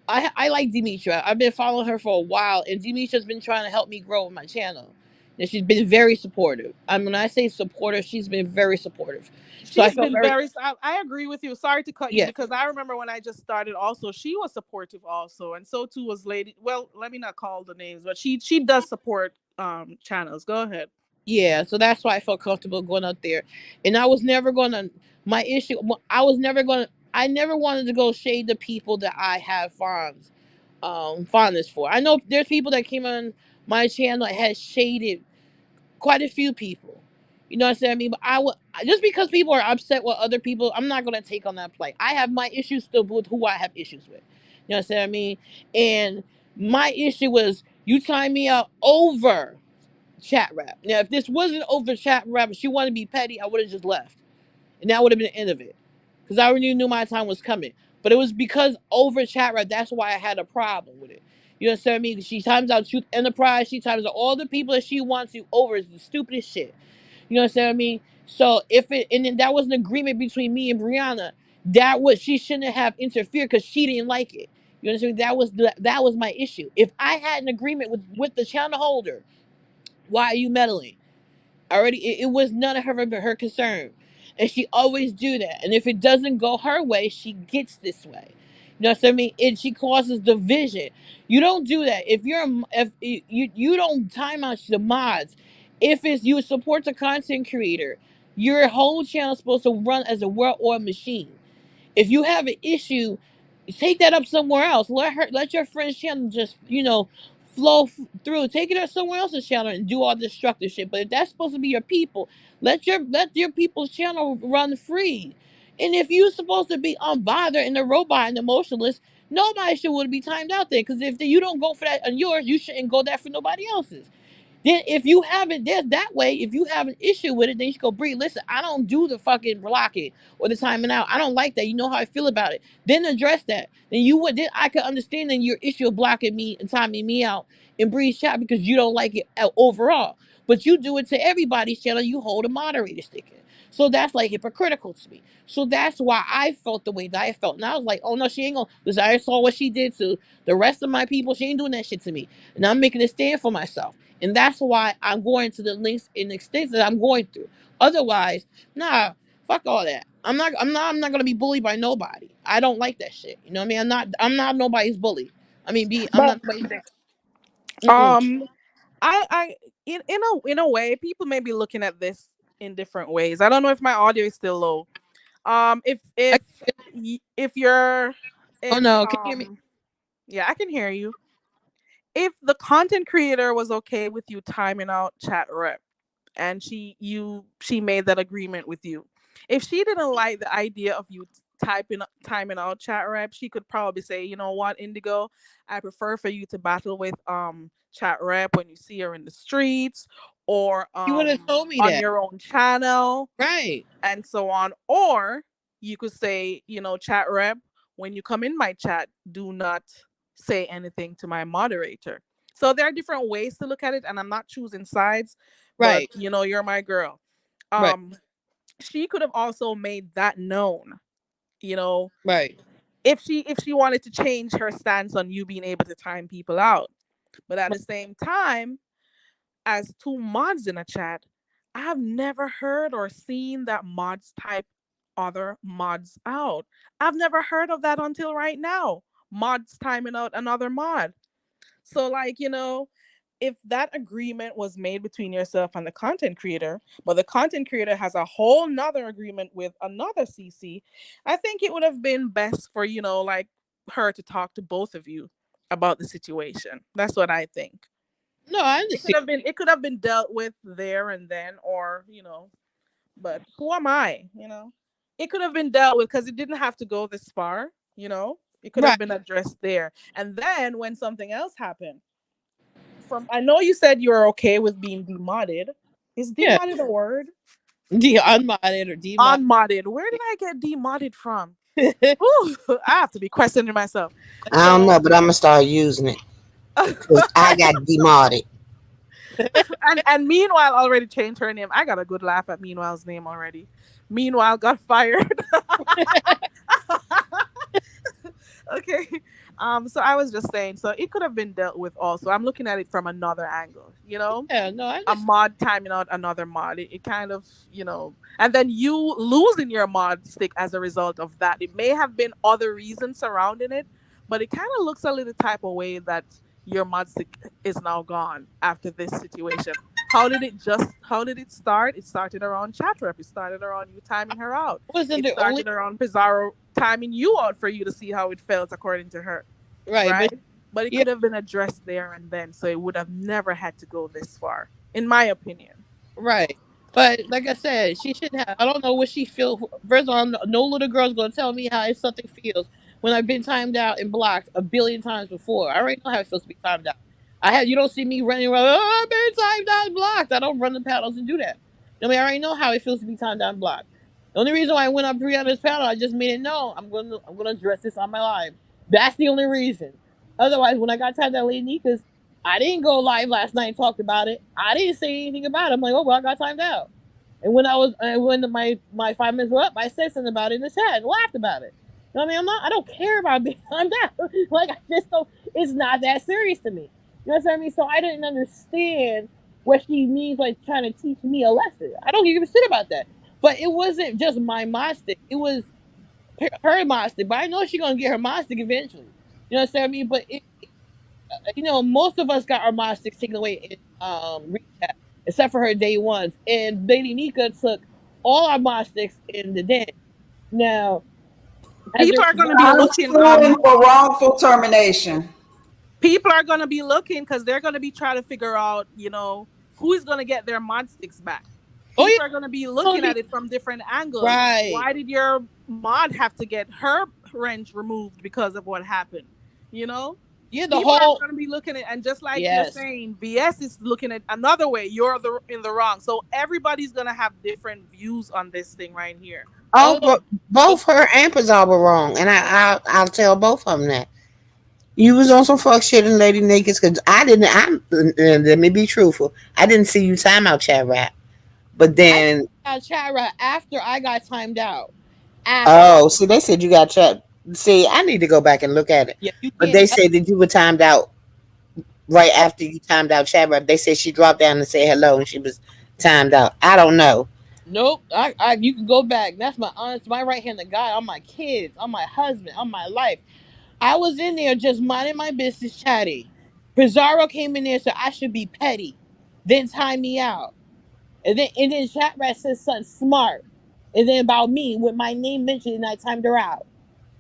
I like Demetra. I've been following her for a while, and Demetra's been trying to help me grow my channel. And she's been very supportive. I mean, when I say supportive, she's been very supportive. So I She's felt been very, very. I agree with you. Sorry to cut you yeah, because I remember when I just started. Also, she was supportive also, and so too was Lady. Well, let me not call the names, but she does support channels. Go ahead. yeah. So that's why I felt comfortable going up there. And I was never gonna. My issue. I was never gonna. I never wanted to go shade the people that I have farms fondness for. I know there's people that came on my channel that had shaded quite a few people. You know what I'm saying? I mean, but I would, just because people are upset with other people, I'm not gonna take on that play. I have my issues still with who I have issues with. You know what I'm saying? I mean, and my issue was you time me out over chat rap. Now, if this wasn't over chat rap, if she wanted to be petty, I would have just left, and that would have been the end of it, because I already knew my time was coming. But it was because over chat rap. That's why I had a problem with it. You know what I mean? She times out Truth Enterprise. She times out all the people that she wants to over is the stupidest shit. You know what I mean? So if it, and then that was an agreement between me and Brianna, that was, she shouldn't have interfered because she didn't like it. You understand? That was my issue. If I had an agreement with the channel holder, why are you meddling? Already, it was none of her concern, and she always do that. And if it doesn't go her way, she gets this way. You know what I mean? And she causes division. You don't do that. If you don't time out the mods, if it's you support the content creator, your whole channel is supposed to run as a well-oiled machine. If you have an issue, take that up somewhere else. Let your friend's channel just, flow through. Take it up somewhere else's channel and do all this destructive shit. But if that's supposed to be your people, let your people's channel run free. And if you're supposed to be unbothered and the robot and emotionless, nobody should would be timed out there. Because if you don't go for that on yours, you shouldn't go there for nobody else's. Then if you have it there that way, if you have an issue with it, then you should go breathe. Listen, I don't do the fucking blocking or the timing out. I don't like that. You know how I feel about it. Then address that. Then I could understand then your issue of blocking me and timing me out and breathe chat because you don't like it overall. But you do it to everybody's channel. You hold a moderator stick in. So that's like hypocritical to me. So that's why I felt the way that I felt. And I was like, oh no, she ain't gonna, because I saw what she did to the rest of my people. She ain't doing that shit to me. And I'm making a stand for myself. And that's why I'm going to the links and extents that I'm going through. Otherwise, nah, fuck all that. I'm not gonna be bullied by nobody. I don't like that shit. You know what I mean? I'm not nobody's bully. I mean, I'm But not nobody's. Mm-mm. um, I in a way, people may be looking at this in different ways. I don't know if my audio is still low. If I, if you're oh if no, can you hear me? yeah, I can hear you. If the content creator was okay with you timing out chat rep, and she made that agreement with you, if she didn't like the idea of you timing out chat rep, she could probably say, you know what, Indigo, I prefer for you to battle with chat rep when you see her in the streets, or You would have told me on that, your own channel, right? and so on. Or you could say, chat rep, when you come in my chat, do not say anything to my moderator. So there are different ways to look at it, and I'm not choosing sides, but Right, you're my girl. right, Um, she could have also made that known, you know, right. if she wanted to change her stance on you being able to time people out. But at the same time, as two mods in a chat, I have never heard or seen that mods type other mods out. I've never heard of that until right now. Mods timing out another mod. So, like, if that agreement was made between yourself and the content creator, but the content creator has a whole nother agreement with another CC, I think it would have been best for, like, her to talk to both of you about the situation. That's what I think. No, I It could understand. have been it could have been dealt with there and then, or but who am I? It could have been dealt with because it didn't have to go this far. It could have Right. been addressed there. And then when something else happened, I know you said you were okay with being demodded. Is Yeah. demodded a word? Unmodded or demodded. Unmodded. Where did I get demodded from? Ooh, I have to be questioning myself. I don't So know, but I'm gonna start using it because I got demodded. and Meanwhile already changed her name. I got a good laugh at Meanwhile's name already. Meanwhile got fired. Okay. So I was just saying, so it could have been dealt with also. I'm looking at it from another angle. Yeah, no, I A understand. mod timing out another mod. It kind of, and then you losing your mod stick as a result of that. It may have been other reasons surrounding it, but it kind of looks a little type of way that your mod stick is now gone after this situation. How did it start? It started around chat rep. It started around you timing her out. Wasn't It the only started around Pizarro timing you out for you to see how it felt according to her. right, but Right? but it Yeah, could have been addressed there and then, so it would have never had to go this far, in my opinion. right. But like I said, she shouldn't have. I don't know what she feels. First of all, no little girl's gonna tell me how something feels when I've been timed out and blocked a billion times before. I already know how it feels to be timed out. You don't see me running around. Oh, I've been timed out and blocked. I don't run the panels and do that. I mean, I already know how it feels to be timed out and blocked. The only reason why I went up 300 panel, I just made it known I'm gonna address this on my live. That's the only reason. Otherwise, when I got timed out late Nika's, I didn't go live last night and talked about it. I didn't say anything about it. I'm like, oh well, I got timed out. And when my 5 minutes were up, I said something about it in the chat and laughed about it. You know what I mean? I don't care about being timed out. Like I just don't. It's not that serious to me. You know what I mean? So I didn't understand what she means like trying to teach me a lesson. I don't give a shit about that. But it wasn't just my mod stick. It was her mod stick. But I know she's gonna get her mod stick eventually. You know what I mean? But most of us got our mod sticks taken away in recap, except for her day ones. And Lady Nika took all our mod sticks in the den. Now, as People a are going to be I'm looking. suing for wrongful termination. People are going to be looking because they're going to be trying to figure out, who is going to get their mod sticks back. oh People yeah, are going to be looking at it from different angles. right, Why did your mod have to get her wrench removed because of what happened? You know, yeah, the people are whole going to be looking at, and just like you're yes, saying, VS is looking at another way. You're in the wrong. So everybody's going to have different views on this thing right here. Oh, oh but both her and Pizarro were wrong, and I'll tell both of them that. You was on some fuck shit in Lady Naked because I didn't. Let me be truthful. I didn't see you time out chat rap, but I then got chat right after I got timed out. After, oh, see, they said you got chat. See, I need to go back and look at it, yeah, you but can't. they said that you were timed out right after you timed out chat rap. They said she dropped down and said hello, and she was timed out. I don't know. Nope. You can go back. That's my right hand of God, on my kids, on my husband, on my life. I was in there just minding my business, chatting. Pizarro came in there, so I should be petty. Then time me out. And then chat rat says something smart. And then about me with my name mentioned and I timed her out.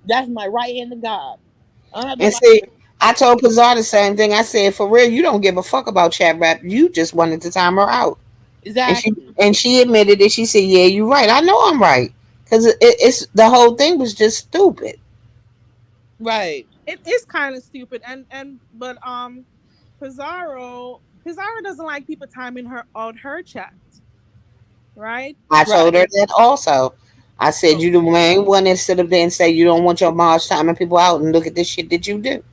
That's my right hand to God. I don't have to And lie. see, I told Pizarro the same thing. I said, for real, you don't give a fuck about chat rap. You just wanted to time her out. And she Exactly. and she admitted it. She said, "Yeah, you're right. I know I'm right because it's the whole thing was just stupid." Right. It is kind of stupid, but Pizarro doesn't like people timing her out her chat, right? I told Right. her that also. I said, So "You the main one that sit up there and say you don't want your March timing people out, and look at this shit that you do."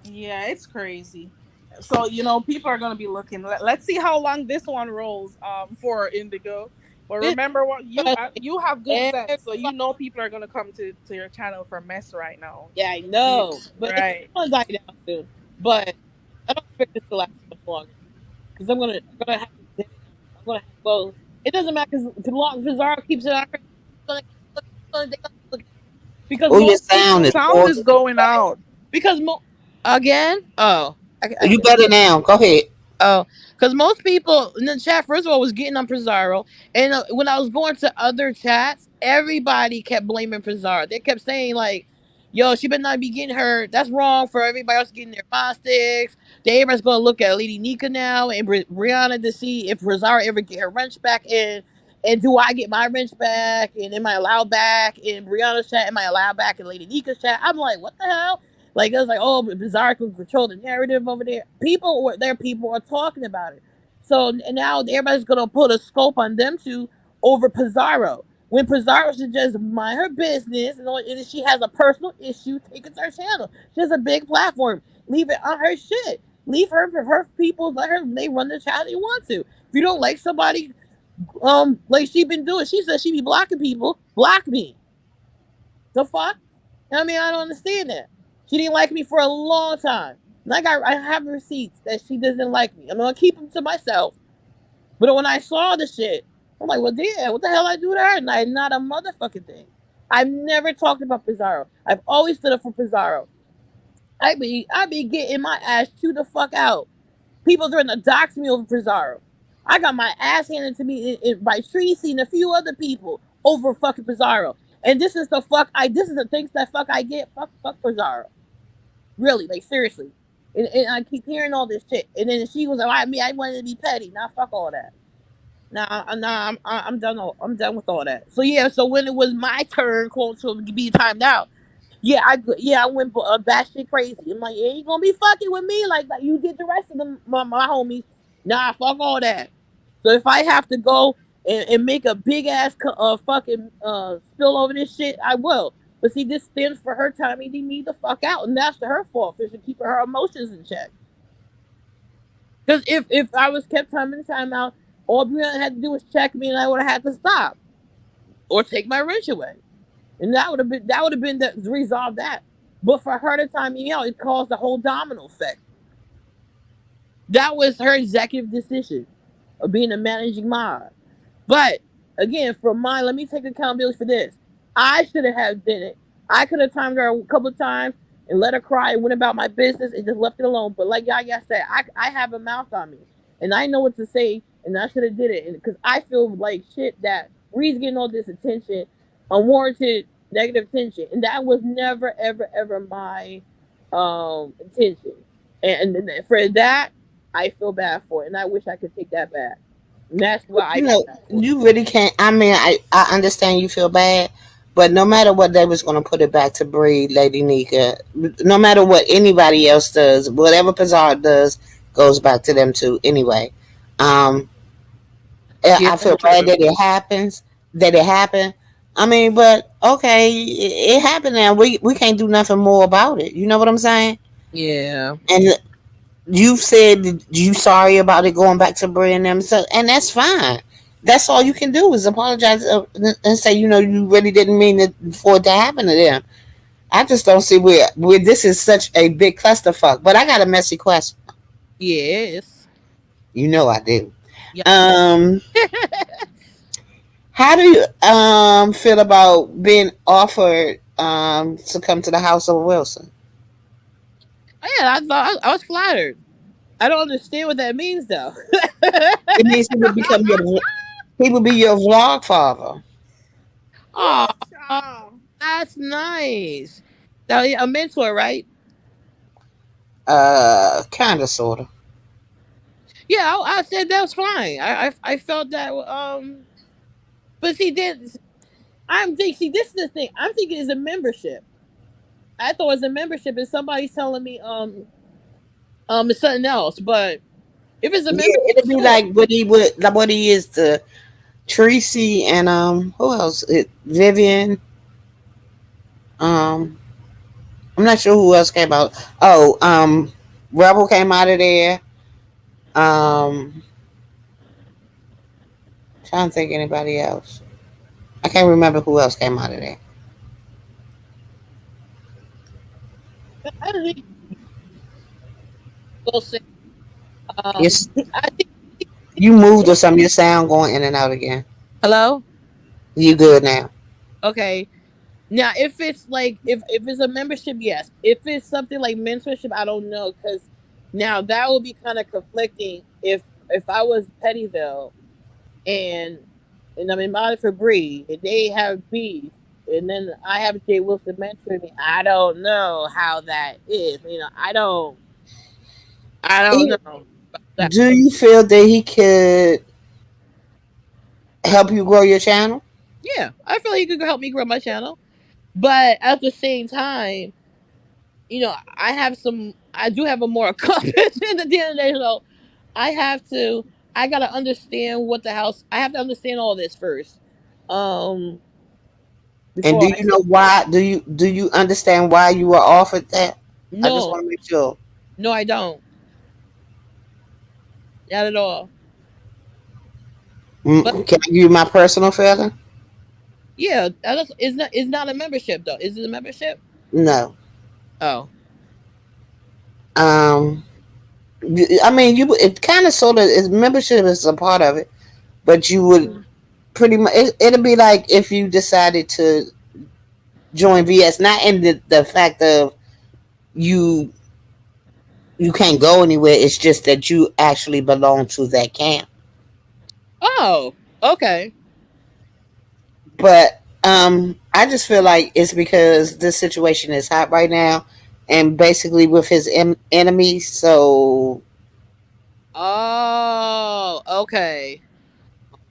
yeah, it's crazy. So people are gonna be looking. Let's see how long this one rolls for Indigo. But This remember what trust me, you have good sense, so everybody, you know people are gonna come to your channel for mess right now. yeah, I know. But it's Right. gonna die down soon. But I don't expect this to last much longer. Because I'm gonna have to dim it down. I'm gonna have well, it doesn't matter because as long as Pizarro keeps it on her, it's gonna keep looking, they gonna keep looking. Because Oh, your most sound Your is people sound is horrible. going out. because again, oh, I You can better now. Go ahead. oh, because most people in the chat, first of all, was getting on Pizarro, and when I was going to other chats, everybody kept blaming Pizarro. They kept saying like, "Yo, she better not be getting hurt. That's wrong for everybody else getting their mod sticks." Everybody's gonna look at Lady Nika now and Brianna to see if Pizarro ever get her wrench back in, and do I get my wrench back, and am I allowed back in Brianna's chat? Am I allowed back in Lady Nika's chat? I'm like, what the hell? Like it was like, oh, Bizarre can control the narrative over there. People are talking about it. So now everybody's gonna put a scope on them two over Pizarro. When Pizarro should just mind her business, and if she has a personal issue, take it to her channel. She has a big platform. Leave it on her shit. Leave her for her people. Let her. They run the channel they want to. If you don't like somebody, like she been doing, she said she be blocking people. Block me. The fuck? I mean, I don't understand that. She didn't like me for a long time. And I have receipts that she doesn't like me. I'm gonna keep them to myself. But when I saw the shit, I'm like, well, damn, what the hell I do to her? And not a motherfucking thing. I've never talked about Pizarro. I've always stood up for Pizarro. I be getting my ass chewed the fuck out. People threatening to dox me over Pizarro. I got my ass handed to me by Tracy and a few other people over fucking Pizarro. And this is this is the things that fuck I get. Fuck Bizarro. Really, like seriously. And I keep hearing all this shit. And then she was like, I wanted to be petty. Nah, fuck all that. I'm done. I'm done with all that. So yeah. So when it was my turn, quote, to be timed out, I went batshit crazy. I'm like, yeah, you gonna be fucking with me like you did the rest of them my homies. Nah, fuck all that. So if I have to go and make a big ass fucking spill over this shit, I will. But see, this stands for her timing me the fuck out, and that's her fault for keeping her emotions in check. Because if I was kept time out, all Brianna had to do was check me, and I would have had to stop or take my wrench away, and that would have been the resolve that. But for her to time me out, it caused a whole domino effect. That was her executive decision of being a managing mod. But again, for mine, let me take accountability for this. I should have did it. I could have timed her a couple of times and let her cry and went about my business and just left it alone. But like Yaya said, I have a mouth on me and I know what to say, and I should have did it. And because I feel like shit that Reed's getting all this attention, unwarranted negative attention, and that was never ever my intention. And for that, I feel bad for it, and I wish I could take that back. And that's why I You feel know, bad for it. you really can't. I mean, I understand you feel bad, but no matter what, they was going to put it back to Breed, Lady Nika. No matter what anybody else does, whatever Pizarro does goes back to them too. Anyway, um, Yeah, I that's feel bad true. that it happens. That it happened. I mean, but okay, it happened now. We can't do nothing more about it. You know what I'm saying? Yeah, And you said that you sorry about it going back to Brie and them, so and that's fine. That's all you can do is apologize and say you really didn't mean it for it to happen to them. I just don't see where this is such a big clusterfuck. But I got a messy question. yes, You know I do. yeah. Um, how do you feel about being offered to come to the house of Wilson? Yeah, I thought I was flattered. I don't understand what that means though. It means he would be your vlog father. Oh, Ooh, child. that's nice. Now, yeah, a mentor, right? Kind of, sorta. Yeah, I said that was fine. I felt that. But see, this is the thing. I'm thinking it's a membership. I thought it's a membership, and somebody's telling me it's something else. But if it's a Yeah, membership, it'll be sure. like what he is to Tracy and who else? Vivian. Um, I'm not sure who else came out. Oh, Rebel came out of there. Um, trying to think anybody else. I can't remember who else came out of there. I don't think we'll say. Yes, I think. you moved or something. Your sound going in and out again. Hello. You good now? Okay. Now, if it's like if it's a membership, yes. If it's something like mentorship, I don't know because now that would be kind of conflicting. If I was Pettyville and I'm in Molly for Bree and they have beef, and then I have Jay Wilson mentoring me, I don't know how that is. I don't know He- about that. Do you feel that he could help you grow your channel? Yeah, I feel like you could help me grow my channel, but at the same time, I do have a moral compass at the end of the day. So I have to, I gotta understand what the house. I have to understand all this first, um, And do before I you say know why? Do you understand why you were offered that? I just no. want to make sure. No, I don't, not at all. But Can I give you my personal feeling? yeah, it's not a membership though. Is it a membership? No. Oh, Um, I mean, it kind of sort of is membership is a part of it, but you would pretty much it'll be like if you decided to join VS, not in the fact of you you can't go anywhere. It's just that you actually belong to that camp. oh, okay. But I just feel like it's because this situation is hot right now, and basically with his enemies. So Oh, okay.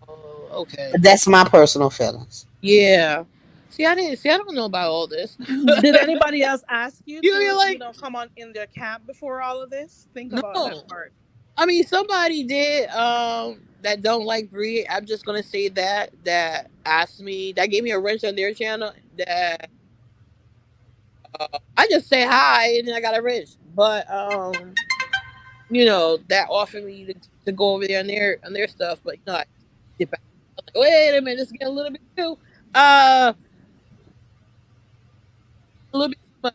Oh, okay. that's my personal feelings. Yeah. See, I didn't see. I don't know about all this. Did anybody else ask you You know, you're to, like, come on in their camp before all of this? Think about that no. part. I mean, somebody did that don't like Brie. I'm just gonna say that asked me that gave me a wrench on their channel. That I just say hi and then I got a wrench. But that offered me to go over there on their stuff. But I get back. I was like, wait a minute, this is getting a little bit too uh a little bit too much.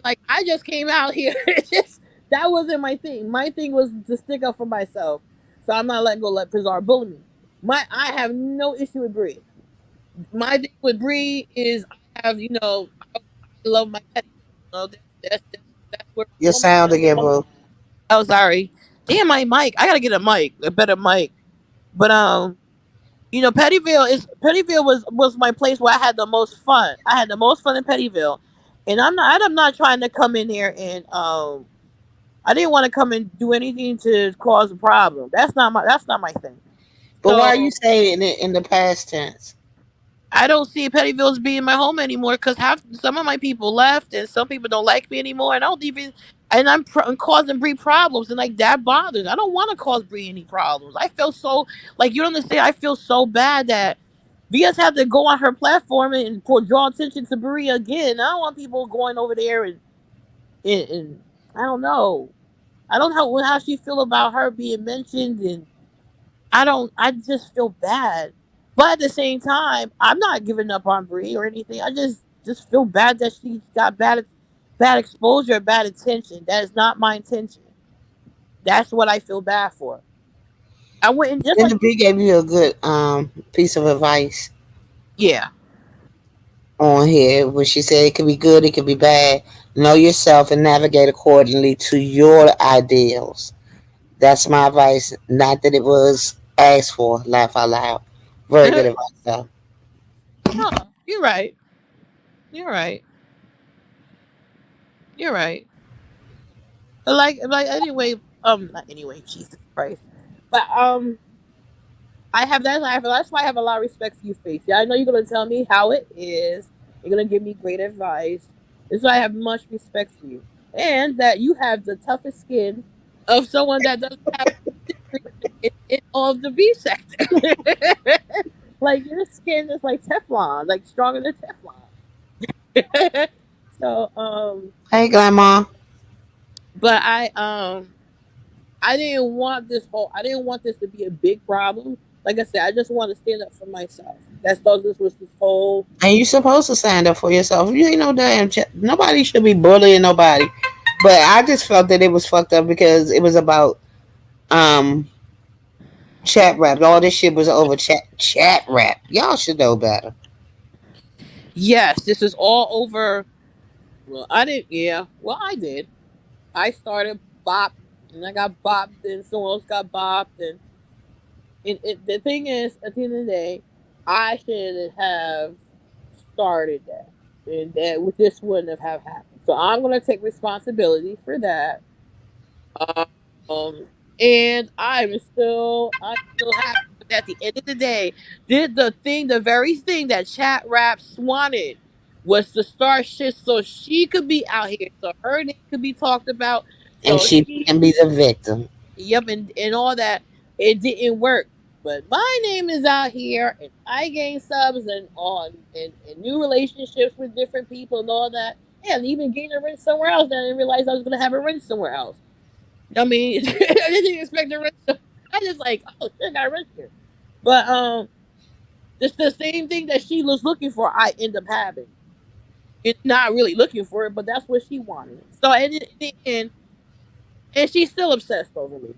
Like I just came out here. It's just that wasn't my thing. My thing was to stick up for myself. So I'm not letting go let Pizarro bully me. I have no issue with Brie. My thing with Brie is I have I love my petty. That's where Your my woman. sound again, boo. Oh, sorry. Damn, my mic. I gotta get a better mic. But Pettyville was my place where I had the most fun. I had the most fun in Pettyville, and I'm not trying to come in here and I didn't want to come and do anything to cause a problem. That's not my thing. But why are you So saying it in the past tense? I don't see Pettyville as being my home anymore because some of my people left and some people don't like me anymore. And I don't even and I'm causing Bree problems and like that bothers. I don't want to cause Bree any problems. I feel so like you don't understand. I feel so bad that Via's had to go on her platform and for draw attention to Bree again. I don't want people going over there and I don't know. I don't know how she feel about her being mentioned and I just feel bad. But at the same time, I'm not giving up on Brie or anything. I just feel bad that she got bad exposure, bad attention. That is not my intention. That's what I feel bad for. I wouldn't just Then like the B gave you a good piece of advice yeah. on here, where she said it could be good, it could be bad. Know yourself and navigate accordingly to your ideals. That's my advice. Not that it was asked for. Laugh out loud. Very good advice, though. No, you're right. You're right. You're right. Like anyway, not anyway, Jesus Christ. But that's why I have a lot of respect for you, Faith. Yeah, I know you're gonna tell me how it is. You're gonna give me great advice. That's why I have much respect for you, and that you have the toughest skin of someone that doesn't have in all of the B sector. Like your skin is like Teflon, like stronger than Teflon. So Hey, Grandma. but I didn't want this to be a big problem. Like I said, I just want to stand up for myself. That's all this was this whole And you supposed to stand up for yourself. You ain't no damn. Nobody should be bullying nobody. But I just felt that it was fucked up because it was about um chat rap. All this shit was over chat rap. Y'all should know better. yes, this is all over. Well, I didn't. Yeah, well, I did. I started bop, and I got bopped, and someone else got bopped, and the thing is, at the end of the day, I should have started that, and this wouldn't have happened. So I'm gonna take responsibility for that. Um, and I'm still happy. But at the end of the day, the very thing that Chat Raps wanted was to start shit so she could be out here, so her name could be talked about, And so she she, can be the victim. yep, and all that. It didn't work. But my name is out here, and I gain subs and new relationships with different people and all that. And even gained a rent somewhere else. And I didn't realize I was gonna have a rent somewhere else. I mean, I didn't expect to rent. I just like, oh shit, I got rent here. But it's the same thing that she was looking for. I end up having. It's not really looking for it, but that's what she wanted. So in the end, and she's still obsessed over me.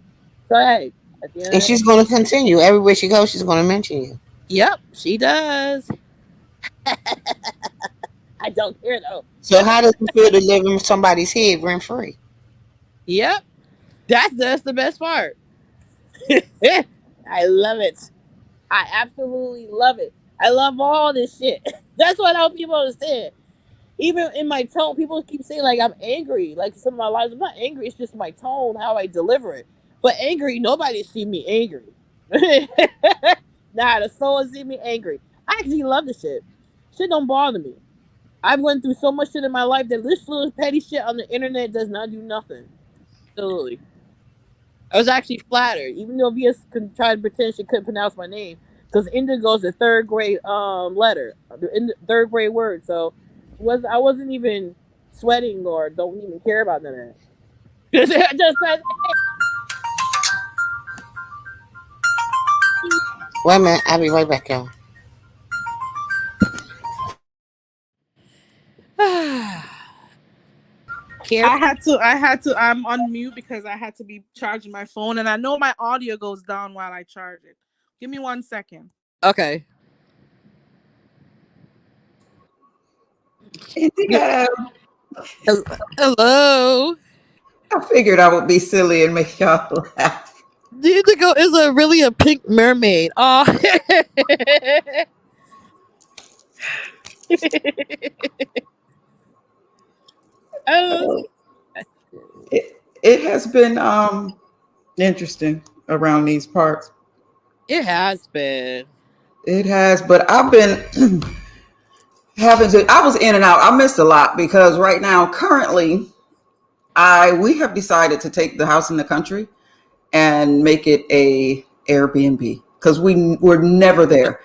So hey, at the end And of the day, she's going to continue. Everywhere she goes, she's going to mention you. yep, she does. I don't care though. So how does it feel to live in somebody's head rent free? Yep, that's the best part. I love it. I absolutely love it. I love all this shit. That's what I hope people understand. Even in my tone, people keep saying like I'm angry. Like some of my lives, I'm not angry. It's just my tone, how I deliver it. But angry, nobody see me angry. Nah, the soul see me angry. I actually love the shit. Shit don't bother me. I've went through so much shit in my life that this little petty shit on the internet does not do nothing. Absolutely. I was actually flattered, even though VS tried to pretend she couldn't pronounce my name, because Indigo is the third grade letter, the third grade word. So I wasn't even sweating or don't even care about none of that. I just said, Wait a minute, I'll be right back, y'all. hey. Care. I'm on mute because I had to be charging my phone and I know my audio goes down while I charge it. Give me 1 second. Okay. Indigo. Hello. I figured I would be silly and make y'all laugh. The Indigo is really a pink mermaid. Oh. Oh, It has been interesting around these parts. it has been. It has, but I've been having to. I was in and out. I missed a lot because right now, currently, we have decided to take the house in the country and make it a Airbnb because we were never there,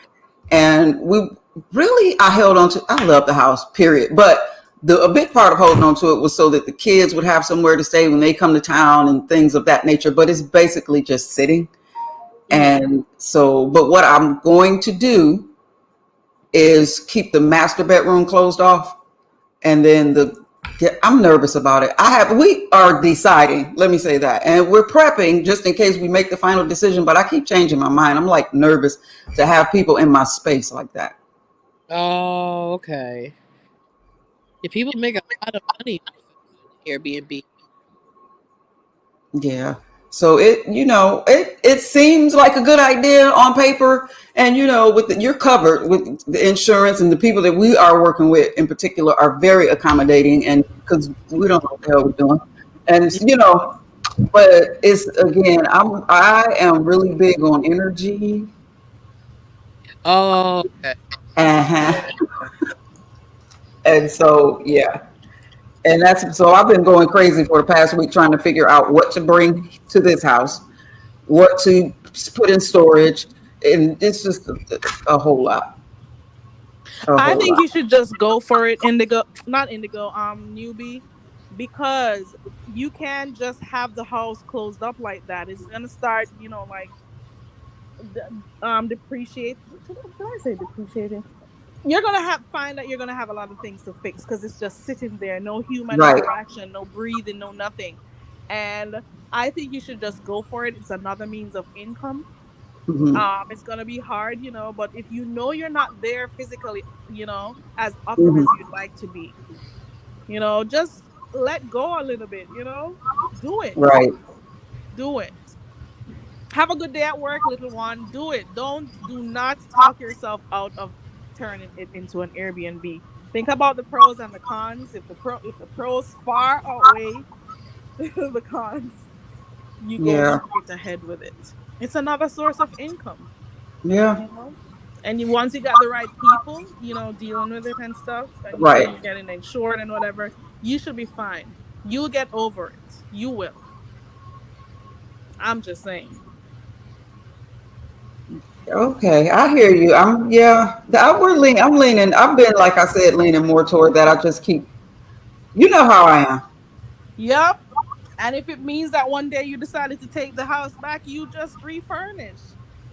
and we really I held on to. I love the house, period. But a big part of holding on to it was so that the kids would have somewhere to stay when they come to town and things of that nature. But it's basically just sitting. And so, but what I'm going to do is keep the master bedroom closed off, and then I'm nervous about it. We are deciding, let me say that, and we're prepping just in case we make the final decision, but I keep changing my mind. I'm like nervous to have people in my space like that. Oh, okay. If people make a lot of money Airbnb. Yeah. So it seems like a good idea on paper, and you're covered with the insurance, and the people that we are working with in particular are very accommodating, and because we don't know what the hell we're doing, and but it's again, I am really big on energy. Oh, okay. Uh-huh. And so yeah, and that's so I've been going crazy for the past week trying to figure out what to bring to this house, what to put in storage, and it's just a whole lot. I think you should just go for it, Indigo. Not Indigo, newbie, because you can't just have the house closed up like that. It's gonna start, like depreciate. Did I say depreciating? You're gonna find that you're gonna have a lot of things to fix because it's just sitting there, no human Right. interaction, no breathing, no nothing. And I think you should just go for it. It's another means of income. Mm-hmm. It's gonna be hard, but if you know you're not there physically, as often Mm-hmm. as you'd like to be, just let go a little bit, do it. Right. Do it. Have a good day at work, little one. Do it. Do not talk yourself out of turning it into an Airbnb. Think about the pros and the cons. If the pros far outweigh the cons, you go Yeah. straight ahead with it. It's another source of income, Yeah. you know. And once you got the right people, dealing with it and stuff, and Right. you're getting insured and whatever, you should be fine. You'll get over it. You will. I'm just saying. Okay, I hear you. I'm leaning. I've been, like I said, leaning more toward that. I just keep. You know how I am. Yep. And if it means that one day you decided to take the house back, you just refurnish.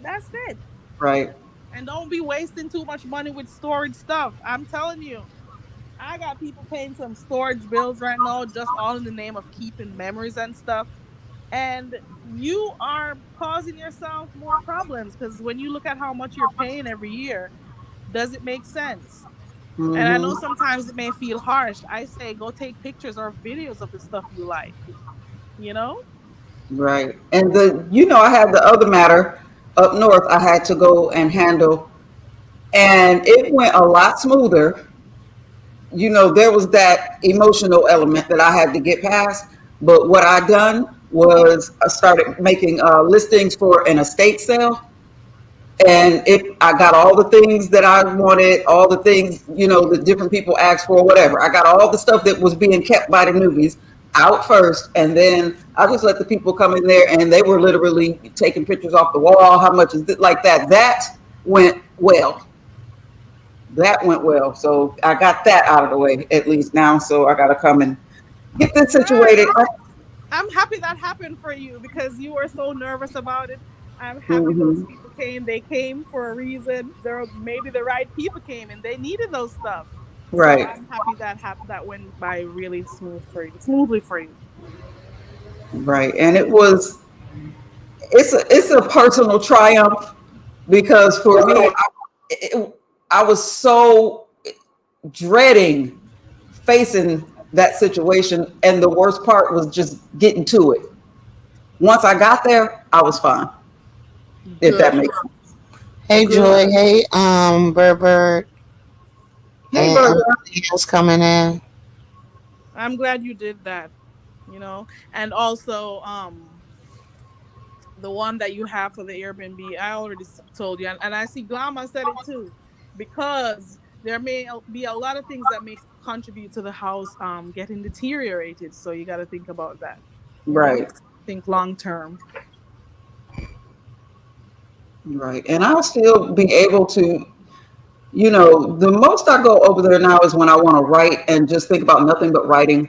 That's it. Right. And don't be wasting too much money with storage stuff. I'm telling you, I got people paying some storage bills right now, just all in the name of keeping memories and stuff. And you are causing yourself more problems because when you look at how much you're paying every year, does it make sense? And I know Mm-hmm. sometimes it may feel harsh. I say go take pictures or videos of the stuff you like, you know? Right. And I had the other matter up north. I had to go and handle. and it went a lot smoother. There was that emotional element that I had to get past. But what I done was I started making listings for an estate sale, and I got all the things that I wanted, all the things that different people asked for, whatever. I got all the stuff that was being kept by the newbies out first, and then I just let the people come in there, and they were literally taking pictures off the wall. How much is it, like that? That went well. That went well. So I got that out of the way at least now. So I got to come and get this Good. situated. I'm happy that happened for you because you were so nervous about it. I'm happy those Hmm. people came. They came for a reason. There maybe the right people came and they needed those stuff. So Right, I'm happy that that went by really smoothly for you. right. And it's a personal triumph because for me, I was so dreading facing that situation, and the worst part was just getting to it. Once I got there, I was fine. If that Good. makes sense. Hey Joy, Good. hey Berber, Hey, and Burger. everybody else coming in. I'm glad you did that. And also the one that you have for the Airbnb, I already told you, and I see Glama said it too, because there may be a lot of things that may contribute to the house getting deteriorated. So you got to think about that. You know, Right, think long term. right. And I'll still be able to, the most I go over there now is when I want to write and just think about nothing but writing.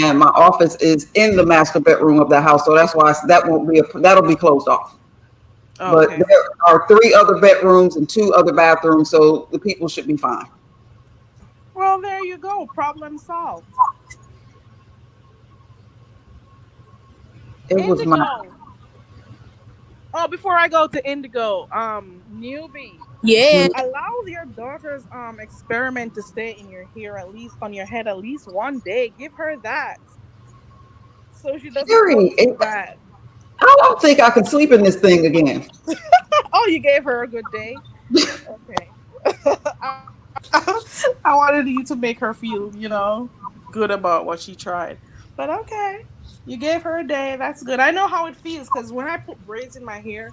And my office is in the master bedroom of the house, so that's why that'll be closed off. Oh, But okay. there are three other bedrooms and two other bathrooms, so the people should be fine. Well, there you go. Problem solved. It was my Indigo. Oh, before I go to Indigo, newbie. Yeah. Allow your daughter's experiment to stay in your hair at least on your head at least one day. Give her that so she doesn't feel theory. too bad. I don't think I can sleep in this thing again. Oh, you gave her a good day. Okay. I wanted you to make her feel, good about what she tried. But okay. You gave her a day. That's good. I know how it feels because when I put braids in my hair,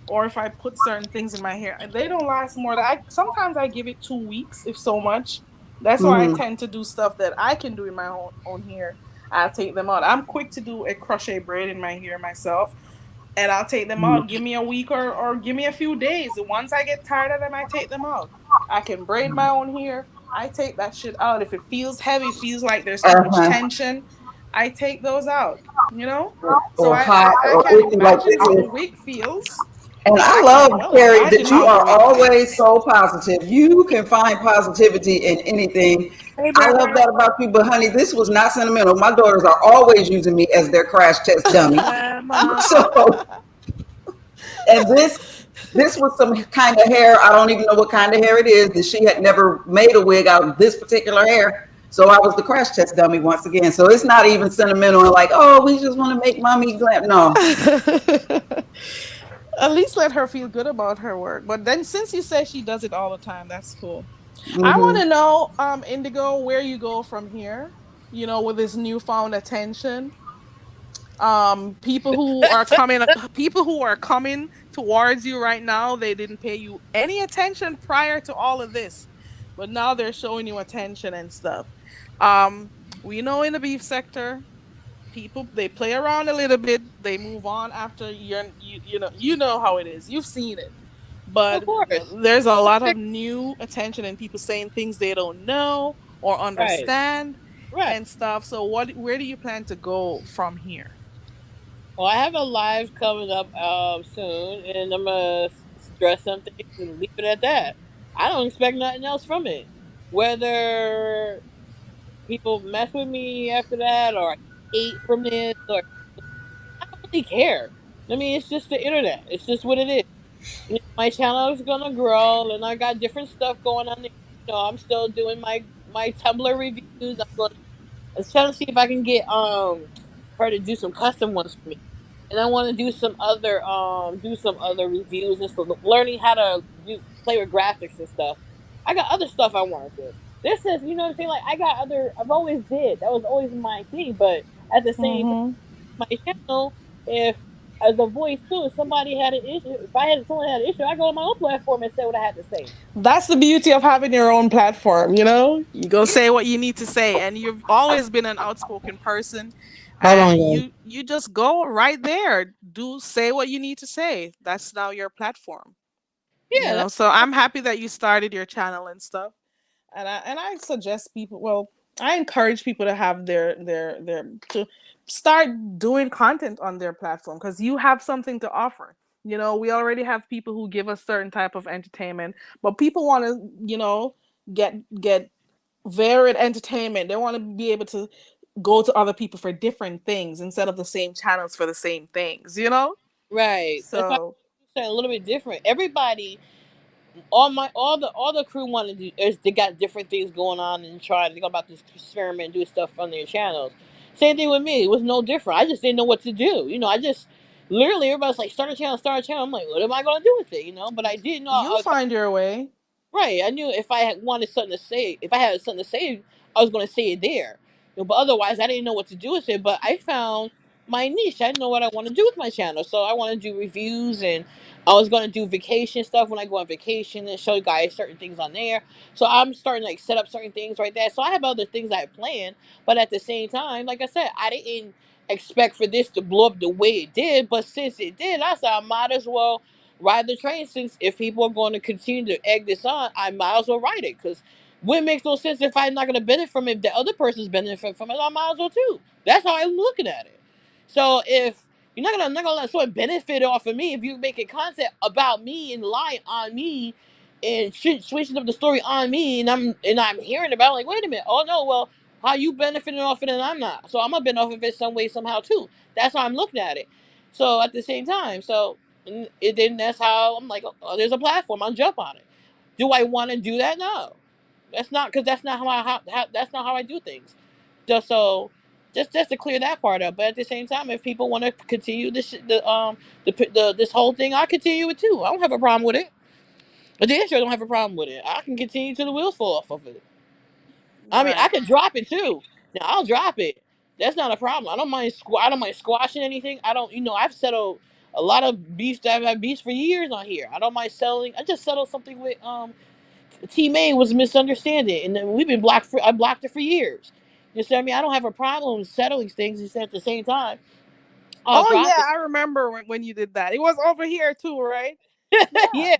or if I put certain things in my hair, they don't last more than sometimes I give it 2 weeks, if so much. That's why I Hmm. tend to do stuff that I can do in my own hair. I'll take them out. I'm quick to do a crochet braid in my hair myself, and I'll take them out. Give me a week or give me a few days. Once I get tired of them, I take them out. I can braid my own hair. I take that shit out. If it feels heavy, feels like there's too much Uh-huh. tension, I take those out. You know? So Or I, hot I, I or can itchy like imagine this how the is. wig feels. And I I can love, well Carrie, imagine that you how the are wig always feels. so positive. You can find positivity in anything. Hey, I love Berber. that about you. But honey, this was not sentimental. My daughters are always using me as their crash test dummy. So, and this was some kind of hair. I don't even know what kind of hair it is. That she had never made a wig out of this particular hair. So I was the crash test dummy once again. So it's not even sentimental and like, oh, we just want to make mommy glam. No. At least let her feel good about her work. But then since you say she does it all the time, that's cool. I want Hmm. to know, Indigo, where you go from here, with this newfound attention. People who are coming towards you right now, they didn't pay you any attention prior to all of this, but now they're showing you attention and stuff. Um, we know in the beef sector, people they play around a little bit, they move on after you know how it is. You've seen it. Of But course. there's a lot of new attention and people saying things they don't know or Right. understand Right. and stuff. So where do you plan to go from here? Well, I have a live coming up soon, and I'm gonna stress some things and leave it at that. I don't expect nothing else from it. Whether people mess with me after that, or hate from it, or I don't really care. I mean, it's just the internet. It's just what it is. My channel is gonna grow, and I got different stuff going on there. I'm still doing my Tumblr reviews. I'm trying to see if I can get her to do some custom ones for me. and I want to do some other reviews and stuff. Learning how to play with graphics and stuff. I got other stuff I want to do. This is, you know what I'm saying? Like I've always did. That was always my thing. But at the same time, Mm-hmm. my channel, if as a voice too, if somebody had an issue, if I had someone had an issue, I go on my own platform and say what I had to say. That's the beauty of having your own platform, you know? You go Yeah, say what you need to say, and you've always been an outspoken person, Hold on, and y'all. you just go right there, do say what you need to say. That's now your platform, you yeah, know? So I'm happy that you started your channel and stuff. And I suggest people, well, I encourage people to have their to start doing content on their platform, because you have something to offer. You know, we already have people who give us certain type of entertainment, but people want to, you know, get varied entertainment. They want to be able to go to other people for different things instead of the same channels for the same things, you know? right. That's why So I said a little bit different. Everybody, all the crew wanted to do is they got different things going on and trying to go about this experiment, do stuff on their channels. Same thing with me. It was no different. I just didn't know what to do. You know, I just literally everybody's like start a channel, start a channel. I'm like, what am I gonna do with it? You know, but I did know you'll find your way. right. I knew if I had wanted something to say, if I had something to say, I was going to say it there. You know, but otherwise, I didn't know what to do with it. But I found my niche. I know what I want to do with my channel. So I want to do reviews, and I was going to do vacation stuff when I go on vacation and show you guys certain things on there. So I'm starting to like set up certain things right there. So I have other things I have planned. But at the same time, like I said, I didn't expect for this to blow up the way it did. But since it did, I said I might as well ride the train, since if people are going to continue to egg this on, I might as well ride it, because what makes no sense if I'm not going to benefit from it, if the other person's benefit from it, I might as well too. That's how I'm looking at it. So if you're not gonna let someone benefit off of me, if you make a content about me and lying on me and switching up the story on me, and I'm hearing about it, like, wait a minute, oh no, well, how you benefiting off it and I'm not, so I'm gonna benefit off of it some way somehow too. That's how I'm looking at it. So at the same time, so then that's how I'm like, oh, there's a platform, I'll jump on it. Do I want to do that? No, that's not, because that's not how that's not how I do things. Just so, just to clear that part up. But at the same time, if people want to continue this whole thing, I continue it too. I don't have a problem with it. But the issue, I don't have a problem with it. I can continue till the wheels fall off of it. I mean, I Right. could drop it too. Now I'll drop it. That's not a problem. I don't mind. I don't mind squashing anything. I don't. You know, I've settled a lot of beefs that I've had beefs for years on here. I don't mind settling. I just settled something with T Maid was a misunderstanding, and then we've been blocked for. I blocked her for years. You see what I mean? I don't have a problem settling things. It's at the same time, I'll Oh drop yeah, it. I remember when you did that. It was over here too, right? Yeah. Yeah.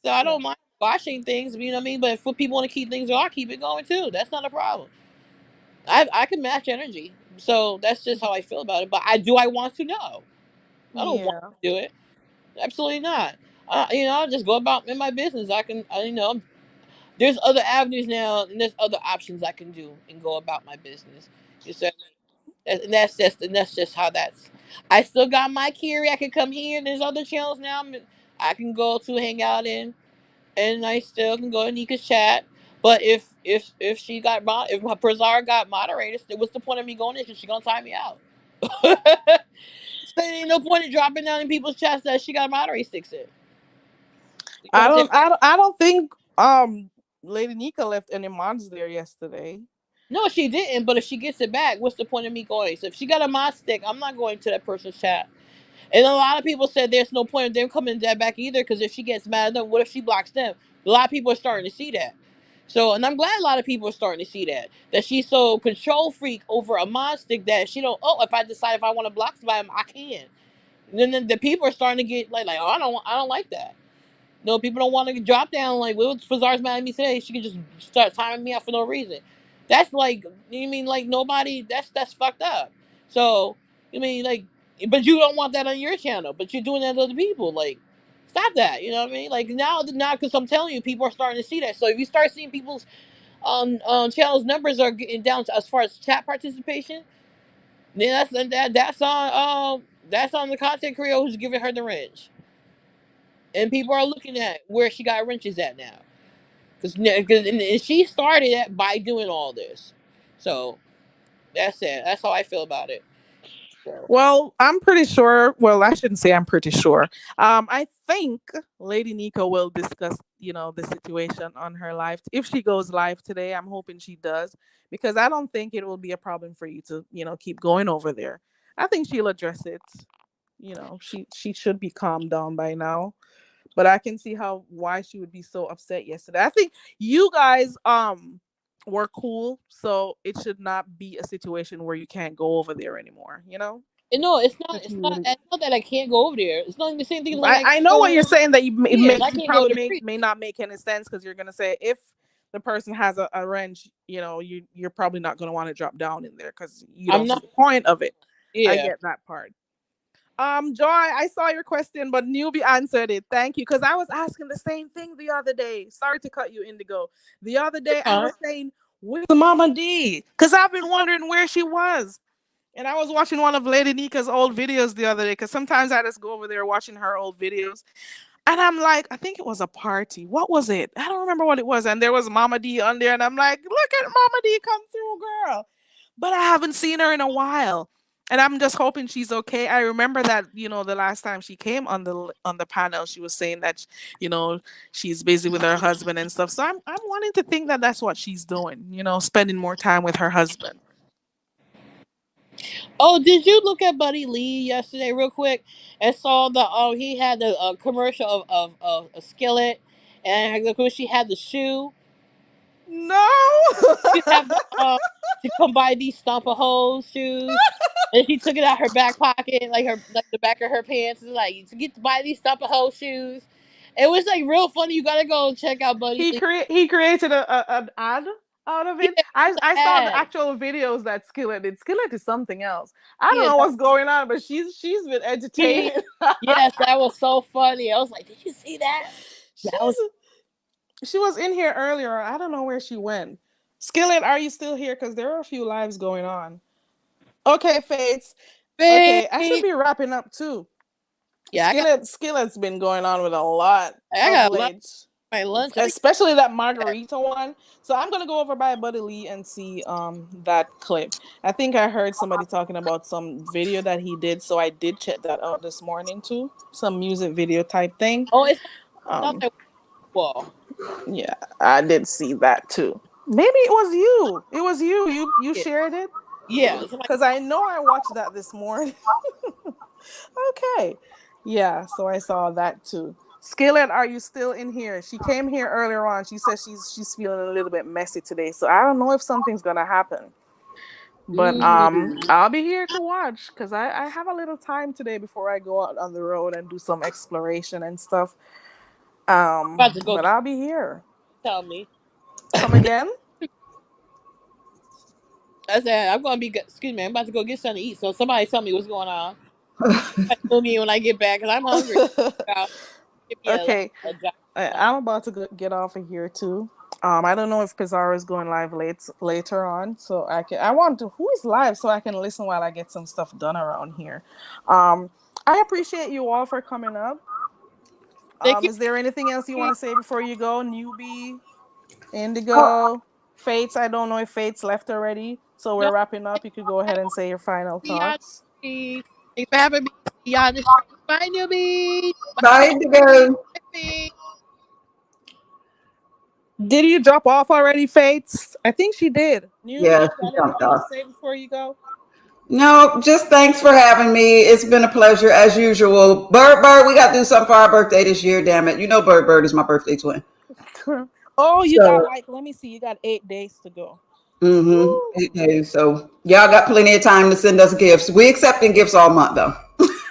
So I Yeah. don't mind squashing things. You know what I mean? But if people want to keep things, I'll keep it going too. That's not a problem. I can match energy. So that's just how I feel about it. But I want to know. I don't want Yeah. to do it. Absolutely not. You know, I'll just go about in my business. You know, there's other avenues now, and there's other options I can do and go about my business. You see, and that's just how that's. I still got my Kiri. I can come here. There's other channels now. I can go to hang out in, and I still can go to Nika's chat. But if she got if my Prazar got moderators, then what's the point of me going in? Because she gonna tie me out. So there ain't no point in dropping down in people's chats that she got moderate sticks in. You know what I'm saying? I don't think Lady Nika left any mods there yesterday. No, she didn't. But if she gets it back, what's the point of me going? So if she got a mod stick, I'm not going to that person's chat. And a lot of people said there's no point of them coming that back either, because if she gets mad at them, what if she blocks them? A lot of people are starting to see that. So, and I'm glad a lot of people are starting to see that she's so control freak over a mod stick that she don't. Oh, if I decide if I want to block somebody, I can. And then the people are starting to get like, oh, I don't like that. No, people don't want to drop down like, well, Fazar's mad at me today. She can just start timing me out for no reason. That's like, you mean like nobody? That's fucked up. So you mean like, but you don't want that on your channel, but you're doing that to other people. Like, stop that. You know what I mean? Like now, because I'm telling you, people are starting to see that. So if you start seeing people's channels numbers are getting down as far as chat participation, then that's on the content creator who's giving her the wrench, and people are looking at where she got wrenches at now. Because and she started it by doing all this. So that's it. That's how I feel about it. Well, I'm pretty sure. Well, I shouldn't say I'm pretty sure. I think Lady Nico will discuss, the situation on her live. If she goes live today, I'm hoping she does, because I don't think it will be a problem for you to, keep going over there. I think she'll address it. She should be calmed down by now. But I can see why she would be so upset yesterday. I think you guys were cool, so it should not be a situation where you can't go over there anymore. And no, it's not. If It's you not. really, It's not that I can't go over there. It's not the same thing. Like I I can't know what go you're to saying, that Prius. I you can't go probably to Prius. may not make any sense, because you're gonna say, if the person has a wrench, you're probably not gonna want to drop down in there, because you I'm don't see not. the point of it. I Yeah. get that part. Joy, I saw your question, but Newbie answered it. Thank you. Because I was asking the same thing the other day. Sorry to cut you, Indigo. The other day I was saying, where's Mama D? Because I've been wondering where she was. And I was watching one of Lady Nika's old videos the other day, because sometimes I just go over there watching her old videos. And I'm like, I think it was a party. What was it? I don't remember what it was. And there was Mama D on there. And I'm like, look at Mama D come through, girl. But I haven't seen her in a while. And I'm just hoping she's okay. I remember that, the last time she came on the panel, she was saying that, she's busy with her husband and stuff. So I'm wanting to think that that's what she's doing, spending more time with her husband. Oh, did you look at Buddy Lee yesterday, real quick, and saw the he had the commercial of a skillet, and of course she had the shoe. No. She have the to come buy these stomp a holes shoes. And she took it out her back pocket, like the back of her pants, and like to get to buy these stomp a hole shoes. It was like real funny. You gotta go check out Buddy Lee. He created an ad out of Yeah, it. it was I an saw the ad. actual videos that Skillet did. Skillet is something else. I don't Yeah, know what's going on, but she's been he, entertaining. yes, that was so funny. I was like, did you see that? That was She was in here earlier. I don't know where she went. Skillet, are you still here? Because there are a few lives going on. Okay, Fates. Okay, I should big. be wrapping up too. Yeah, Skillet's been going on with a lot I of got lunch. late, My lunch. I especially that margarita one. So I'm gonna go over by Buddy Lee and see that clip. I think I heard somebody talking about some video that he did, so I did check that out this morning too. Some music video type thing. oh, it's not Um, that wall. yeah, I did see that too. Maybe it was you. It was you. You Yeah, shared it, yeah. It's like, because I know I watched that this morning. Okay. Yeah, so I saw that too. Skillet, are you still in here? She came here earlier on. She says she's feeling a little bit messy today. So I don't know if something's gonna happen. But mm, I'll be here to watch, because I have a little time today before I go out on the road and do some exploration and stuff. about to go But I'll be here. tell me. Come again? I said I'm gonna be. Excuse me. I'm about to go get something to eat. So somebody tell me what's going on. Tell me when I get back because I'm hungry. Give me Okay. a job. I'm about to get off of here too. I don't know if Pizarro is going live later on, so I want to, who is live, so I can listen while I get some stuff done around here. I appreciate you all for coming up. Thank you. Is there anything else you want to say before you go? Newbie, Indigo, Fates. I don't know if Fates left already, so No, we're wrapping up. You could go ahead and say your final see y'all. thoughts. Thanks for having me. See y'all this stream. Bye, newbie. Bye, Indigo. Bye. Did you drop off already, Fates? I think she did. Newbie, Yeah, you she got jumped anything to off. say before you go? No, just thanks for having me. It's been a pleasure as usual. Bird, we got to do something for our birthday this year. Damn it! You know, Bird is my birthday twin. Oh, you got So, like, let me see, you got 8 days to go. mm-hmm. Woo. Okay, so y'all got plenty of time to send us gifts. We accepting gifts all month though.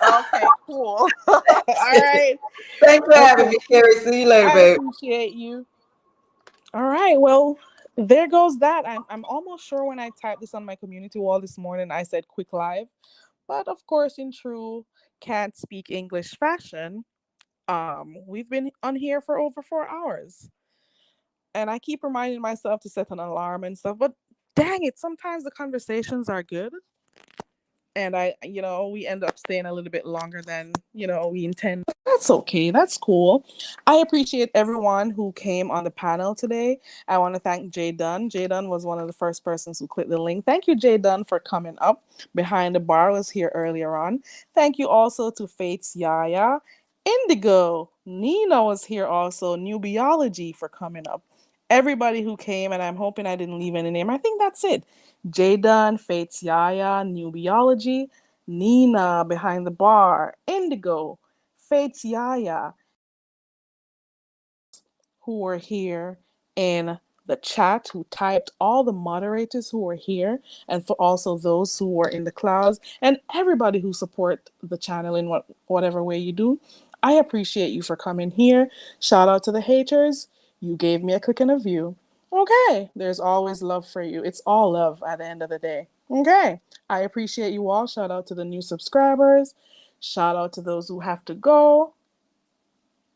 Okay, cool. All right. Thanks for having Okay. me, Carrie. See you later, I babe. appreciate you. All right. Well, there goes that. I'm almost sure when I typed this on my community wall this morning, I said quick live. But of course, in true can't speak English fashion, we've been on here for over 4 hours. And I keep reminding myself to set an alarm and stuff. But dang it, sometimes the conversations are good. and we end up staying a little bit longer than we intend. That's okay. That's cool. I appreciate everyone who came on the panel today. I want to thank Jay Dunn. Jay Dunn was one of the first persons who clicked the link. Thank you, Jay Dunn, for coming up. Behind the Bar was here earlier on. Thank you also to Faith's Yaya. Indigo. Nina was here also. Newbiology for coming up. Everybody who came, and I'm hoping I didn't leave any name. I think that's it. Jay Dunn, Faith's Yaya, Newbiology, Nina Behind the Bar, Indigo, Faith's Yaya, who were here in the chat, who typed, all the moderators who were here, and for also those who were in the clouds, and everybody who support the channel in whatever way you do. I appreciate you for coming here. Shout out to the haters. You gave me a click and a view. Okay, there's always love for you. It's all love at the end of the day. Okay, I appreciate you all. Shout out to the new subscribers. Shout out to those who have to go.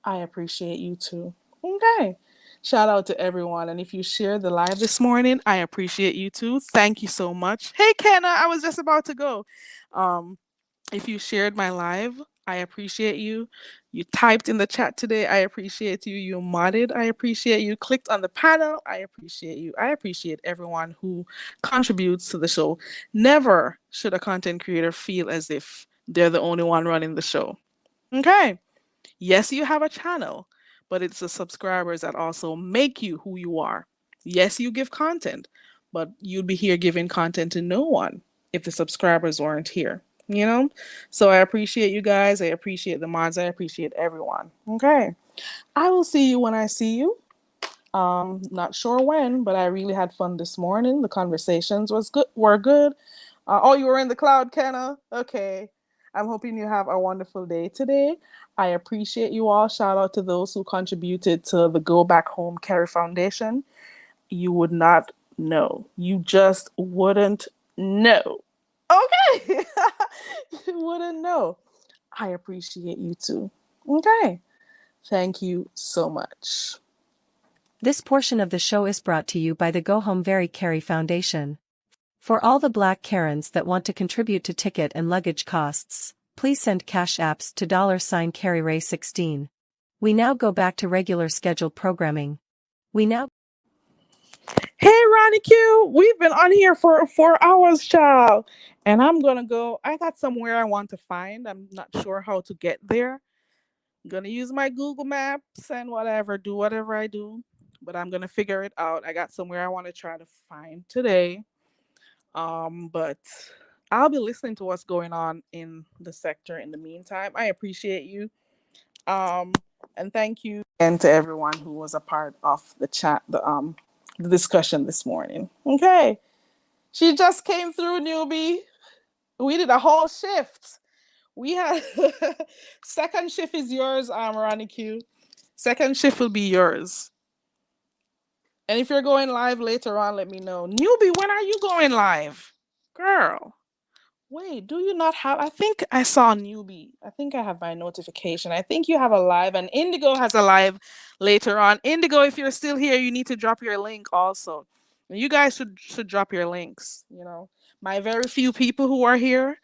I appreciate you too. Okay. Shout out to everyone. And if you shared the live this morning, I appreciate you too. Thank you so much. Hey, Kenna, I was just about to go. If you shared my live, I appreciate you. You typed in the chat today. I appreciate you. You modded. I appreciate you. Clicked on the panel. I appreciate you. I appreciate everyone who contributes to the show. Never should a content creator feel as if they're the only one running the show. Okay. Yes, you have a channel, but it's the subscribers that also make you who you are. Yes, you give content, but you'd be here giving content to no one if the subscribers weren't here, So I appreciate you guys. I appreciate the mods. I appreciate everyone. Okay. I will see you when I see you. Not sure when, but I really had fun this morning. The conversations were good. Oh, you were in the cloud, Kenna? Okay. I'm hoping you have a wonderful day today. I appreciate you all. Shout out to those who contributed to the Go Back Home Carry Foundation. You would not know. You just wouldn't know. Okay. You wouldn't know. I appreciate you too. Okay. Thank you so much. This portion of the show is brought to you by the Go Home Very Carry Foundation. For all the Black Karens that want to contribute to ticket and luggage costs, please send cash apps to $CarryRay16. We now go back to regular scheduled programming. Hey, Ronnie Q, we've been on here for 4 hours, child. And I'm going to go. I got somewhere I want to find. I'm not sure how to get there. I'm going to use my Google Maps and do whatever I do. But I'm going to figure it out. I got somewhere I want to try to find today. But I'll be listening to what's going on in the sector in the meantime. I appreciate you. And thank you again to everyone who was a part of the chat, the discussion this morning. Okay. She just came through, newbie. We did a whole shift. We had second shift is yours, Ronnie Q. Second shift will be yours. And if you're going live later on, let me know. Newbie, when are you going live? Girl. Wait, do you not have? I think I saw Newbie. I think I have my notification. I think you have a live, and Indigo has a live later on. Indigo, if you're still here, you need to drop your link also. And you guys should drop your links. My very few people who are here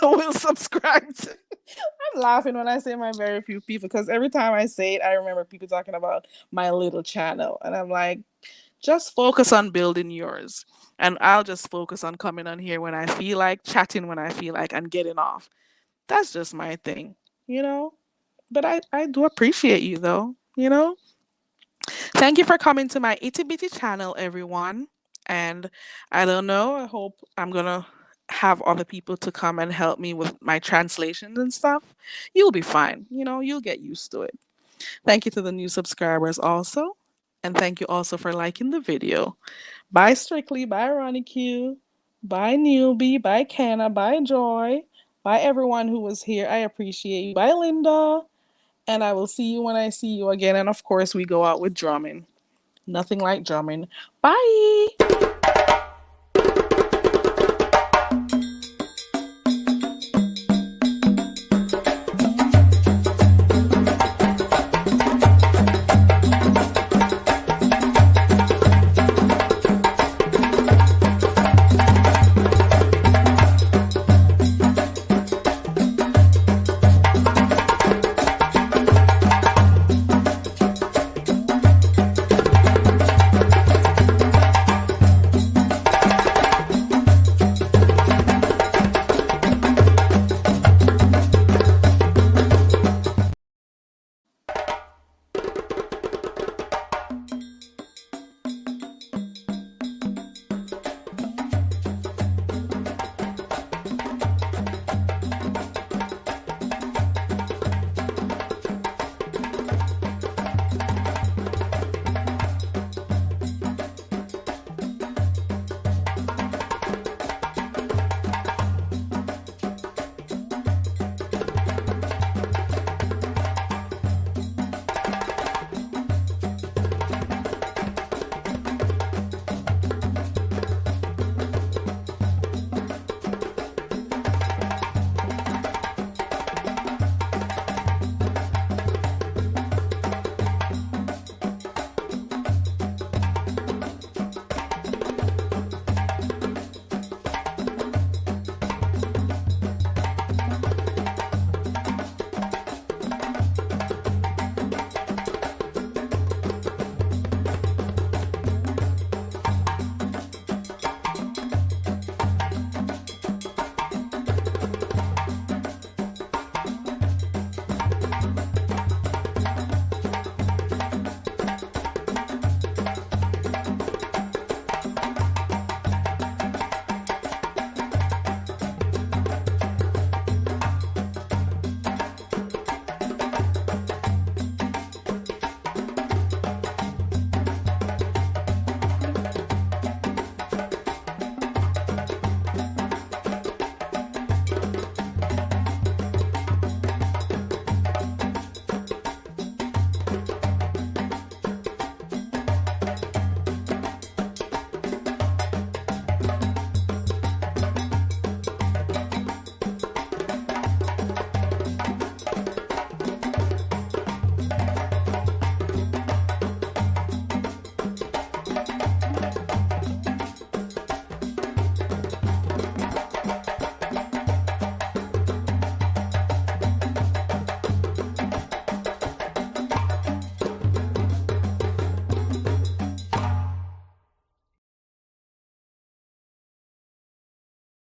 will subscribe to. I'm laughing when I say my very few people because every time I say it, I remember people talking about my little channel, and I'm like, just focus on building yours. And I'll just focus on coming on here when I feel like, chatting when I feel like, and getting off. That's just my thing, But I do appreciate you, though, Thank you for coming to my itty bitty channel, everyone. And I don't know, I hope I'm going to have other people to come and help me with my translations and stuff. You'll be fine. You'll get used to it. Thank you to the new subscribers also. And thank you also for liking the video. Bye, Strictly. Bye, Ronnie Q. Bye, Newbie. Bye, Kenna. Bye, Joy. Bye, everyone who was here. I appreciate you. Bye, Linda. And I will see you when I see you again. And of course, we go out with drumming. Nothing like drumming. Bye.